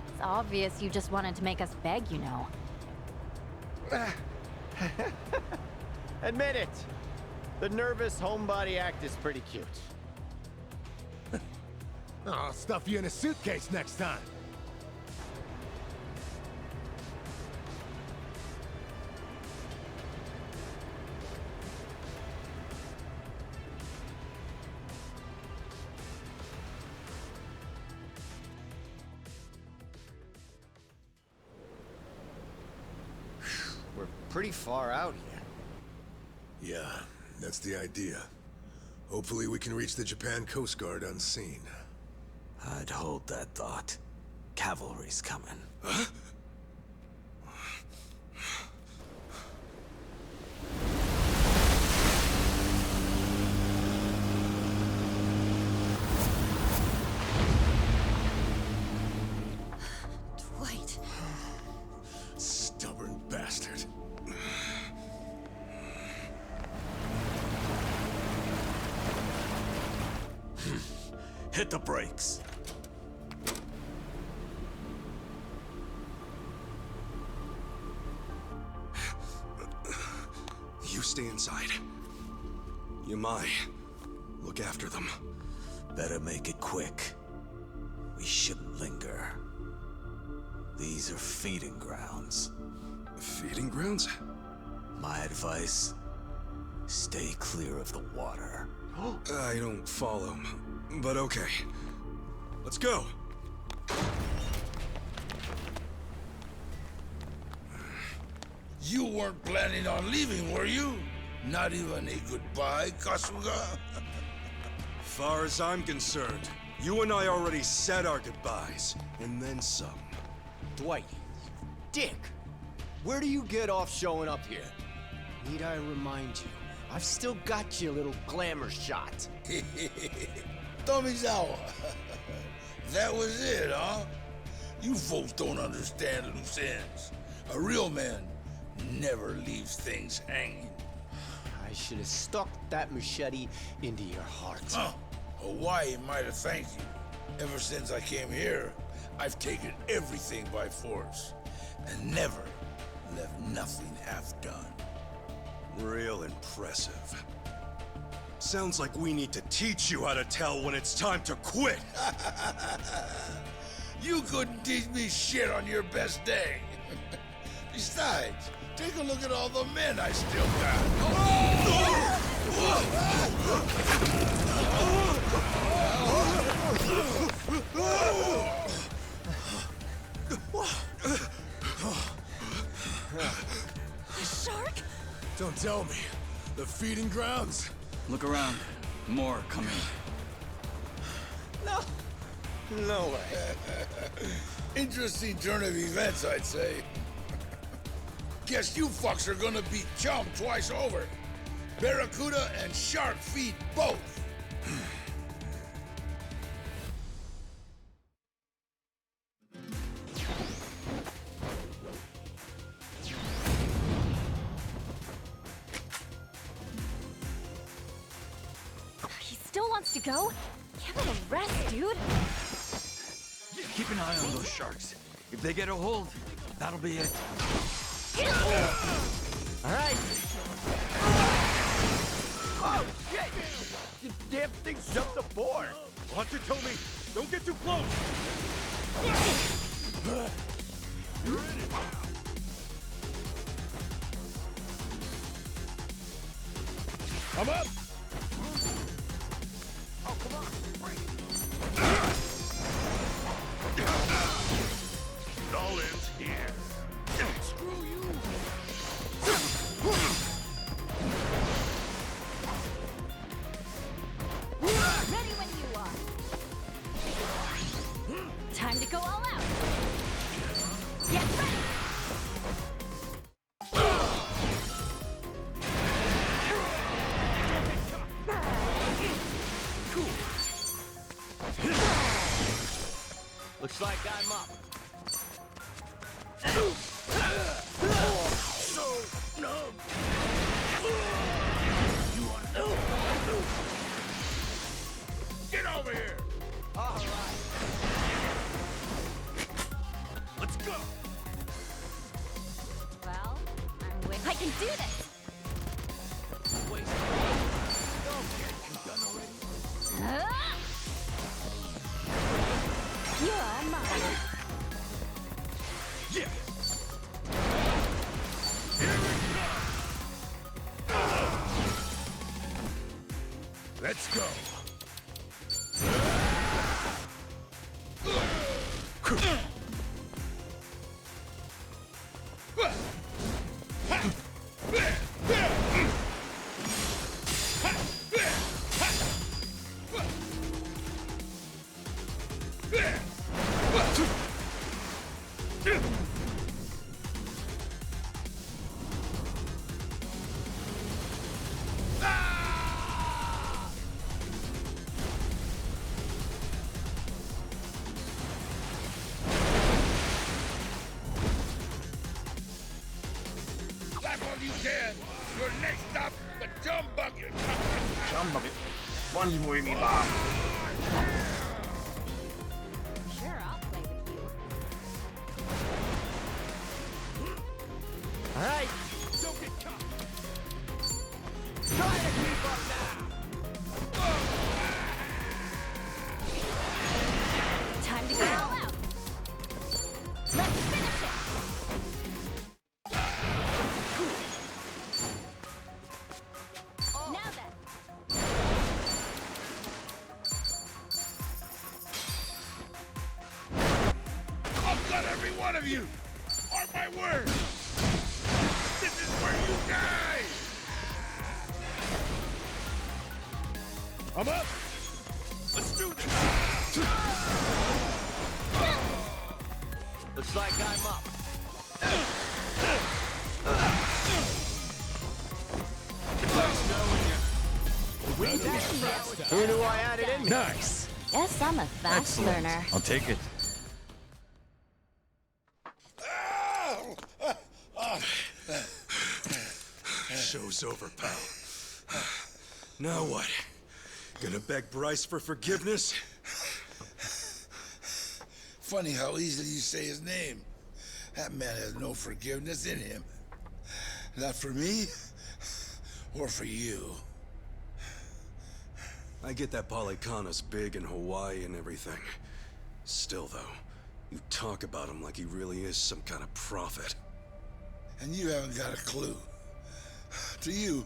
It's obvious you just wanted to make us beg, you know. Admit it. The nervous homebody act is pretty cute. I'll stuff you in a suitcase next time. We're pretty far out here. Yeah, that's the idea. Hopefully we can reach the Japan Coast Guard unseen. I'd hold that thought. Cavalry's coming. Huh? Dwight. Stubborn bastard. Hit the brakes. You stay inside. Yamai, look after them. Better make it quick. We shouldn't linger. These are feeding grounds. Feeding grounds? My advice, stay clear of the water. I don't follow, but okay. Let's go. You weren't planning on leaving, were you? Not even a goodbye, Kasuga? Far as I'm concerned, you and I already said our goodbyes, and then some. Dwight, dick, where do you get off showing up here? Need I remind you, I've still got you a little glamour shot. Tomizawa, that was it, huh? You folks don't understand loose ends. A real man never leaves things hanging. I should have stuck that machete into your heart. Huh. Hawaii might have thanked you. Ever since I came here, I've taken everything by force and never left nothing half done. Real impressive. Sounds like we need to teach you how to tell when it's time to quit. You couldn't teach me shit on your best day. Besides, take a look at all the men I still got. Shark? Don't tell me. The feeding grounds? Look around. More coming. No. No way. Interesting turn of events, I'd say. Guess you fucks are gonna beat Chum twice over. Barracuda and shark feed both. still wants to go? Give it a rest, dude. Keep an eye on those sharks. If they get a hold, that'll be it. All right. Oh, shit! The damn thing jumped the board. Watch it, Tommy. Don't get too close. I'm up. Oh, come on. Bring it. It all ends here. Screw you. Ready when you are. Time to go all out. Get ready. Looks like I'm up. So numb. You want to get over here. All right. Let's go. Well, I'm with. I can do this. You're all mine. Yeah. Let's go. That's all you can. Your next stop, the Chum Bucket. Chum bucket. One more me bomb. Sure, I'll play with you. All right. Don't get caught. Try to keep up now. Time to go all out. Let's finish it. Now then. I'll gut every one of you. Mark my word. This is where you die. I'm up. Let's do this. Looks like I'm up. Who knew I had it in me? Nice. Guess I'm a fast learner. I'll take it. Show's over, pal. Now what? Gonna beg Bryce for forgiveness? Funny how easily you say his name. That man has no forgiveness in him. Not for me, or for you. I get that Polycana's big in Hawaii and everything. Still, though, you talk about him like he really is some kind of prophet. And you haven't got a clue. To you,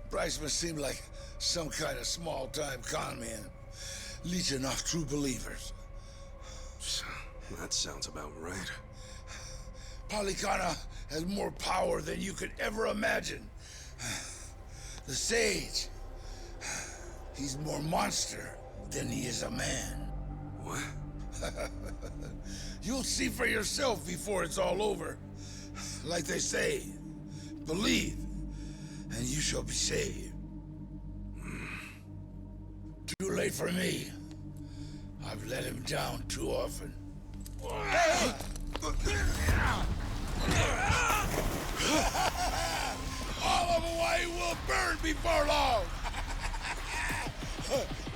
Bryce must seem like some kind of small-time con man, leeching off true believers. That sounds about right. Polycana has more power than you could ever imagine. The Sage, he's more monster than he is a man. What? You'll see for yourself before it's all over. Like they say, believe, and you shall be saved. Too late for me. I've let him down too often. All of Hawaii will burn before long!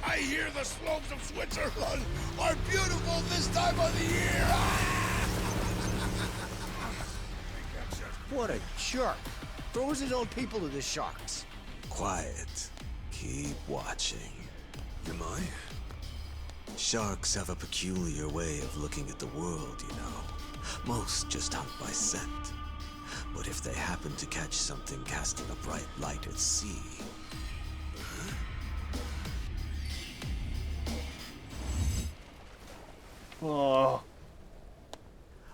I hear the slopes of Switzerland are beautiful this time of the year. What a jerk. Throws his own people to the sharks. Quiet. Keep watching. Am I? Sharks have a peculiar way of looking at the world, you know. Most just hunt by scent. But if they happen to catch something casting a bright light at sea... Oh.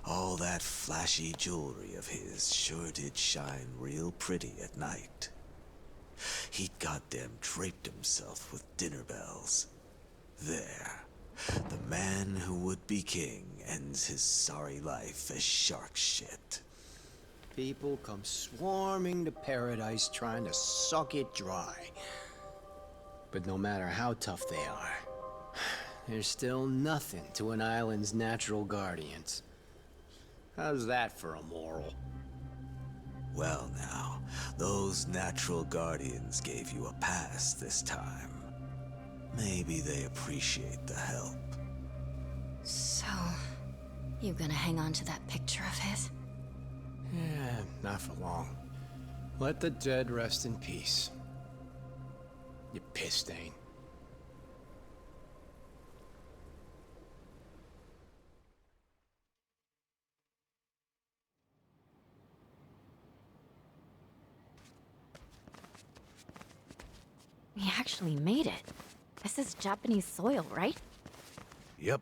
All that flashy jewelry of his sure did shine real pretty at night. He'd goddamn draped himself with dinner bells. There. The man who would be king ends his sorry life as shark shit. People come swarming to paradise trying to suck it dry. But no matter how tough they are, there's still nothing to an island's natural guardians. How's that for a moral? Well now, those natural guardians gave you a pass this time. Maybe they appreciate the help. So, you gonna hang on to that picture of his? Yeah, not for long. Let the dead rest in peace. You piss stain. We actually made it. This is Japanese soil, right? Yep.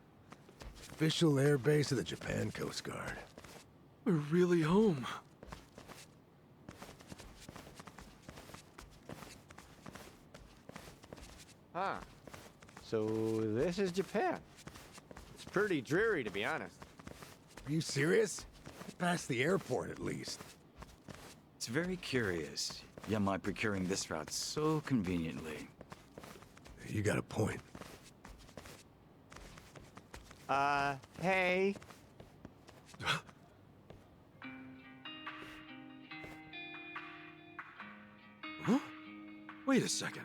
Official air base of the Japan Coast Guard. We're really home. Huh. So this is Japan. It's pretty dreary, to be honest. Are you serious? Past the airport, at least. It's very curious, Yamai procuring this route so conveniently. You got a point. Hey. Huh? Wait a second.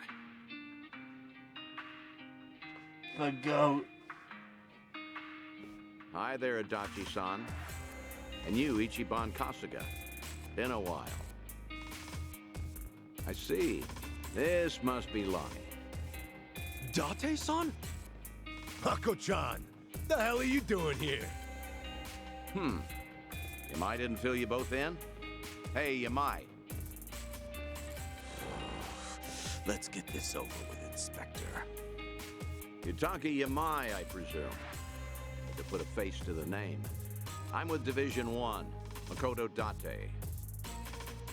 The goat. Hi there, Adachi-san. And you, Ichiban Kasuga. Been a while. I see. This must be Lonnie. Date-san? Hako-chan, the hell are you doing here? Yamai didn't fill you both in? Hey, Yamai. Let's get this over with, Inspector. Yutaka Yamai, I presume. Had to put a face to the name. I'm with Division 1, Makoto Date.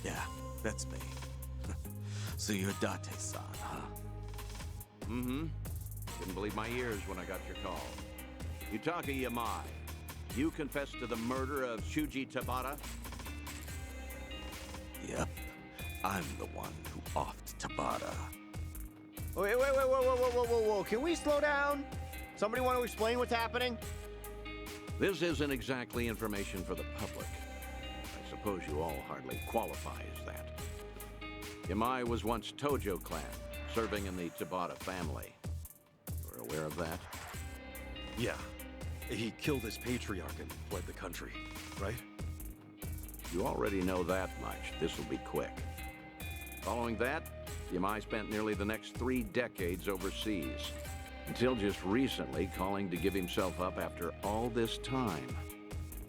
Yeah, that's me. So you're Date-san, huh? Mm-hmm. Didn't believe my ears when I got your call. Yutaka Yamai, you confessed to the murder of Shuji Tabata? Yep. I'm the one who offed Tabata. Wait, whoa. Can we slow down? Somebody want to explain what's happening? This isn't exactly information for the public. I suppose you all hardly qualify as that. Yamai was once Tojo clan, serving in the Tabata family. You're aware of that? Yeah. He killed his patriarch and fled the country, right? You already know that much. This will be quick. Following that, Yamai spent nearly the next 3 decades overseas, until just recently calling to give himself up after all this time.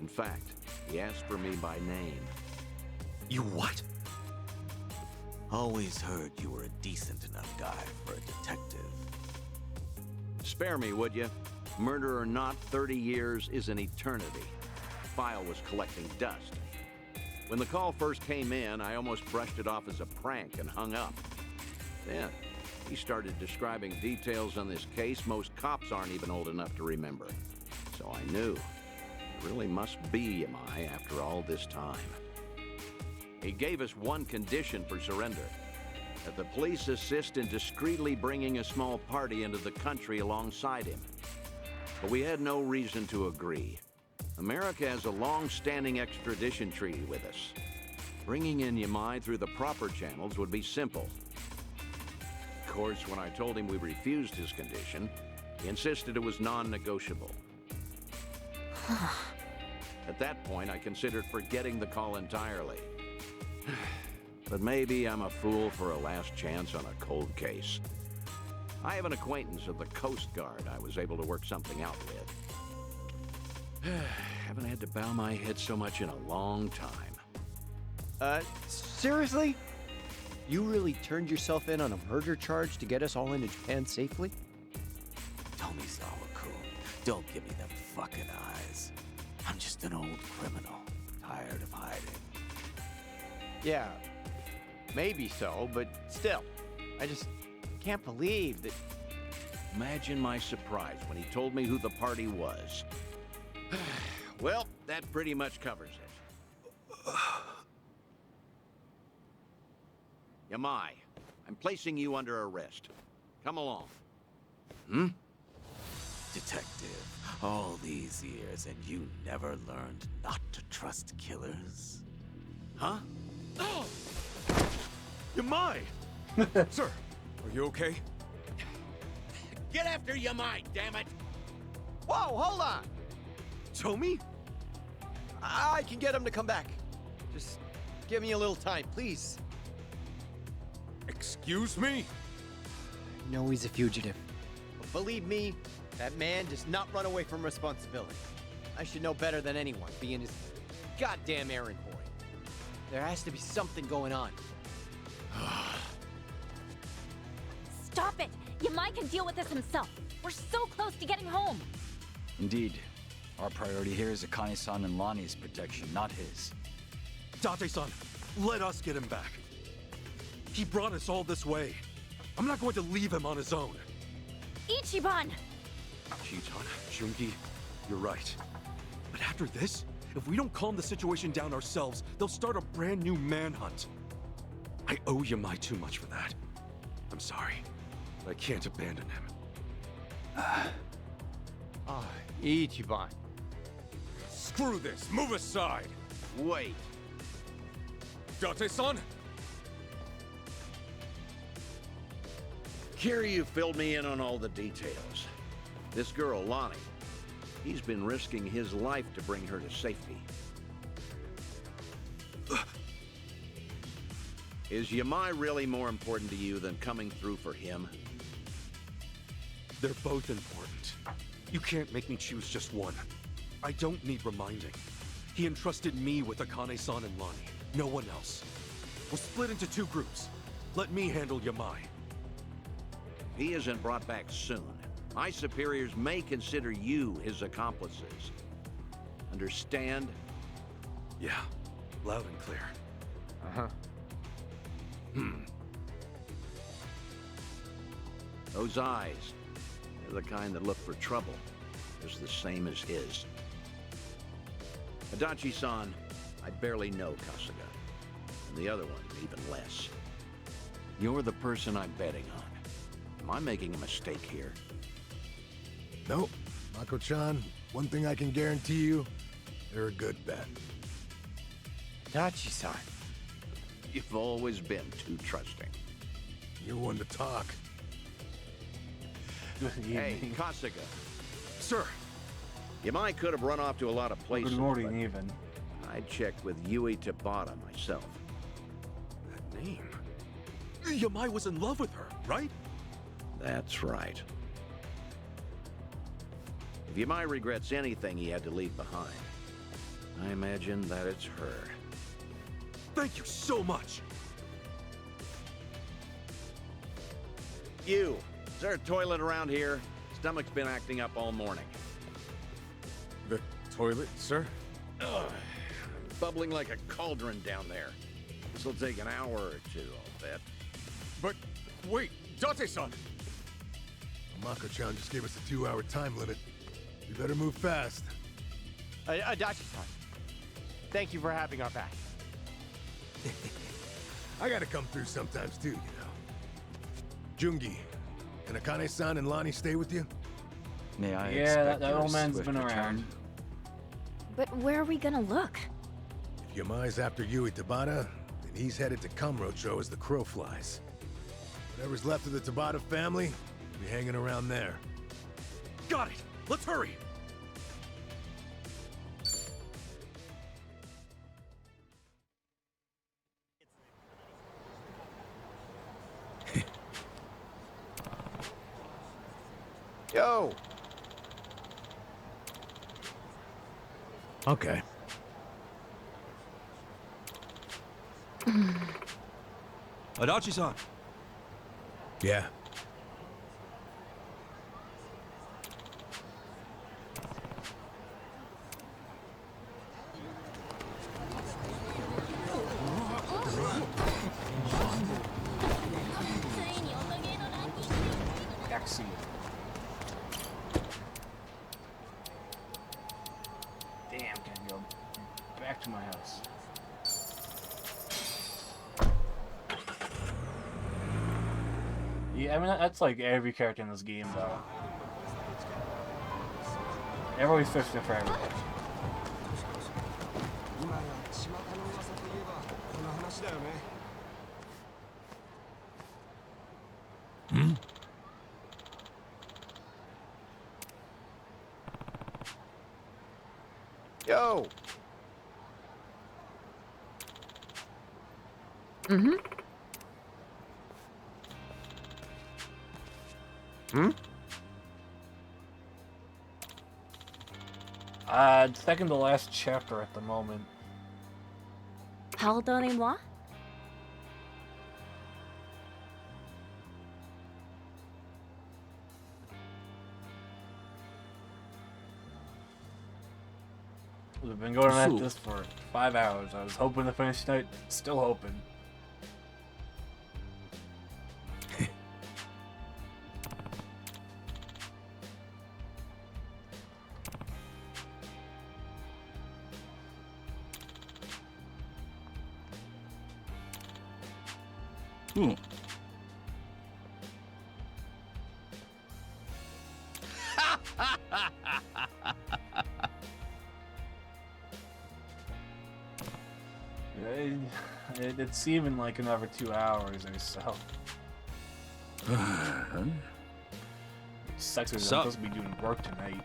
In fact, he asked for me by name. You what? Always heard you were a decent enough guy for a detective. Spare me, would you? Murder or not, 30 years is an eternity. The file was collecting dust. When the call first came in, I almost brushed it off as a prank and hung up. Then, he started describing details on this case most cops aren't even old enough to remember. So I knew. It really must be Yamai after all this time. He gave us one condition for surrender. That the police assist in discreetly bringing a small party into the country alongside him. But we had no reason to agree. America has a long-standing extradition treaty with us. Bringing in Yamai through the proper channels would be simple. course, when I told him we refused his condition, he insisted it was non-negotiable. At that point, I considered forgetting the call entirely. But maybe I'm a fool for a last chance on a cold case. I have an acquaintance of the Coast Guard I was able to work something out with. Haven't had to bow my head so much in a long time. Seriously? You really turned yourself in on a murder charge to get us all into Japan safely? Tomizawa-kun, don't give me them fucking eyes. I'm just an old criminal, tired of hiding. Yeah, maybe so, but still, I just can't believe that... Imagine my surprise when he told me who the party was. Well, that pretty much covers it. Yamai, I'm placing you under arrest. Come along. Detective, all these years and you never learned not to trust killers? Huh? Yamai! Sir, are you okay? Get after Yamai, damn it! Whoa, hold on! Tomi? I can get him to come back. Just give me a little time, please. Excuse me? I know he's a fugitive. But believe me, that man does not run away from responsibility. I should know better than anyone, being his goddamn errand boy. There has to be something going on. Stop it! Yamai can deal with this himself. We're so close to getting home. Indeed. Our priority here is Akane-san and Lonnie's protection, not his. Date-san, let us get him back. He brought us all this way. I'm not going to leave him on his own. Ichiban! Chiton, Jungi, you're right. But after this, if we don't calm the situation down ourselves, they'll start a brand new manhunt. I owe Yamai too much for that. I'm sorry, but I can't abandon him. Ichiban. Screw this! Move aside! Wait. Date-san? Kiryu filled me in on all the details. This girl, Lonnie, he's been risking his life to bring her to safety. Is Yamai really more important to you than coming through for him? They're both important. You can't make me choose just one. I don't need reminding. He entrusted me with Akane-san and Lonnie. No one else. We'll split into two groups. Let me handle Yamai. If he isn't brought back soon, my superiors may consider you his accomplices. Understand? Yeah, loud and clear. Those eyes, they're the kind that look for trouble, just the same as his. Adachi-san, I barely know Kasuga, and the other one even less. You're the person I'm betting on. Am I making a mistake here? Nope. Mako-chan, one thing I can guarantee you, they're a good bet. Adachi-san. You've always been too trusting. You're one to talk. Hey, Kasuga. Sir. Yamai could have run off to a lot of places. Good morning, even. I'd checked with Yui Tabata myself. That name? Yamai was in love with her, right? That's right. If Yamai regrets anything he had to leave behind, I imagine that it's her. Thank you so much! You! Is there a toilet around here? Stomach's been acting up all morning. The toilet, sir? Ugh, I'm bubbling like a cauldron down there. This'll take an hour or two, I'll bet. But wait, Date-san! Mako-chan just gave us a 2-hour time limit. We better move fast. Adachi-san, thank you for having our back. I gotta come through sometimes too, you know. Jungi, can Akane-san and Lonnie stay with you? May I that old man's been return? around. But where are we gonna look? If Yamai's after Yui Tabata, then he's headed to Kamurocho as the crow flies. Whatever's left of the Tabata family, will be hanging around there. Got it! Let's hurry! Yo! Okay. Adachi-san. Yeah. Excellent. Damn, can't go back to my house. Yeah, I mean that's like every character in this game, though. Everybody's fishing for everything. Hmm? Yo! Mm-hmm. Hmm? Second to last chapter at the moment. Pardonnez-moi? We've been going at this for 5 hours. I was hoping to finish tonight. Still hoping. It's even like another 2 hours or so. Sucks because I'm supposed to be doing work tonight.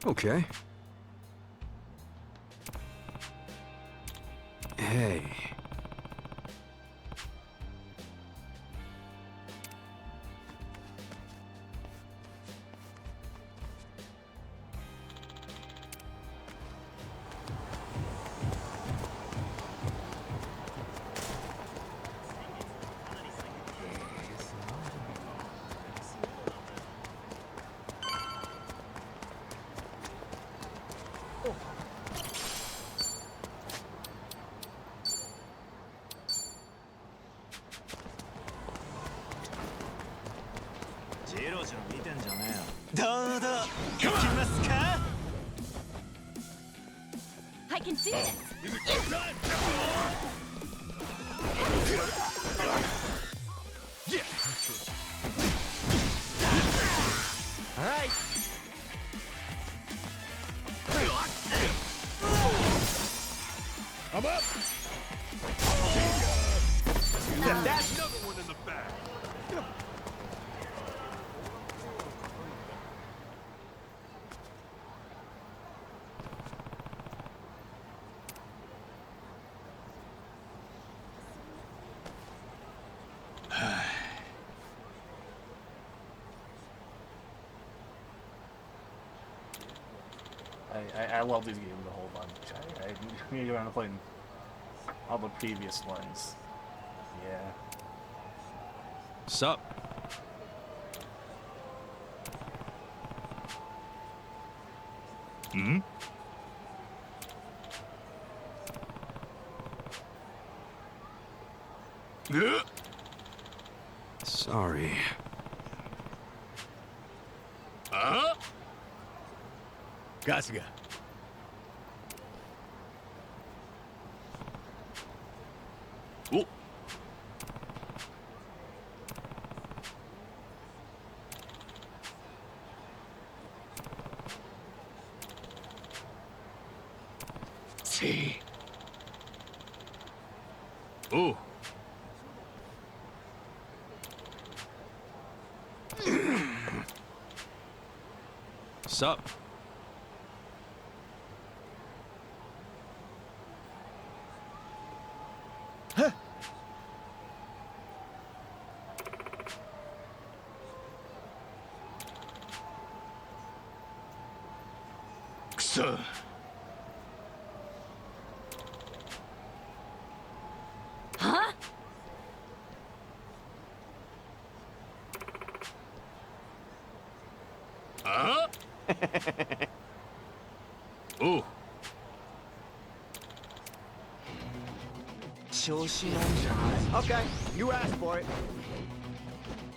Okay. Hey. I can do this! Alright! I'm up! That's another one in the bag. I love these games a whole bunch. I need to go around and play all the previous ones. Yeah. Sup? Hmm? Sorry. Kasuga. Oh. See. Oh. Sup? Huh. Sir. Huh? Huh? Oh. Okay, you asked for it.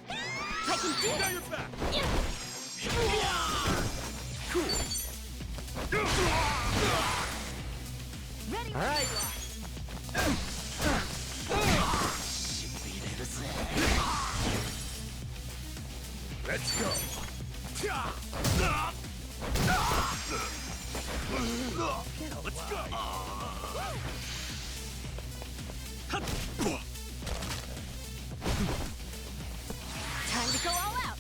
I can do Now you're back. Ready? All right. Let's go. Let's go. Time to go all out.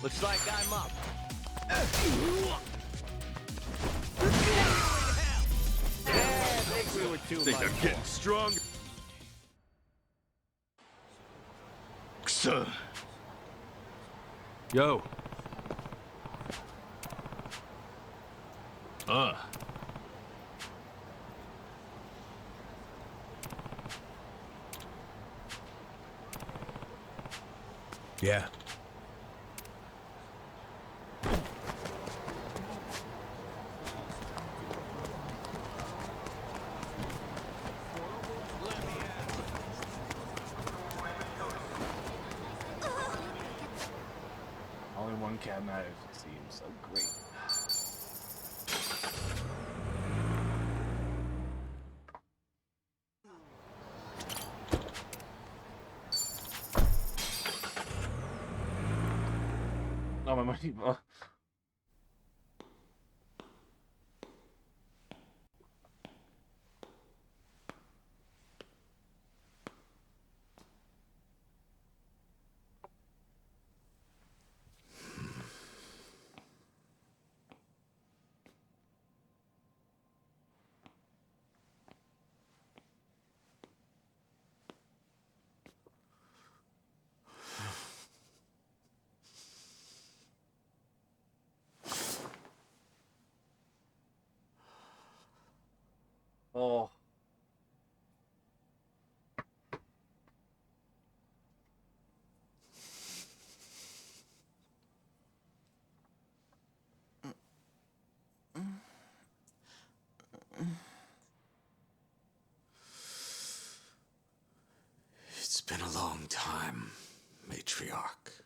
Looks like I'm up. I think we were too Think much. I'm getting strong? Sir. Yo. Yeah. Only one cat matters, it seems. So great. No, my money. Oh. It's been a long time, matriarch.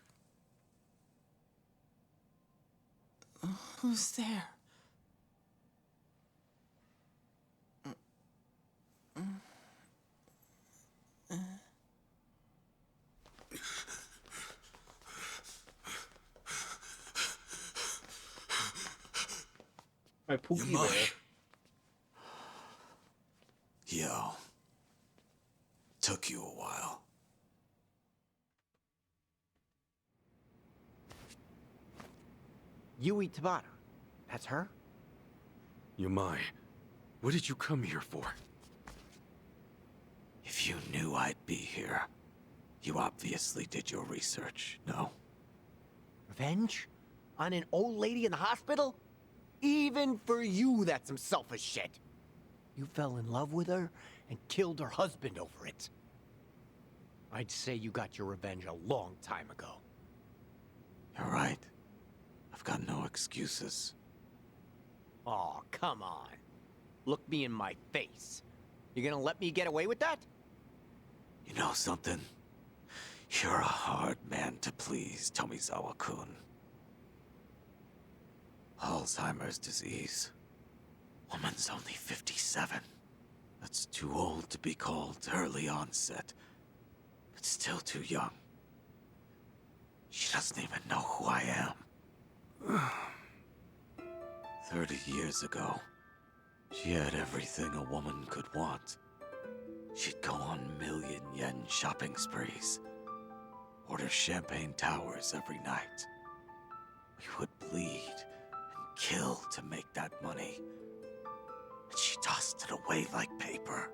Who's there? My Pookie You're there. Yo. Took you a while. Yui Tabata. That's her? Yamai, what did you come here for? If you knew I'd be here, you obviously did your research, no? Revenge? On an old lady in the hospital? Even for you, that's some selfish shit. You fell in love with her and killed her husband over it. I'd say you got your revenge a long time ago. You're right. I've got no excuses. Oh, come on. Look me in my face. You gonna let me get away with that? You know something? You're a hard man to please, Tomizawa-kun. Alzheimer's disease. Woman's only 57. That's too old to be called early onset, but still too young. She doesn't even know who I am. 30 years ago, she had everything a woman could want. She'd go on million-yen shopping sprees, order champagne towers every night. We would bleed and kill to make that money, and she tossed it away like paper.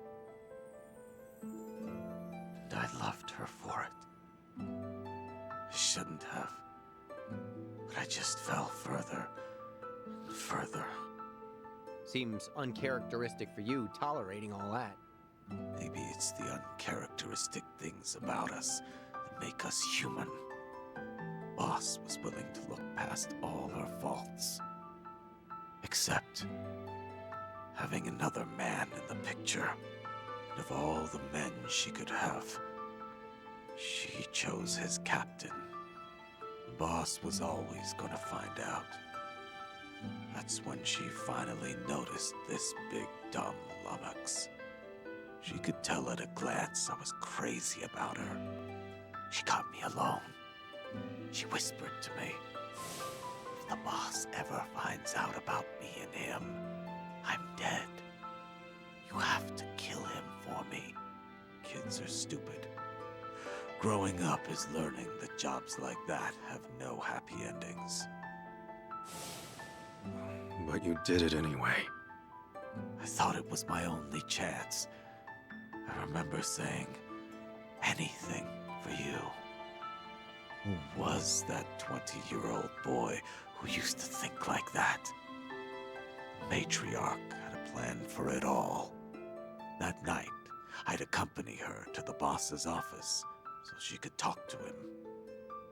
And I loved her for it. I shouldn't have, but I just fell further and further. Seems uncharacteristic for you, tolerating all that. Maybe it's the uncharacteristic things about us that make us human. Boss was willing to look past all her faults. Except having another man in the picture. And of all the men she could have, she chose his captain. The boss was always gonna find out. That's when she finally noticed this big dumb lummox. She could tell at a glance I was crazy about her. She got me alone. She whispered to me, if the boss ever finds out about me and him, I'm dead. You have to kill him for me. Kids are stupid. Growing up is learning that jobs like that have no happy endings. But you did it anyway. I thought it was my only chance. I remember saying, anything for you. Who was that 20-year-old boy who used to think like that? The matriarch had a plan for it all. That night, I'd accompany her to the boss's office so she could talk to him.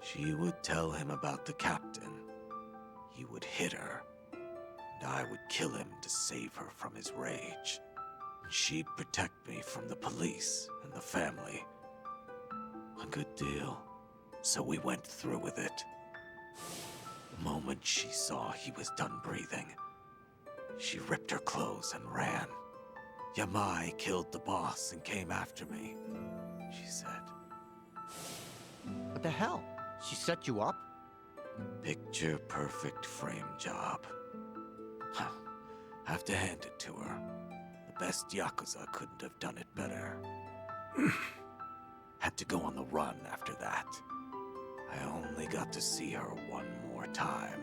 She would tell him about the captain. He would hit her, and I would kill him to save her from his rage. She'd protect me from the police and the family. A good deal. So we went through with it. The moment she saw he was done breathing, she ripped her clothes and ran. Yamai killed the boss and came after me, she said. What the hell? She set you up? Picture perfect frame job. Have to hand it to her. The best Yakuza couldn't have done it better. Had to go on the run after that. I only got to see her one more time.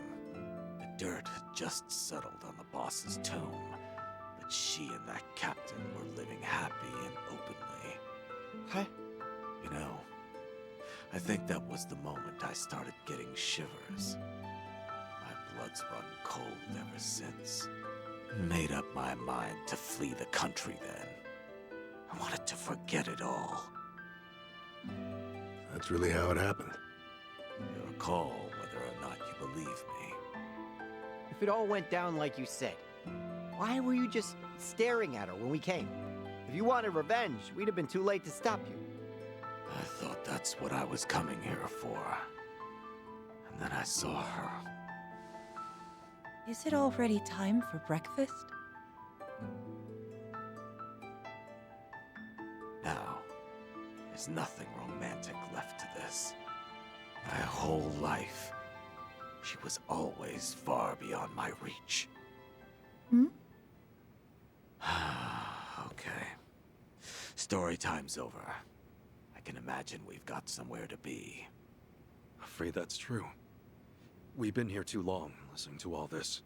The dirt had just settled on the boss's tomb, but she and that captain were living happy and openly. Huh? You know, I think that was the moment I started getting shivers. My blood's run cold ever since. Made up my mind to flee the country then. I wanted to forget it all. That's really how it happened. Your call whether or not you believe me. If it all went down like you said, why were you just staring at her when we came? If you wanted revenge, we'd have been too late to stop you. I thought that's what I was coming here for. And then I saw her. Is it already time for breakfast? Now, there's nothing romantic left to this. My whole life, she was always far beyond my reach. Hmm? Okay. Story time's over. I can imagine we've got somewhere to be. Afraid that's true. We've been here too long, listening to all this.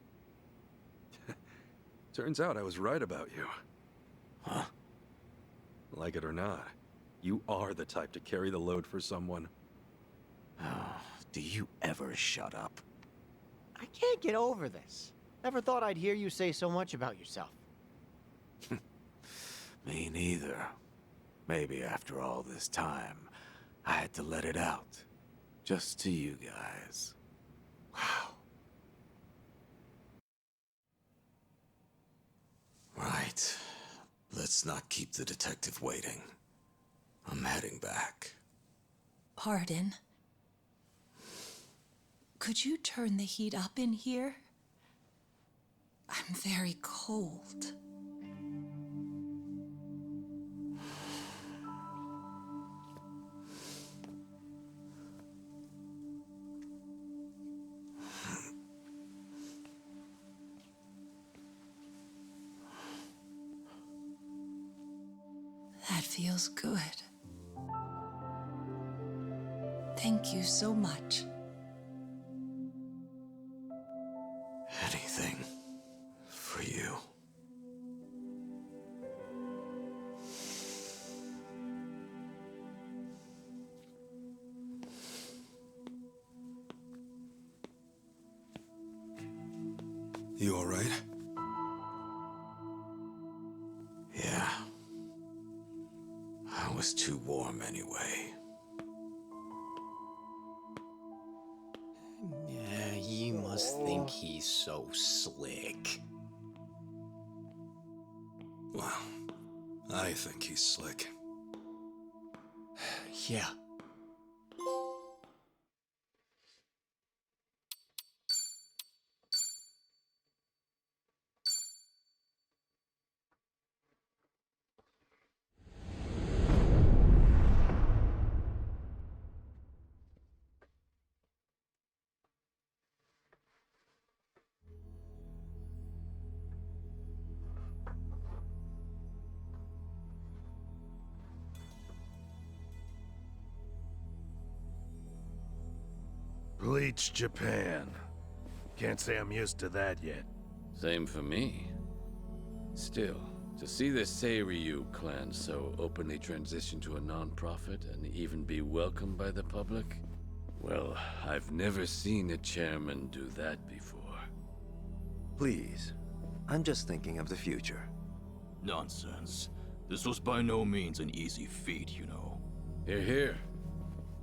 Turns out I was right about you. Huh? Like it or not, you are the type to carry the load for someone. Do you ever shut up? I can't get over this. Never thought I'd hear you say so much about yourself. Me neither. Maybe after all this time, I had to let it out. Just to you guys. Wow. Right. Let's Let's not keep the detective waiting. I'm heading back. Pardon? Could you turn the heat up in here? I'm very cold. That feels good. Thank you so much. Anything for you. You all right? Yeah. I was too warm anyway. Yeah, you must think he's so slick. Well, I think he's slick. Yeah. Bleach Japan. Can't say I'm used to that yet. Same for me. Still, to see the Seiryu clan so openly transition to a non-profit and even be welcomed by the public, well, I've never seen a chairman do that before. Please, I'm just thinking of the future. Nonsense. This was by no means an easy feat, you know. Hear, hear.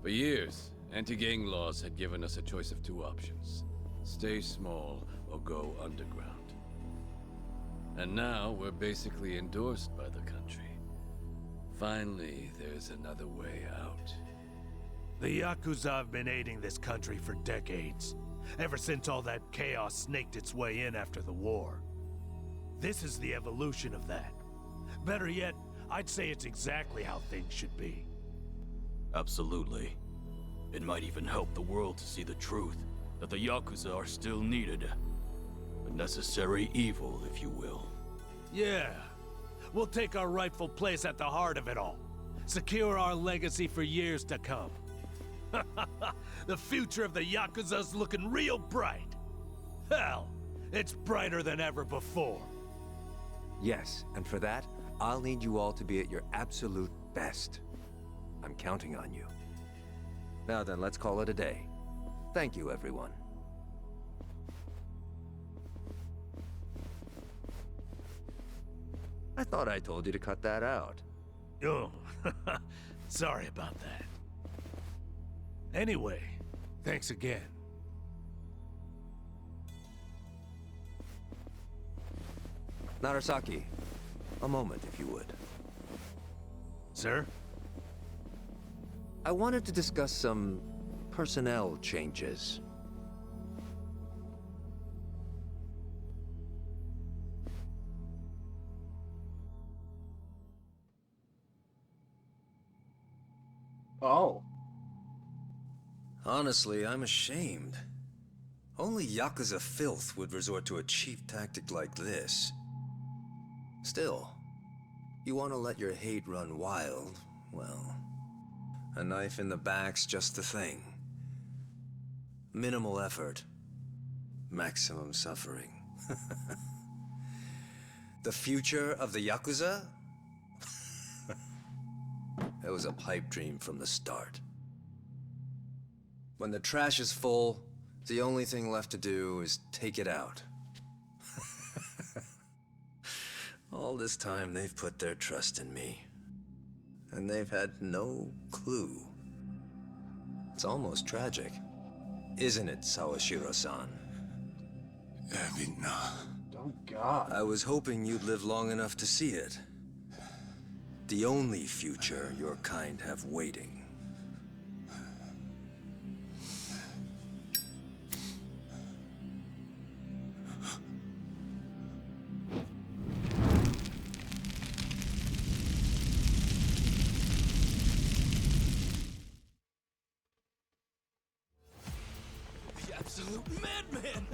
For years, anti-gang laws had given us a choice of two options. Stay small or go underground. And now we're basically endorsed by the country. Finally, there's another way out. The Yakuza have been aiding this country for decades. Ever since all that chaos snaked its way in after the war. This is the evolution of that. Better yet, I'd say it's exactly how things should be. Absolutely. It might even help the world to see the truth, that the Yakuza are still needed. A necessary evil, if you will. Yeah. We'll take our rightful place at the heart of it all. Secure our legacy for years to come. The future of the Yakuza's looking real bright. Hell, it's brighter than ever before. Yes, and for that, I'll need you all to be at your absolute best. I'm counting on you. Now then, let's call it a day. Thank you, everyone. I thought I told you to cut that out. Oh, sorry about that. Anyway, thanks again. Narasaki, a moment, if you would. Sir? I wanted to discuss some personnel changes. Oh. Honestly, I'm ashamed. Only Yakuza filth would resort to a cheap tactic like this. Still, you want to let your hate run wild, well, a knife in the back's just the thing. Minimal effort, maximum suffering. The future of the Yakuza? It was a pipe dream from the start. When the trash is full, the only thing left to do is take it out. All this time, they've put their trust in me. And they've had no clue. It's almost tragic. Isn't it, Sawashiro-san? Abina. Oh, God. I was hoping you'd live long enough to see it. The only future your kind have waiting. The absolute madman!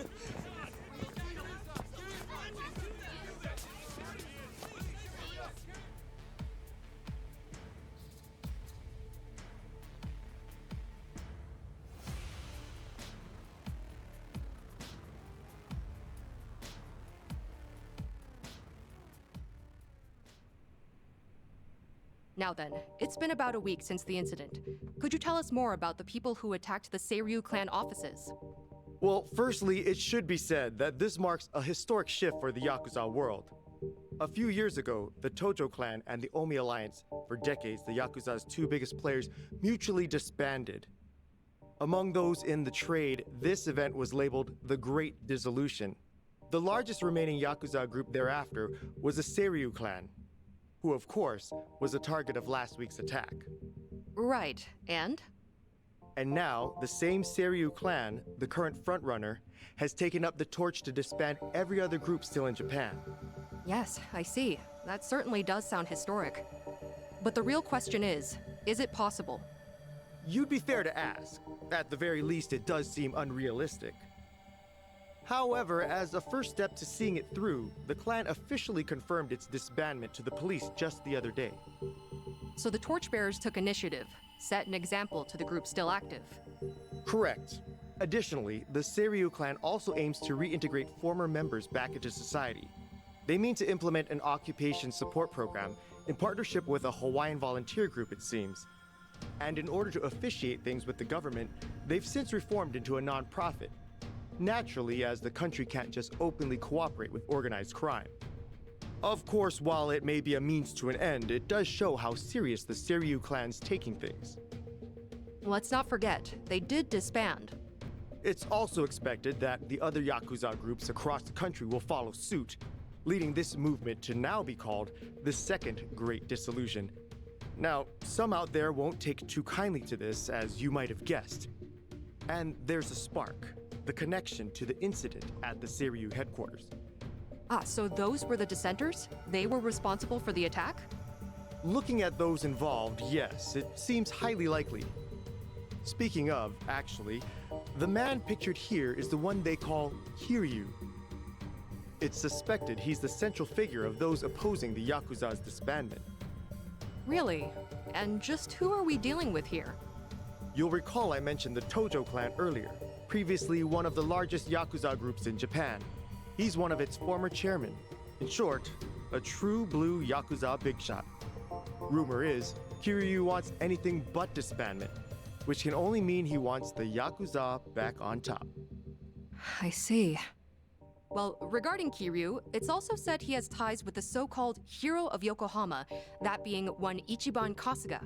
Now then, it's been about a week since the incident. Could you tell us more about the people who attacked the Seiryu clan offices? Well, firstly, it should be said that this marks a historic shift for the Yakuza world. A few years ago, the Tojo clan and the Omi Alliance, for decades the Yakuza's two biggest players, mutually disbanded. Among those in the trade, this event was labeled the Great Dissolution. The largest remaining Yakuza group thereafter was the Seiryu clan, who, of course, was the target of last week's attack. Right, and? And now, the same Seiryu clan, the current frontrunner, has taken up the torch to disband every other group still in Japan. Yes, I see. That certainly does sound historic. But the real question is it possible? You'd be fair to ask. At the very least, it does seem unrealistic. However, as a first step to seeing it through, the clan officially confirmed its disbandment to the police just the other day. So the torchbearers took initiative, set an example to the group still active. Correct. Additionally, the Seiryu clan also aims to reintegrate former members back into society. They mean to implement an occupation support program in partnership with a Hawaiian volunteer group, it seems. And in order to officiate things with the government, they've since reformed into a non-profit. Naturally, as the country can't just openly cooperate with organized crime. Of course, while it may be a means to an end, it does show how serious the Seiryu clan's taking things. Let's not forget, they did disband. It's also expected that the other Yakuza groups across the country will follow suit, leading this movement to now be called the Second Great Dissolution. Now, some out there won't take too kindly to this, as you might have guessed. And there's a spark. The connection to the incident at the Seiryu headquarters. Ah, so those were the dissenters? They were responsible for the attack? Looking at those involved, yes, it seems highly likely. Speaking of, actually, the man pictured here is the one they call Kiryu. It's suspected he's the central figure of those opposing the Yakuza's disbandment. Really? And just who are we dealing with here? You'll recall I mentioned the Tojo clan earlier. Previously one of the largest Yakuza groups in Japan. He's one of its former chairmen. In short, a true blue Yakuza big shot. Rumor is, Kiryu wants anything but disbandment, which can only mean he wants the Yakuza back on top. I see. Well, regarding Kiryu, it's also said he has ties with the so-called Hero of Yokohama, that being one Ichiban Kasuga.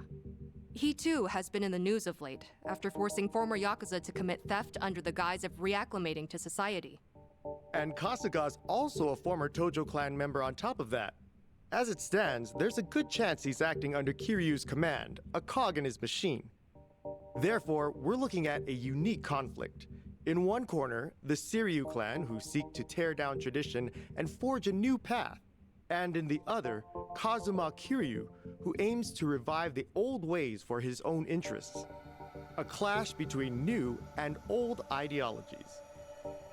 He too has been in the news of late, after forcing former Yakuza to commit theft under the guise of reacclimating to society. And Kasuga's also a former Tojo clan member on top of that. As it stands, there's a good chance he's acting under Kiryu's command, a cog in his machine. Therefore, we're looking at a unique conflict. In one corner, the Seiryu clan, who seek to tear down tradition and forge a new path. And in the other, Kazuma Kiryu, who aims to revive the old ways for his own interests. A clash between new and old ideologies.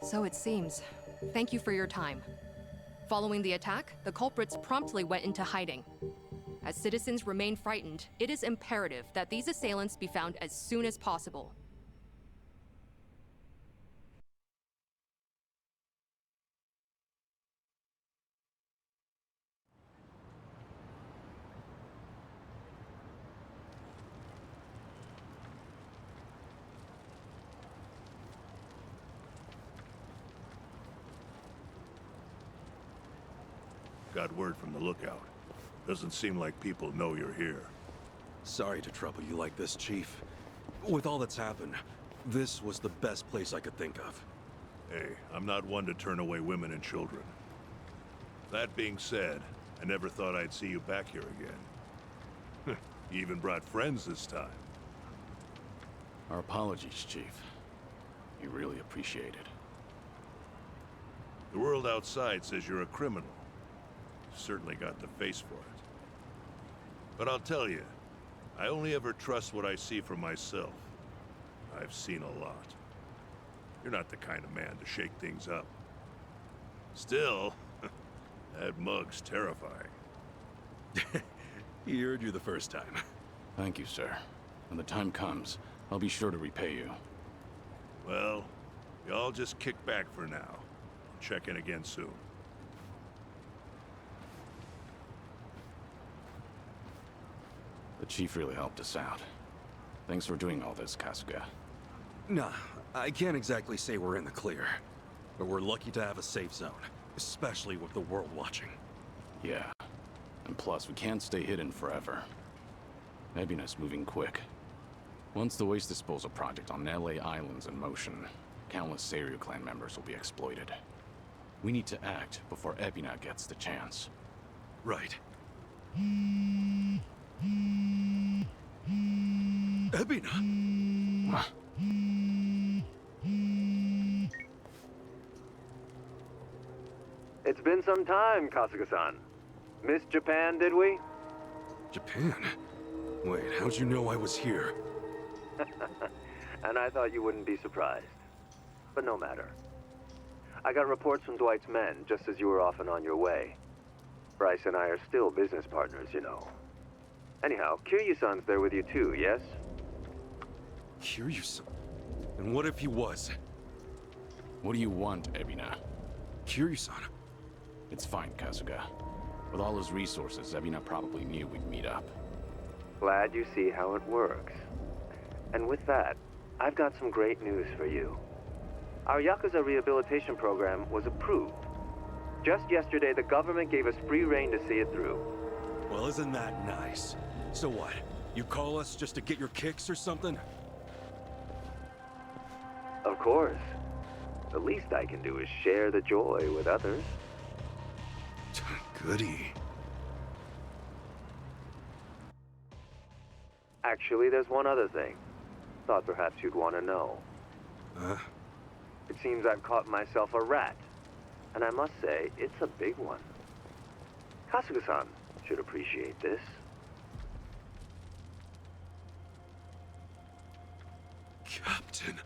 So it seems. Thank you for your time. Following the attack, the culprits promptly went into hiding. As citizens remain frightened, it is imperative that these assailants be found as soon as possible. Got word from the lookout. Doesn't seem like people know you're here. Sorry to trouble you like this, Chief. With all that's happened, this was the best place I could think of. Hey, I'm not one to turn away women and children. That being said, I never thought I'd see you back here again. You even brought friends this time. Our apologies, Chief. We really appreciate it. The world outside says you're a criminal. You've certainly got the face for it. But I'll tell you, I only ever trust what I see for myself. I've seen a lot. You're not the kind of man to shake things up. Still, that mug's terrifying. He heard you the first time. Thank you, sir. When the time comes, I'll be sure to repay you. Well, y'all just kick back for now. Check in again soon. The Chief really helped us out. Thanks for doing all this, Kasuga. Nah, I can't exactly say we're in the clear. But we're lucky to have a safe zone, especially with the world watching. Yeah. And plus, we can't stay hidden forever. Happiness moving quick. Once the waste disposal project on LA Island's in motion, countless Seiryu clan members will be exploited. We need to act before Ebina gets the chance. Right. Ebina! It's been some time, Kasuga-san. Missed Japan, did we? Japan? Wait, how'd you know I was here? And I thought you wouldn't be surprised. But no matter. I got reports from Dwight's men just as you were off and on your way. Bryce and I are still business partners, you know. Anyhow, Kiryu-san's there with you too, yes? Kiryu-san? And what if he was? What do you want, Ebina? Kiryu-san. It's fine, Kasuga. With all his resources, Ebina probably knew we'd meet up. Glad you see how it works. And with that, I've got some great news for you. Our Yakuza rehabilitation program was approved. Just yesterday, the government gave us free rein to see it through. Well, isn't that nice? So what? You call us just to get your kicks or something? Of course. The least I can do is share the joy with others. Goody. Actually, there's one other thing. Thought perhaps you'd want to know. Huh? It seems I've caught myself a rat. And I must say, it's a big one. Kasuga-san should appreciate this. Captain.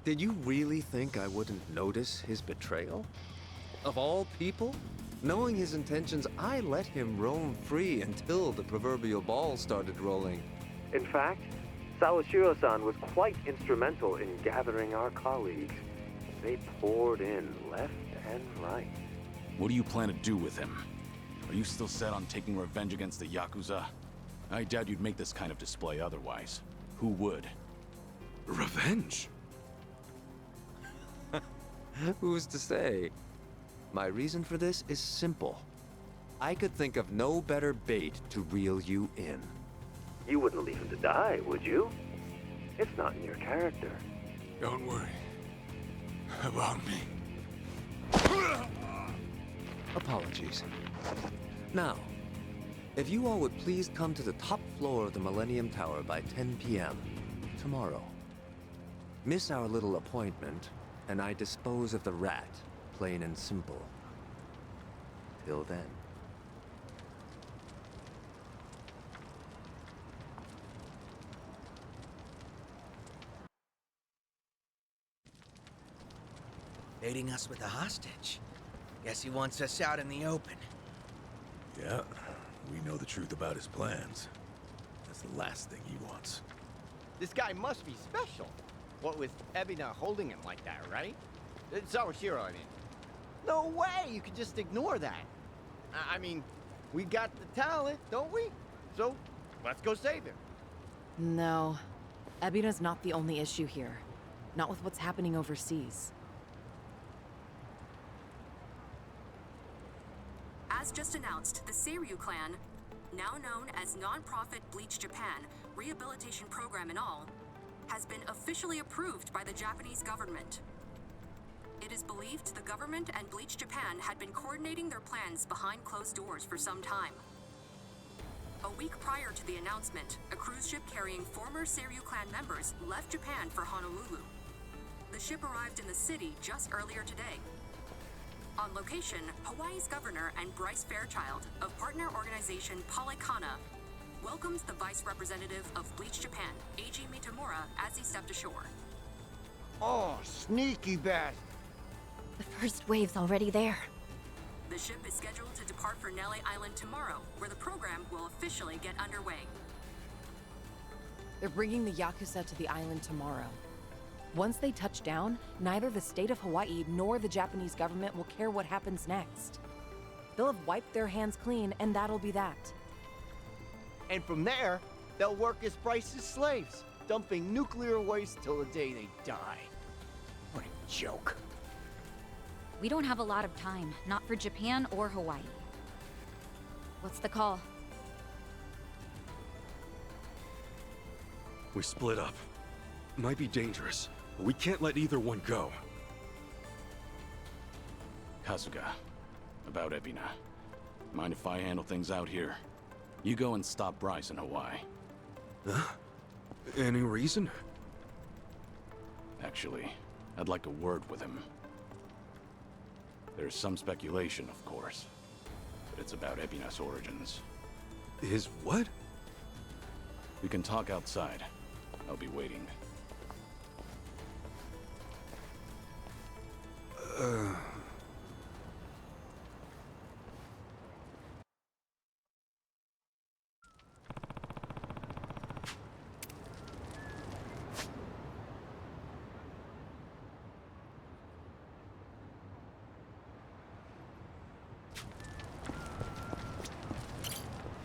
Did you really think I wouldn't notice his betrayal? Of all people? Knowing his intentions, I let him roam free until the proverbial ball started rolling. In fact, Sawashiro-san was quite instrumental in gathering our colleagues. They poured in left and right. What do you plan to do with him? Are you still set on taking revenge against the Yakuza? I doubt you'd make this kind of display otherwise. Who would? Revenge? Who's to say? My reason for this is simple. I could think of no better bait to reel you in. You wouldn't leave him to die, would you? It's not in your character. Don't worry about me. Apologies. Now, if you all would please come to the top floor of the Millennium Tower by 10 p.m. tomorrow. Miss our little appointment, and I dispose of the rat, plain and simple. Till then. Baiting us with a hostage. Guess he wants us out in the open. Yeah, we know the truth about his plans. That's the last thing he wants. This guy must be special. What with Ebina holding him like that, right? Sawashiro, I mean. No way you could just ignore that. I mean, we got the talent, don't we? So, let's go save him. No. Ebina's not the only issue here. Not with what's happening overseas. As just announced, the Seiryu clan, now known as non-profit Bleach Japan, rehabilitation program and all, has been officially approved by the Japanese government. It is believed the government and Bleach Japan had been coordinating their plans behind closed doors for some time. A week prior to the announcement, a cruise ship carrying former Seiryu clan members left Japan for Honolulu. The ship arrived in the city just earlier today. On location, Hawaii's governor and Bryce Fairchild of partner organization Polycana welcomes the vice representative of Bleach Japan, Eiji Mitamura, as he stepped ashore. Oh, sneaky bastard. The first wave's already there. The ship is scheduled to depart for Nele Island tomorrow, where the program will officially get underway. They're bringing the Yakuza to the island tomorrow. Once they touch down, neither the state of Hawaii nor the Japanese government will care what happens next. They'll have wiped their hands clean, and that'll be that. And from there, they'll work as Bryce's slaves, dumping nuclear waste till the day they die. What a joke. We don't have a lot of time, not for Japan or Hawaii. What's the call? We split up. Might be dangerous, but we can't let either one go. Kasuga, about Ebina. Mind if I handle things out here? You go and stop Bryce in Hawaii. Huh? Any reason? Actually, I'd like a word with him. There's some speculation, of course, but it's about Ebina's origins. His what? We can talk outside. I'll be waiting.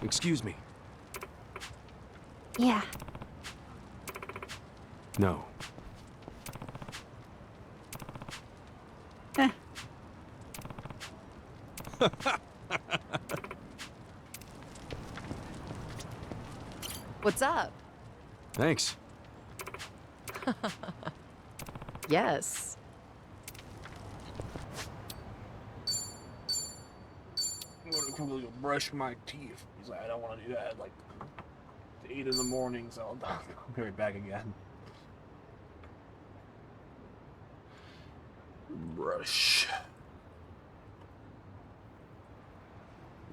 Excuse me. Yeah. No. What's up? Thanks. Yes. I'm gonna go brush my teeth. He's like, I don't want to do that. Like, it's 8 in the morning, so I'll be right back again. Brush.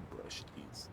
Brush these.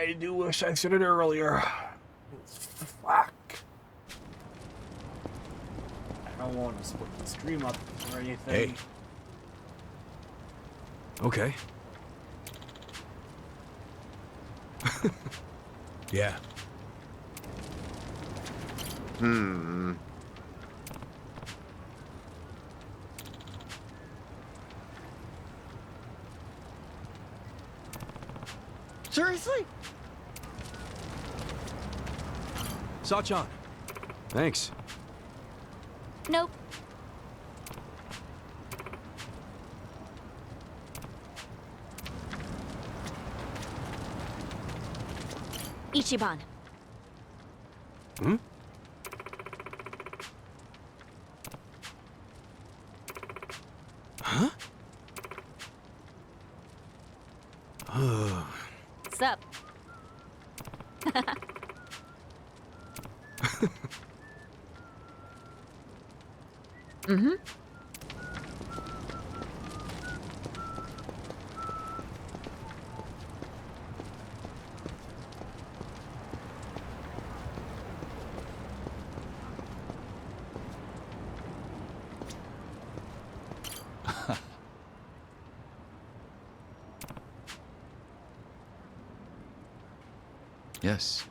I do wish I said it earlier. Fuck. I don't want to split the stream up or anything. Hey. Okay. Yeah. Seriously? Sachan. Thanks. Nope. Ichiban. Hmm? Huh? What's up? Mm-hmm. Yes.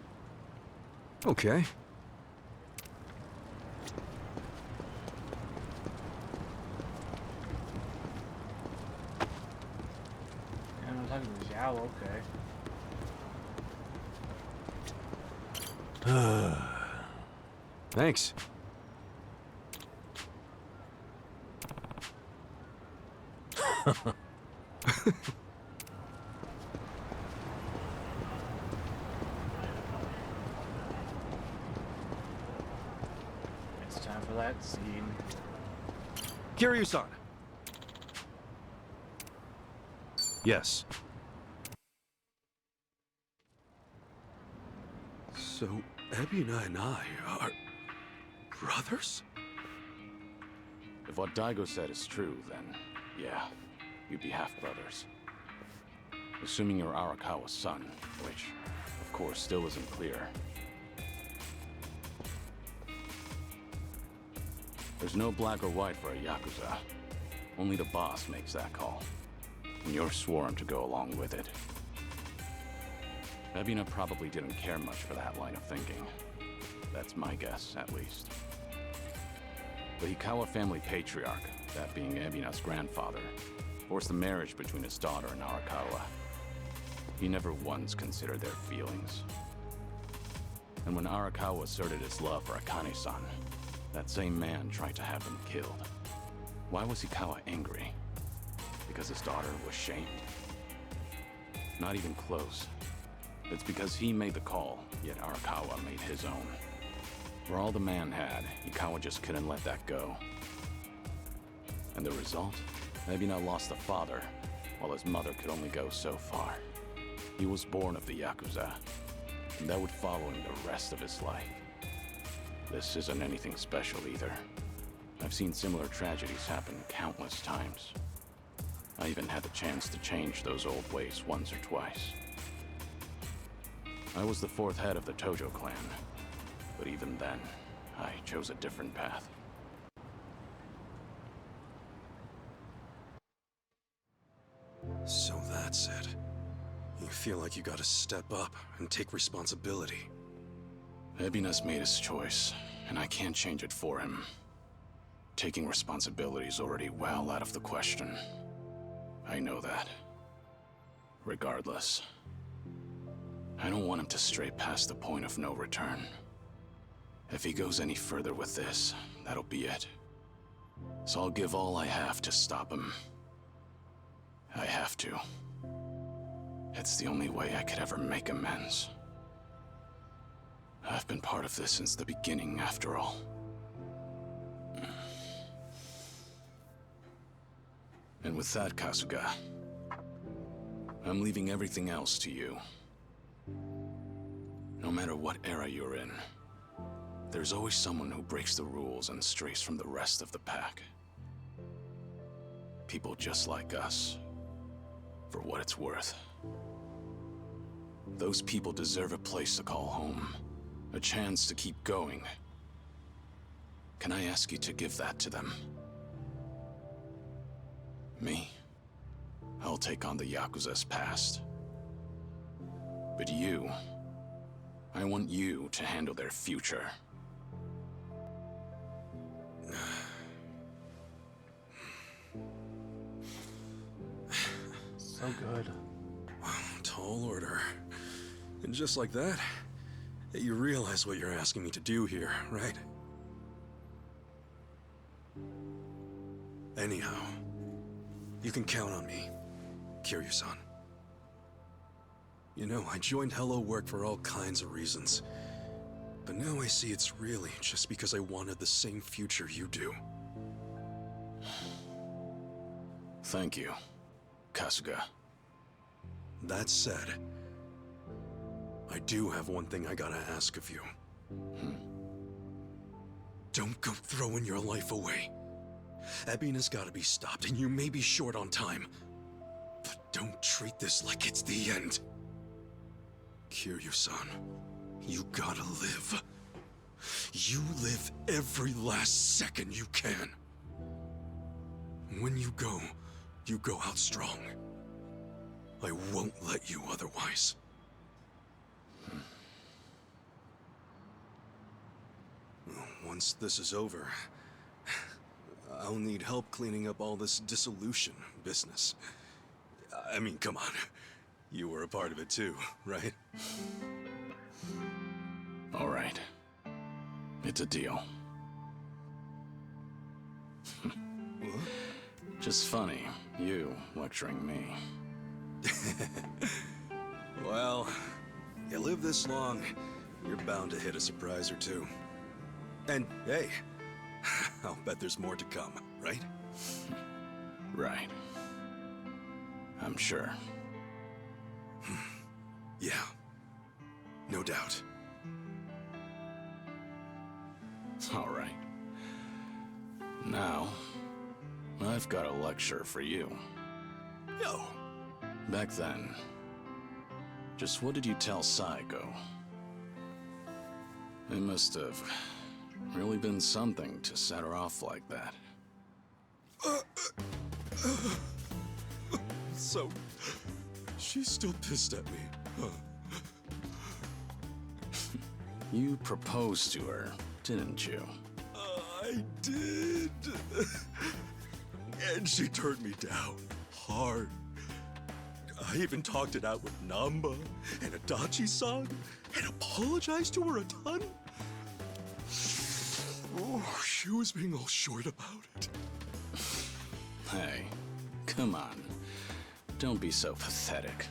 Okay. Yeah, I'm talking to Xiao, okay. Thanks. It's time for that scene. Kiryu-san. Yes. So, Ebina and I are brothers? If what Daigo said is true, then yeah, you'd be half-brothers. Assuming you're Arakawa's son, which, of course, still isn't clear. There's no black or white for a Yakuza. Only the boss makes that call. And you're sworn to go along with it. Ebina probably didn't care much for that line of thinking. That's my guess, at least. The Hikawa family patriarch, that being Ebina's grandfather, forced the marriage between his daughter and Arakawa. He never once considered their feelings. And when Arakawa asserted his love for Akane-san, that same man tried to have him killed. Why was Hikawa angry? Because his daughter was shamed? Not even close. It's because he made the call, yet Arakawa made his own. For all the man had, Hikawa just couldn't let that go. And the result? Ebina lost a father, while his mother could only go so far. He was born of the Yakuza, and that would follow him the rest of his life. This isn't anything special either. I've seen similar tragedies happen countless times. I even had the chance to change those old ways once or twice. I was the fourth head of the Tojo clan, but even then, I chose a different path. So that's it. You feel like you gotta step up and take responsibility. Ebina's made his choice, and I can't change it for him. Taking responsibility is already well out of the question. I know that. Regardless, I don't want him to stray past the point of no return. If he goes any further with this, that'll be it. So I'll give all I have to stop him. I have to. It's the only way I could ever make amends. I've been part of this since the beginning, after all. And with that, Kasuga, I'm leaving everything else to you. No matter what era you're in, there's always someone who breaks the rules and strays from the rest of the pack. People just like us, for what it's worth. Those people deserve a place to call home. A chance to keep going. Can I ask you to give that to them? Me? I'll take on the Yakuza's past. But you... I want you to handle their future. So good. Wow, tall order. And just like that, you realize what you're asking me to do here, right? Anyhow, you can count on me, Kiryu-san. You know, I joined Hello Work for all kinds of reasons. But now I see it's really just because I wanted the same future you do. Thank you, Kasuga. That said, I do have one thing I gotta ask of you. Don't go throwing your life away. Ebina's gotta be stopped, and you may be short on time. But don't treat this like it's the end. Kiryu-san, you gotta live. You live every last second you can. When you go out strong. I won't let you otherwise. Once this is over, I'll need help cleaning up all this dissolution business. I mean, come on. You were a part of it too, right? All right. It's a deal. Just funny, you lecturing me. Well, you live this long, you're bound to hit a surprise or two. And hey, I'll bet there's more to come, right? Right. I'm sure. Yeah, no doubt. All right. Now, I've got a lecture for you. Yo! Back then, just what did you tell Saiko? It must have really been something to set her off like that. So, she's still pissed at me, huh? You proposed to her, didn't you? I did. And she turned me down hard. I even talked it out with Namba and Adachi-san and apologized to her a ton. Oh, she was being all short about it. Hey, come on. Don't be so pathetic.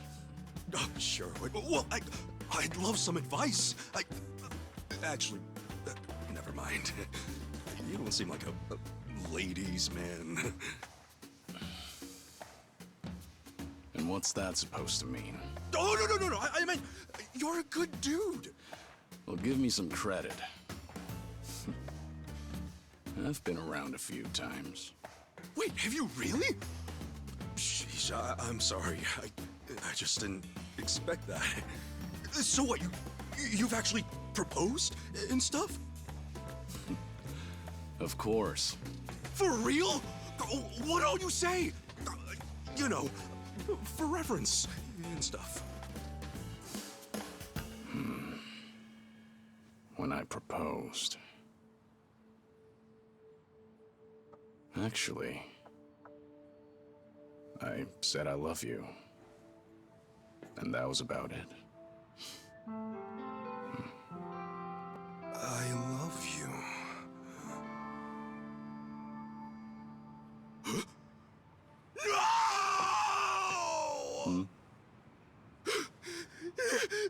Sure. Well, I'd love some advice. Actually, never mind. You don't seem like a ladies' man. And what's that supposed to mean? Oh, no. I meant, you're a good dude. Well, give me some credit. I've been around a few times. Wait, have you really? Sheesh, I'm sorry. I just didn't expect that. So what, you've actually proposed and stuff? Of course. For real? What all you say? You know, for reference and stuff. When I proposed. Actually, I said I love you. And that was about it. I love you. No!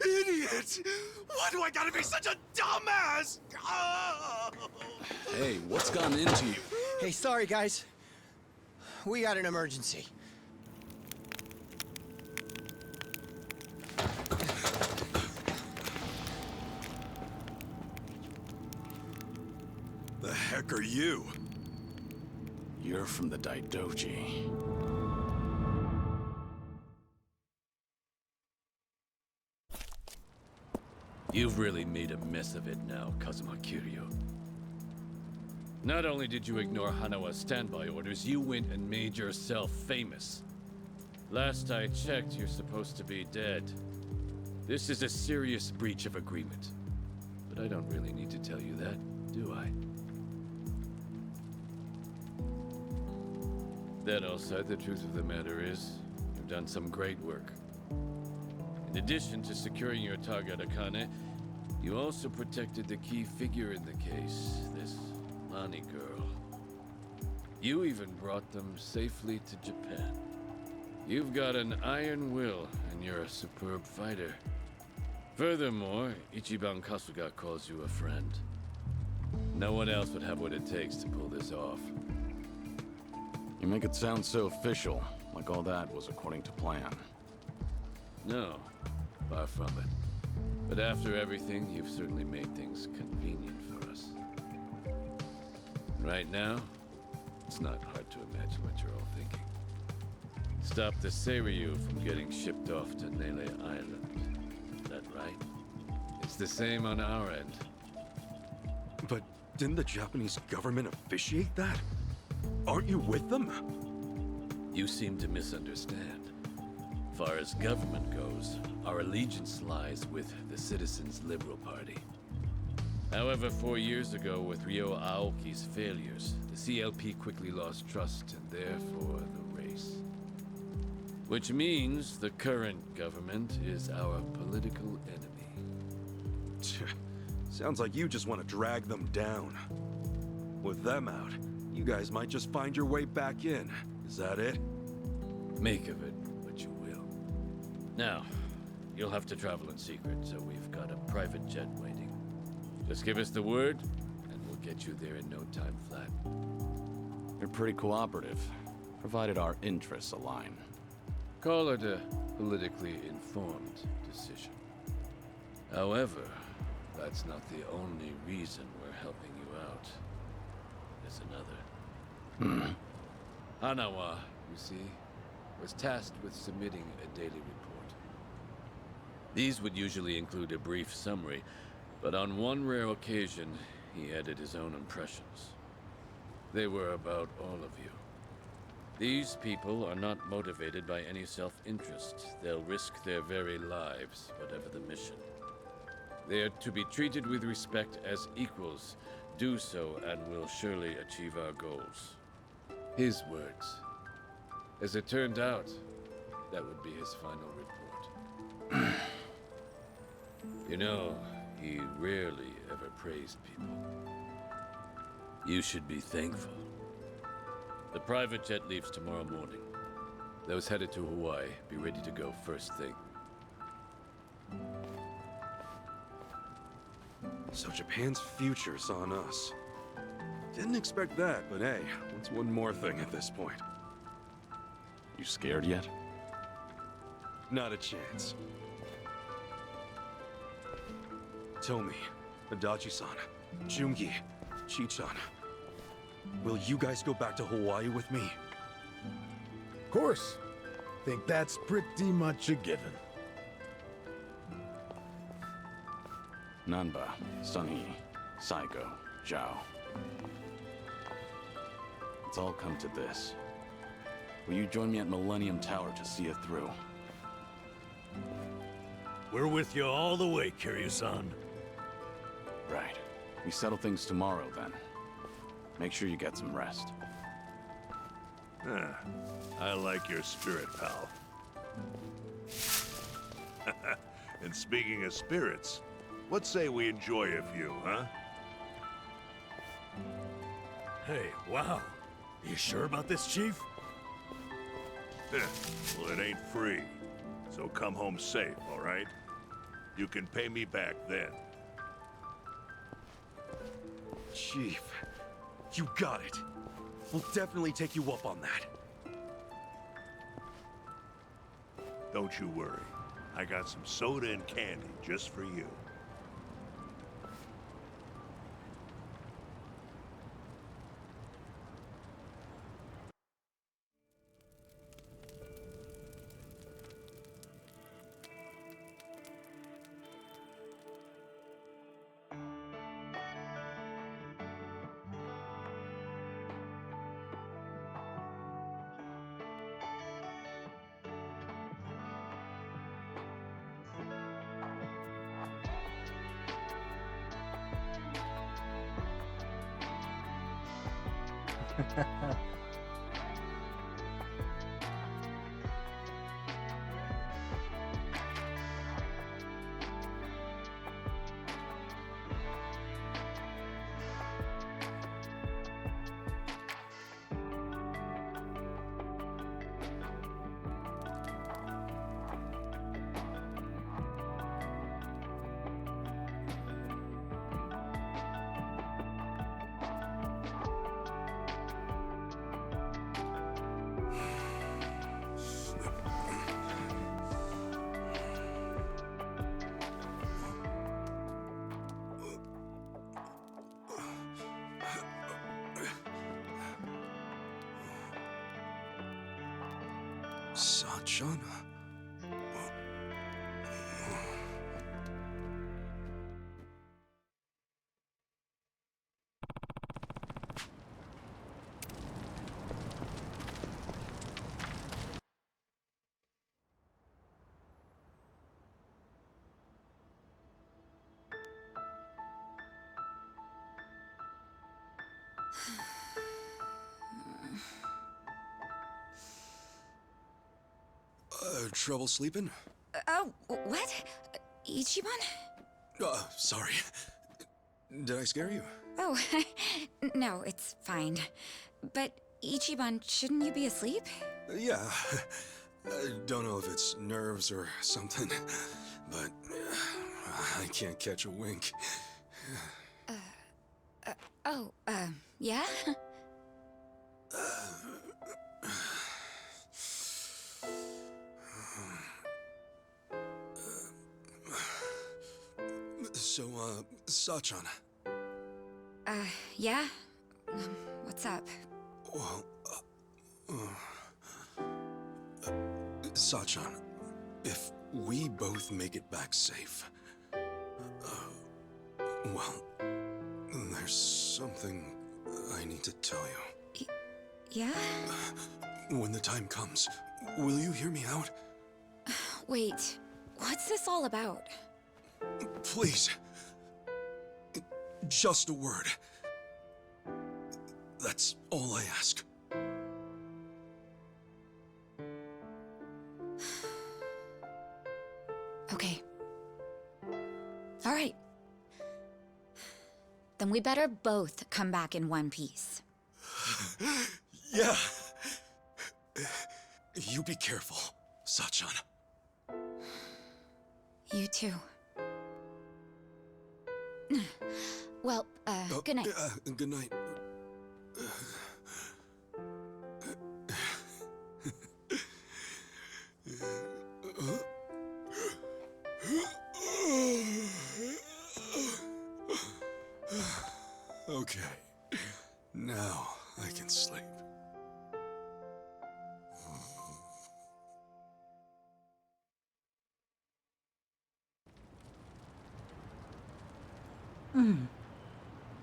Idiot! Why do I gotta be such a dumbass? Hey, what's gotten into you? Hey, sorry, guys. We got an emergency. The heck are you? You're from the Daidoji. You've really made a mess of it now, Kazuma Kiryu. Not only did you ignore Hanawa's standby orders, you went and made yourself famous. Last I checked, you're supposed to be dead. This is a serious breach of agreement. But I don't really need to tell you that, do I? That all said, the truth of the matter is, you've done some great work. In addition to securing your target Akane, you also protected the key figure in the case, this Lani girl. You even brought them safely to Japan. You've got an iron will, and you're a superb fighter. Furthermore, Ichiban Kasuga calls you a friend. No one else would have what it takes to pull this off. You make it sound so official, like all that was according to plan. No, far from it. But after everything, you've certainly made things convenient for us. Right now, it's not hard to imagine what you're all thinking. Stop the Seiryu from getting shipped off to Nele Island. Is that right? It's the same on our end. But didn't the Japanese government officiate that? Aren't you with them? You seem to misunderstand. Far as government goes, our allegiance lies with the Citizens Liberal Party. However, 4 years ago, with Ryo Aoki's failures, the CLP quickly lost trust and therefore the race. Which means the current government is our political enemy. Sounds like you just want to drag them down. With them out, you guys might just find your way back in. Is that it? Make of it what you will. Now, you'll have to travel in secret, so we've got a private jet waiting. Just give us the word, and we'll get you there in no time flat. You're pretty cooperative, provided our interests align. Call it a politically informed decision. However, that's not the only reason we're helping you out. There's another. Hanawa, you see, was tasked with submitting a daily report. These would usually include a brief summary, but on one rare occasion, he added his own impressions. They were about all of you. These people are not motivated by any self-interest. They'll risk their very lives, whatever the mission. They are to be treated with respect as equals. Do so, and we'll surely achieve our goals. His words. As it turned out, that would be his final report. You know, he rarely ever praised people. You should be thankful. The private jet leaves tomorrow morning. Those headed to Hawaii, be ready to go first thing. So Japan's future's on us. Didn't expect that, but hey, what's one more thing at this point? You scared yet? Not a chance. Tomi, Adachi-san, Jungi, Chi-chan. Will you guys go back to Hawaii with me? Of course. Think that's pretty much a given. Nanba, Sunhee, Saiko, Zhao. It's all come to this. Will you join me at Millennium Tower to see it through? We're with you all the way, Kiryu-san. Right. We settle things tomorrow, then. Make sure you get some rest. I like your spirit, pal. And speaking of spirits, what say we enjoy a few, huh? Hey, wow. You sure about this, Chief? Well, it ain't free. So come home safe, all right? You can pay me back then. Chief, you got it. We'll definitely take you up on that. Don't you worry. I got some soda and candy just for you. Sachan? Trouble sleeping? Oh, what? Ichiban? Sorry. Did I scare you? Oh, no, it's fine. But Ichiban, shouldn't you be asleep? Yeah. I don't know if it's nerves or something, but I can't catch a wink. Yeah? So, Sachan. Yeah? What's up? Well, Sachan, if we both make it back safe, well, there's something I need to tell you. Yeah? When the time comes, will you hear me out? Wait, what's this all about? Please. Just a word. That's all I ask. Okay. All right. Then we better both come back in one piece. Yeah. You be careful, Sachan. You too. Well, good night. Good night. Okay. Now I can sleep.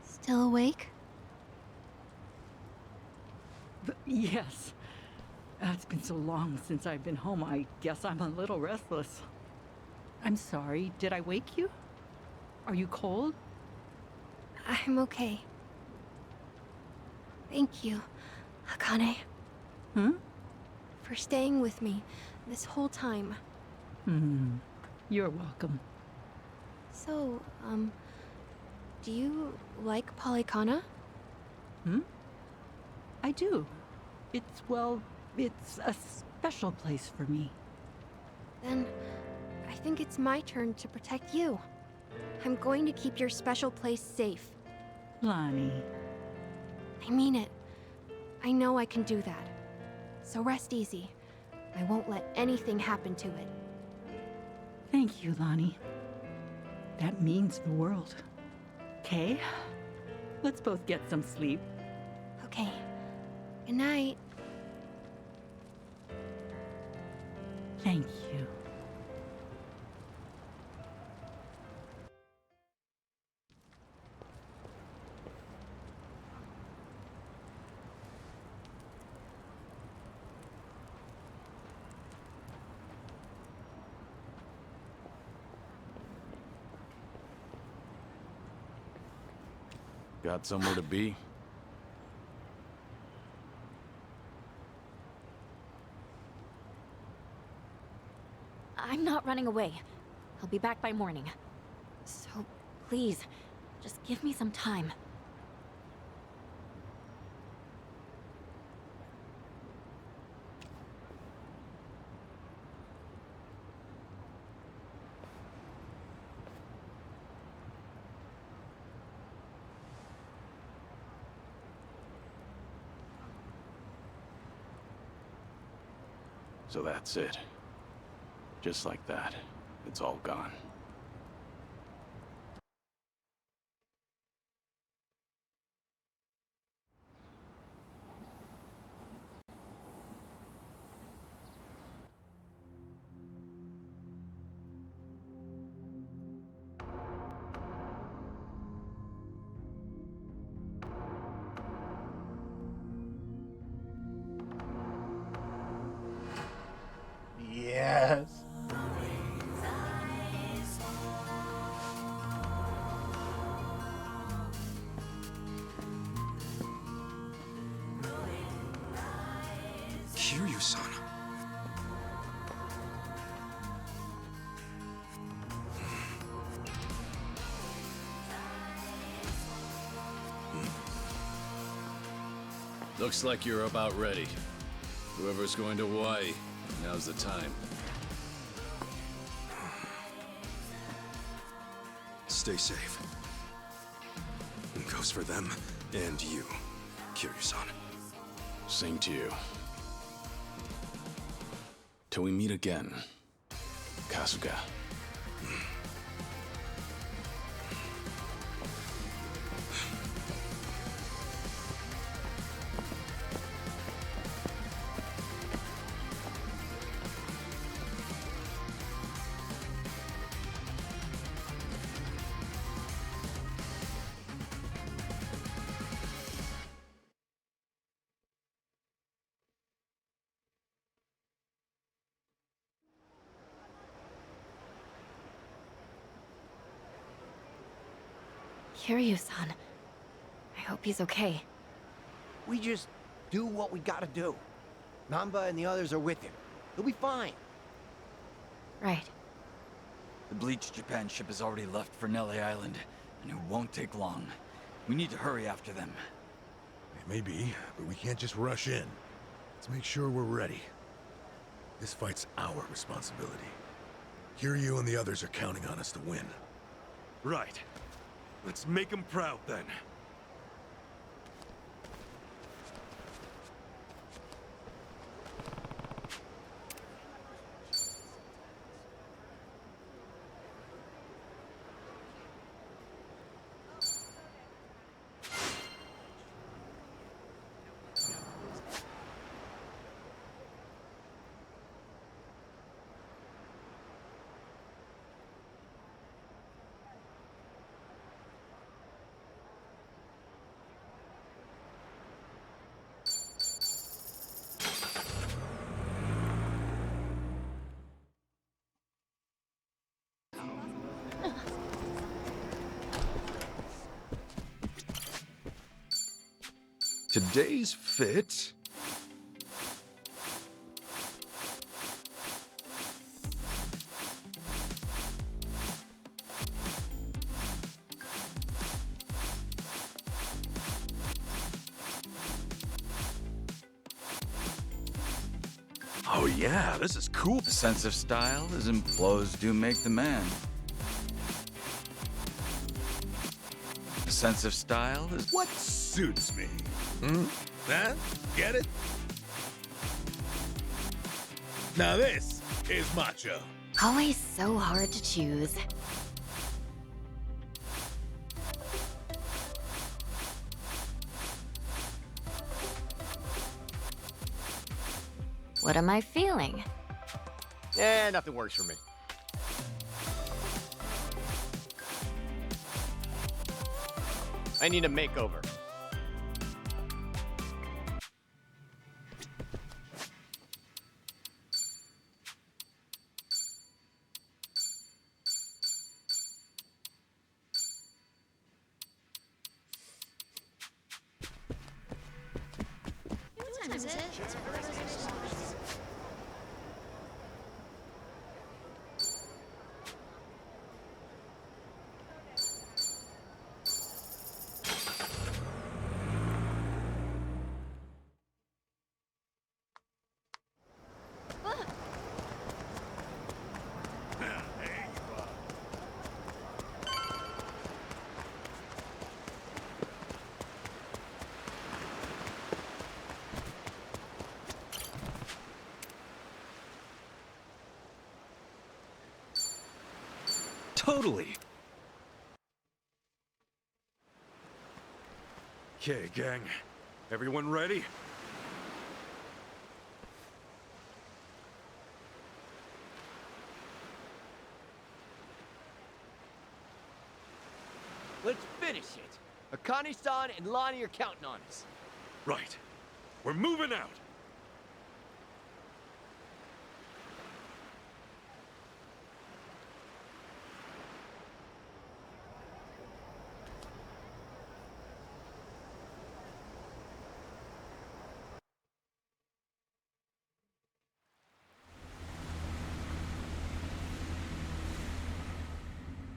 Still awake? Yes. It's been so long since I've been home, I guess I'm a little restless. I'm sorry, did I wake you? Are you cold? I'm okay. Thank you, Akane. For staying with me this whole time. You're welcome. So, do you like Polycana? I do. It's a special place for me. Then, I think it's my turn to protect you. I'm going to keep your special place safe. Lonnie. I mean it. I know I can do that. So rest easy. I won't let anything happen to it. Thank you, Lonnie. That means the world. Okay? Let's both get some sleep. Okay. Good night. Thank you. Got somewhere to be? I'm not running away. I'll be back by morning. So, please, just give me some time. So that's it. Just like that, it's all gone. Yes. Kiryu-san. Looks like you're about ready. Whoever's going to Hawaii, now's the time. Stay safe. Goes for them and you, Kiryu-san. Same to you. Till we meet again, Kasuga. Kiryu-san. I hope he's okay. We just do what we gotta do. Namba and the others are with him. He'll be fine. Right. The Bleach Japan ship has already left for Nele Island, and it won't take long. We need to hurry after them. Maybe, but we can't just rush in. Let's make sure we're ready. This fight's our responsibility. Kiryu and the others are counting on us to win. Right. Let's make them proud then. Today's fit... Oh yeah, this is cool. A sense of style is in clothes do make the man. A sense of style is... What suits me? Huh? Get it? Now this is macho. Always so hard to choose. What am I feeling? Nothing works for me. I need a makeover. Totally. Okay, gang. Everyone ready? Let's finish it. Akane-san and Lonnie are counting on us. Right. We're moving out.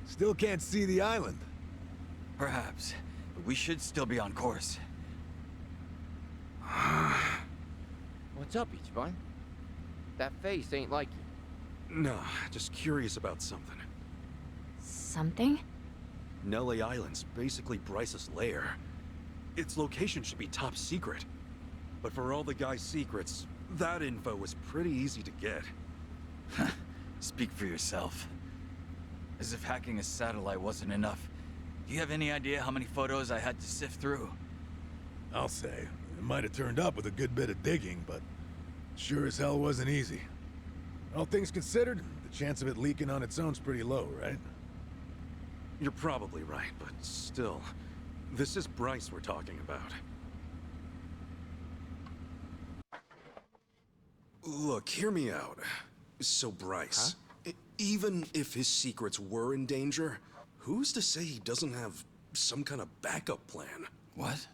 Still can't see the island. Perhaps, but we should still be on course. What's up, Ichiban? That face ain't like you. No, just curious about something. Something? Nele Island's basically Bryce's lair. Its location should be top secret. But for all the guy's secrets, that info was pretty easy to get. Speak for yourself. As if hacking a satellite wasn't enough. Do you have any idea how many photos I had to sift through? I'll say, it might have turned up with a good bit of digging, but sure as hell wasn't easy. All things considered, the chance of it leaking on its own's pretty low, right? You're probably right, but still, this is Bryce we're talking about. Look, hear me out. So Bryce, even if his secrets were in danger, who's to say he doesn't have some kind of backup plan? What?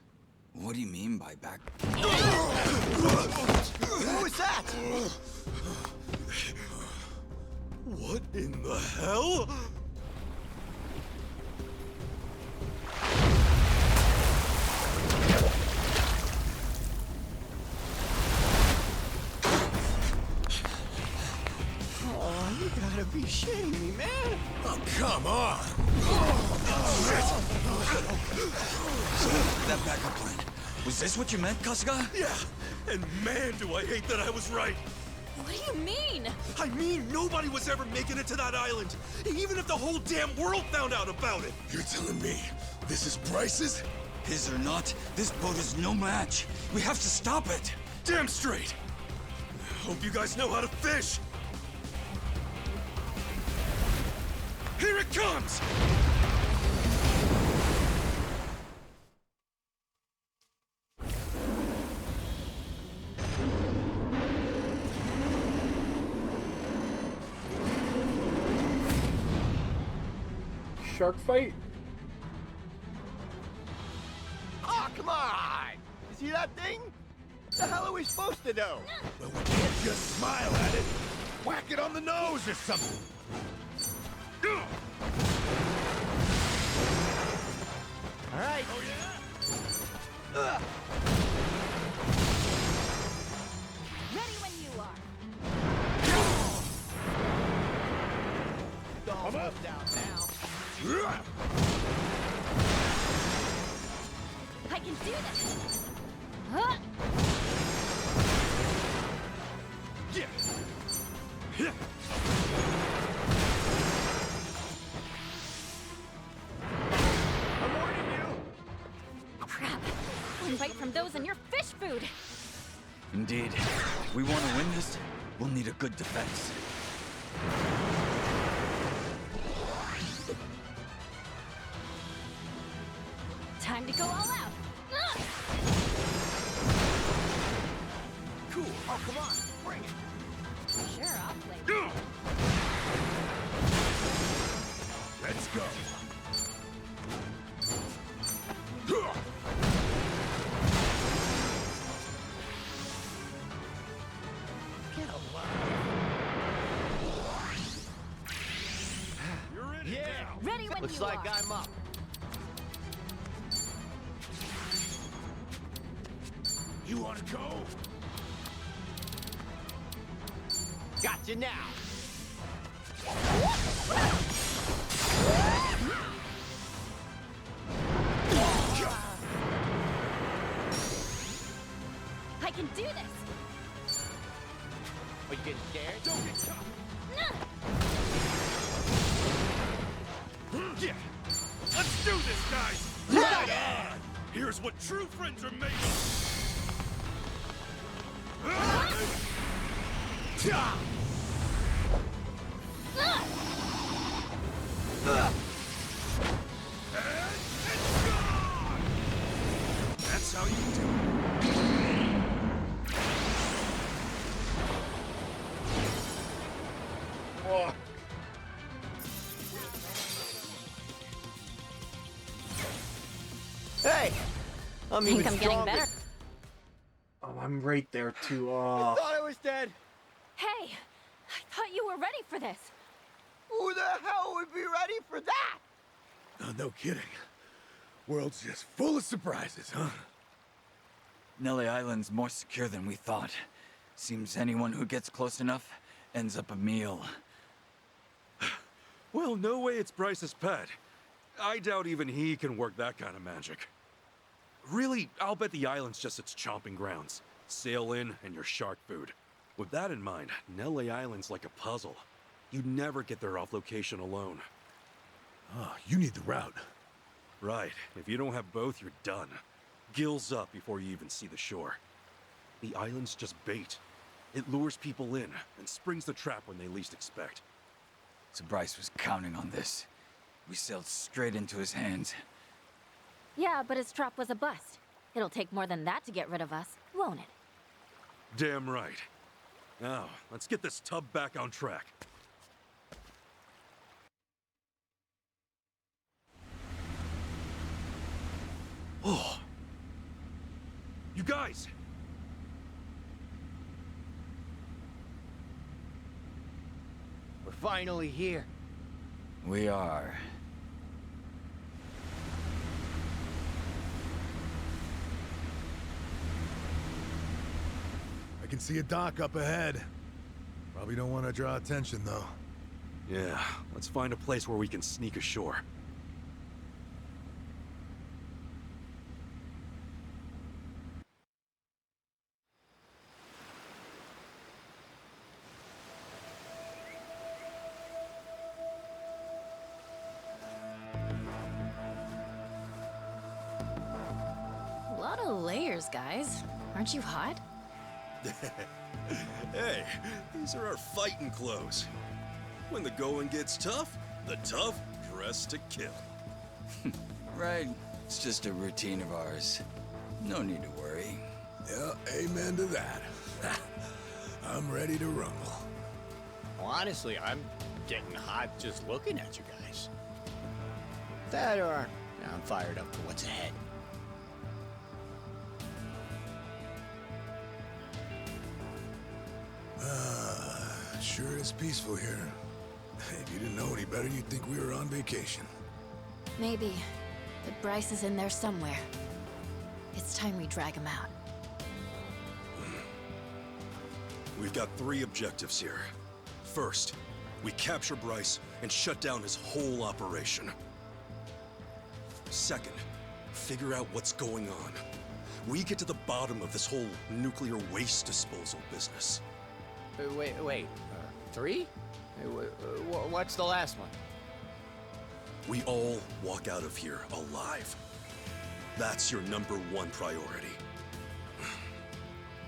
What do you mean by back? Who was that? What in the hell? Oh, you gotta be shitting me, man. Oh, come on. That backup plan. Was this what you meant, Kasuga? Yeah, and man, do I hate that I was right. What do you mean? I mean, nobody was ever making it to that island, even if the whole damn world found out about it. You're telling me this is Bryce's? His or not, this boat is no match. We have to stop it. Damn straight. Hope you guys know how to fish. Here it comes! Shark fight? Oh, come on! You see that thing? What the hell are we supposed to do? Well, we can't just smile at it. Whack it on the nose or something. All right. Oh, yeah? Ready when you are. It's almost out now. I can do this. Huh? Yeah. I'm warning you. Crap. One bite from those and you're fish food. Indeed. If we want to win this, we'll need a good defense. Time to go all out. Cool. Oh, come on. Bring it. Sure, I'll play. Let's go. Get alive. You're in it Yeah. now. Ready when Looks you like are. I'm up. You wanna go? Gotcha now. I can do this. Are you getting scared? Don't get caught. Yeah! Let's do this, guys! Right on! Here's what true friends are made of! That's how you do it. Whoa. Hey! I'm Think even I'm getting stronger. better. Oh, I'm right there too. I thought I was dead. Hey, I thought you were ready for this. Who the hell would be ready for that? Oh, no kidding. World's just full of surprises, huh? Nelly Island's more secure than we thought. Seems anyone who gets close enough ends up a meal. Well, no way it's Bryce's pet. I doubt even he can work that kind of magic. Really, I'll bet the island's just its chomping grounds. Sail in and your shark food. With that in mind, Nelly Island's like a puzzle. You'd never get there off location alone. Oh, you need the route. Right. If you don't have both, you're done. Gills up before you even see the shore. The island's just bait. It lures people in and springs the trap when they least expect. So Bryce was counting on this. We sailed straight into his hands. Yeah, but his trap was a bust. It'll take more than that to get rid of us, won't it? Damn right. Now, let's get this tub back on track. Oh. You guys! We're finally here. We are. I can see a dock up ahead. Probably don't want to draw attention, though. Yeah, let's find a place where we can sneak ashore. A lot of layers, guys. Aren't you hot? Hey, these are our fighting clothes. When the going gets tough, the tough dress to kill. Right. It's just a routine of ours. No need to worry. Yeah, amen to that. I'm ready to rumble. Well, honestly, I'm getting hot just looking at you guys. That or I'm fired up for what's ahead. Sure is peaceful here. If you didn't know any better, you'd think we were on vacation. Maybe. But Bryce is in there somewhere. It's time we drag him out. We've got 3 objectives here. First, we capture Bryce and shut down his whole operation. Second, figure out what's going on. We get to the bottom of this whole nuclear waste disposal business. Wait. 3? What's the last one? We all walk out of here alive. That's your #1 priority.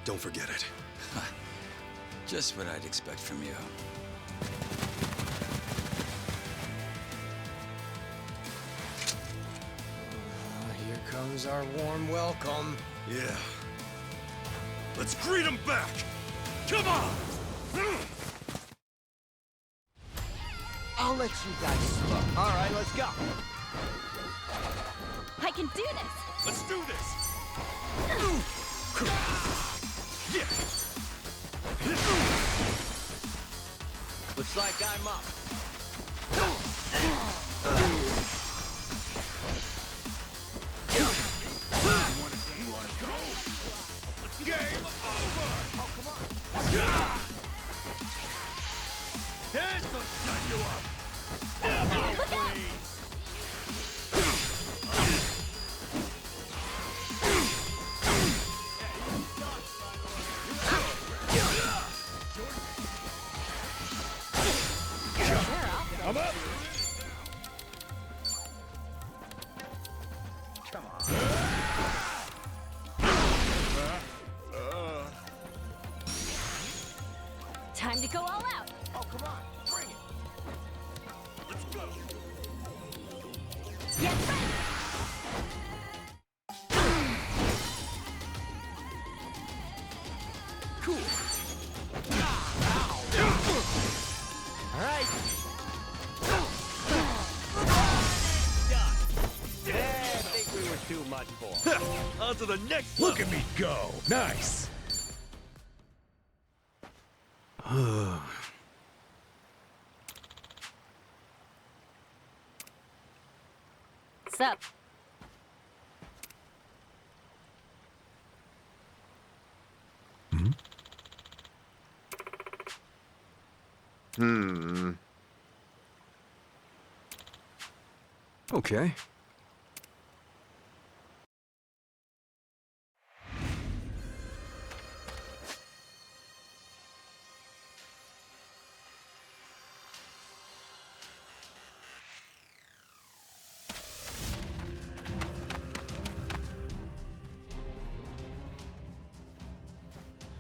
Don't forget it. Just what I'd expect from you. Here comes our warm welcome. Yeah. Let's greet him back! Come on! I'll let you guys slow. All right, let's go. I can do this! Let's do this! Looks like I'm up. Game over! Oh, come on! This'll shut you up! Look out! I'm up! to go all out. Oh, come on, bring it. Let's go. Yes, right. Cool. All right. Done. I think we were too much for. On to the next. Look at me go. Nice. Sup? Okay.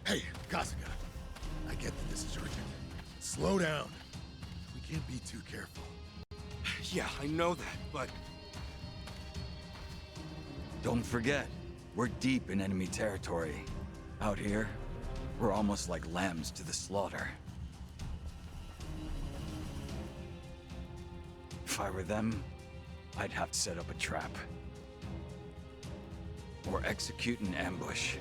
Hey, Kasuga. I get that this is urgent. Slow down. We can't be too careful. Yeah, I know that, but... Don't forget, we're deep in enemy territory. Out here, we're almost like lambs to the slaughter. If I were them, I'd have to set up a trap. Or execute an ambush.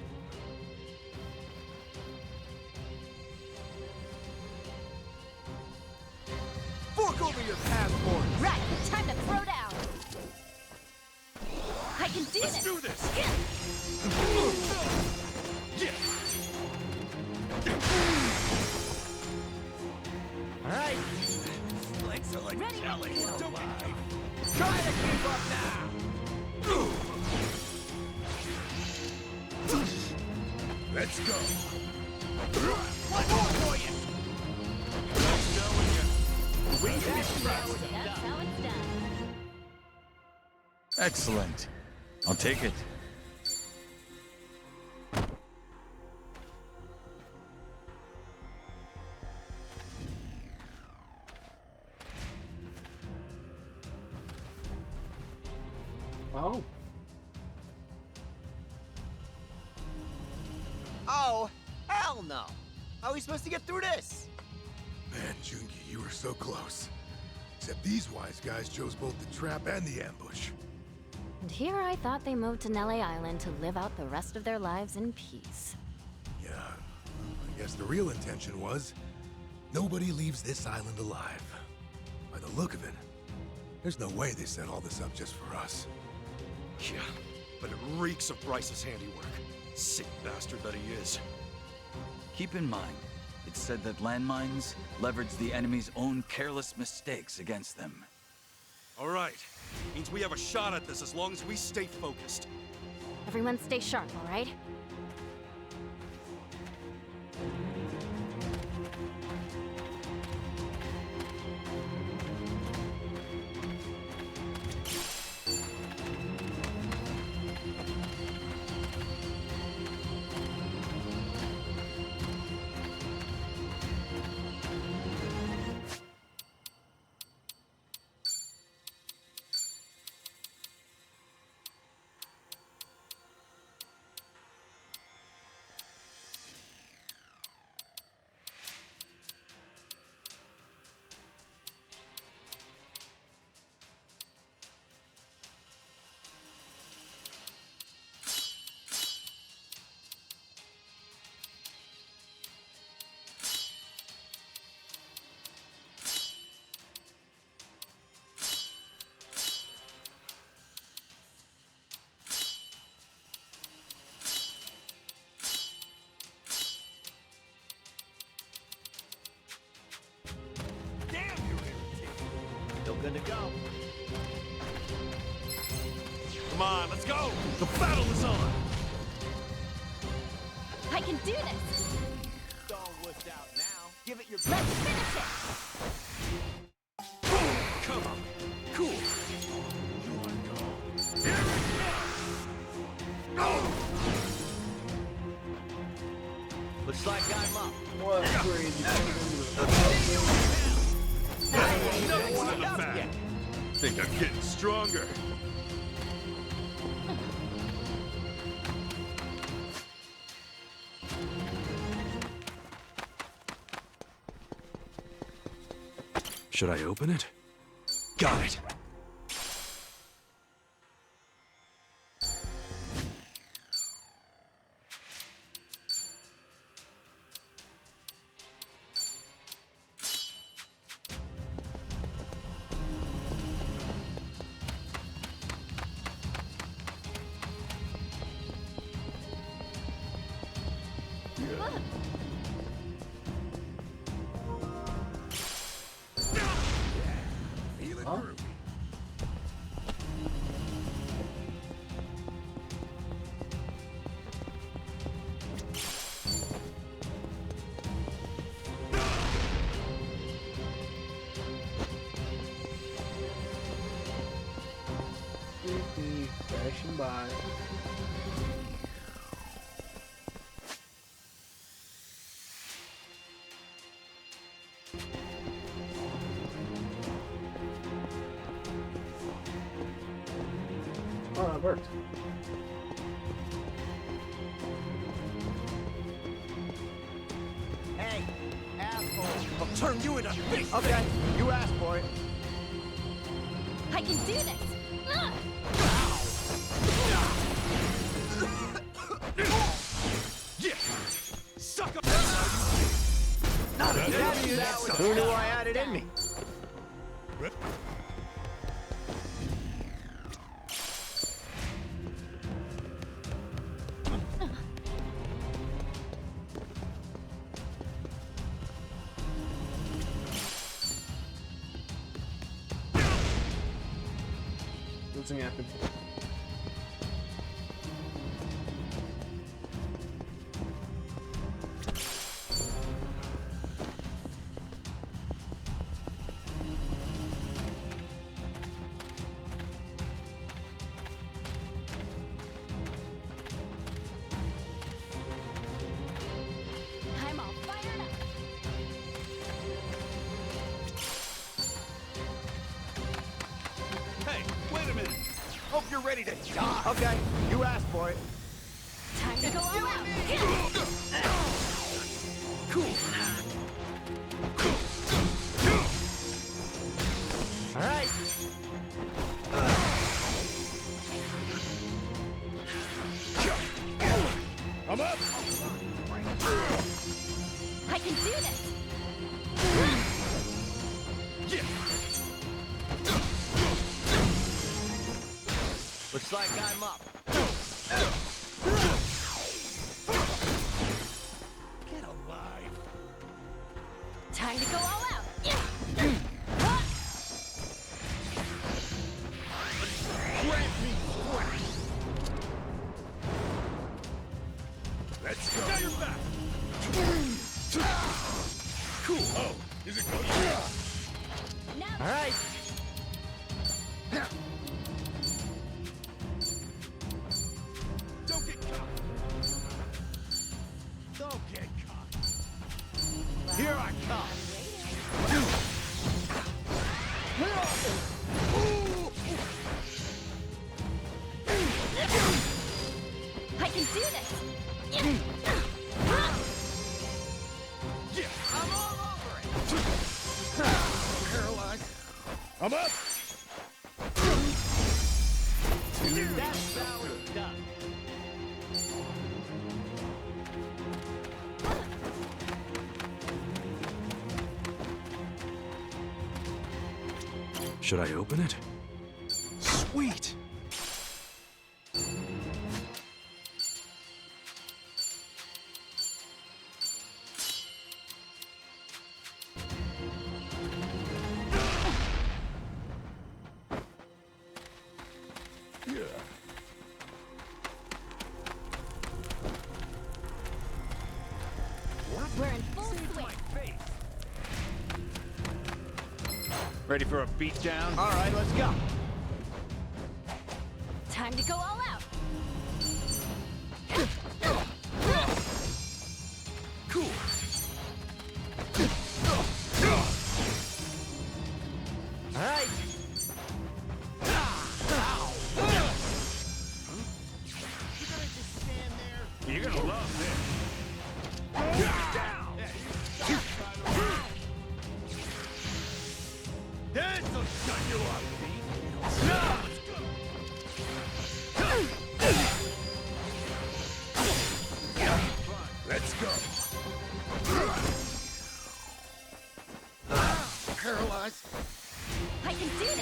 Fork over your passport. Right, time to throw down. I can do Let's this. do this. All right. Legs are like jelly. Don't lie. Try to keep up now. Let's go. One more for you. That's how it's done. Excellent. I'll take it. Oh. Oh, hell no. How are we supposed to get through this? Man, Jungi, you were so close. Except these wise guys chose both the trap and the ambush. And here I thought they moved to Nele Island to live out the rest of their lives in peace. Yeah, I guess the real intention was nobody leaves this island alive. By the look of it, there's no way they set all this up just for us. Yeah, but it reeks of Bryce's handiwork. Sick bastard that he is. Keep in mind, it's said that landmines leverage the enemy's own careless mistakes against them. All right. Means we have a shot at this as long as we stay focused. Everyone stay sharp, all right? Still good to go. Come on, let's go! The battle is on! I can do this! Don't wuss out now. Give it your Let's best. finish it! Come on! Cool! Here it comes. Go! Looks like I'm up. What crazy? Think I'm getting stronger. Should I open it? Got it. Crashing by. Oh, that worked. Hey, asshole. I'll turn you into fish. Okay, you asked for it. I can do this! Ugh. Yeah. Suck up. Not a Who knew I had it in me? Nothing happened. I'm all fired up. Hey, wait a minute. Hope you're ready to die. Okay, you asked for it. Time to go all out. Cool. All right. I'm up. I can do this! Looks like I'm up. Get alive. Time to go all out! Grant me strength. Let's go. Now you're back. Cool. Oh, is it going? All right. Don't get caught. Don't get caught. Here I come. I can do this! I'm all over it. Caroline. I'm up. That's how it's done. Should I open it? Sweet! We're in full swing. Ready for a beatdown? All right, let's go. Time to go all out! I can do this!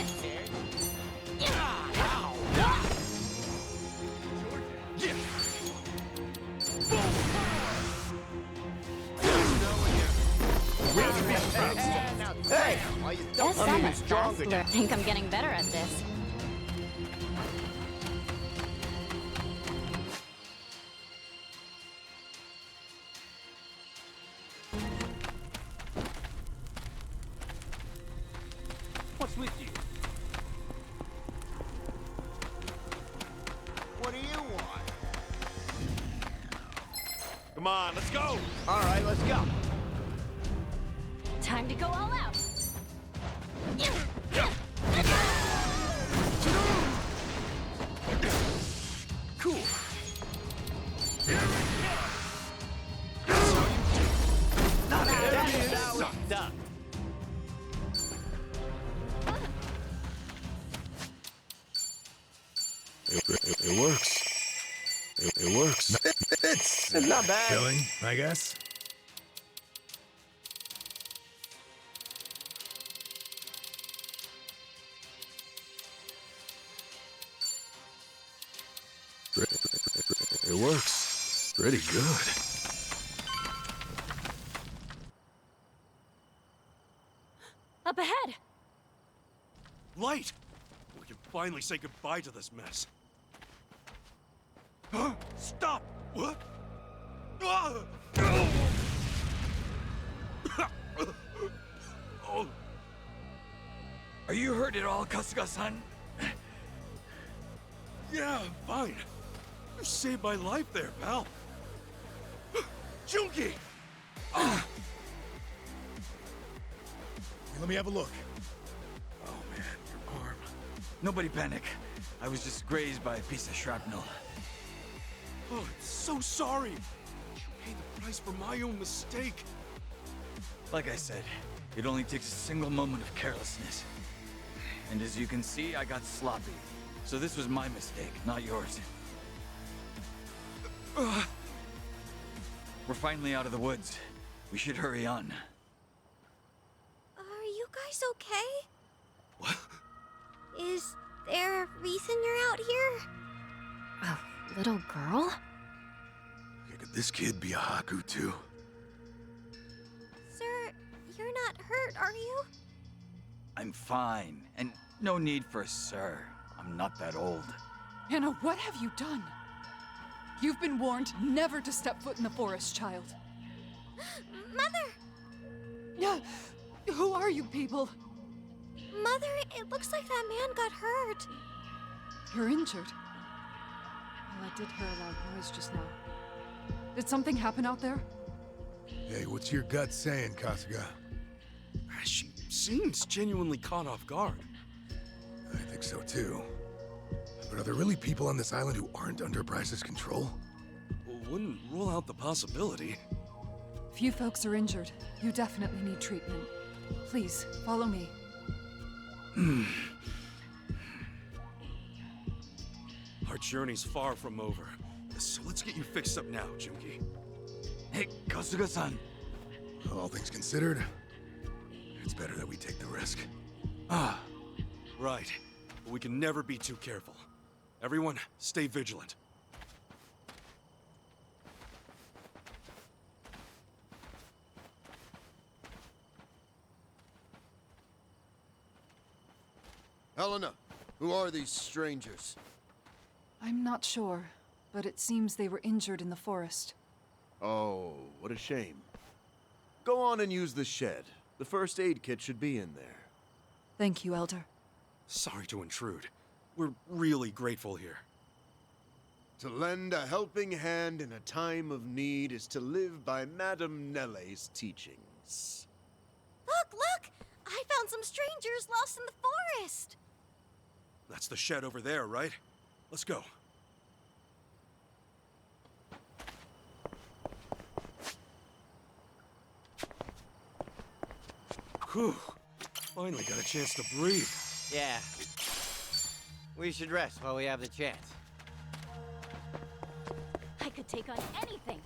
Hey! Why you don't Yes, I'm a stronger fast learner. I think I'm getting better at this. What's with you? What do you want? Come on, let's go! All right, let's go. Time to go all out. Cool. Done. It works. It works. It's not bad. Filling, I guess. It works. Pretty good. Up ahead. Light! We can finally say goodbye to this mess. Huh? Stop! What? Ah! Oh. Are you hurt at all, Kasuga-san? Yeah, I'm fine. You saved my life there, pal. Junki! Let me have a look. Oh man, your arm. Nobody panic. I was just grazed by a piece of shrapnel. Oh, I'm so sorry. You paid the price for my own mistake. Like I said, it only takes a single moment of carelessness. And as you can see, I got sloppy. So this was my mistake, not yours. We're finally out of the woods. We should hurry on. Are you guys okay? What? Is there a reason you're out here? A little girl? Could this kid be a Haku too? Sir, you're not hurt, are you? I'm fine, and no need for a sir. I'm not that old. Hannah, what have you done? You've been warned never to step foot in the forest, child. Mother! Yeah, who are you people? Mother, it looks like that man got hurt. You're injured. Well, I did hear a loud noise just now. Did something happen out there? Hey, what's your gut saying, Kasuga? She seems genuinely caught off guard. I think so too. But are there really people on this island who aren't under Bryce's control? Well, wouldn't rule out the possibility. Few folks are injured. You definitely need treatment. Please, follow me. Our journey's far from over. So let's get you fixed up now, Junki. Hey, Kasuga-san. All things considered, it's better that we take the risk. Ah, right. But we can never be too careful. Everyone, stay vigilant. Helena, who are these strangers? I'm not sure, but it seems they were injured in the forest. Oh, what a shame. Go on and use the shed. The first aid kit should be in there. Thank you, Elder. Sorry to intrude. We're really grateful here. To lend a helping hand in a time of need is to live by Madame Nelle's teachings. Look, look! I found some strangers lost in the forest! That's the shed over there, right? Let's go. Whew. Finally got a chance to breathe. Yeah. We should rest while we have the chance. I could take on anything.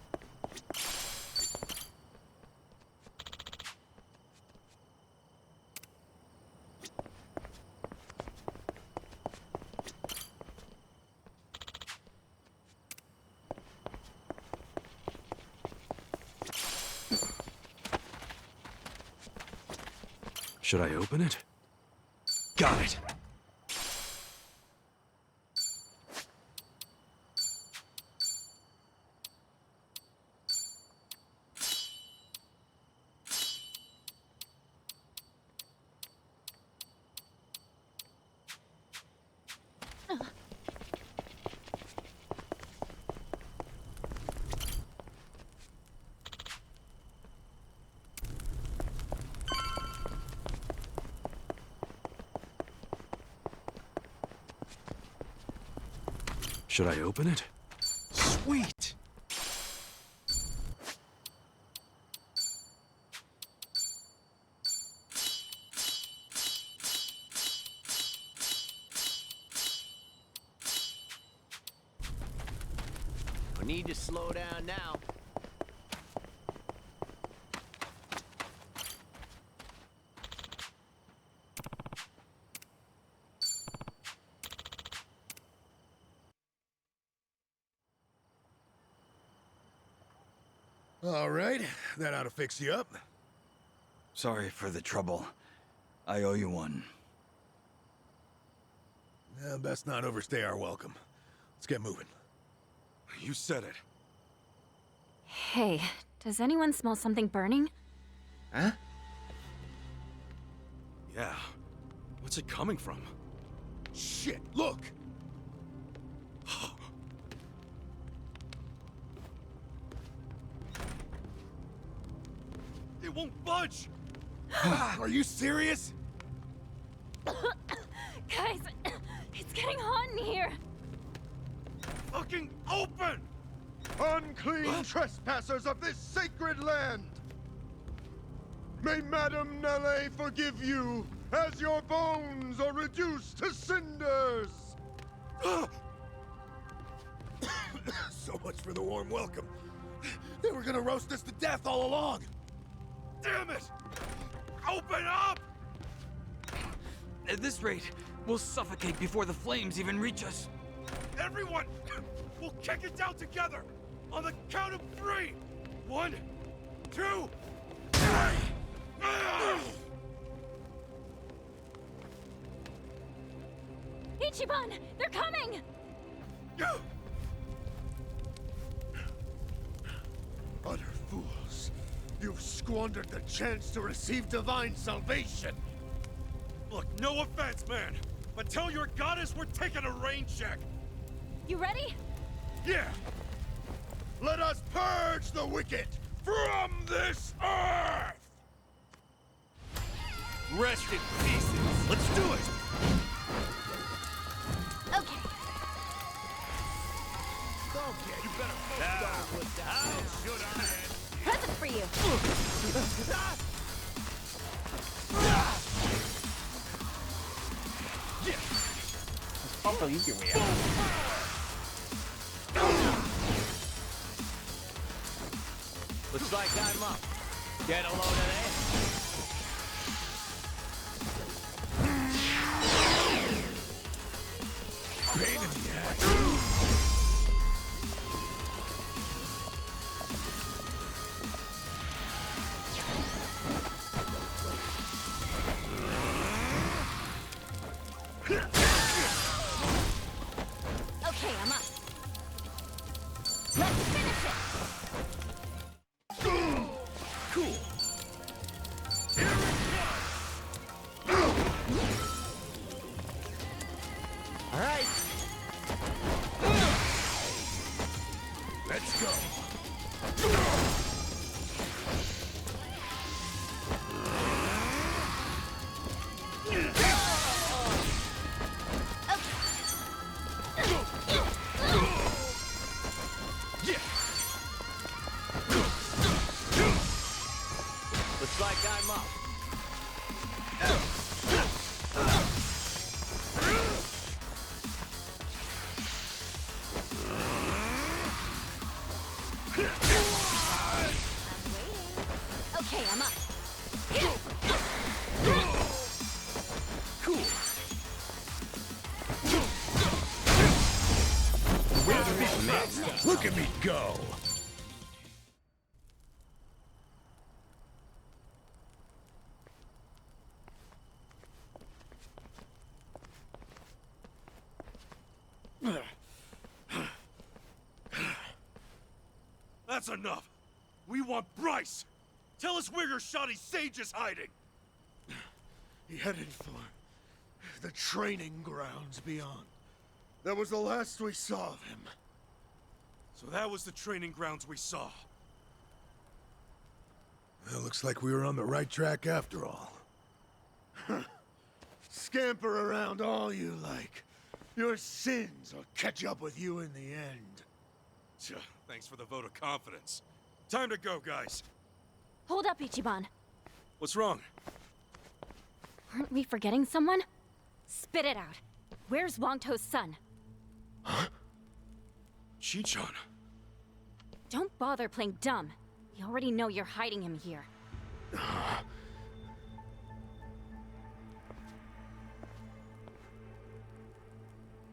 Should I open it? Got it! Should I open it? Sweet! We need to slow down now. All right, that ought to fix you up. Sorry for the trouble. I owe you one. Best not overstay our welcome. Let's get moving. You said it. Hey, does anyone smell something burning? Huh? Yeah. What's it coming from? Shit, look! It won't budge! Are you serious? Guys, it's getting hot in here. Fucking open! Unclean trespassers of this sacred land! May Madame Nelle forgive you, as your bones are reduced to cinders! So much for the warm welcome. They were gonna roast us to death all along! Damn it! Open up! At this rate, we'll suffocate before the flames even reach us. Everyone! We'll kick it down together! On the count of 3! 1, 2, 3! Ichiban, they're coming! Utter fools. You've squandered the chance to receive divine salvation. Look, no offense, man, but tell your goddess we're taking a rain check. You ready? Yeah! Let us purge the wicked from this earth! Rest in pieces. Let's do it! Okay. You better start with that. How should I end? Present for you. Also, you can react. Looks like I'm up. Get a load of this. Pain in the ass. Okay, I'm up. Let's finish it. Cool. All right. Let's go. Looks like I'm up. Okay, I'm up. Cool. Look at me go. That's enough! We want Bryce! Tell us where your shoddy sage is hiding! He headed for the training grounds beyond. That was the last we saw of him. So that was the training grounds we saw. Well, looks like we were on the right track after all. Scamper around all you like. Your sins will catch up with you in the end. Thanks for the vote of confidence. Time to go, guys. Hold up, Ichiban. What's wrong? Aren't we forgetting someone? Spit it out. Where's Wangto's son? Huh? Chi-chan. Don't bother playing dumb. We already know you're hiding him here.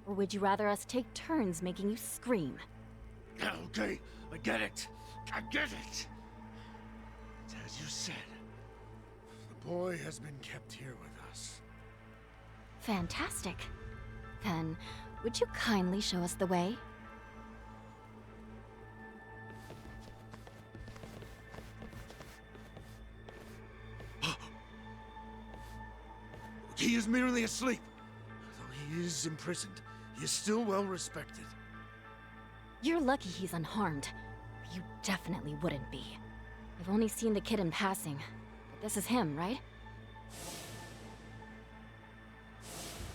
Or would you rather us take turns making you scream? Okay, I get it. I get it. It's as you said. The boy has been kept here with us. Fantastic. Then, would you kindly show us the way? He is merely asleep. Though he is imprisoned, he is still well respected. You're lucky he's unharmed. You definitely wouldn't be. I've only seen the kid in passing. But this is him, right?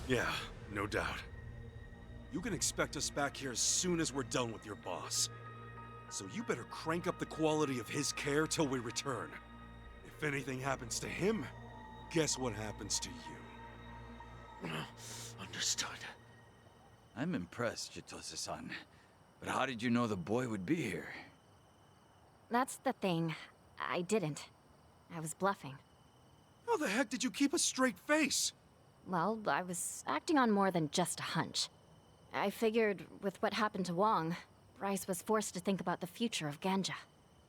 Yeah, no doubt. You can expect us back here as soon as we're done with your boss. So you better crank up the quality of his care till we return. If anything happens to him, guess what happens to you? Understood. I'm impressed, Chitose-san. But how did you know the boy would be here? That's the thing. I didn't. I was bluffing. How the heck did you keep a straight face? Well, I was acting on more than just a hunch. I figured, with what happened to Wong, Bryce was forced to think about the future of Ganja.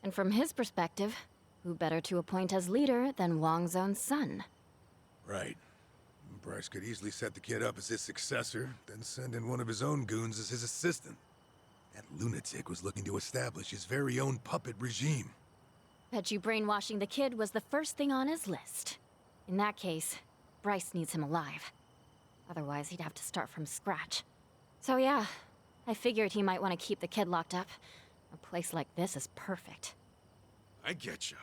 And from his perspective, who better to appoint as leader than Wong's own son? Right. Bryce could easily set the kid up as his successor, then send in one of his own goons as his assistant. That lunatic was looking to establish his very own puppet regime. Bet you brainwashing the kid was the first thing on his list. In that case, Bryce needs him alive. Otherwise, he'd have to start from scratch. So yeah, I figured he might want to keep the kid locked up. A place like this is perfect. I getcha.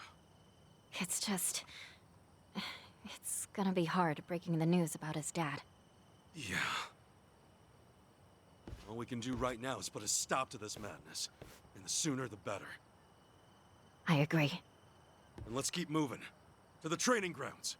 It's just... It's gonna be hard breaking the news about his dad. Yeah. All we can do right now is put a stop to this madness. And the sooner the better. I agree. And let's keep moving. To the training grounds.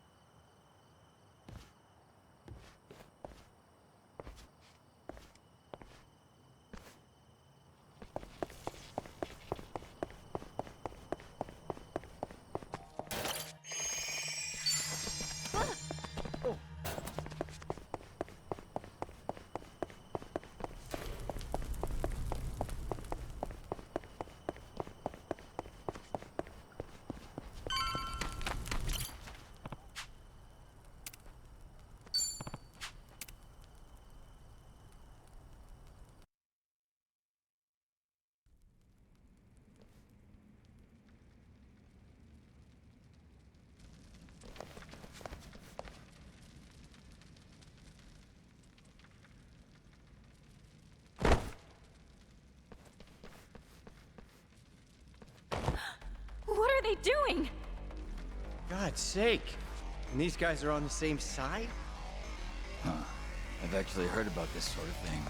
What are they doing? God's sake. And these guys are on the same side? Huh. I've actually heard about this sort of thing.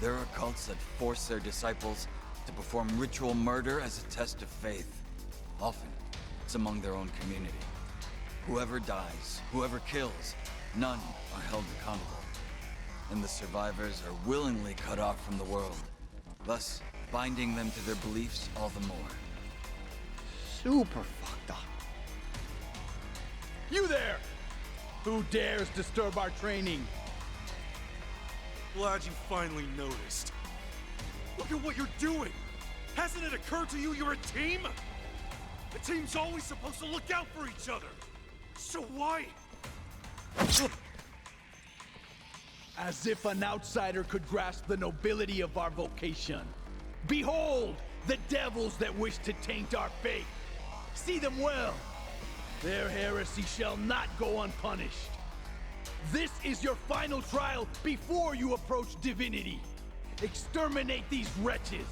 There are cults that force their disciples to perform ritual murder as a test of faith. Often, it's among their own community. Whoever dies, whoever kills, none are held accountable. And the survivors are willingly cut off from the world, thus binding them to their beliefs all the more. Super fucked up. You there! Who dares disturb our training? Glad you finally noticed. Look at what you're doing! Hasn't it occurred to you you're a team? A team's always supposed to look out for each other. So why? As if an outsider could grasp the nobility of our vocation. Behold, The devils that wish to taint our faith. See them well. Their heresy shall not go unpunished. This is your final trial before you approach divinity. Exterminate these wretches.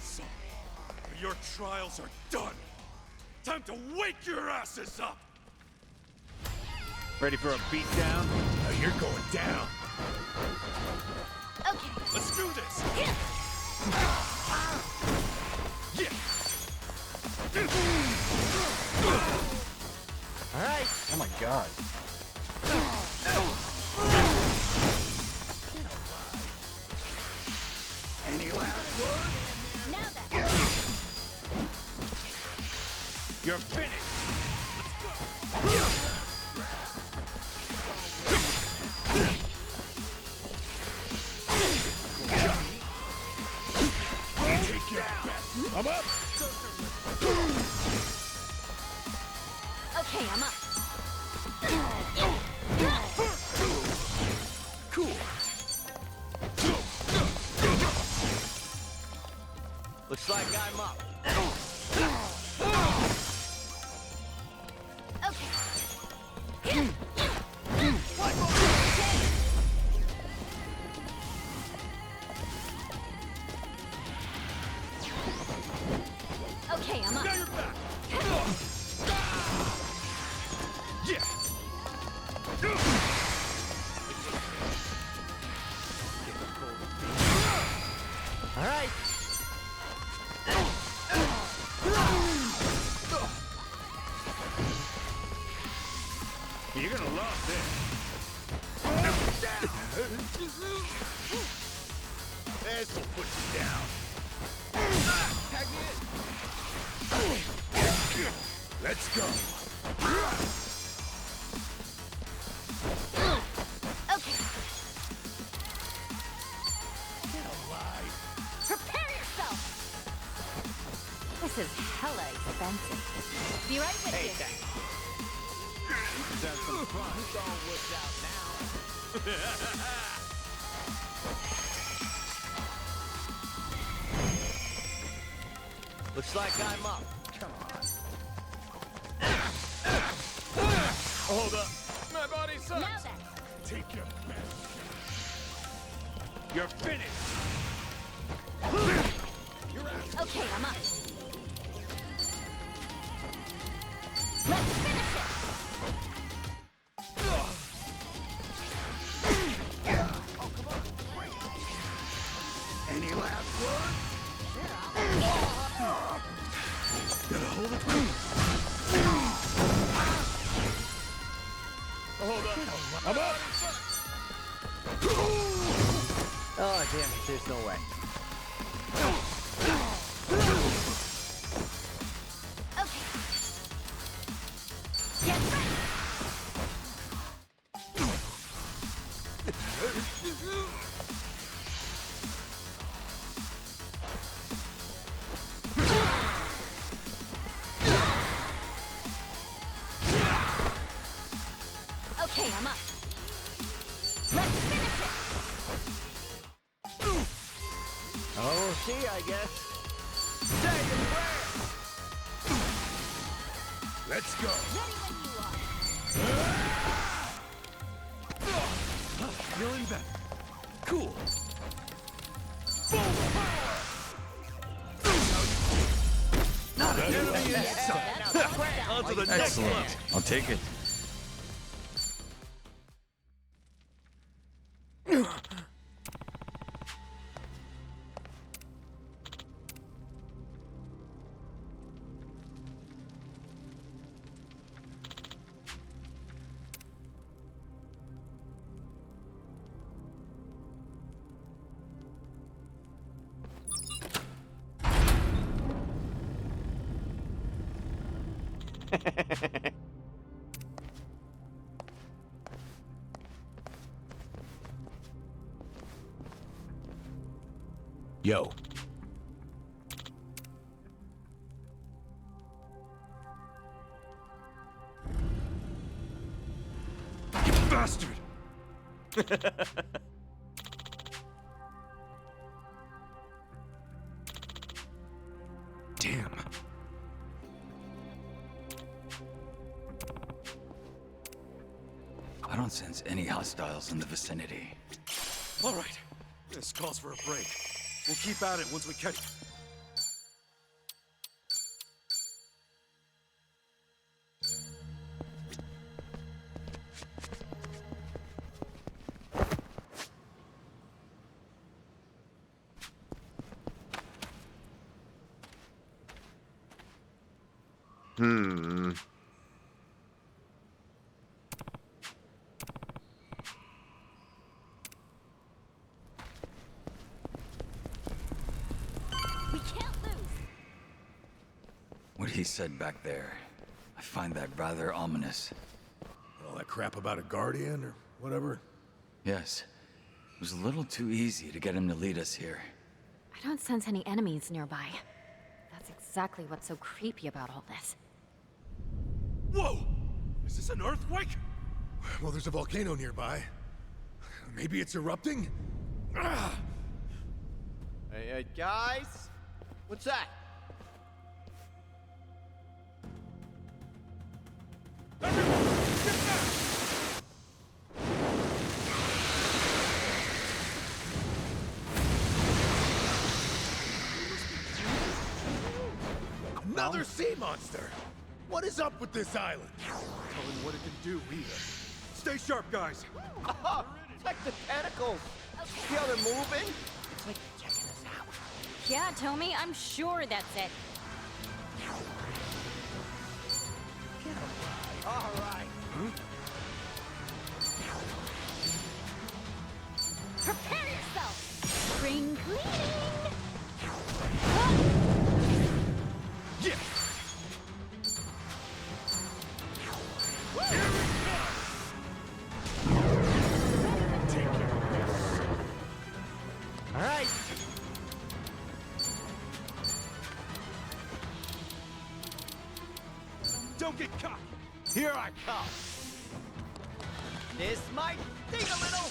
So, your trials are done. Time to wake your asses up. Ready for a beatdown? You're going down. Okay. Let's do this. Yeah. All right. Oh my god. Any last word? Now then. You're finished. Take your best. I'm up. Okay, I'm up. Cool. Looks like I'm up. Okay. Okay, I'm up. Now you're back. Yeah. All right. You're gonna love this. This will put you down. Tag me in. Let's go. Okay. Get alive. Prepare yourself. This is hella expensive. Be right with you. Let's have some fun. Don't look out now. Looks like I'm up. Come on. Hold up. My body sucks. Now then. Take your best. You're finished. You're out. Okay, I'm up. Let's finish it. Any last word? Gotta hold it. Hold up. I'm up. Oh, damn it. There's no way. Okay. Get ready. Okay, I'm up. Let's finish it. Oh, we'll see, I guess. Say your prayer. Let's go. Ready when you are. Feeling better. Cool. Not an enemy in sight. On to the next one. Excellent. I'll take it. Yo. You bastard! Damn. I don't sense any hostiles in the vicinity. All right. This calls for a break. We'll keep at it once we catch... We can't lose. What he said back there, I find that rather ominous. All that crap about a guardian or whatever? Yes. It was a little too easy to get him to lead us here. I don't sense any enemies nearby. That's exactly what's so creepy about all this. Whoa! Is this an earthquake? Well, there's a volcano nearby. Maybe it's erupting? Ah! Hey, guys? What's that? Another sea monster! What is up with this island? Knowing what it can do either. Stay sharp, guys. Oh, check the tentacles! See how they're moving? It's like checking us out. Yeah, Tommy, I'm sure that's it. All right. Prepare yourself. Spring cleaning. Yeah. All right. Don't get cocky. Here I come. This might sting a little.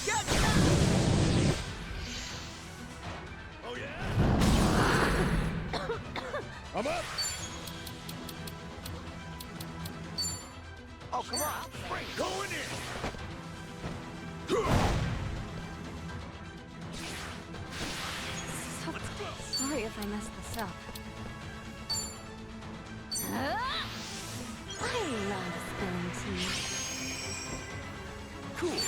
Get down! Oh yeah. I'm up. Oh, come on. Bring it. Going in. Sorry if I messed this up. I love spilling tea. Cool.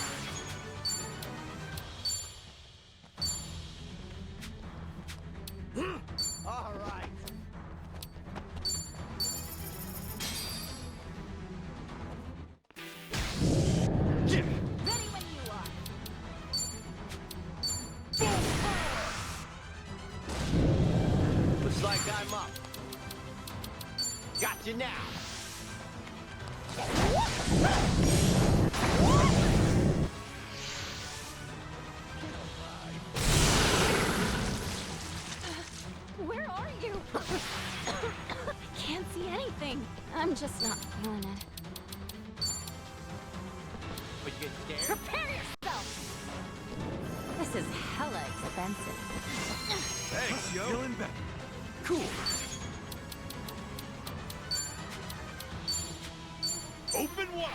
All right. Yeah. Ready when you are. Looks like I'm up. Got you now. Where are you? I can't see anything. I'm just not feeling it. But you get scared? Prepare yourself. This is hella expensive. Thanks, yo. Feeling better. Cool. Open wide.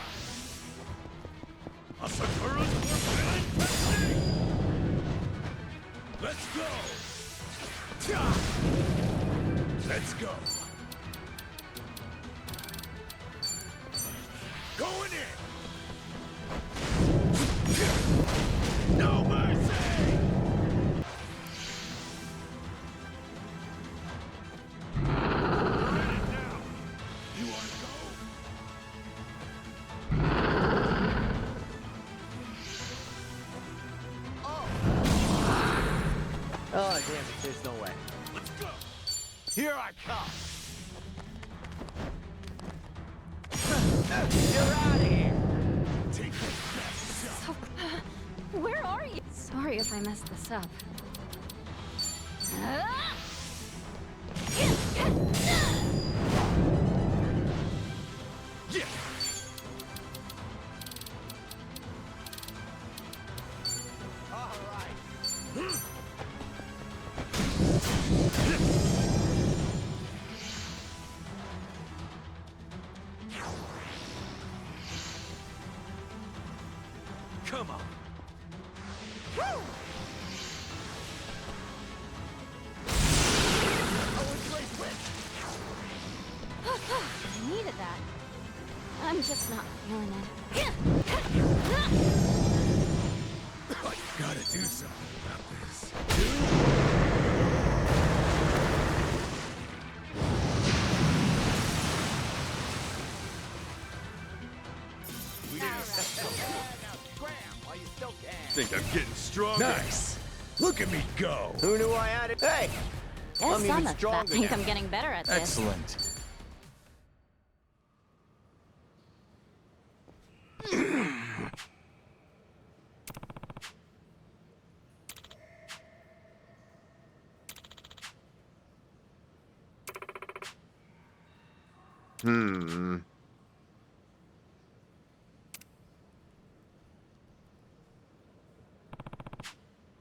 A Sakura's forbidden testing. Let's go. Ta! Let's go. Going in. No mercy. Oh, damn it. There's no way. Let's go. Here I come. You're out of here. Take the best shot. Where are you? Sorry if I messed this up. Yeah. All right. Come on. I needed that. I'm just not feeling it. Gotta do something about this. Think I'm getting stronger? Nice. Look at me go. Who knew I had it? Hey! I'm Guess even I'm a stronger think now. I'm getting better at this. Excellent.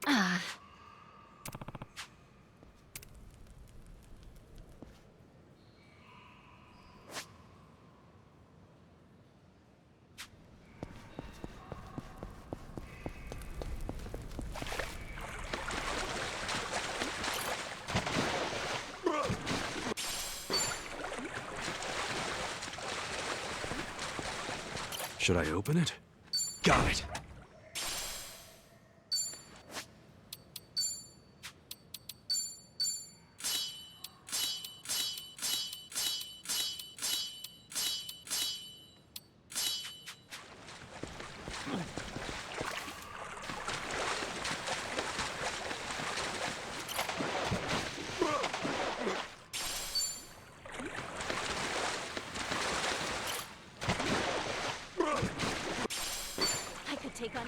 Ah. Should I open it? Got it. I could take on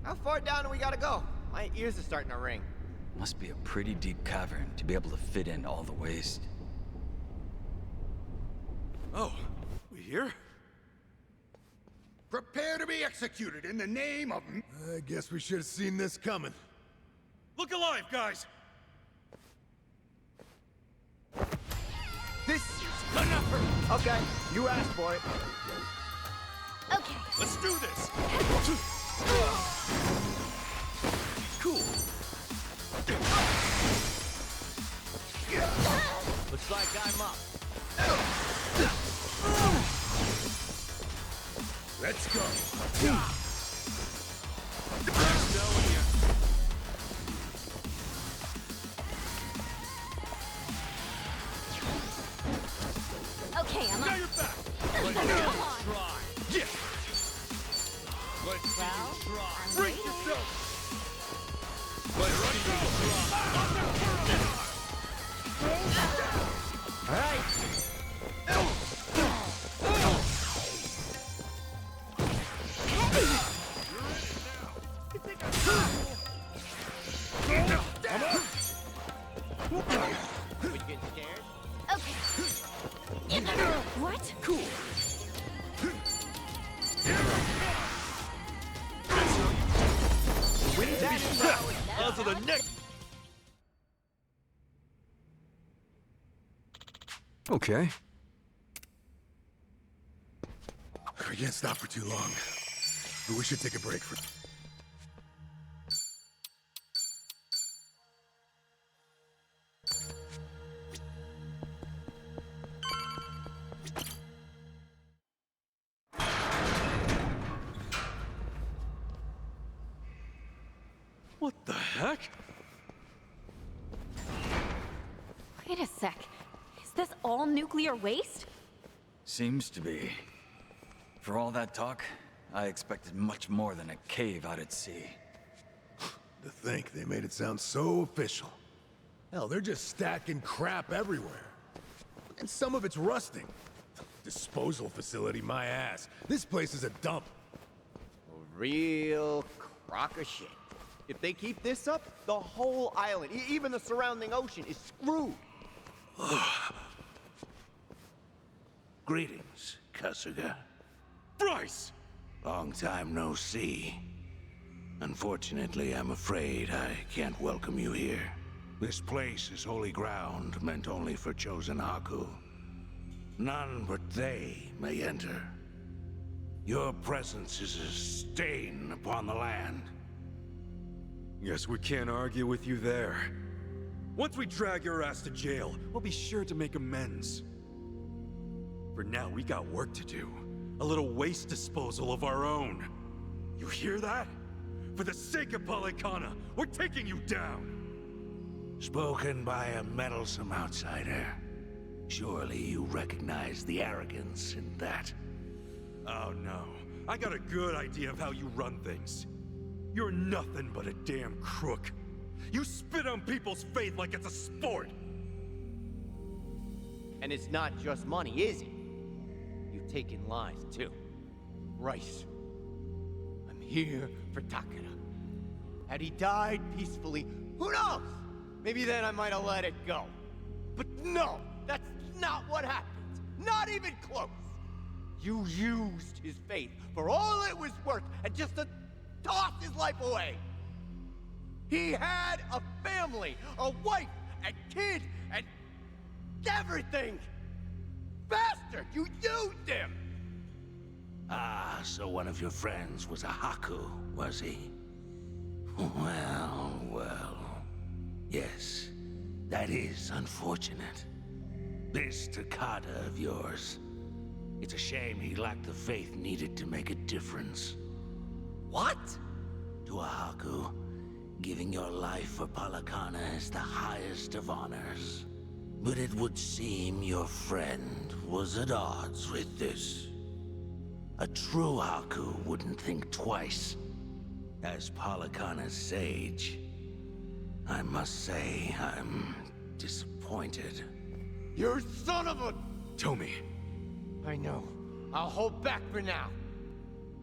How far down do we gotta go? My ears are starting to ring. Must be a pretty deep cavern to be able to fit in all the waste. Oh, we here? Prepare to be executed in the name of... I guess we should have seen this coming. Look alive, guys! This is enough. Okay, you asked for it. Okay. Let's do this! Cool. Looks like I'm up. Let's go. Okay, I'm Got up. your back! Come on. Try. Yeah. Let's Well, try. I'm Break waiting. yourself. All right. Are you getting scared? Okay. What? Cool. On to the next. Okay. We can't stop for too long. But we should take a break for... What the heck? Wait a sec. Is this all nuclear waste? Seems to be. For all that talk, I expected much more than a cave out at sea. To think they made it sound so official. Hell, they're just stacking crap everywhere. And some of it's rusting. Disposal facility, my ass. This place is a dump. A real crock of shit. If they keep this up, the whole island, even the surrounding ocean, is screwed. Greetings, Kasuga. Bryce! Long time no see. Unfortunately, I'm afraid I can't welcome you here. This place is holy ground meant only for chosen Haku. None but they may enter. Your presence is a stain upon the land. Guess we can't argue with you there. Once we drag your ass to jail, we'll be sure to make amends. For now, we got work to do. A little waste disposal of our own. You hear that? For the sake of Polycana, we're taking you down! Spoken by a meddlesome outsider. Surely you recognize the arrogance in that. Oh no, I got a good idea of how you run things. You're nothing but a damn crook. You spit on people's faith like it's a sport! And it's not just money, is it? You've taken lives, too. Bryce, I'm here for Takeda. Had he died peacefully, who knows? Maybe then I might have let it go. But no, that's not what happened. Not even close. You used his faith for all it was worth and just to toss his life away. He had a family, a wife, and kid, and everything. Bastard, you used him! Ah, so one of your friends was a Haku, was he? Well, well. Yes, that is unfortunate. This Takeda of yours. It's a shame he lacked the faith needed to make a difference. What? To a Haku, giving your life for Polycana is the highest of honors. But it would seem your friend was at odds with this. A true Haku wouldn't think twice. As Polycana's sage, I must say I'm disappointed. You son of a... Tomi. I know. I'll hold back for now.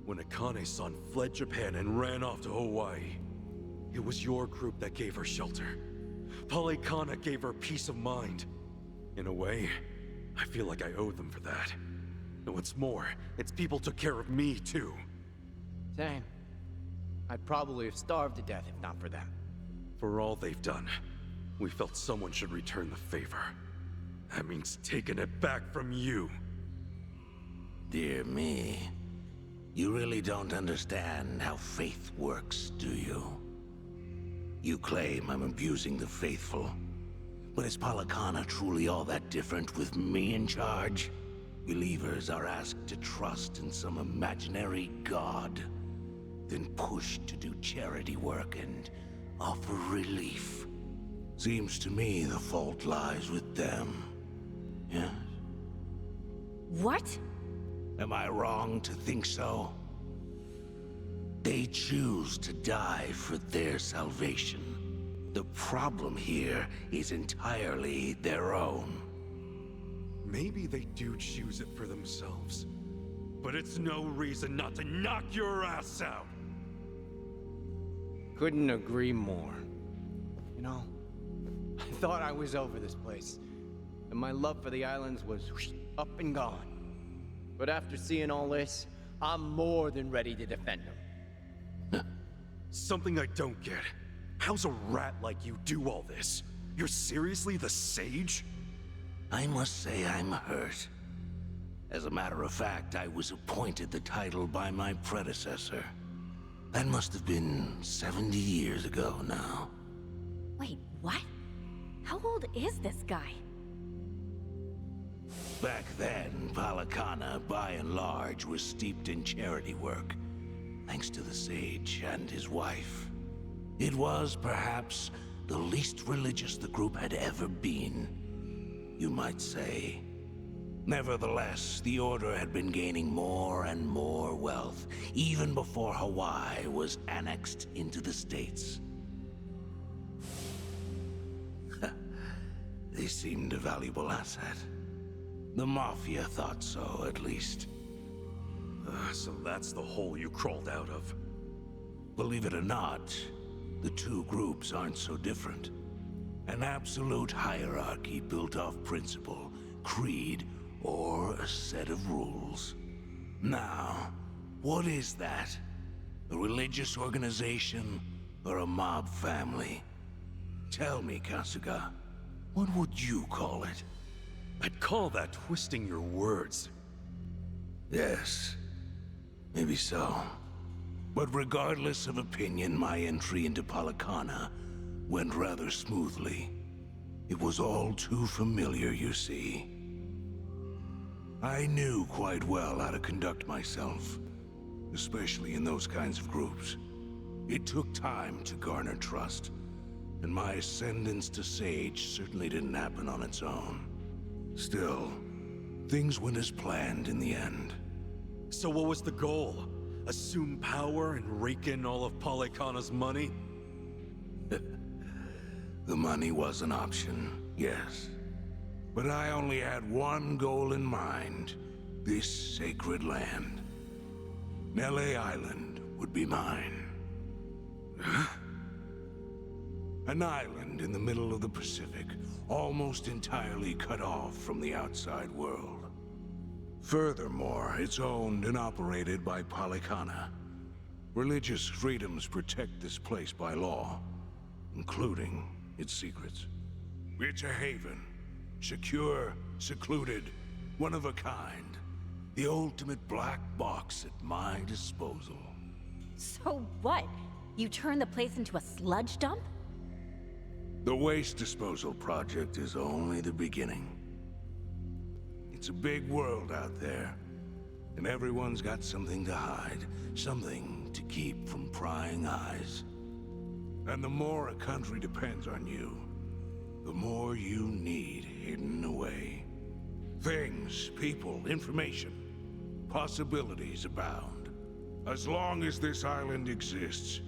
When Akane-san fled Japan and ran off to Hawaii, it was your group that gave her shelter. Polycana gave her peace of mind. In a way, I feel like I owe them for that. And what's more, its people took care of me, too. Same. I'd probably have starved to death if not for them. For all they've done, we felt someone should return the favor. That means taking it back from you. Dear me. You really don't understand how faith works, do you? You claim I'm abusing the faithful. But is Polycana truly all that different with me in charge? Believers are asked to trust in some imaginary god, then pushed to do charity work and offer relief. Seems to me the fault lies with them. Yes? What? Am I wrong to think so? They choose to die for their salvation. The problem here is entirely their own. Maybe they do choose it for themselves. But it's no reason not to knock your ass out! Couldn't agree more. You know, I thought I was over this place, and my love for the islands was up and gone. But after seeing all this, I'm more than ready to defend them. Something I don't get. How's a rat like you do all this? You're seriously the sage? I must say I'm hurt. As a matter of fact, I was appointed the title by my predecessor. That must have been 70 years ago now. Wait, what? How old is this guy? Back then, Polycana, by and large, was steeped in charity work, thanks to the sage and his wife. It was, perhaps, the least religious the group had ever been. You might say, Nevertheless, the Order had been gaining more and more wealth, even before Hawaii was annexed into the States. They seemed a valuable asset. The Mafia thought so, at least. So that's the hole you crawled out of. Believe it or not, the two groups aren't so different. An absolute hierarchy built off principle, creed, or a set of rules. Now, what is that? A religious organization or a mob family? Tell me, Kasuga, what would you call it? I'd call that twisting your words. Yes, maybe so. But regardless of opinion, my entry into Polycana went rather smoothly. It was all too familiar, you see. I knew quite well how to conduct myself, especially in those kinds of groups. It took time to garner trust, and my ascendance to Sage certainly didn't happen on its own. Still, things went as planned in the end. So what was the goal? Assume power and rake in all of Polycana's money? The money was an option, yes. But I only had one goal in mind. This sacred land. Nele Island would be mine. An island in the middle of the Pacific, almost entirely cut off from the outside world. Furthermore, it's owned and operated by Polycana. Religious freedoms protect this place by law, including its secrets. It's a haven. Secure, secluded, one of a kind. The ultimate black box at my disposal. So what? You turned the place into a sludge dump? The waste disposal project is only the beginning. It's a big world out there, and everyone's got something to hide, something to keep from prying eyes. And the more a country depends on you, the more you need hidden away. Things, people, information, possibilities abound. As long as this island exists,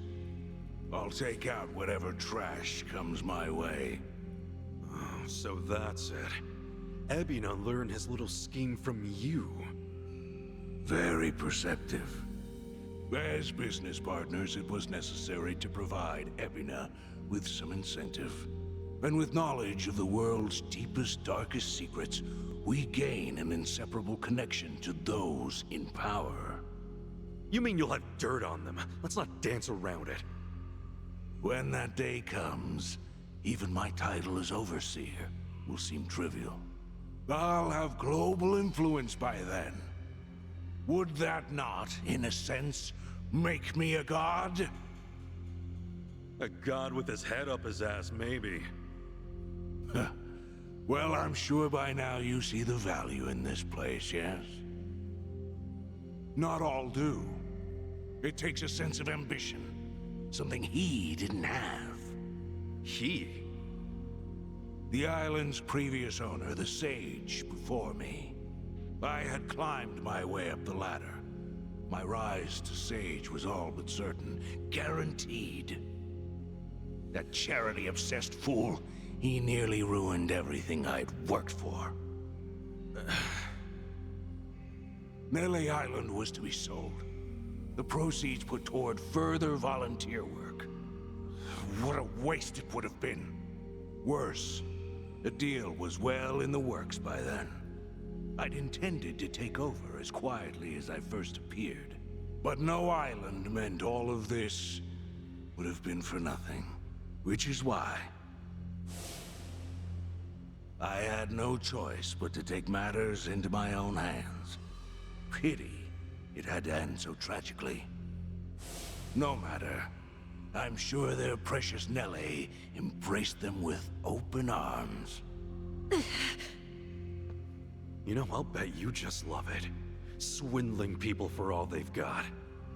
I'll take out whatever trash comes my way. Oh, so that's it. Ebina learned his little scheme from you. Very perceptive. As business partners, it was necessary to provide Ebina with some incentive. And with knowledge of the world's deepest, darkest secrets, we gain an inseparable connection to those in power. You mean you'll have dirt on them? Let's not dance around it. When that day comes, even my title as Overseer will seem trivial. I'll have global influence by then. Would that not, in a sense, make me a god? A god with his head up his ass, maybe. Well, I'm sure by now you see the value in this place, yes? Not all do. It takes a sense of ambition. Something he didn't have. He? The island's previous owner, the Sage, before me. I had climbed my way up the ladder. My rise to Sage was all but certain. Guaranteed. That charity-obsessed fool, he nearly ruined everything I'd worked for. Nele Island was to be sold. The proceeds put toward further volunteer work. What a waste it would have been. Worse, the deal was well in the works by then. I'd intended to take over as quietly as I first appeared. But no island meant all of this would have been for nothing. Which is why I had no choice but to take matters into my own hands. Pity it had to end so tragically. No matter. I'm sure their precious Nelly embraced them with open arms. You know, I'll bet you just love it. Swindling people for all they've got.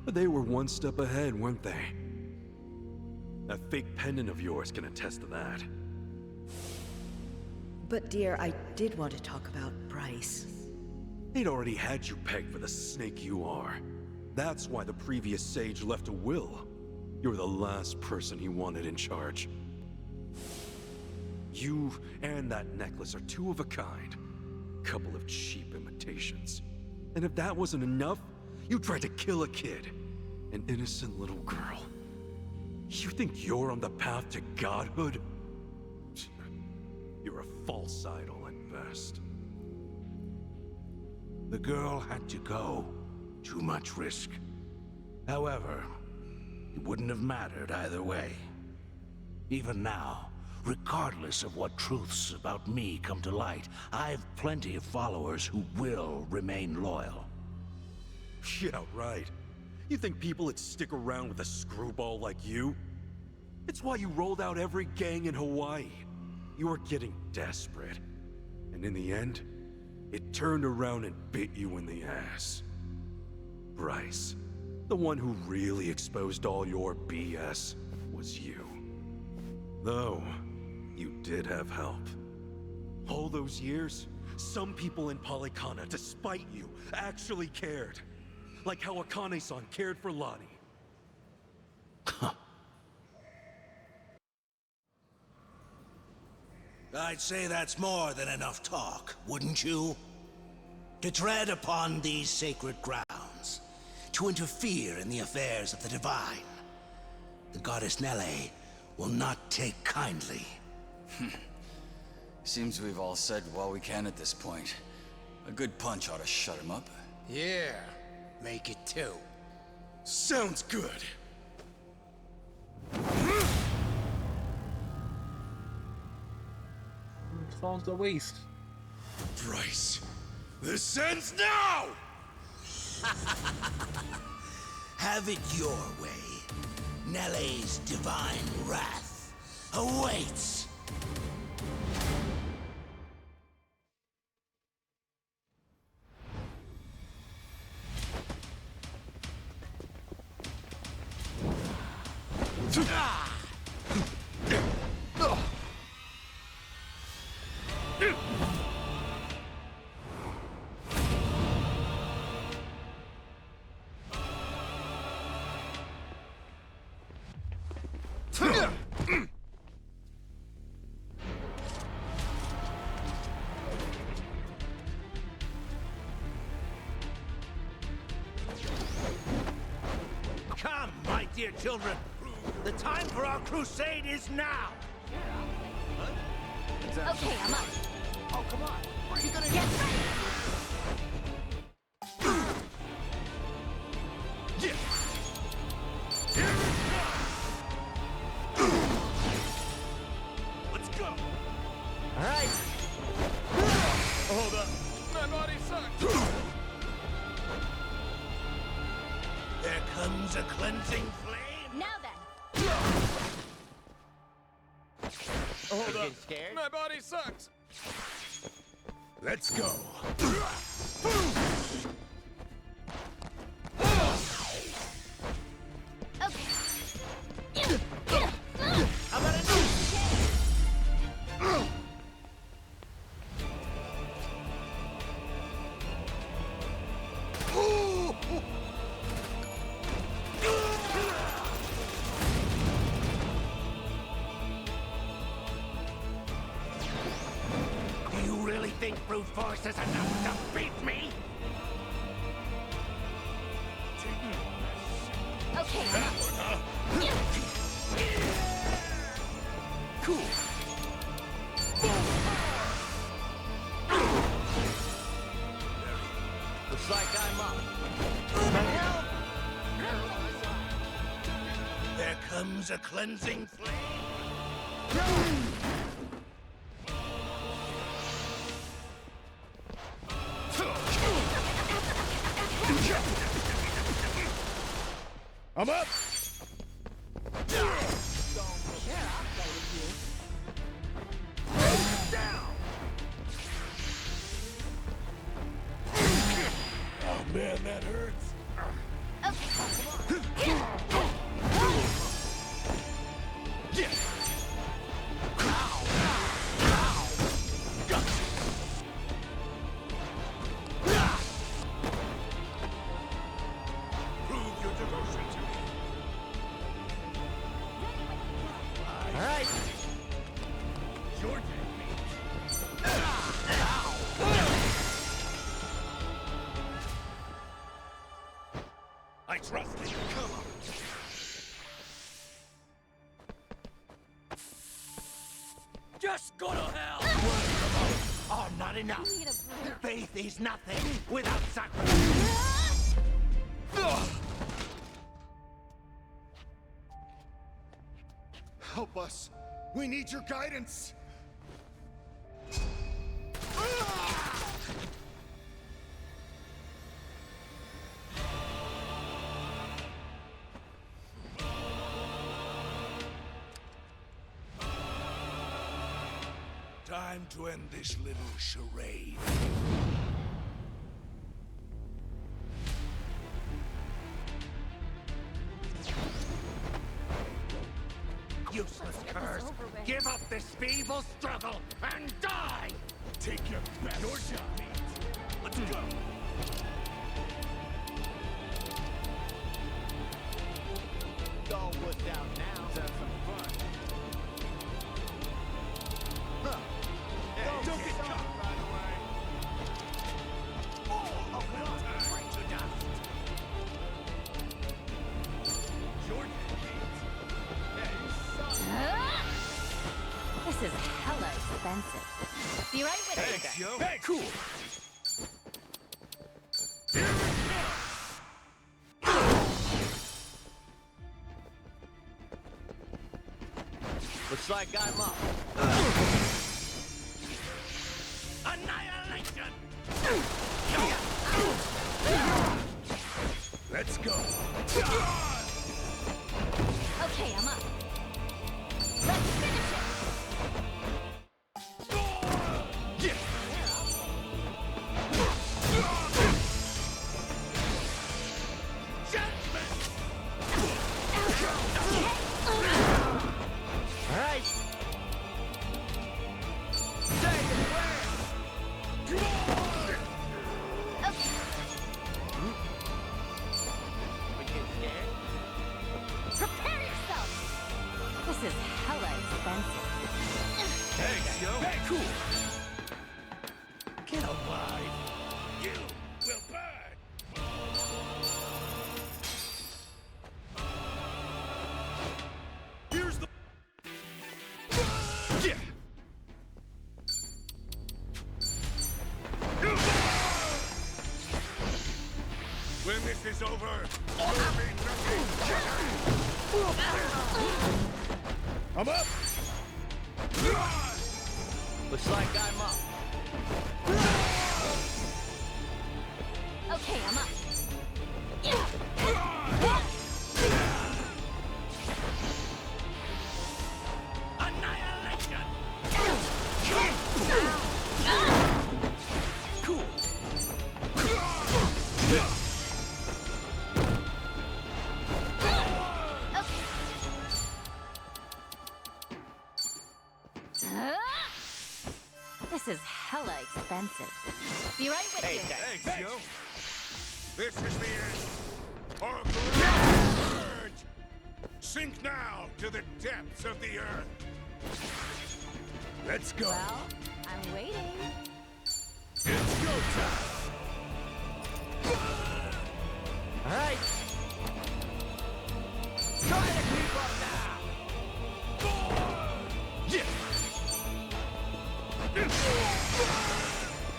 But they were one step ahead, weren't they? That fake pendant of yours can attest to that. But dear, I did want to talk about Bryce. They'd already had you pegged for the snake you are. That's why the previous sage left a will. You're the last person he wanted in charge. You and that necklace are two of a kind. Couple of cheap imitations. And if that wasn't enough, you tried to kill a kid. An innocent little girl. You think you're on the path to godhood? You're a false idol at best. The girl had to go. Too much risk. However, it wouldn't have mattered either way. Even now, regardless of what truths about me come to light, I've plenty of followers who will remain loyal. Yeah, right. You think people would stick around with a screwball like you? It's why you rolled out every gang in Hawaii. You were getting desperate. And in the end, it turned around and bit you in the ass. Bryce, the one who really exposed all your BS, was you. Though, you did have help. All those years, some people in Polycana, despite you, actually cared. Like how Akane-san cared for Lottie. I'd say that's more than enough talk, wouldn't you? To tread upon these sacred grounds, to interfere in the affairs of the divine. The goddess Nele will not take kindly. Seems we've all said what we can at this point. A good punch ought to shut him up. Yeah, make it two. Sounds good. Falls to waste. Bryce, this ends now! Have it your way. Nele's divine wrath awaits. Come, my dear children. The time for our crusade is now. Okay, I'm up. Oh, come on. What are you gonna do? Get ready! Yeah. Let's go. All right. Hold up. My body sucks. There comes a cleansing flame. Now then. Hold up. Scared? My body sucks. Let's go. Okay. How about a new Do you really think brute force is enough to beat me? Okay, I'm up. Cool. Looks like I'm up. There comes a cleansing flame. I'm up! Oh man, that hurts. Okay. Yeah. I trust you. Come on. Just go to hell! Words alone are not enough. Faith is nothing without sacrifice. Help us. We need your guidance. Time to end this little charade. Useless curse! Give up this feeble struggle and die! Take your best shot. Let's go. All wussed out now. Let's have some fun. Huh. Hey, don't get caught. Right away. Oh, come on! Break to dust! Jordan This is hella expensive. Be right with you. Thanks, yo. Hey, cool. Looks like I'm up. Annihilation! Let's go. Okay, I'm up. Let's finish it. All right. Say it where? We get scared? Prepare yourself. This is hella expensive. Thanks, yo. Hey, cool. Get alive! You will burn. Here's the. Yeah. When this is over, you'll be nothing. I'm up. Looks like I'm up. Okay, I'm up. Annihilation! Cool. This is hella expensive. Be right with you. Thanks, yo. This is the end. Our great urge. Sink now to the depths of the earth. Let's go. Well, I'm waiting. It's go time. All right. Try to keep up now. Yeah.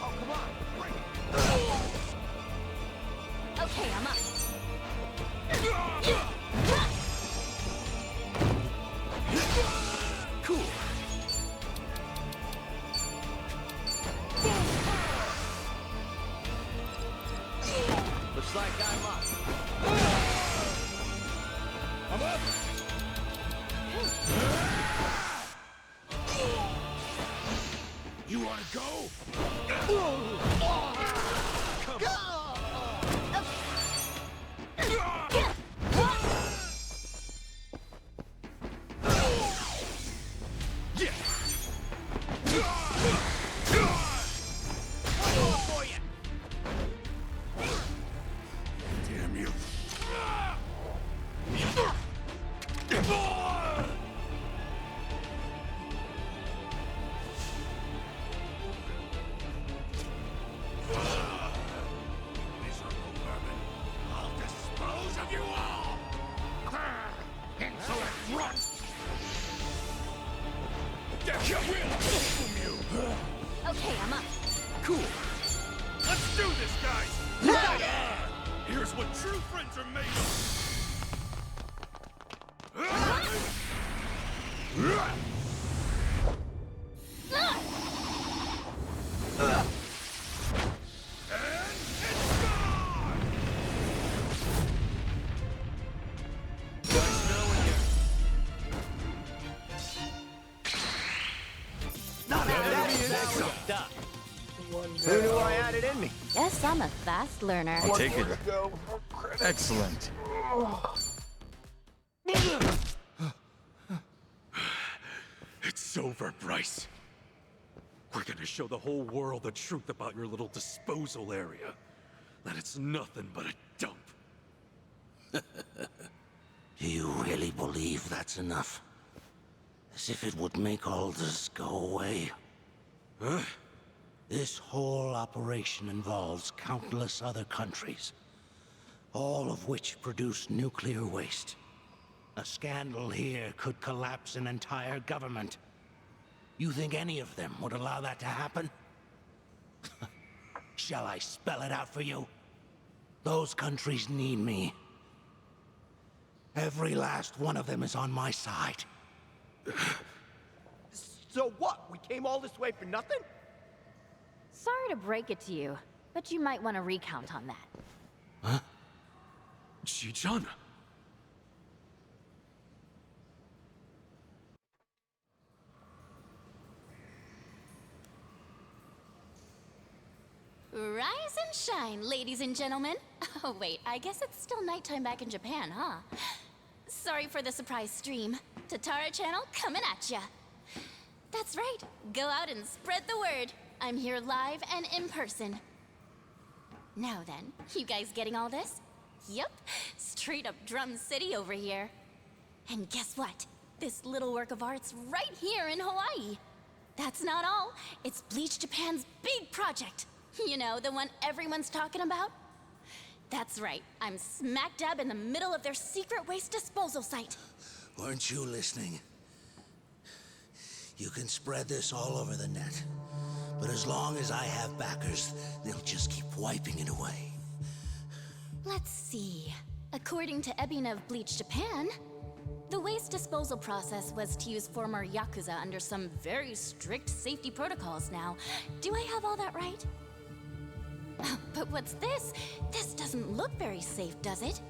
Oh, come on. Bring it. Okay, I'm up. Cool. Looks like I'm up. I'm up. You wanna go? Come on. Yeah. For you! Damn you. Here's what true friends are made of! Who knew I had it in me? Guess I'm a fast learner. I'll take it. Excellent. It's over, Bryce. We're gonna show the whole world the truth about your little disposal area. That it's nothing but a dump. Do you really believe that's enough? As if it would make all this go away. Huh? This whole operation involves countless other countries, all of which produce nuclear waste. A scandal here could collapse an entire government. You think any of them would allow that to happen? Shall I spell it out for you? Those countries need me. Every last one of them is on my side. So what? We came all this way for nothing? Sorry to break it to you, but you might want to recount on that. Huh? Chi-chan? Rise and shine, ladies and gentlemen. Oh wait, I guess it's still nighttime back in Japan, huh? Sorry for the surprise stream. Tatara channel coming at ya. That's right, go out and spread the word. I'm here live and in person. Now then, you guys getting all this? Yep, straight up Drum City over here. And guess what? This little work of art's right here in Hawaii. That's not all. It's Bleach Japan's big project. You know, the one everyone's talking about? That's right. I'm smack dab in the middle of their secret waste disposal site. Weren't you listening? You can spread this all over the net. But as long as I have backers, they'll just keep wiping it away. Let's see. According to Ebina of Bleach Japan, the waste disposal process was to use former Yakuza under some very strict safety protocols now. Do I have all that right? But what's this? This doesn't look very safe, does it?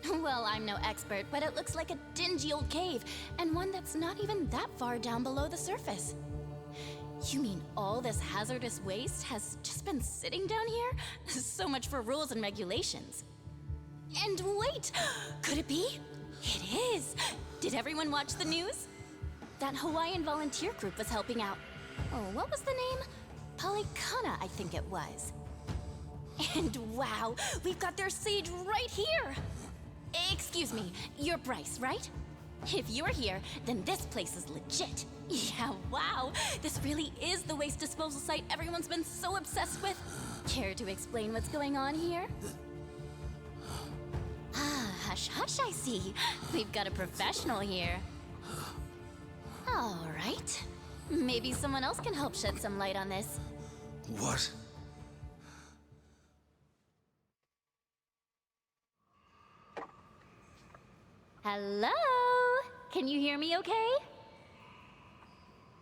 Well, I'm no expert, but it looks like a dingy old cave, and one that's not even that far down below the surface. You mean all this hazardous waste has just been sitting down here? So much for rules and regulations. And wait! Could it be? It is! Did everyone watch the news? That Hawaiian volunteer group was helping out. Oh, what was the name? Polycana, I think it was. And wow, we've got their sage right here! Excuse me, you're Bryce, right? If you're here, then this place is legit. Yeah, wow, this really is the waste disposal site everyone's been so obsessed with. Care to explain what's going on here? Ah, hush hush, I see. We've got a professional here. All right. Maybe someone else can help shed some light on this. What? Hello? Can you hear me okay?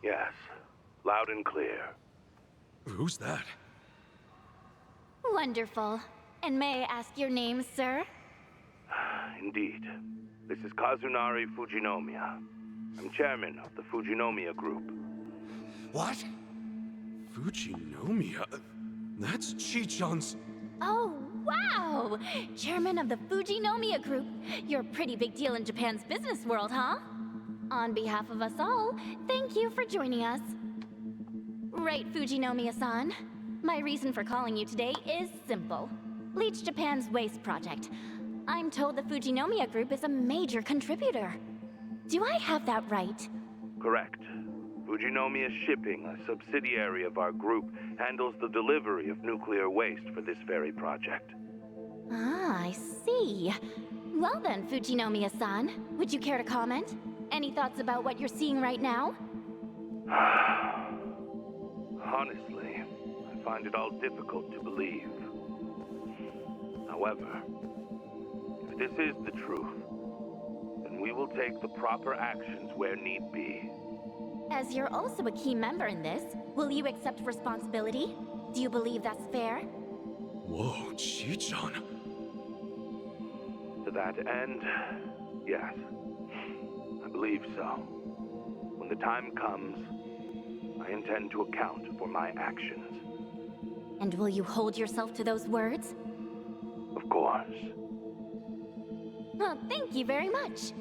Yes, loud and clear. Who's that? Wonderful. And may I ask your name, sir? Indeed. This is Kazunari Fujinomiya. I'm chairman of the Fujinomiya Group. What? Fujinomiya? That's Chi-chan's... Oh, wow! Chairman of the Fujinomiya Group. You're a pretty big deal in Japan's business world, huh? On behalf of us all, thank you for joining us. Right, Fujinomiya-san. My reason for calling you today is simple. Bleach Japan's waste project. I'm told the Fujinomiya Group is a major contributor. Do I have that right? Correct. Fujinomiya Shipping, a subsidiary of our group, handles the delivery of nuclear waste for this very project. Ah, I see. Well then, Fujinomiya-san, would you care to comment? Any thoughts about what you're seeing right now? Honestly, I find it all difficult to believe. However, if this is the truth, then we will take the proper actions where need be. As you're also a key member in this, will you accept responsibility? Do you believe that's fair? Whoa, Chi-chan. To that end, yes. I believe so. When the time comes, I intend to account for my actions. And will you hold yourself to those words? Of course. Well, thank you very much.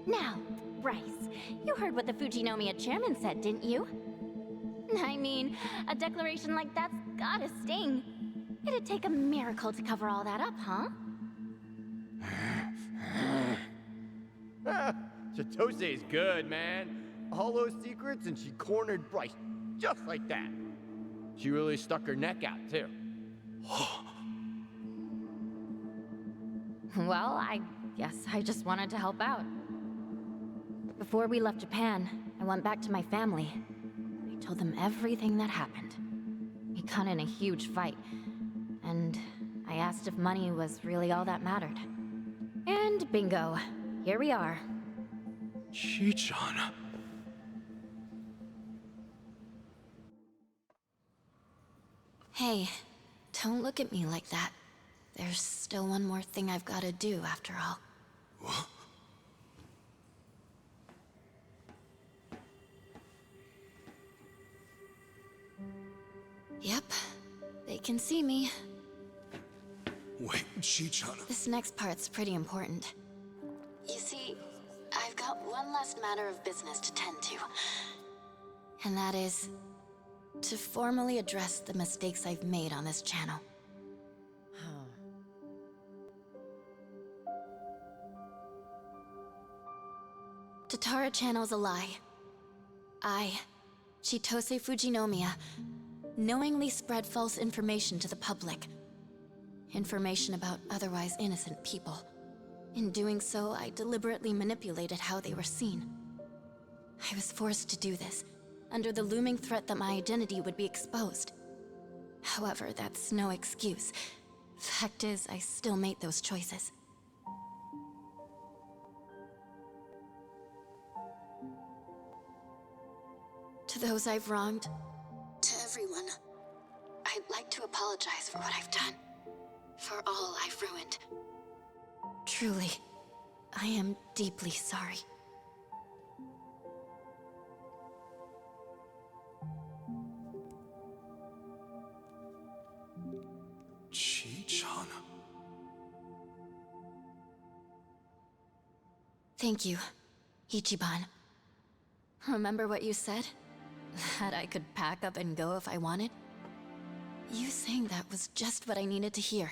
Now, Bryce, you heard what the Fujinomiya chairman said, didn't you? I mean, a declaration like that's gotta sting. It'd take a miracle to cover all that up, huh? Chitose is good, man. All those secrets, and she cornered Bryce just like that. She really stuck her neck out, too. Well, I guess I just wanted to help out. Before we left Japan, I went back to my family. I told them everything that happened. We got in a huge fight, and I asked if money was really all that mattered. And bingo, here we are. Chi-chan. Hey, don't look at me like that. There's still one more thing I've got to do after all. What? Yep, they can see me. Wait, Chi-chan. This next part's pretty important. You see, I've got one last matter of business to tend to. And that is to formally address the mistakes I've made on this channel. Tatara Channel's a lie. I, Chitose Fujinomiya, knowingly spread false information to the public. Information about otherwise innocent people. In doing so, I deliberately manipulated how they were seen. I was forced to do this, under the looming threat that my identity would be exposed. However, that's no excuse. Fact is, I still made those choices. To those I've wronged, to everyone, I'd like to apologize for what I've done. For all I've ruined. Truly, I am deeply sorry. Chi-chan. Thank you, Ichiban. Remember what you said? That I could pack up and go if I wanted? You saying that was just what I needed to hear.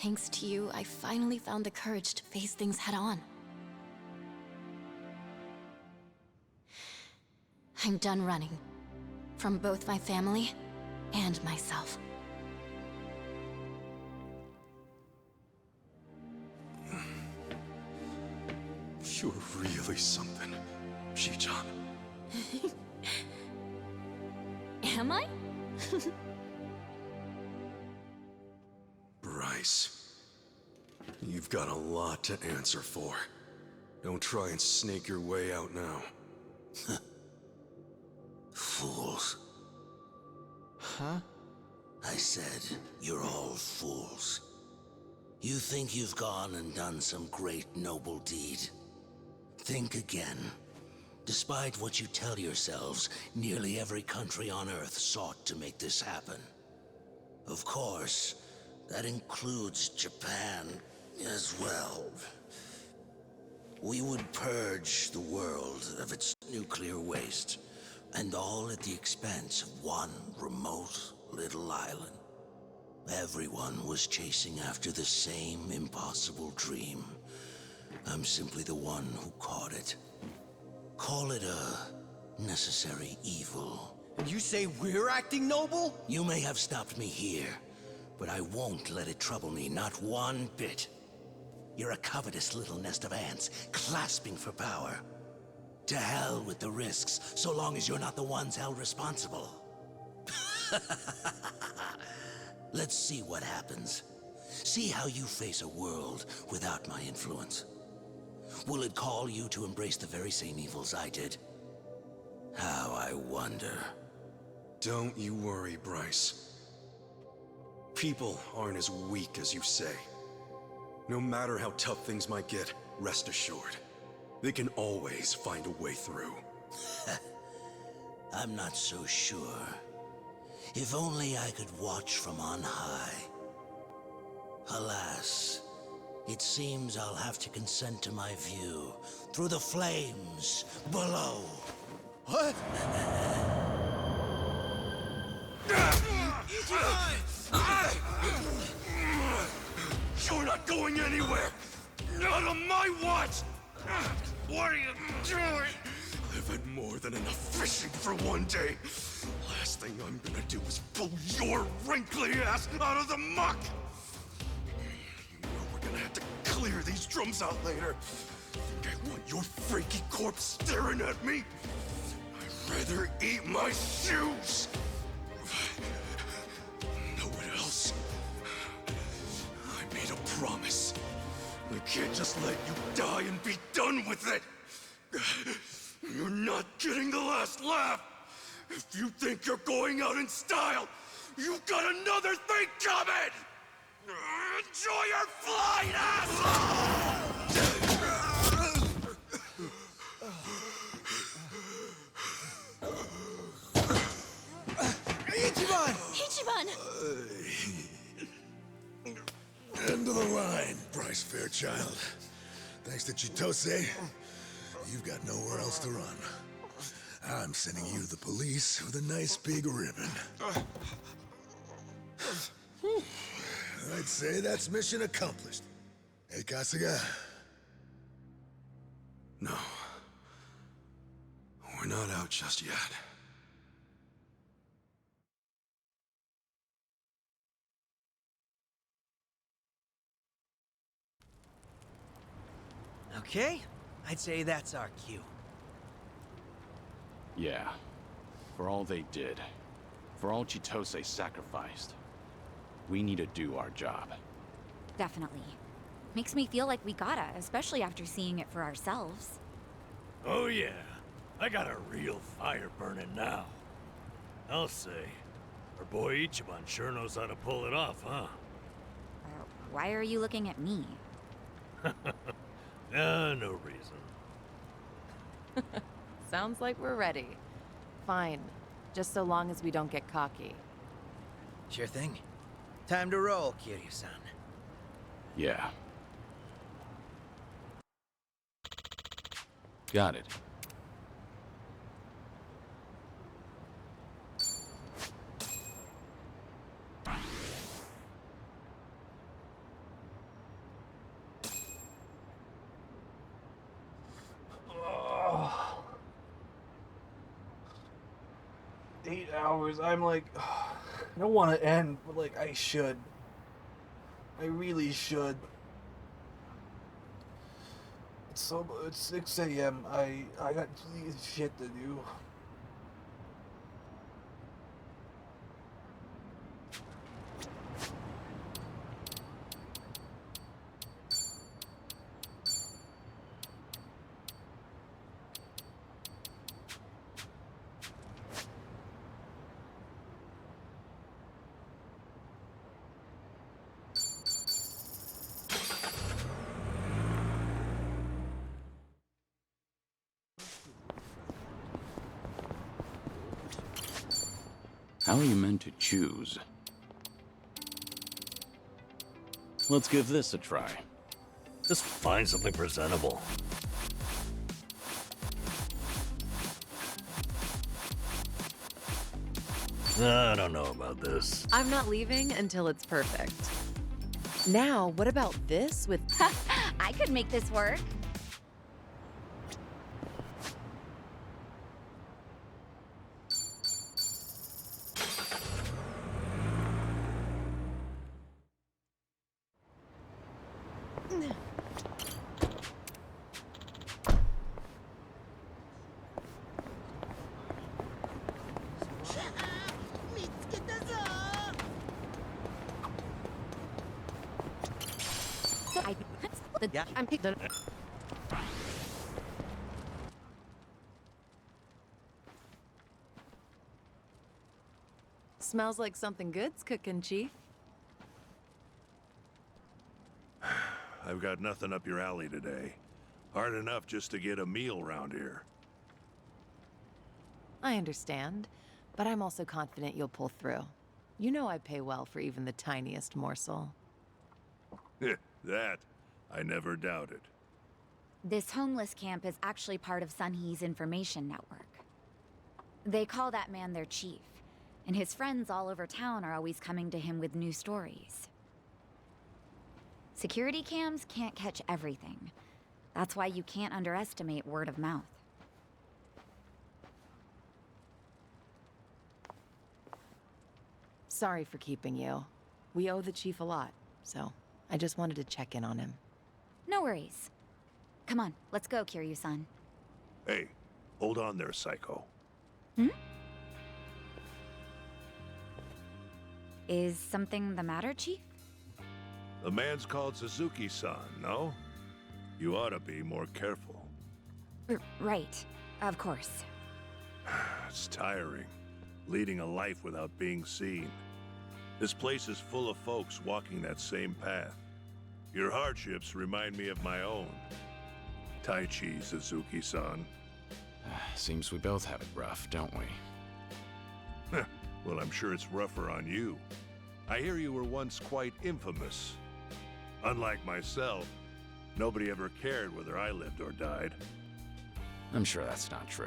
Thanks to you, I finally found the courage to face things head on. I'm done running. From both my family and myself. You're really something, Chi-chan. Am I? Bryce, you've got a lot to answer for. Don't try and snake your way out now. Fools. Huh? I said, you're all fools. You think you've gone and done some great noble deed. Think again. Despite what you tell yourselves, nearly every country on Earth sought to make this happen. Of course, that includes Japan as well. We would purge the world of its nuclear waste, and all at the expense of one remote little island. Everyone was chasing after the same impossible dream. I'm simply the one who caught it. Call it a necessary evil. And you say we're acting noble? You may have stopped me here, but I won't let it trouble me, not one bit. You're a covetous little nest of ants, clasping for power. To hell with the risks, so long as you're not the ones held responsible. Let's see what happens. See how you face a world without my influence. Will it call you to embrace the very same evils I did? How I wonder. Don't you worry, Bryce. People aren't as weak as you say. No matter how tough things might get, rest assured, they can always find a way through. I'm not so sure. If only I could watch from on high. Alas, it seems I'll have to consent to my view through the flames below. What? You're not going anywhere! Not on my watch! What are you doing? I've had more than enough fishing for one day. Last thing I'm gonna do is pull your wrinkly ass out of the muck! You know we're gonna have to clear these drums out later. Think I want your freaky corpse staring at me? I'd rather eat my shoes! Know what else? I made a promise. I can't just let you die and be done with it! You're not getting the last laugh! If you think you're going out in style, you've got another thing coming! Enjoy your flight, asshole! Ichiban! Ichiban! End of the line, Bryce Fairchild. Thanks to Chitose, you've got nowhere else to run. I'm sending you to the police with a nice big ribbon. I'd say that's mission accomplished. Hey, Kasuga? No. We're not out just yet. Okay, I'd say that's our cue. Yeah. For all they did, for all Chitose sacrificed, we need to do our job. Definitely. Makes me feel like we gotta, especially after seeing it for ourselves. Oh yeah, I got a real fire burning now. I'll say, our boy Ichiban sure knows how to pull it off, huh? Why are you looking at me? No reason. Sounds like we're ready. Fine. Just so long as we don't get cocky. Sure thing. Time to roll, Kiryu-san. Yeah. Got it. Oh. 8 hours. I'm like, I don't want to end, but like I should. I really should. It's 6 a.m. I got shit to do. How are you meant to choose? Let's give this a try. Just find something presentable. I don't know about this. I'm not leaving until it's perfect. Now, what about this with... I could make this work. I'm picking. Smells like something good's cooking, Chief. I've got nothing up your alley today. Hard enough just to get a meal round here. I understand, but I'm also confident you'll pull through. You know I pay well for even the tiniest morsel. That, I never doubted. This homeless camp is actually part of Sunhee's information network. They call that man their chief, and his friends all over town are always coming to him with new stories. Security cams can't catch everything. That's why you can't underestimate word of mouth. Sorry for keeping you. We owe the chief a lot, so I just wanted to check in on him. No worries. Come on, let's go, Kiryu-san. Hey, hold on there, Psycho. Hmm? Is something the matter, Chief? The man's called Suzuki-san, no? You ought to be more careful. Right, of course. It's tiring, leading a life without being seen. This place is full of folks walking that same path. Your hardships remind me of my own. Taichi, Suzuki-san. Seems we both have it rough, don't we? Well, I'm sure it's rougher on you. I hear you were once quite infamous. Unlike myself, nobody ever cared whether I lived or died. I'm sure that's not true.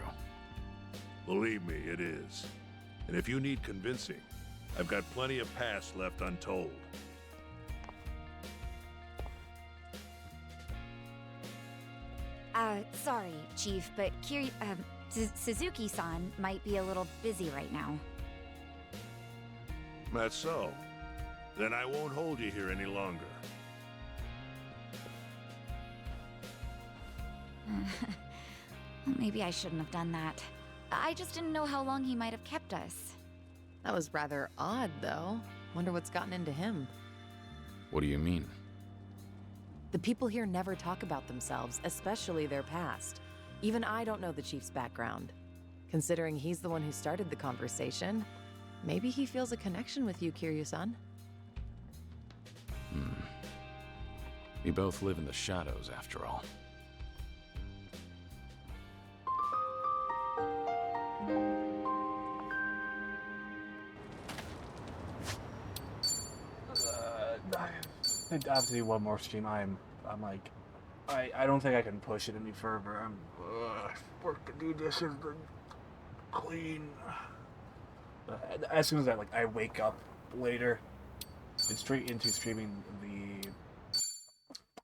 Believe me, it is. And if you need convincing, I've got plenty of past left untold. Sorry, Chief, but Suzuki-san might be a little busy right now. That's so. Then I won't hold you here any longer. Maybe I shouldn't have done that. I just didn't know how long he might have kept us. That was rather odd, though. Wonder what's gotten into him. What do you mean? The people here never talk about themselves, especially their past. Even I don't know the chief's background. Considering he's the one who started the conversation, maybe he feels a connection with you, Kiryu-san. We both live in the shadows, after all. I have to do one more stream. I'm like, I don't think I can push it any further. I'm work to do this and clean. As soon as I wake up later, and straight into streaming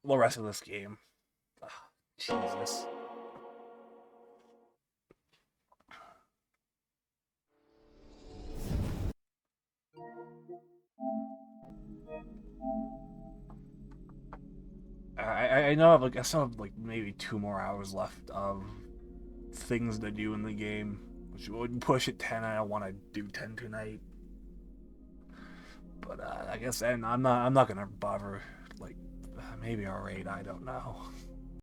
the rest of this game. Jesus. I know I still have maybe 2 more hours left of things to do in the game, which would push it 10. I don't want to do 10 tonight, but I guess I'm not gonna bother. Maybe I'll raid. I don't know.